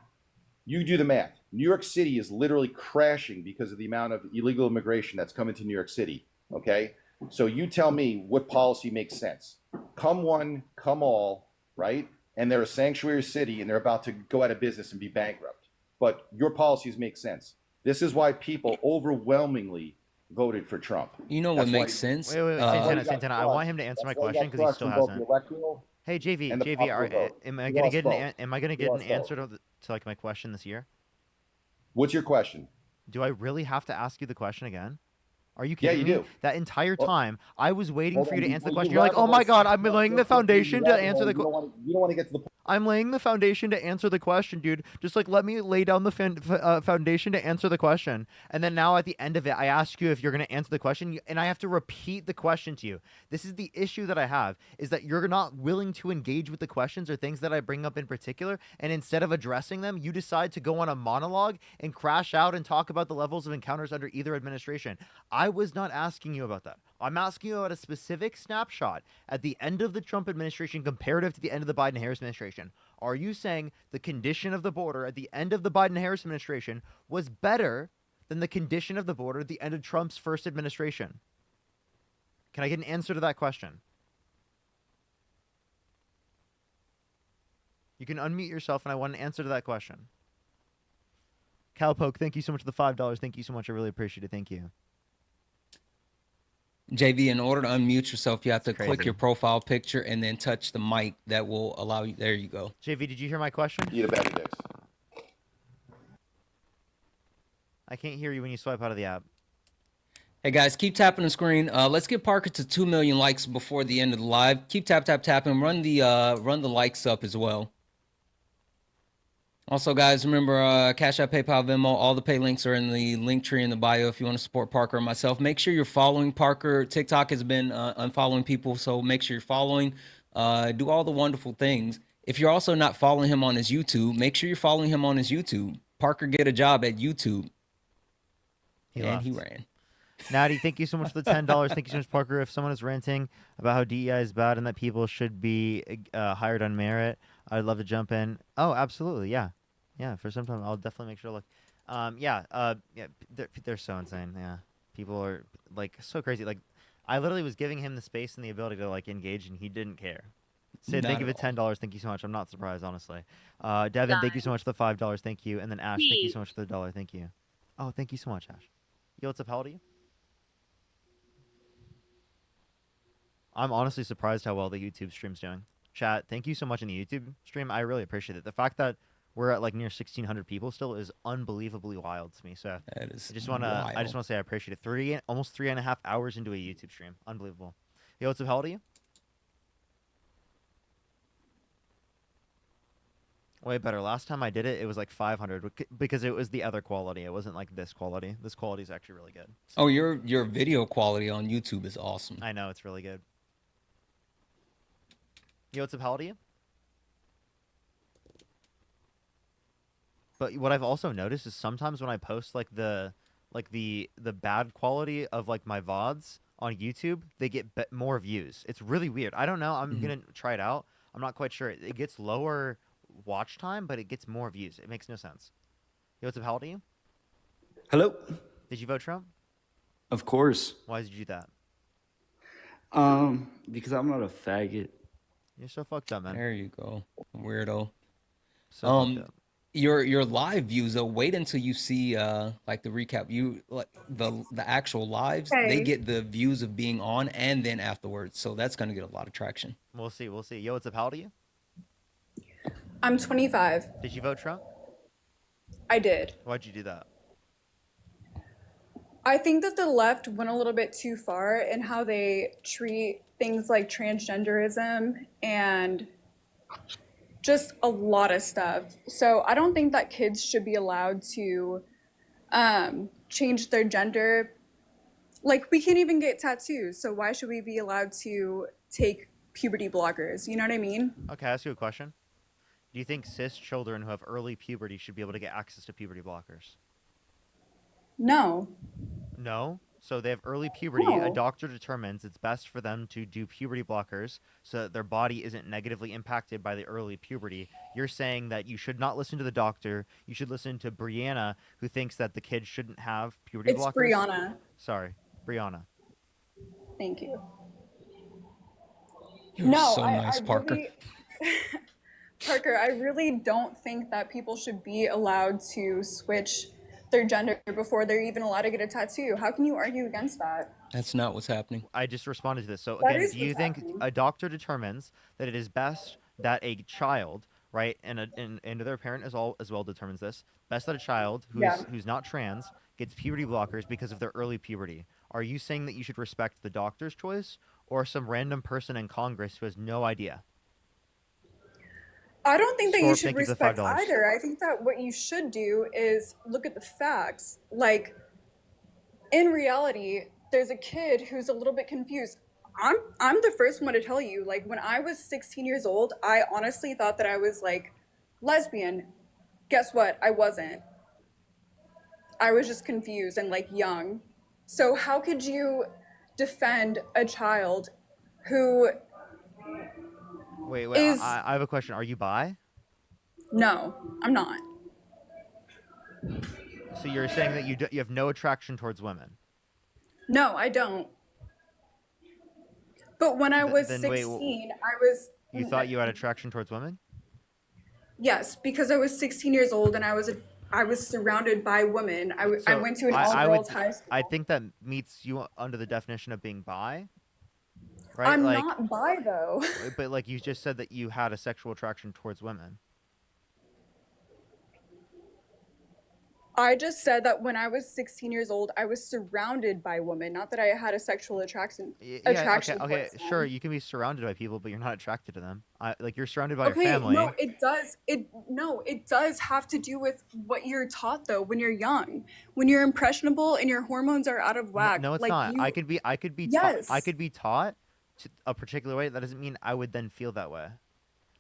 S14: You do the math. New York City is literally crashing because of the amount of illegal immigration that's coming to New York City, okay? So you tell me what policy makes sense. Come one, come all, right? And they're a sanctuary city and they're about to go out of business and be bankrupt. But your policies make sense. This is why people overwhelmingly voted for Trump.
S17: You know what makes sense?
S1: Wait, Santana, I want him to answer my question because he still hasn't. Hey, JV, am I going to get an answer to like my question this year?
S14: What's your question?
S1: Do I really have to ask you the question again? Are you kidding me?
S14: Yeah, you do.
S1: That entire time, I was waiting for you to answer the question. You're like, oh my God, I'm laying the foundation to answer the question.
S14: You don't want to get to the point.
S1: I'm laying the foundation to answer the question, dude. Just like let me lay down the foundation to answer the question. And then now at the end of it, I ask you if you're going to answer the question, and I have to repeat the question to you. This is the issue that I have, is that you're not willing to engage with the questions or things that I bring up in particular. And instead of addressing them, you decide to go on a monologue and crash out and talk about the levels of encounters under either administration. I was not asking you about that. I'm asking you about a specific snapshot at the end of the Trump administration comparative to the end of the Biden-Harris administration. Are you saying the condition of the border at the end of the Biden-Harris administration was better than the condition of the border at the end of Trump's first administration? Can I get an answer to that question? You can unmute yourself, and I want an answer to that question. Cowpoke, thank you so much for the $5. Thank you so much. I really appreciate it. Thank you.
S17: JV, in order to unmute yourself, you have to click your profile picture and then touch the mic that will allow you. There you go.
S1: JV, did you hear my question?
S14: Eat a bag of dicks.
S1: I can't hear you when you swipe out of the app.
S17: Hey guys, keep tapping the screen. Let's get Parker to 2 million likes before the end of the live. Keep tapping. Run the likes up as well. Also, guys, remember Cash App, PayPal, Venmo. All the pay links are in the link tree in the bio if you want to support Parker and myself. Make sure you're following Parker. TikTok has been unfollowing people, so make sure you're following. Do all the wonderful things. If you're also not following him on his YouTube, make sure you're following him on his YouTube. Parker get a job at YouTube. He ran.
S1: Natty, thank you so much for the $10. Thank you so much, Parker. If someone is ranting about how DEI is bad and that people should be hired on merit, I'd love to jump in. Oh, absolutely, yeah. For some time, I'll definitely make sure to look. They're so insane. Yeah, people are like so crazy. Like, I literally was giving him the space and the ability to like engage, and he didn't care. Sid, thank you for $10. Thank you so much. I'm not surprised, honestly. Devin, thank you so much for the $5. Thank you. And then Ash, thank you so much for the $1. Thank you. Oh, thank you so much, Ash. Yo, what's up? How old are you? I'm honestly surprised how well the YouTube stream's doing. Chat, thank you so much in the YouTube stream. I really appreciate it. The fact that we're at like near 1,600 people still is unbelievably wild to me. So I just want to say I appreciate it. Almost 3.5 hours into a YouTube stream. Unbelievable. Yo, what's up? How old are you? Way better. Last time I did it, it was like 500 because it was the other quality. It wasn't like this quality. This quality is actually really good.
S17: So. Oh, your video quality on YouTube is awesome.
S1: I know, it's really good. Yo, what's up? How old are you? But what I've also noticed is sometimes when I post like the bad quality of like my VODs on YouTube, they get more views. It's really weird. I don't know. I'm gonna try it out. I'm not quite sure. It gets lower watch time, but it gets more views. It makes no sense. Yo, what's up? How old are you?
S2: Hello.
S1: Did you vote Trump?
S2: Of course.
S1: Why did you do that?
S2: Because I'm not a faggot.
S1: You're so fucked up, man.
S17: There you go, weirdo.
S1: So fucked up.
S17: Your live views though, wait until you see like the recap. You like the actual lives, they get the views of being on and then afterwards. So that's gonna get a lot of traction.
S1: We'll see. Yo, what's up? How old are you?
S15: I'm 25.
S1: Did you vote Trump?
S15: I did.
S1: Why'd you do that?
S15: I think that the left went a little bit too far in how they treat things like transgenderism and just a lot of stuff. So I don't think that kids should be allowed to change their gender Like, we can't even get tattoos, so why should we be allowed to take puberty blockers? You know what I mean?
S1: Okay, I'll ask you a question. Do you think cis children who have early puberty should be able to get access to puberty blockers?
S15: No.
S1: No? So they have early puberty. A
S15: No.
S1: doctor determines it's best for them to do puberty blockers so that their body isn't negatively impacted by the early puberty. You're saying that you should not listen to the doctor. You should listen to Brianna, who thinks that the kids shouldn't have puberty
S15: It's
S1: blockers.
S15: Brianna.
S1: Sorry, Brianna.
S15: Thank you.
S17: You're
S15: No,
S17: so nice, Parker.
S15: Really, Parker, I really don't think that people should be allowed to switch their gender before they're even allowed to get a tattoo. How can you argue against that?
S17: That's not what's happening.
S1: I just responded to this. So
S15: That
S1: again,
S15: is
S1: do you
S15: what's
S1: think
S15: happening.
S1: a doctor determines that it is best that a child, right, and their parent as well determines this, best that a child who's not trans gets puberty blockers because of their early puberty? Are you saying that you should respect the doctor's choice or some random person in Congress who has no idea?
S15: I don't think that you
S1: Scorp,
S15: should
S1: thank you for the
S15: respect
S1: $5.
S15: either. I think that what you should do is look at the facts. Like, in reality, there's a kid who's a little bit confused. I'm the first one to tell you, like, when I was 16 years old, I honestly thought that I was like lesbian. Guess what? I wasn't. I was just confused and like young. So how could you defend a child who
S1: Wait,
S15: is
S1: I have a question. Are you bi?
S15: No, I'm not.
S1: So you're saying that you have no attraction towards women?
S15: No, I don't. But when I was
S1: Then
S15: 16,
S1: wait,
S15: I was
S1: you thought you had attraction towards women?
S15: Yes, because I was 16 years old and I was surrounded by women. I went to an all-girls high school.
S1: I think that meets you under the definition of being bi, right?
S15: I'm
S1: like,
S15: not bi though.
S1: But like you just said that you had a sexual attraction towards women.
S15: I just said that when I was 16 years old, I was surrounded by women, not that I had a sexual attraction.
S1: Okay, sure, you can be surrounded by people, but you're not attracted to them. Like you're surrounded by your family.
S15: No, it does. It does have to do with what you're taught though when you're young, when you're impressionable and your hormones are out of whack.
S1: No, it's
S15: like
S1: not.
S15: You,
S1: I could be
S15: yes.
S1: I could be taught to a particular way. That doesn't mean I would then feel that way.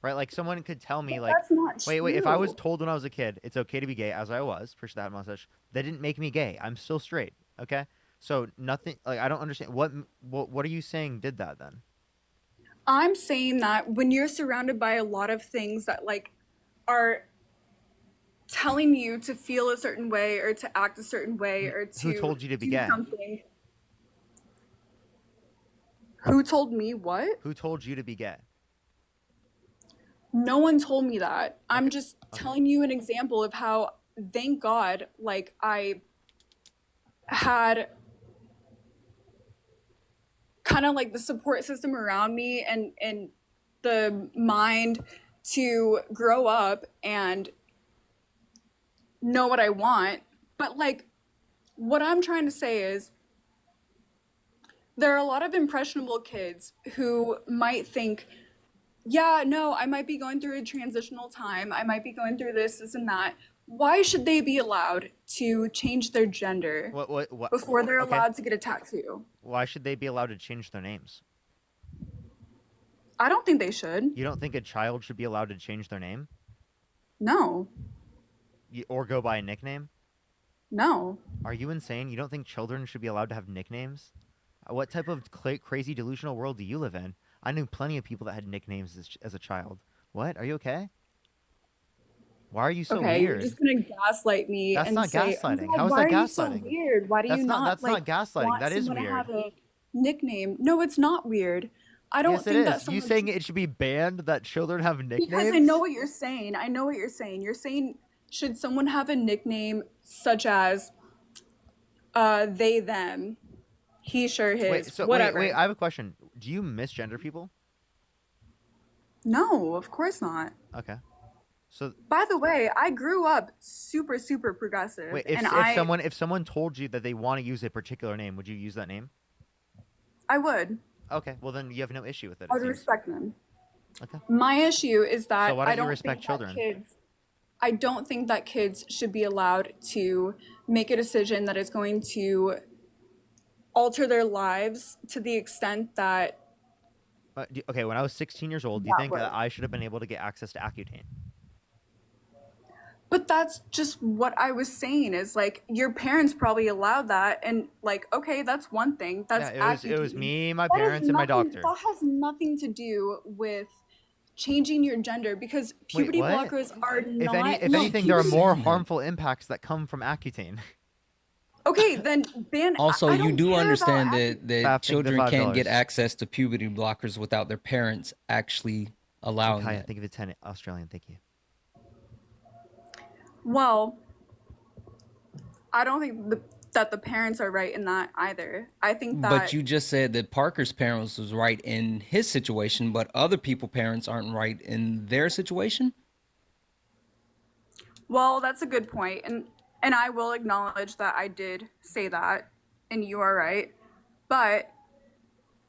S1: Right, like someone could tell me, like,
S15: that's not
S1: wait, if I was
S15: true.
S1: told when I was a kid, it's okay to be gay, as I was, push that mustache, that didn't make me gay. I'm still straight, okay? So nothing, like, I don't understand. What are you saying did that then?
S15: I'm saying that when you're surrounded by a lot of things that like are telling you to feel a certain way or to act a certain way or to
S1: Who told you to be
S15: do
S1: gay?
S15: something. Who told me what?
S1: Who told you to be gay?
S15: No one told me that. I'm just telling you an example of how, thank God, like I had kind of like the support system around me and the mind to grow up and know what I want. But like, what I'm trying to say is there are a lot of impressionable kids who might think, yeah, no, I might be going through a transitional time. I might be going through this and that. Why should they be allowed to change their gender
S1: What
S15: before they're
S1: okay.
S15: allowed to get a tattoo?
S1: Why should they be allowed to change their names?
S15: I don't think they should.
S1: You don't think a child should be allowed to change their name?
S15: No.
S1: Or go by a nickname?
S15: No.
S1: Are you insane? You don't think children should be allowed to have nicknames? What type of crazy delusional world do you live in? I knew plenty of people that had nicknames as a child. What? Are you okay? Why are you so
S15: okay,
S1: weird?
S15: You're just gonna gaslight me
S1: That's
S15: and
S1: not
S15: say,
S1: gaslighting.
S15: "Oh,
S1: How is
S15: why
S1: that
S15: are you so
S1: gaslighting?
S15: weird? Why do
S1: That's
S15: you
S1: not-
S15: not
S1: that's not
S15: like
S1: gaslighting.
S15: want
S1: That is
S15: someone to
S1: weird.
S15: have a nickname?" No, it's not weird. I don't
S1: Yes,
S15: think
S1: it
S15: that
S1: is.
S15: someone
S1: You saying it should be banned that children have nicknames?
S15: because I know what you're saying. I know what you're saying. You're saying should someone have a nickname such as they them, he sure his, whatever.
S1: Wait, I have a question. Do you misgender people?
S15: No, of course not.
S1: Okay. So
S15: By the way, I grew up super progressive,
S1: wait,
S15: and
S1: if someone told you that they want to use a particular name, would you use that name?
S15: I would.
S1: Okay, well then you have no issue with it.
S15: I
S1: it
S15: would
S1: seems.
S15: respect them.
S1: Okay.
S15: My issue is that
S1: So why don't
S15: I
S1: you
S15: don't
S1: respect
S15: think
S1: children?
S15: I don't think that kids should be allowed to make a decision that is going to alter their lives to the extent that
S1: Okay, when I was 16 years old, do you think that I should have been able to get access to Accutane?
S15: But that's just what I was saying is like your parents probably allowed that and like okay, that's one thing. That's
S1: it was me, my
S15: That has
S1: parents, and my
S15: nothing-
S1: doctor.
S15: That has nothing to do with changing your gender because puberty
S1: what?
S15: blockers are
S1: If
S15: not.
S1: anything, there are more harmful impacts that come from Accutane.
S15: Okay, then ban.
S17: Also,
S15: I
S17: you
S15: don't
S17: do
S15: care
S17: understand
S15: about
S17: that children can't get
S1: $5.
S17: access to puberty blockers without their parents actually allowing
S1: Kaya,
S17: that.
S1: think of it 10 Australian. Thank you.
S15: Well, I don't think that the parents are right in that either. I think that.
S17: But you just said that Parker's parents was right in his situation, but other people's parents aren't right in their situation.
S15: Well, that's a good point, and I will acknowledge that I did say that, and you are right, but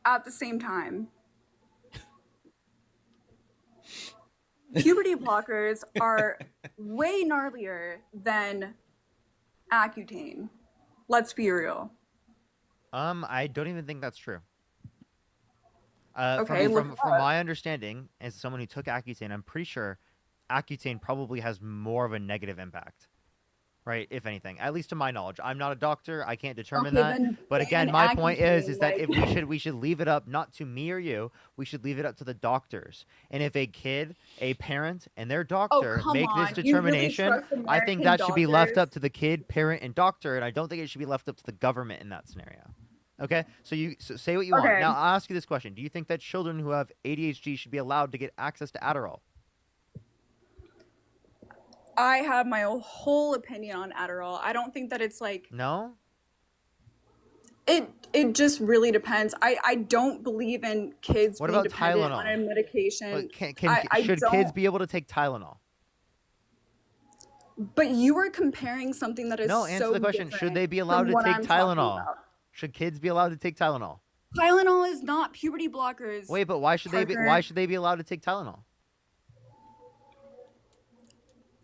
S15: at the same time, puberty blockers are way gnarlier than Accutane. Let's be real.
S1: I don't even think that's true.
S15: Okay,
S1: from my understanding, as someone who took Accutane, I'm pretty sure Accutane probably has more of a negative impact, right? If anything, at least to my knowledge. I'm not a doctor. I can't determine that. But again, my point is that if we should leave it up, not to me or you, we should leave it up to the doctors. And if a kid, a parent, and their doctor make this determination, I think that should be left up to the kid, parent, and doctor. And I don't think it should be left up to the government in that scenario. Okay, so say what you want. Now, I'll ask you this question. Do you think that children who have ADHD should be allowed to get access to Adderall?
S15: I have my whole opinion on Adderall. I don't think that it's like
S1: no.
S15: It just really depends. I don't believe in kids
S1: What
S15: being
S1: about
S15: dependent
S1: Tylenol?
S15: on a medication.
S1: Should kids be able to take Tylenol?
S15: But you are comparing something that is
S1: no. Answer
S15: so
S1: the question.
S15: different
S1: Should they be
S15: from
S1: allowed to
S15: what
S1: take
S15: I'm talking
S1: Tylenol?
S15: about.
S1: Should kids be allowed to take Tylenol?
S15: Tylenol is not puberty blockers.
S1: Wait, but why should they be?
S15: Parker.
S1: Why should they be allowed to take Tylenol?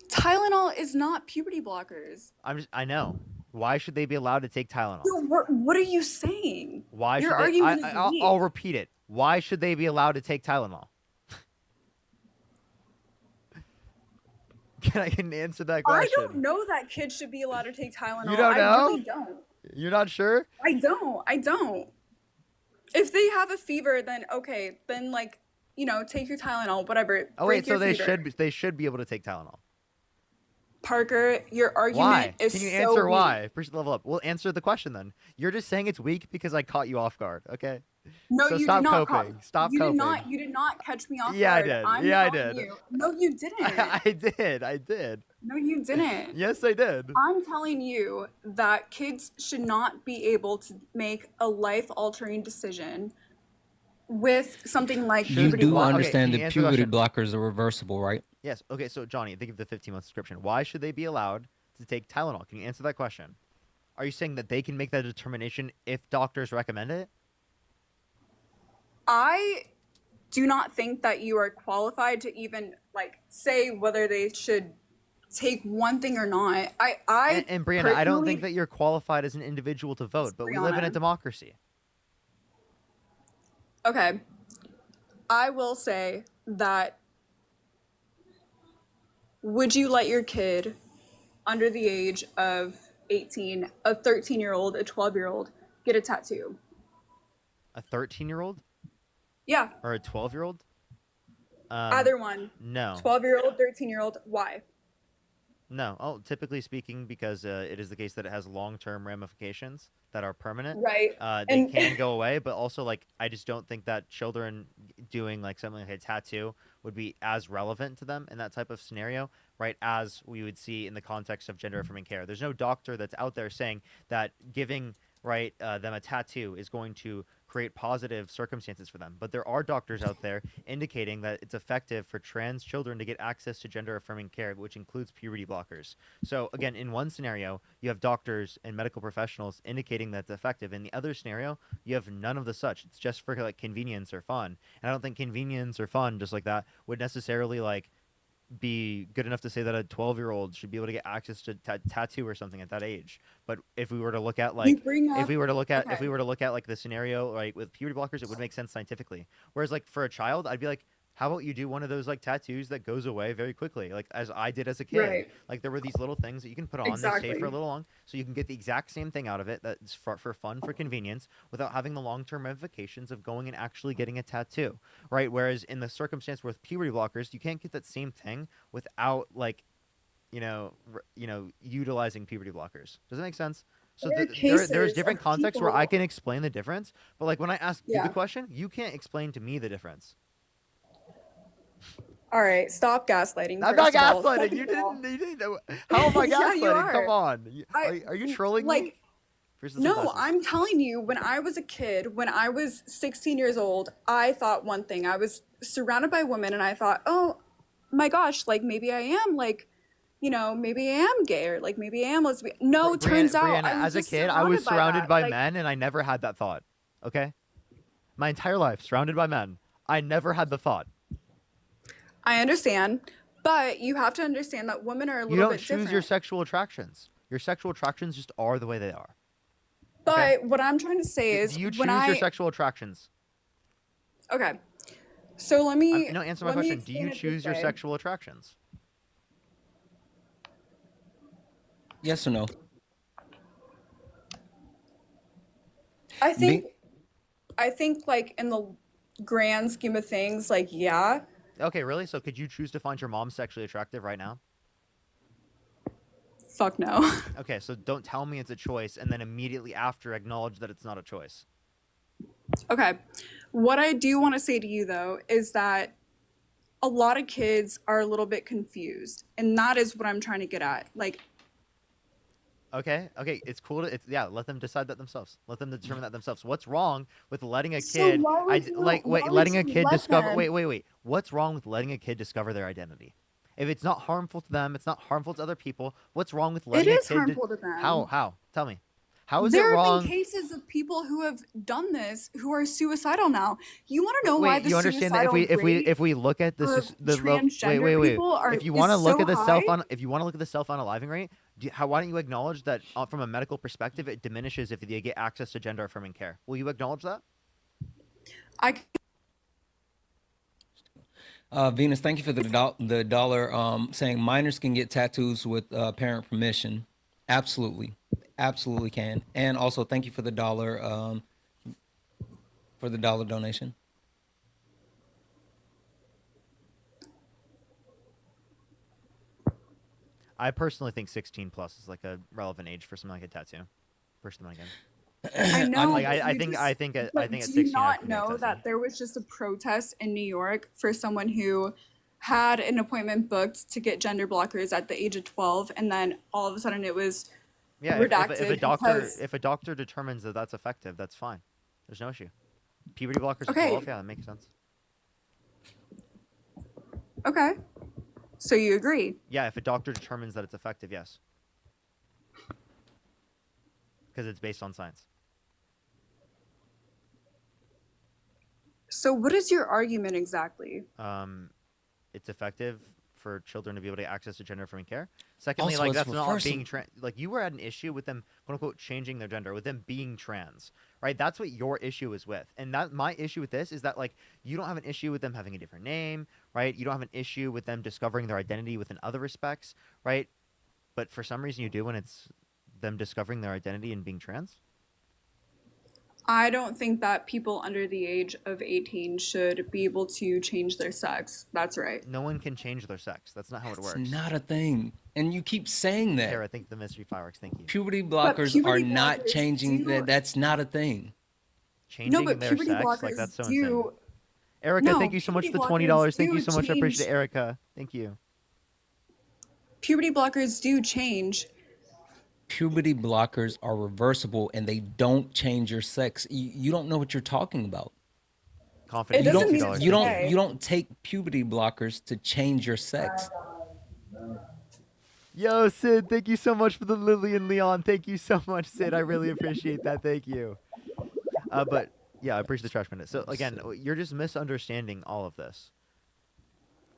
S15: Tylenol is not puberty blockers.
S1: I know. Why should they be allowed to take Tylenol?
S15: So what are you saying?
S1: Why
S15: Your
S1: should they?
S15: argument is weak.
S1: I'll repeat it. Why should they be allowed to take Tylenol? Can I answer that question?
S15: I don't know that kids should be allowed to take Tylenol.
S1: You don't know?
S15: I really don't.
S1: You're not sure?
S15: I don't. If they have a fever, then okay, then like, take your Tylenol, whatever.
S1: Oh wait,
S15: break your
S1: so
S15: fever.
S1: they should be able to take Tylenol.
S15: Parker, your argument
S1: Why?
S15: is
S1: Can you
S15: so
S1: answer
S15: weak.
S1: why? Appreciate the level up. We'll answer the question then. You're just saying it's weak because I caught you off guard. Okay.
S15: No,
S1: so
S15: you
S1: stop
S15: did not.
S1: coping. Stop
S15: you
S1: coping.
S15: You did not catch me off
S1: Yeah, I
S15: guard.
S1: did.
S15: I'm
S1: Yeah, I
S15: telling
S1: did.
S15: You. No, you didn't.
S1: I did.
S15: No, you didn't.
S1: Yes, I did.
S15: I'm telling you that kids should not be able to make a life-altering decision with something like
S17: You
S15: puberty
S17: do
S15: blockers.
S17: understand
S1: can you
S17: that
S1: answer the
S17: puberty
S1: question?
S17: blockers are reversible, right?
S1: Yes. Okay, so Johnny, think of the 15-month subscription. Why should they be allowed to take Tylenol? Can you answer that question? Are you saying that they can make that determination if doctors recommend it?
S15: I do not think that you are qualified to even say whether they should take one thing or not.
S1: And Brianna, I don't think
S15: personally-
S1: that you're qualified as an individual to vote, but we live in a
S15: Brianna.
S1: democracy.
S15: Okay. I will say that would you let your kid under the age of 18, a 13-year-old, a 12-year-old, get a tattoo?
S1: A 13-year-old
S15: Yeah,
S1: or a 12-year-old?
S15: either one.
S1: No.
S15: 12-year-old, 13-year-old, why?
S1: No. Oh, typically speaking, because it is the case that it has long-term ramifications that are permanent.
S15: Right.
S1: They
S15: And-
S1: can go away, but also I just don't think that children doing something like a tattoo would be as relevant to them in that type of scenario, right? As we would see in the context of gender affirming care. There's no doctor that's out there saying that giving them a tattoo is going to create positive circumstances for them. But there are doctors out there indicating that it's effective for trans children to get access to gender affirming care, which includes puberty blockers. So again, in one scenario, you have doctors and medical professionals indicating that it's effective. In the other scenario, you have none of the such. It's just for convenience or fun. And I don't think convenience or fun just like that would necessarily be good enough to say that a 12-year-old should be able to get access to tattoo or something at that age. But if we were to look at like if we were to look at like the scenario like with puberty blockers, it would make sense scientifically. Whereas like for a child, I'd be like, how about you do one of those like tattoos that goes away very quickly, like as I did as a kid.
S15: Right.
S1: Like there were these little things that you can put on that stay for a little long, so you can get the exact same thing out of it that's for fun, for convenience, without having the long-term ramifications of going and actually getting a tattoo, right? Whereas in the circumstance with puberty blockers, you can't get that same thing without like, utilizing puberty blockers. Does that make sense? So there's different contexts where I can explain the difference, but like when I ask you the question, you can't explain to me the difference.
S15: All right, stop gaslighting.
S1: I'm not gaslighting. You didn't know. How am I gaslighting? Come on. Are you trolling me?
S15: No, I'm telling you, when I was a kid, when I was 16 years old, I thought one thing. I was surrounded by women and I thought, oh my gosh, like maybe I am like, maybe I am gay or like maybe I am lesbian. No, turns out
S1: Brianna, as a kid, I was surrounded by men and I never had that thought. Okay? My entire life, surrounded by men. I never had the thought.
S15: I understand, but you have to understand that women are a little bit different.
S1: You don't choose your sexual attractions. Your sexual attractions just are the way they are.
S15: But what I'm trying to say is,
S1: do you choose your sexual attractions?
S15: Okay, so let me.
S1: Answer my question. Do you choose your sexual attractions?
S17: Yes or no?
S15: I think like in the grand scheme of things, like yeah.
S1: Okay, really? So could you choose to find your mom sexually attractive right now?
S15: Fuck no.
S1: Okay, so don't tell me it's a choice and then immediately after acknowledge that it's not a choice.
S15: Okay. What I do want to say to you though is that a lot of kids are a little bit confused, and that is what I'm trying to get at. Like
S1: Okay, it's cool to let them decide that themselves. Let them determine that themselves. What's wrong with letting a kid discover wait. What's wrong with letting a kid discover their identity? If it's not harmful to them, it's not harmful to other people. What's wrong with letting a kid?
S15: It is harmful to them.
S1: How? Tell me. How is
S15: there
S1: it wrong?
S15: There have been cases of people who have done this who are suicidal now. You want to know why the suicidal rate
S1: if we look at this
S15: transgender people are
S1: if you want to look at the
S15: high?
S1: if you want to look at the self-unaliving rate, why don't you acknowledge that from a medical perspective it diminishes if they get access to gender affirming care? Will you acknowledge that?
S17: Venus, thank you for the dollar saying minors can get tattoos with parent permission. Absolutely can. And also thank you for the dollar donation.
S1: I personally think 16 plus is like a relevant age for something like a tattoo. Personally, again.
S15: I know.
S1: I think at 16.
S15: Do you not know that there was just a protest in New York for someone who had an appointment booked to get gender blockers at the age of 12, and then all of a sudden it was redacted.
S1: If a doctor determines that that's effective, that's fine. There's no issue. Puberty blockers at 12, yeah, that makes sense.
S15: Okay. So you agree?
S1: Yeah, if a doctor determines that it's effective, yes. Because it's based on science.
S15: So what is your argument exactly?
S1: It's effective for children to be able to access to gender affirming care. Secondly,
S17: Also,
S1: like that's not being like you were at an issue with them quote unquote changing their gender, with them being trans, right? That's what your issue is with. And that my issue with this is that like you don't have an issue with them having a different name, right? You don't have an issue with them discovering their identity within other respects, right? But for some reason you do when it's them discovering their identity and being trans.
S15: I don't think that people under the age of 18 should be able to change their sex. That's right.
S1: No one can change their sex. That's not how it works.
S17: It's not a thing. And you keep saying that.
S1: Sarah, thank the mystery fireworks. Thank you.
S17: Puberty blockers are not changing. That's not a thing.
S1: Changing their sex? Like, that's so insane. Erica, thank you so much for the $20. Thank you so much. I appreciate it, Erica. Thank you.
S15: Puberty blockers do change.
S17: Puberty blockers are reversible and they don't change your sex. You don't know what you're talking about.
S1: Confident.
S17: You don't take puberty blockers to change your sex.
S1: Yo, Sid, thank you so much for the Lillian Leon. Thank you so much, Sid. I really appreciate that. Thank you. But yeah, I appreciate the trash minute. So again, you're just misunderstanding all of this.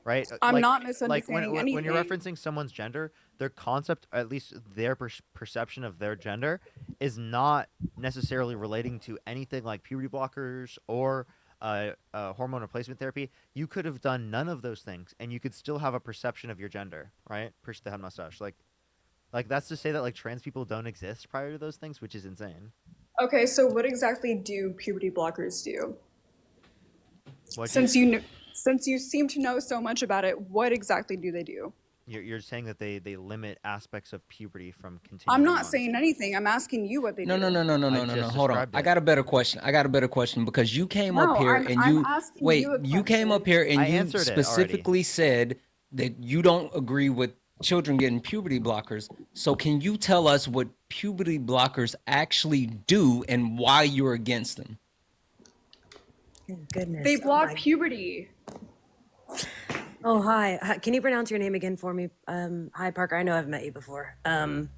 S1: right?
S15: I'm
S1: Like,
S15: not
S1: when
S15: misunderstanding
S1: when you're
S15: anything.
S1: referencing someone's gender, their concept, at least their perception of their gender, is not necessarily relating to anything like puberty blockers or hormone replacement therapy. You could have done none of those things, and you could still have a perception of your gender, right? Person that had mustache, like that's to say that like trans people don't exist prior to those things, which is insane.
S15: Okay, so what exactly do puberty blockers do?
S1: What
S15: Since since you seem to know so much about it, what exactly do they do?
S1: you're saying that they limit aspects of puberty from
S15: I'm
S1: continuing
S15: not
S1: on.
S15: saying anything. I'm asking you what they
S17: No,
S15: do.
S17: no, no, no, no, no,
S1: I
S17: no, no.
S1: just
S17: Hold on.
S1: described
S17: I
S1: it.
S17: got a better question. I got a better question because you came up
S15: No,
S17: here and
S15: I'm
S17: you
S15: asking
S17: wait.
S15: you a
S17: You came up
S15: question.
S17: here and
S1: I
S17: you
S1: answered it already.
S17: specifically said that you don't agree with children getting puberty blockers. So can you tell us what puberty blockers actually do and why you're against them?
S16: Goodness.
S15: They
S16: oh
S15: block
S16: my-
S15: puberty.
S16: Oh, hi. Can you pronounce your name again for me? Hi, Parker. I know I've met you before. I'm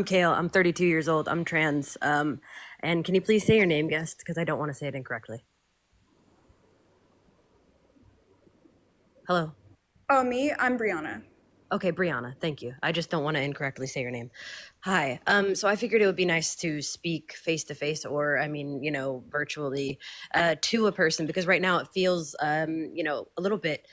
S16: Kale. I'm 32 years old. I'm trans. And can you please say your name, guest? Because I don't want to say it incorrectly. Hello.
S15: Oh, me? I'm Brianna.
S16: Okay, Brianna. Thank you. I just don't want to incorrectly say your name. Hi. So I figured it would be nice to speak face to face, or I mean, virtually, to a person, because right now it feels, a little bit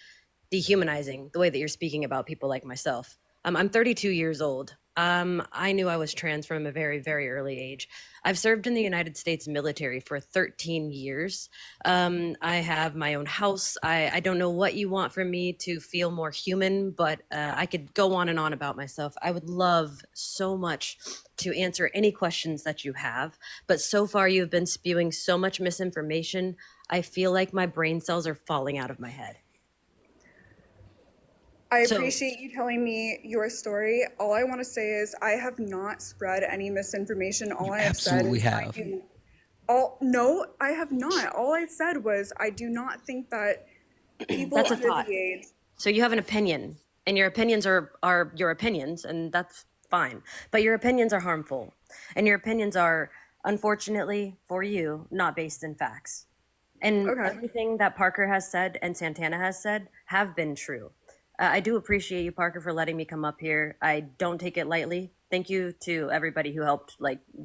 S16: dehumanizing the way that you're speaking about people like myself. I'm 32 years old. I knew I was trans from a very, very early age. I've served in the United States military for 13 years. I have my own house. I don't know what you want from me to feel more human, but I could go on and on about myself. I would love so much to answer any questions that you have, but so far you've been spewing so much misinformation. I feel like my brain cells are falling out of my head.
S15: I
S16: So-
S15: appreciate you telling me your story. All I want to say is I have not spread any misinformation. All I have said
S17: absolutely
S15: is
S17: have.
S15: no, I have not. All I said was I do not think that people
S16: That's a
S15: under
S16: thought.
S15: the age.
S16: So you have an opinion, and your opinions are your opinions, and that's fine. But your opinions are harmful, and your opinions are, unfortunately for you, not based in facts. And everything that Parker has said and Santana has said have been true. I do appreciate you, Parker, for letting me come up here. I don't take it lightly. Thank you to everybody who helped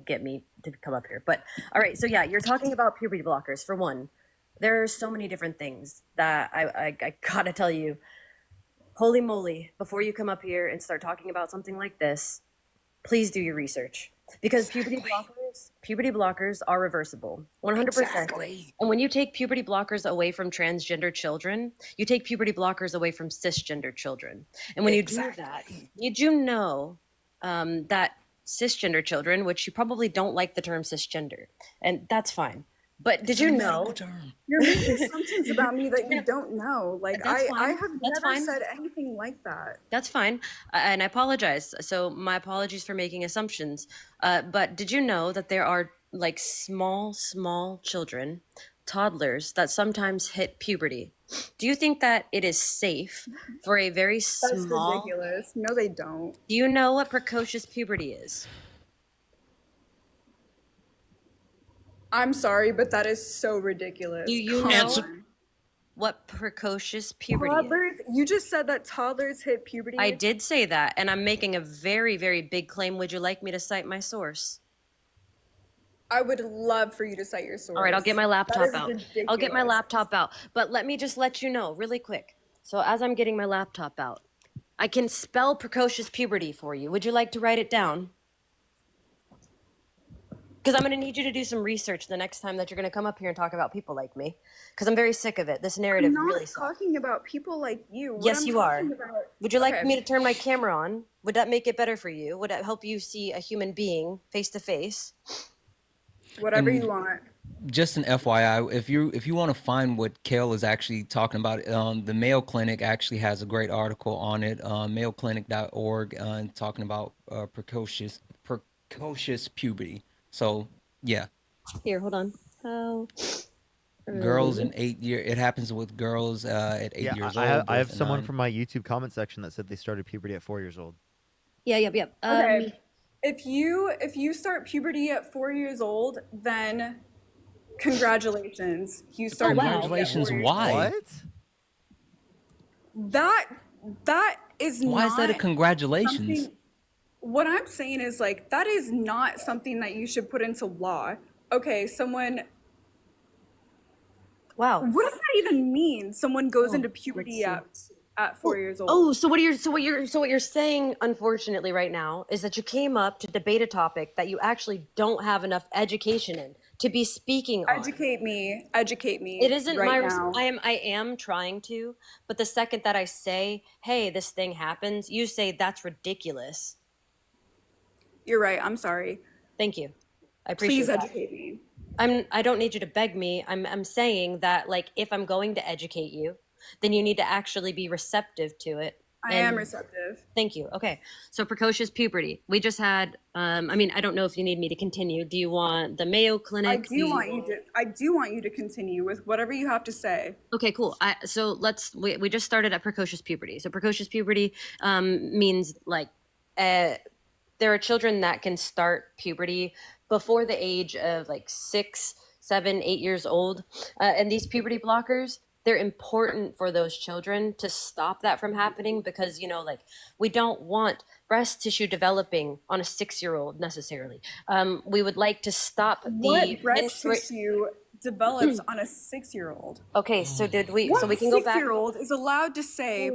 S16: get me to come up here. But all right, so yeah, you're talking about puberty blockers. For one, there are so many different things that I gotta tell you. Holy moly, before you come up here and start talking about something like this, please do your research. Because puberty blockers are reversible, 100%.
S17: Exactly.
S16: And when you take puberty blockers away from transgender children, you take puberty blockers away from cisgender children. And when you do that, you do know that cisgender children, which you probably don't like the term cisgender, and that's fine. But did you know?
S15: You're making assumptions about me that you don't know. Like
S16: That's
S15: I
S16: fine.
S15: have
S16: That's
S15: never
S16: fine.
S15: said anything like that.
S16: That's fine. And I apologize. So my apologies for making assumptions. But did you know that there are small children, toddlers, that sometimes hit puberty? Do you think that it is safe for a very
S15: That's
S16: small...
S15: ridiculous. No, they don't.
S16: Do you know what precocious puberty is?
S15: I'm sorry, but that is so ridiculous.
S16: Do you
S15: Come
S16: know
S15: on.
S16: what precocious puberty is?
S15: Toddlers? You just said that toddlers hit puberty.
S16: I did say that, and I'm making a very, very big claim. Would you like me to cite my source?
S15: I would love for you to cite your source.
S16: All right, I'll get my
S15: That
S16: laptop
S15: is
S16: out. I'll get my
S15: ridiculous.
S16: laptop out. But let me just let you know really quick. So as I'm getting my laptop out, I can spell precocious puberty for you. Would you like to write it down? Because I'm going to need you to do some research the next time that you're going to come up here and talk about people like me. Because I'm very sick of it. This narrative
S15: I'm not
S16: really sucks.
S15: talking about people like you. What
S16: Yes,
S15: I'm
S16: you are.
S15: talking about-
S16: Would you like
S15: Okay.
S16: me to turn my camera on? Would that make it better for you? Would that help you see a human being face to face?
S15: Whatever
S17: And
S15: you want.
S17: Just an FYI, if you want to find what Kale is actually talking about, the Mayo Clinic actually has a great article on it, mayoclinic.org, talking about precocious puberty. So yeah,
S16: Here, hold on. How?
S17: girls in 8 year. It happens with girls at 8
S1: Yeah,
S17: years
S1: I have,
S17: old.
S1: I have
S17: boys at
S1: someone
S17: 9.
S1: from my YouTube comment section that said they started puberty at 4 years old.
S16: Yeah, yep, yep.
S15: Okay. If you start puberty at 4 years old, then congratulations. You started puberty at
S17: Congratulations,
S15: 4 years
S17: why?
S15: old.
S1: What?
S15: that is
S17: Why
S15: not
S17: is that a congratulations?
S15: something. What I'm saying is like that is not something that you should put into law. Okay, someone.
S16: Wow.
S15: What does that even mean? Someone goes into puberty at 4 years old.
S16: Oh, so what you're saying, unfortunately, right now, is that you came up to debate a topic that you actually don't have enough education in to be speaking on.
S15: Educate me.
S16: It isn't
S15: right
S16: my.
S15: now.
S16: I am trying to, but the second that I say, "Hey, this thing happens," you say that's ridiculous.
S15: You're right. I'm sorry.
S16: Thank you. I appreciate
S15: Please
S16: that.
S15: educate me.
S16: I don't need you to beg me. I'm saying that, like, if I'm going to educate you, then you need to actually be receptive to it.
S15: I am receptive.
S16: Thank you. Okay. So precocious puberty. We just had I mean, I don't know if you need me to continue. Do you want the Mayo Clinic?
S15: I do want you to continue with whatever you have to say.
S16: Okay, cool. So we just started at precocious puberty. So precocious puberty means like there are children that can start puberty before the age of like 6, 7, 8 years old. And these puberty blockers, they're important for those children to stop that from happening because, you know, like we don't want breast tissue developing on a 6-year-old necessarily. We would like to stop
S15: What breast tissue develops on a 6-year-old?
S16: Okay, so did we?
S15: What
S16: So we can go back.
S15: 6-year-old is allowed to say,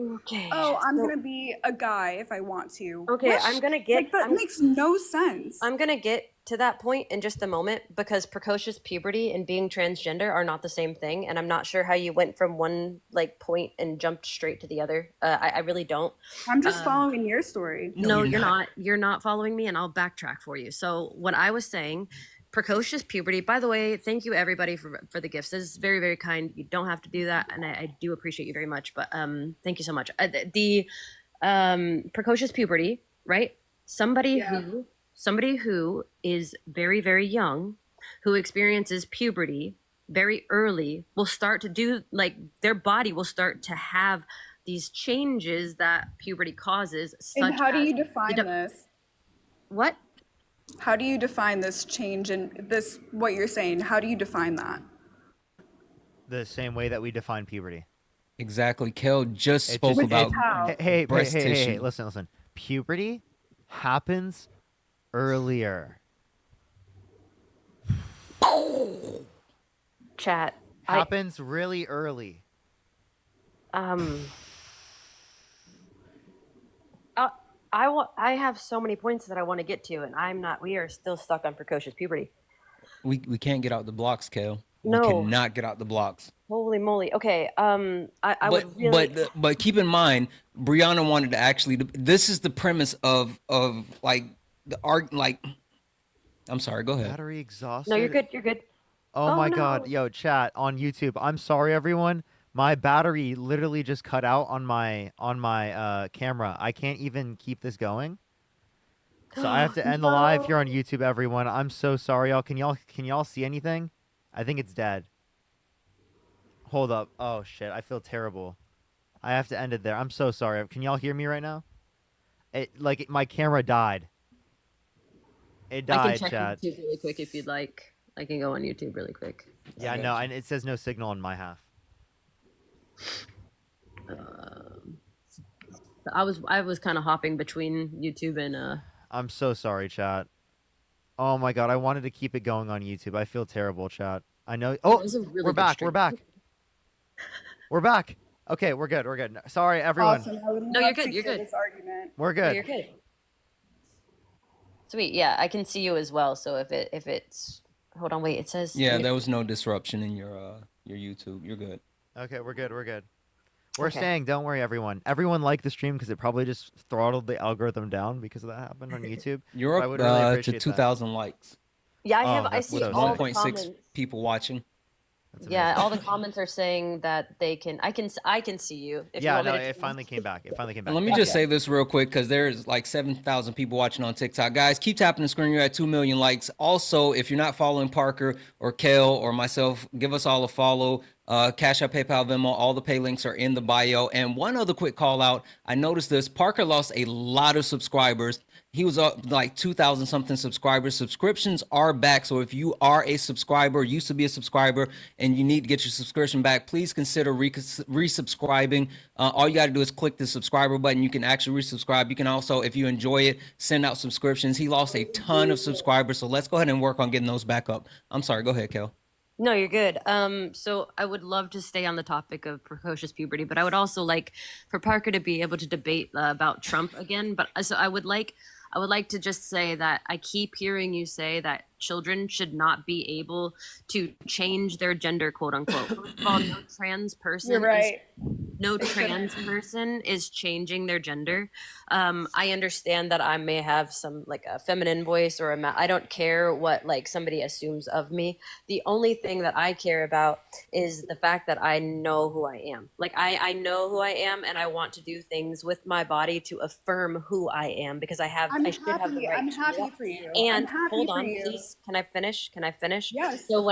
S15: "Oh, I'm gonna be a guy if I want to."
S16: Okay,
S15: What?
S16: I'm gonna get.
S15: Like, that makes no sense.
S16: I'm gonna get to that point in just a moment because precocious puberty and being transgender are not the same thing, and I'm not sure how you went from one like point and jumped straight to the other. I really don't.
S15: I'm just following your story.
S16: No, you're not. You're not following me, and I'll backtrack for you. So what I was saying. Precocious puberty. By the way, thank you everybody for the gifts. This is very, very kind. You don't have to do that, and I do appreciate you very much. But thank you so much. The precocious puberty, right? Somebody who is very, very young, who experiences puberty very early, will start to do like their body will start to have these changes that puberty causes.
S15: And how do you define this?
S16: What?
S15: How do you define this change in this, what you're saying? How do you define that?
S1: The same way that we define puberty.
S17: Exactly. Kel just spoke about breast tissue.
S1: Hey, listen. Puberty happens earlier.
S16: Chat.
S1: Happens really early.
S16: I have so many points that I want to get to, and we are still stuck on precocious puberty.
S17: We can't get out the blocks, Kel.
S16: No.
S17: We cannot get out the blocks.
S16: Holy moly. Okay. Would really...
S17: but keep in mind, Brianna wanted to actually. This is the premise of like the art. Like, I'm sorry. Go ahead.
S1: Battery exhausted.
S16: No, you're good. You're good.
S1: Oh my God, yo, chat on YouTube. I'm sorry, everyone. My battery literally just cut out on my camera. I can't even keep this going. So I have to end the live here on YouTube, everyone. I'm so sorry, y'all. Can y'all see anything? I think it's dead. Hold up. Oh shit, I feel terrible. I have to end it there. I'm so sorry. Can y'all hear me right now? My camera died. It died,
S16: I can check
S1: chat.
S16: YouTube really quick if you'd like. I can go on YouTube really quick.
S1: Yeah, no, and it says no signal on my half.
S16: I was kind of hopping between YouTube and
S1: I'm so sorry, chat. Oh my God, I wanted to keep it going on YouTube. I feel terrible, chat. I know. Oh, we're back. We're back. We're back. Okay, we're good. We're good. Sorry, everyone.
S15: Awesome. I would
S16: No,
S15: love
S16: you're good.
S15: to
S16: You're
S15: hear
S16: good.
S15: this argument.
S1: We're
S16: No,
S1: good.
S16: you're good. Sweet. Yeah, I can see you as well. So if it's hold on, wait. It says
S17: there was no disruption in your YouTube. You're good.
S1: Okay, we're good. We're good. We're
S16: Okay.
S1: staying. Don't worry, everyone. Everyone liked the stream because it probably just throttled the algorithm down because of that happened on YouTube.
S17: You're
S1: I
S17: up
S1: would really
S17: to
S1: appreciate
S17: 2,000 likes.
S16: Yeah,
S1: Oh,
S16: I
S1: that's
S16: see
S1: so
S16: all
S1: sick.
S16: the
S17: 1.6
S16: comments.
S17: people watching.
S16: Yeah, all the comments are saying that they can. I can see you. If you
S1: Yeah,
S16: want me
S1: no,
S16: to
S1: it finally came back. It finally came back.
S17: And let me just say this real quick because there's like 7,000 people watching on TikTok. Guys, keep tapping the screen. You're at 2 million likes. Also, if you're not following Parker or Kale or myself, give us all a follow. Cash App, PayPal, Venmo, all the pay links are in the bio. And one other quick call out. I noticed this. Parker lost a lot of subscribers. He was up like 2,000 something subscribers. Subscriptions are back. So if you are a subscriber, used to be a subscriber, and you need to get your subscription back, please consider resubscribing. All you got to do is click the subscriber button. You can actually resubscribe. You can also, if you enjoy it, send out subscriptions. He lost a ton of subscribers. So let's go ahead and work on getting those back up. I'm sorry. Go ahead, Kel.
S16: No, you're good. So I would love to stay on the topic of precocious puberty, but I would also like for Parker to be able to debate about Trump again. But so I would like to just say that I keep hearing you say that children should not be able to change their gender, quote unquote. First of all, no trans person
S15: You're right.
S16: no trans person is changing their gender. I understand that I may have some like a feminine voice or I don't care what like somebody assumes of me. The only thing that I care about is the fact that I know who I am. Like I know who I am, and I want to do things with my body to affirm who I am because I should have the right
S15: I'm
S16: to do
S15: happy
S16: that.
S15: for you.
S16: And
S15: I'm happy
S16: hold
S15: for
S16: on,
S15: you.
S16: please. Can I finish? Can I finish?
S15: Yes.
S16: So
S15: of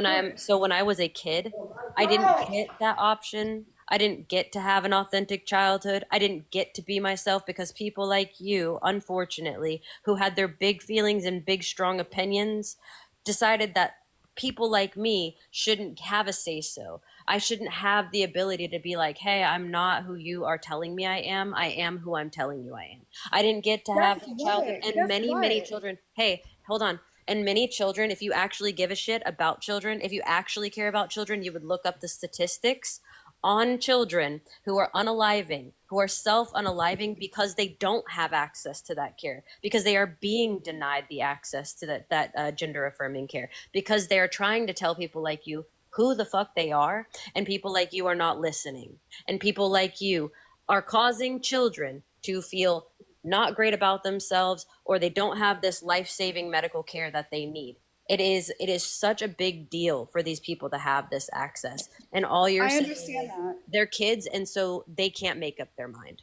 S16: when I was a kid, I didn't get that option. I didn't get to have an authentic childhood. I didn't get to be myself because people like you, unfortunately, who had their big feelings and big strong opinions, decided that people like me shouldn't have a say so. I shouldn't have the ability to be like, hey, I'm not who you are telling me I am. I am who I'm telling you I am. I didn't get to have
S15: Guess
S16: that
S15: what?
S16: childhood. And
S15: Guess
S16: many
S15: what?
S16: children, hey, hold on. And many children, if you actually give a shit about children, if you actually care about children, you would look up the statistics on children who are unaliving, who are self-unaliving because they don't have access to that care, because they are being denied the access to that gender-affirming care, because they are trying to tell people like you who the fuck they are, and people like you are not listening. And people like you are causing children to feel not great about themselves, or they don't have this life-saving medical care that they need. It is such a big deal for these people to have this access. And all you're
S15: I
S16: saying
S15: understand
S16: is
S15: that.
S16: they're kids, and so they can't make up their mind.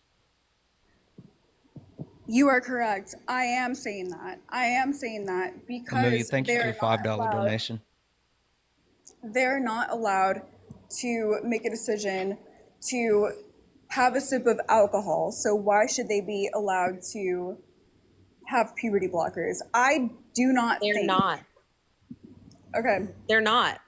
S15: You are correct. I am saying that. I am saying that
S17: Amelia,
S15: because
S17: thank you for
S15: they're
S17: your
S15: not
S17: $5
S15: allowed.
S17: donation.
S15: They're not allowed to make a decision to have a sip of alcohol. So why should they be allowed to have puberty blockers? I do not
S16: They're
S15: think.
S16: not.
S15: Okay.
S16: They're not.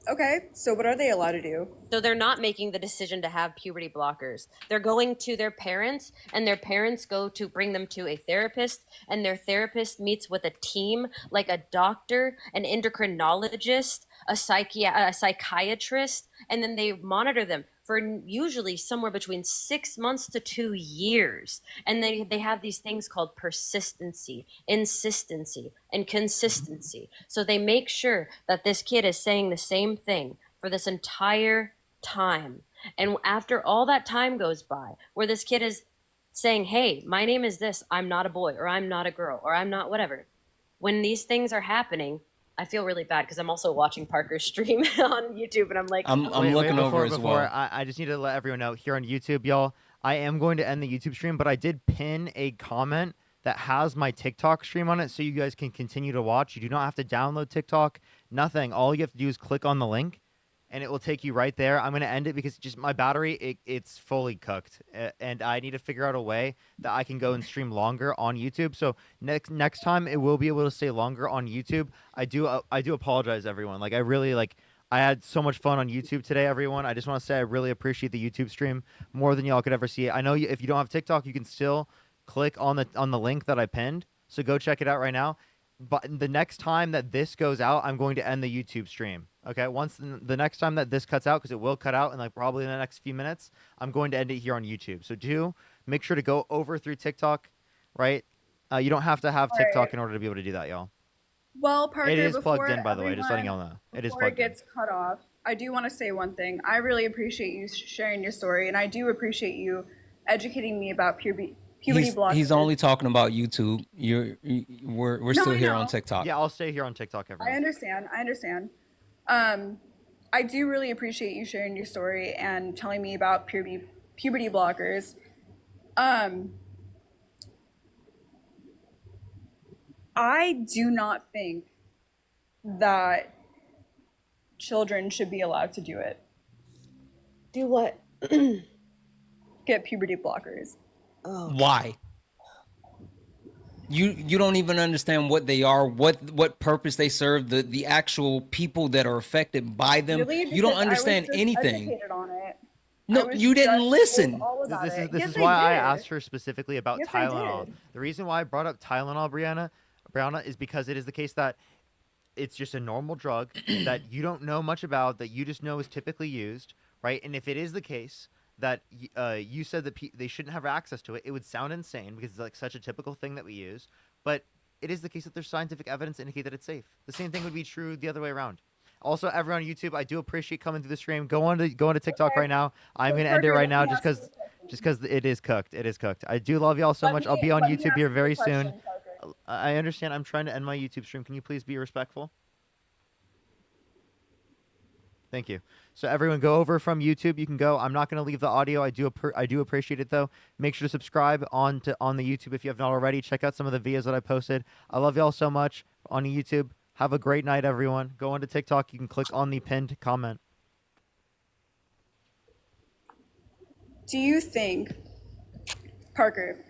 S15: Okay. So what are they allowed to do?
S16: So they're not making the decision to have puberty blockers. They're going to their parents, and their parents go to bring them to a therapist, and their therapist meets with a team like a doctor, an endocrinologist, a psychiatrist, and then they monitor them for usually somewhere between 6 months to 2 years. And they have these things called persistency, insistency, and consistency. So they make sure that this kid is saying the same thing for this entire time. And after all that time goes by, where this kid is saying, hey, my name is this, I'm not a boy, or I'm not a girl, or I'm not whatever. When these things are happening, I feel really bad because I'm also watching Parker's stream on YouTube, and I'm like,
S17: I'm looking over as
S1: before,
S17: well.
S1: I just need to let everyone know here on YouTube, y'all, I am going to end the YouTube stream, but I did pin a comment that has my TikTok stream on it so you guys can continue to watch. You do not have to download TikTok, nothing. All you have to do is click on the link, and it will take you right there. I'm going to end it because just my battery, it's fully cooked, and I need to figure out a way that I can go and stream longer on YouTube. So next time it will be able to stay longer on YouTube. I do apologize, everyone. Like, I really, like, I had so much fun on YouTube today, everyone. I just want to say I really appreciate the YouTube stream more than y'all could ever see it. I know if you don't have TikTok, you can still click on the link that I pinned. So go check it out right now. But the next time that this goes out, I'm going to end the YouTube stream. Okay, once the next time that this cuts out, because it will cut out in like probably in the next few minutes, I'm going to end it here on YouTube. So do make sure to go over through TikTok, right? You don't have to have TikTok in order to be able to do that, y'all.
S15: Well, Parker,
S1: it is plugged
S15: before
S1: in, by the way. Just letting
S15: everyone-
S1: y'all know. It is
S15: Before
S1: plugged
S15: it gets cut off, I do want to say one thing. I really appreciate you sharing your story, and I do appreciate you educating me about puberty blockers.
S17: He's only talking about YouTube. We're
S15: No,
S17: still
S15: I
S17: here
S15: know.
S17: on TikTok.
S1: Yeah, I'll stay here on TikTok, everyone.
S15: I understand. I do really appreciate you sharing your story and telling me about puberty blockers. I do not think that children should be allowed to do it.
S16: Do what?
S15: Get puberty blockers.
S16: Oh.
S17: Why? You don't even understand what they are, what purpose they serve, the actual people that are affected by them.
S15: Really?
S17: You don't
S15: Because
S17: understand
S15: I was just
S17: anything.
S15: educated on it.
S17: No, you didn't listen.
S1: This is
S15: Yes,
S1: why I
S15: did.
S1: asked her specifically about
S15: Yes, I
S1: Tylenol.
S15: did.
S1: The reason why I brought up Tylenol, Brianna, is because it is the case that it's just a normal drug that you don't know much about, that you just know is typically used, right? And if it is the case that you said that they shouldn't have access to it, it would sound insane because it's like such a typical thing that we use. But it is the case that there's scientific evidence to indicate that it's safe. The same thing would be true the other way around. Also, everyone on YouTube, I do appreciate coming through the stream. Go on to TikTok right now. I'm gonna end it right now just because it is cooked. It is cooked. I do love y'all so much. I'll be on YouTube here very soon. I understand. I'm trying to end my YouTube stream. Can you please be respectful? Thank you. So everyone, go over from YouTube. You can go. I'm not going to leave the audio. I do appreciate it though. Make sure to subscribe on the YouTube if you have not already. Check out some of the videos that I posted. I love y'all so much on YouTube. Have a great night, everyone. Go on to TikTok. You can click on the pinned comment.
S15: Do you think, Parker,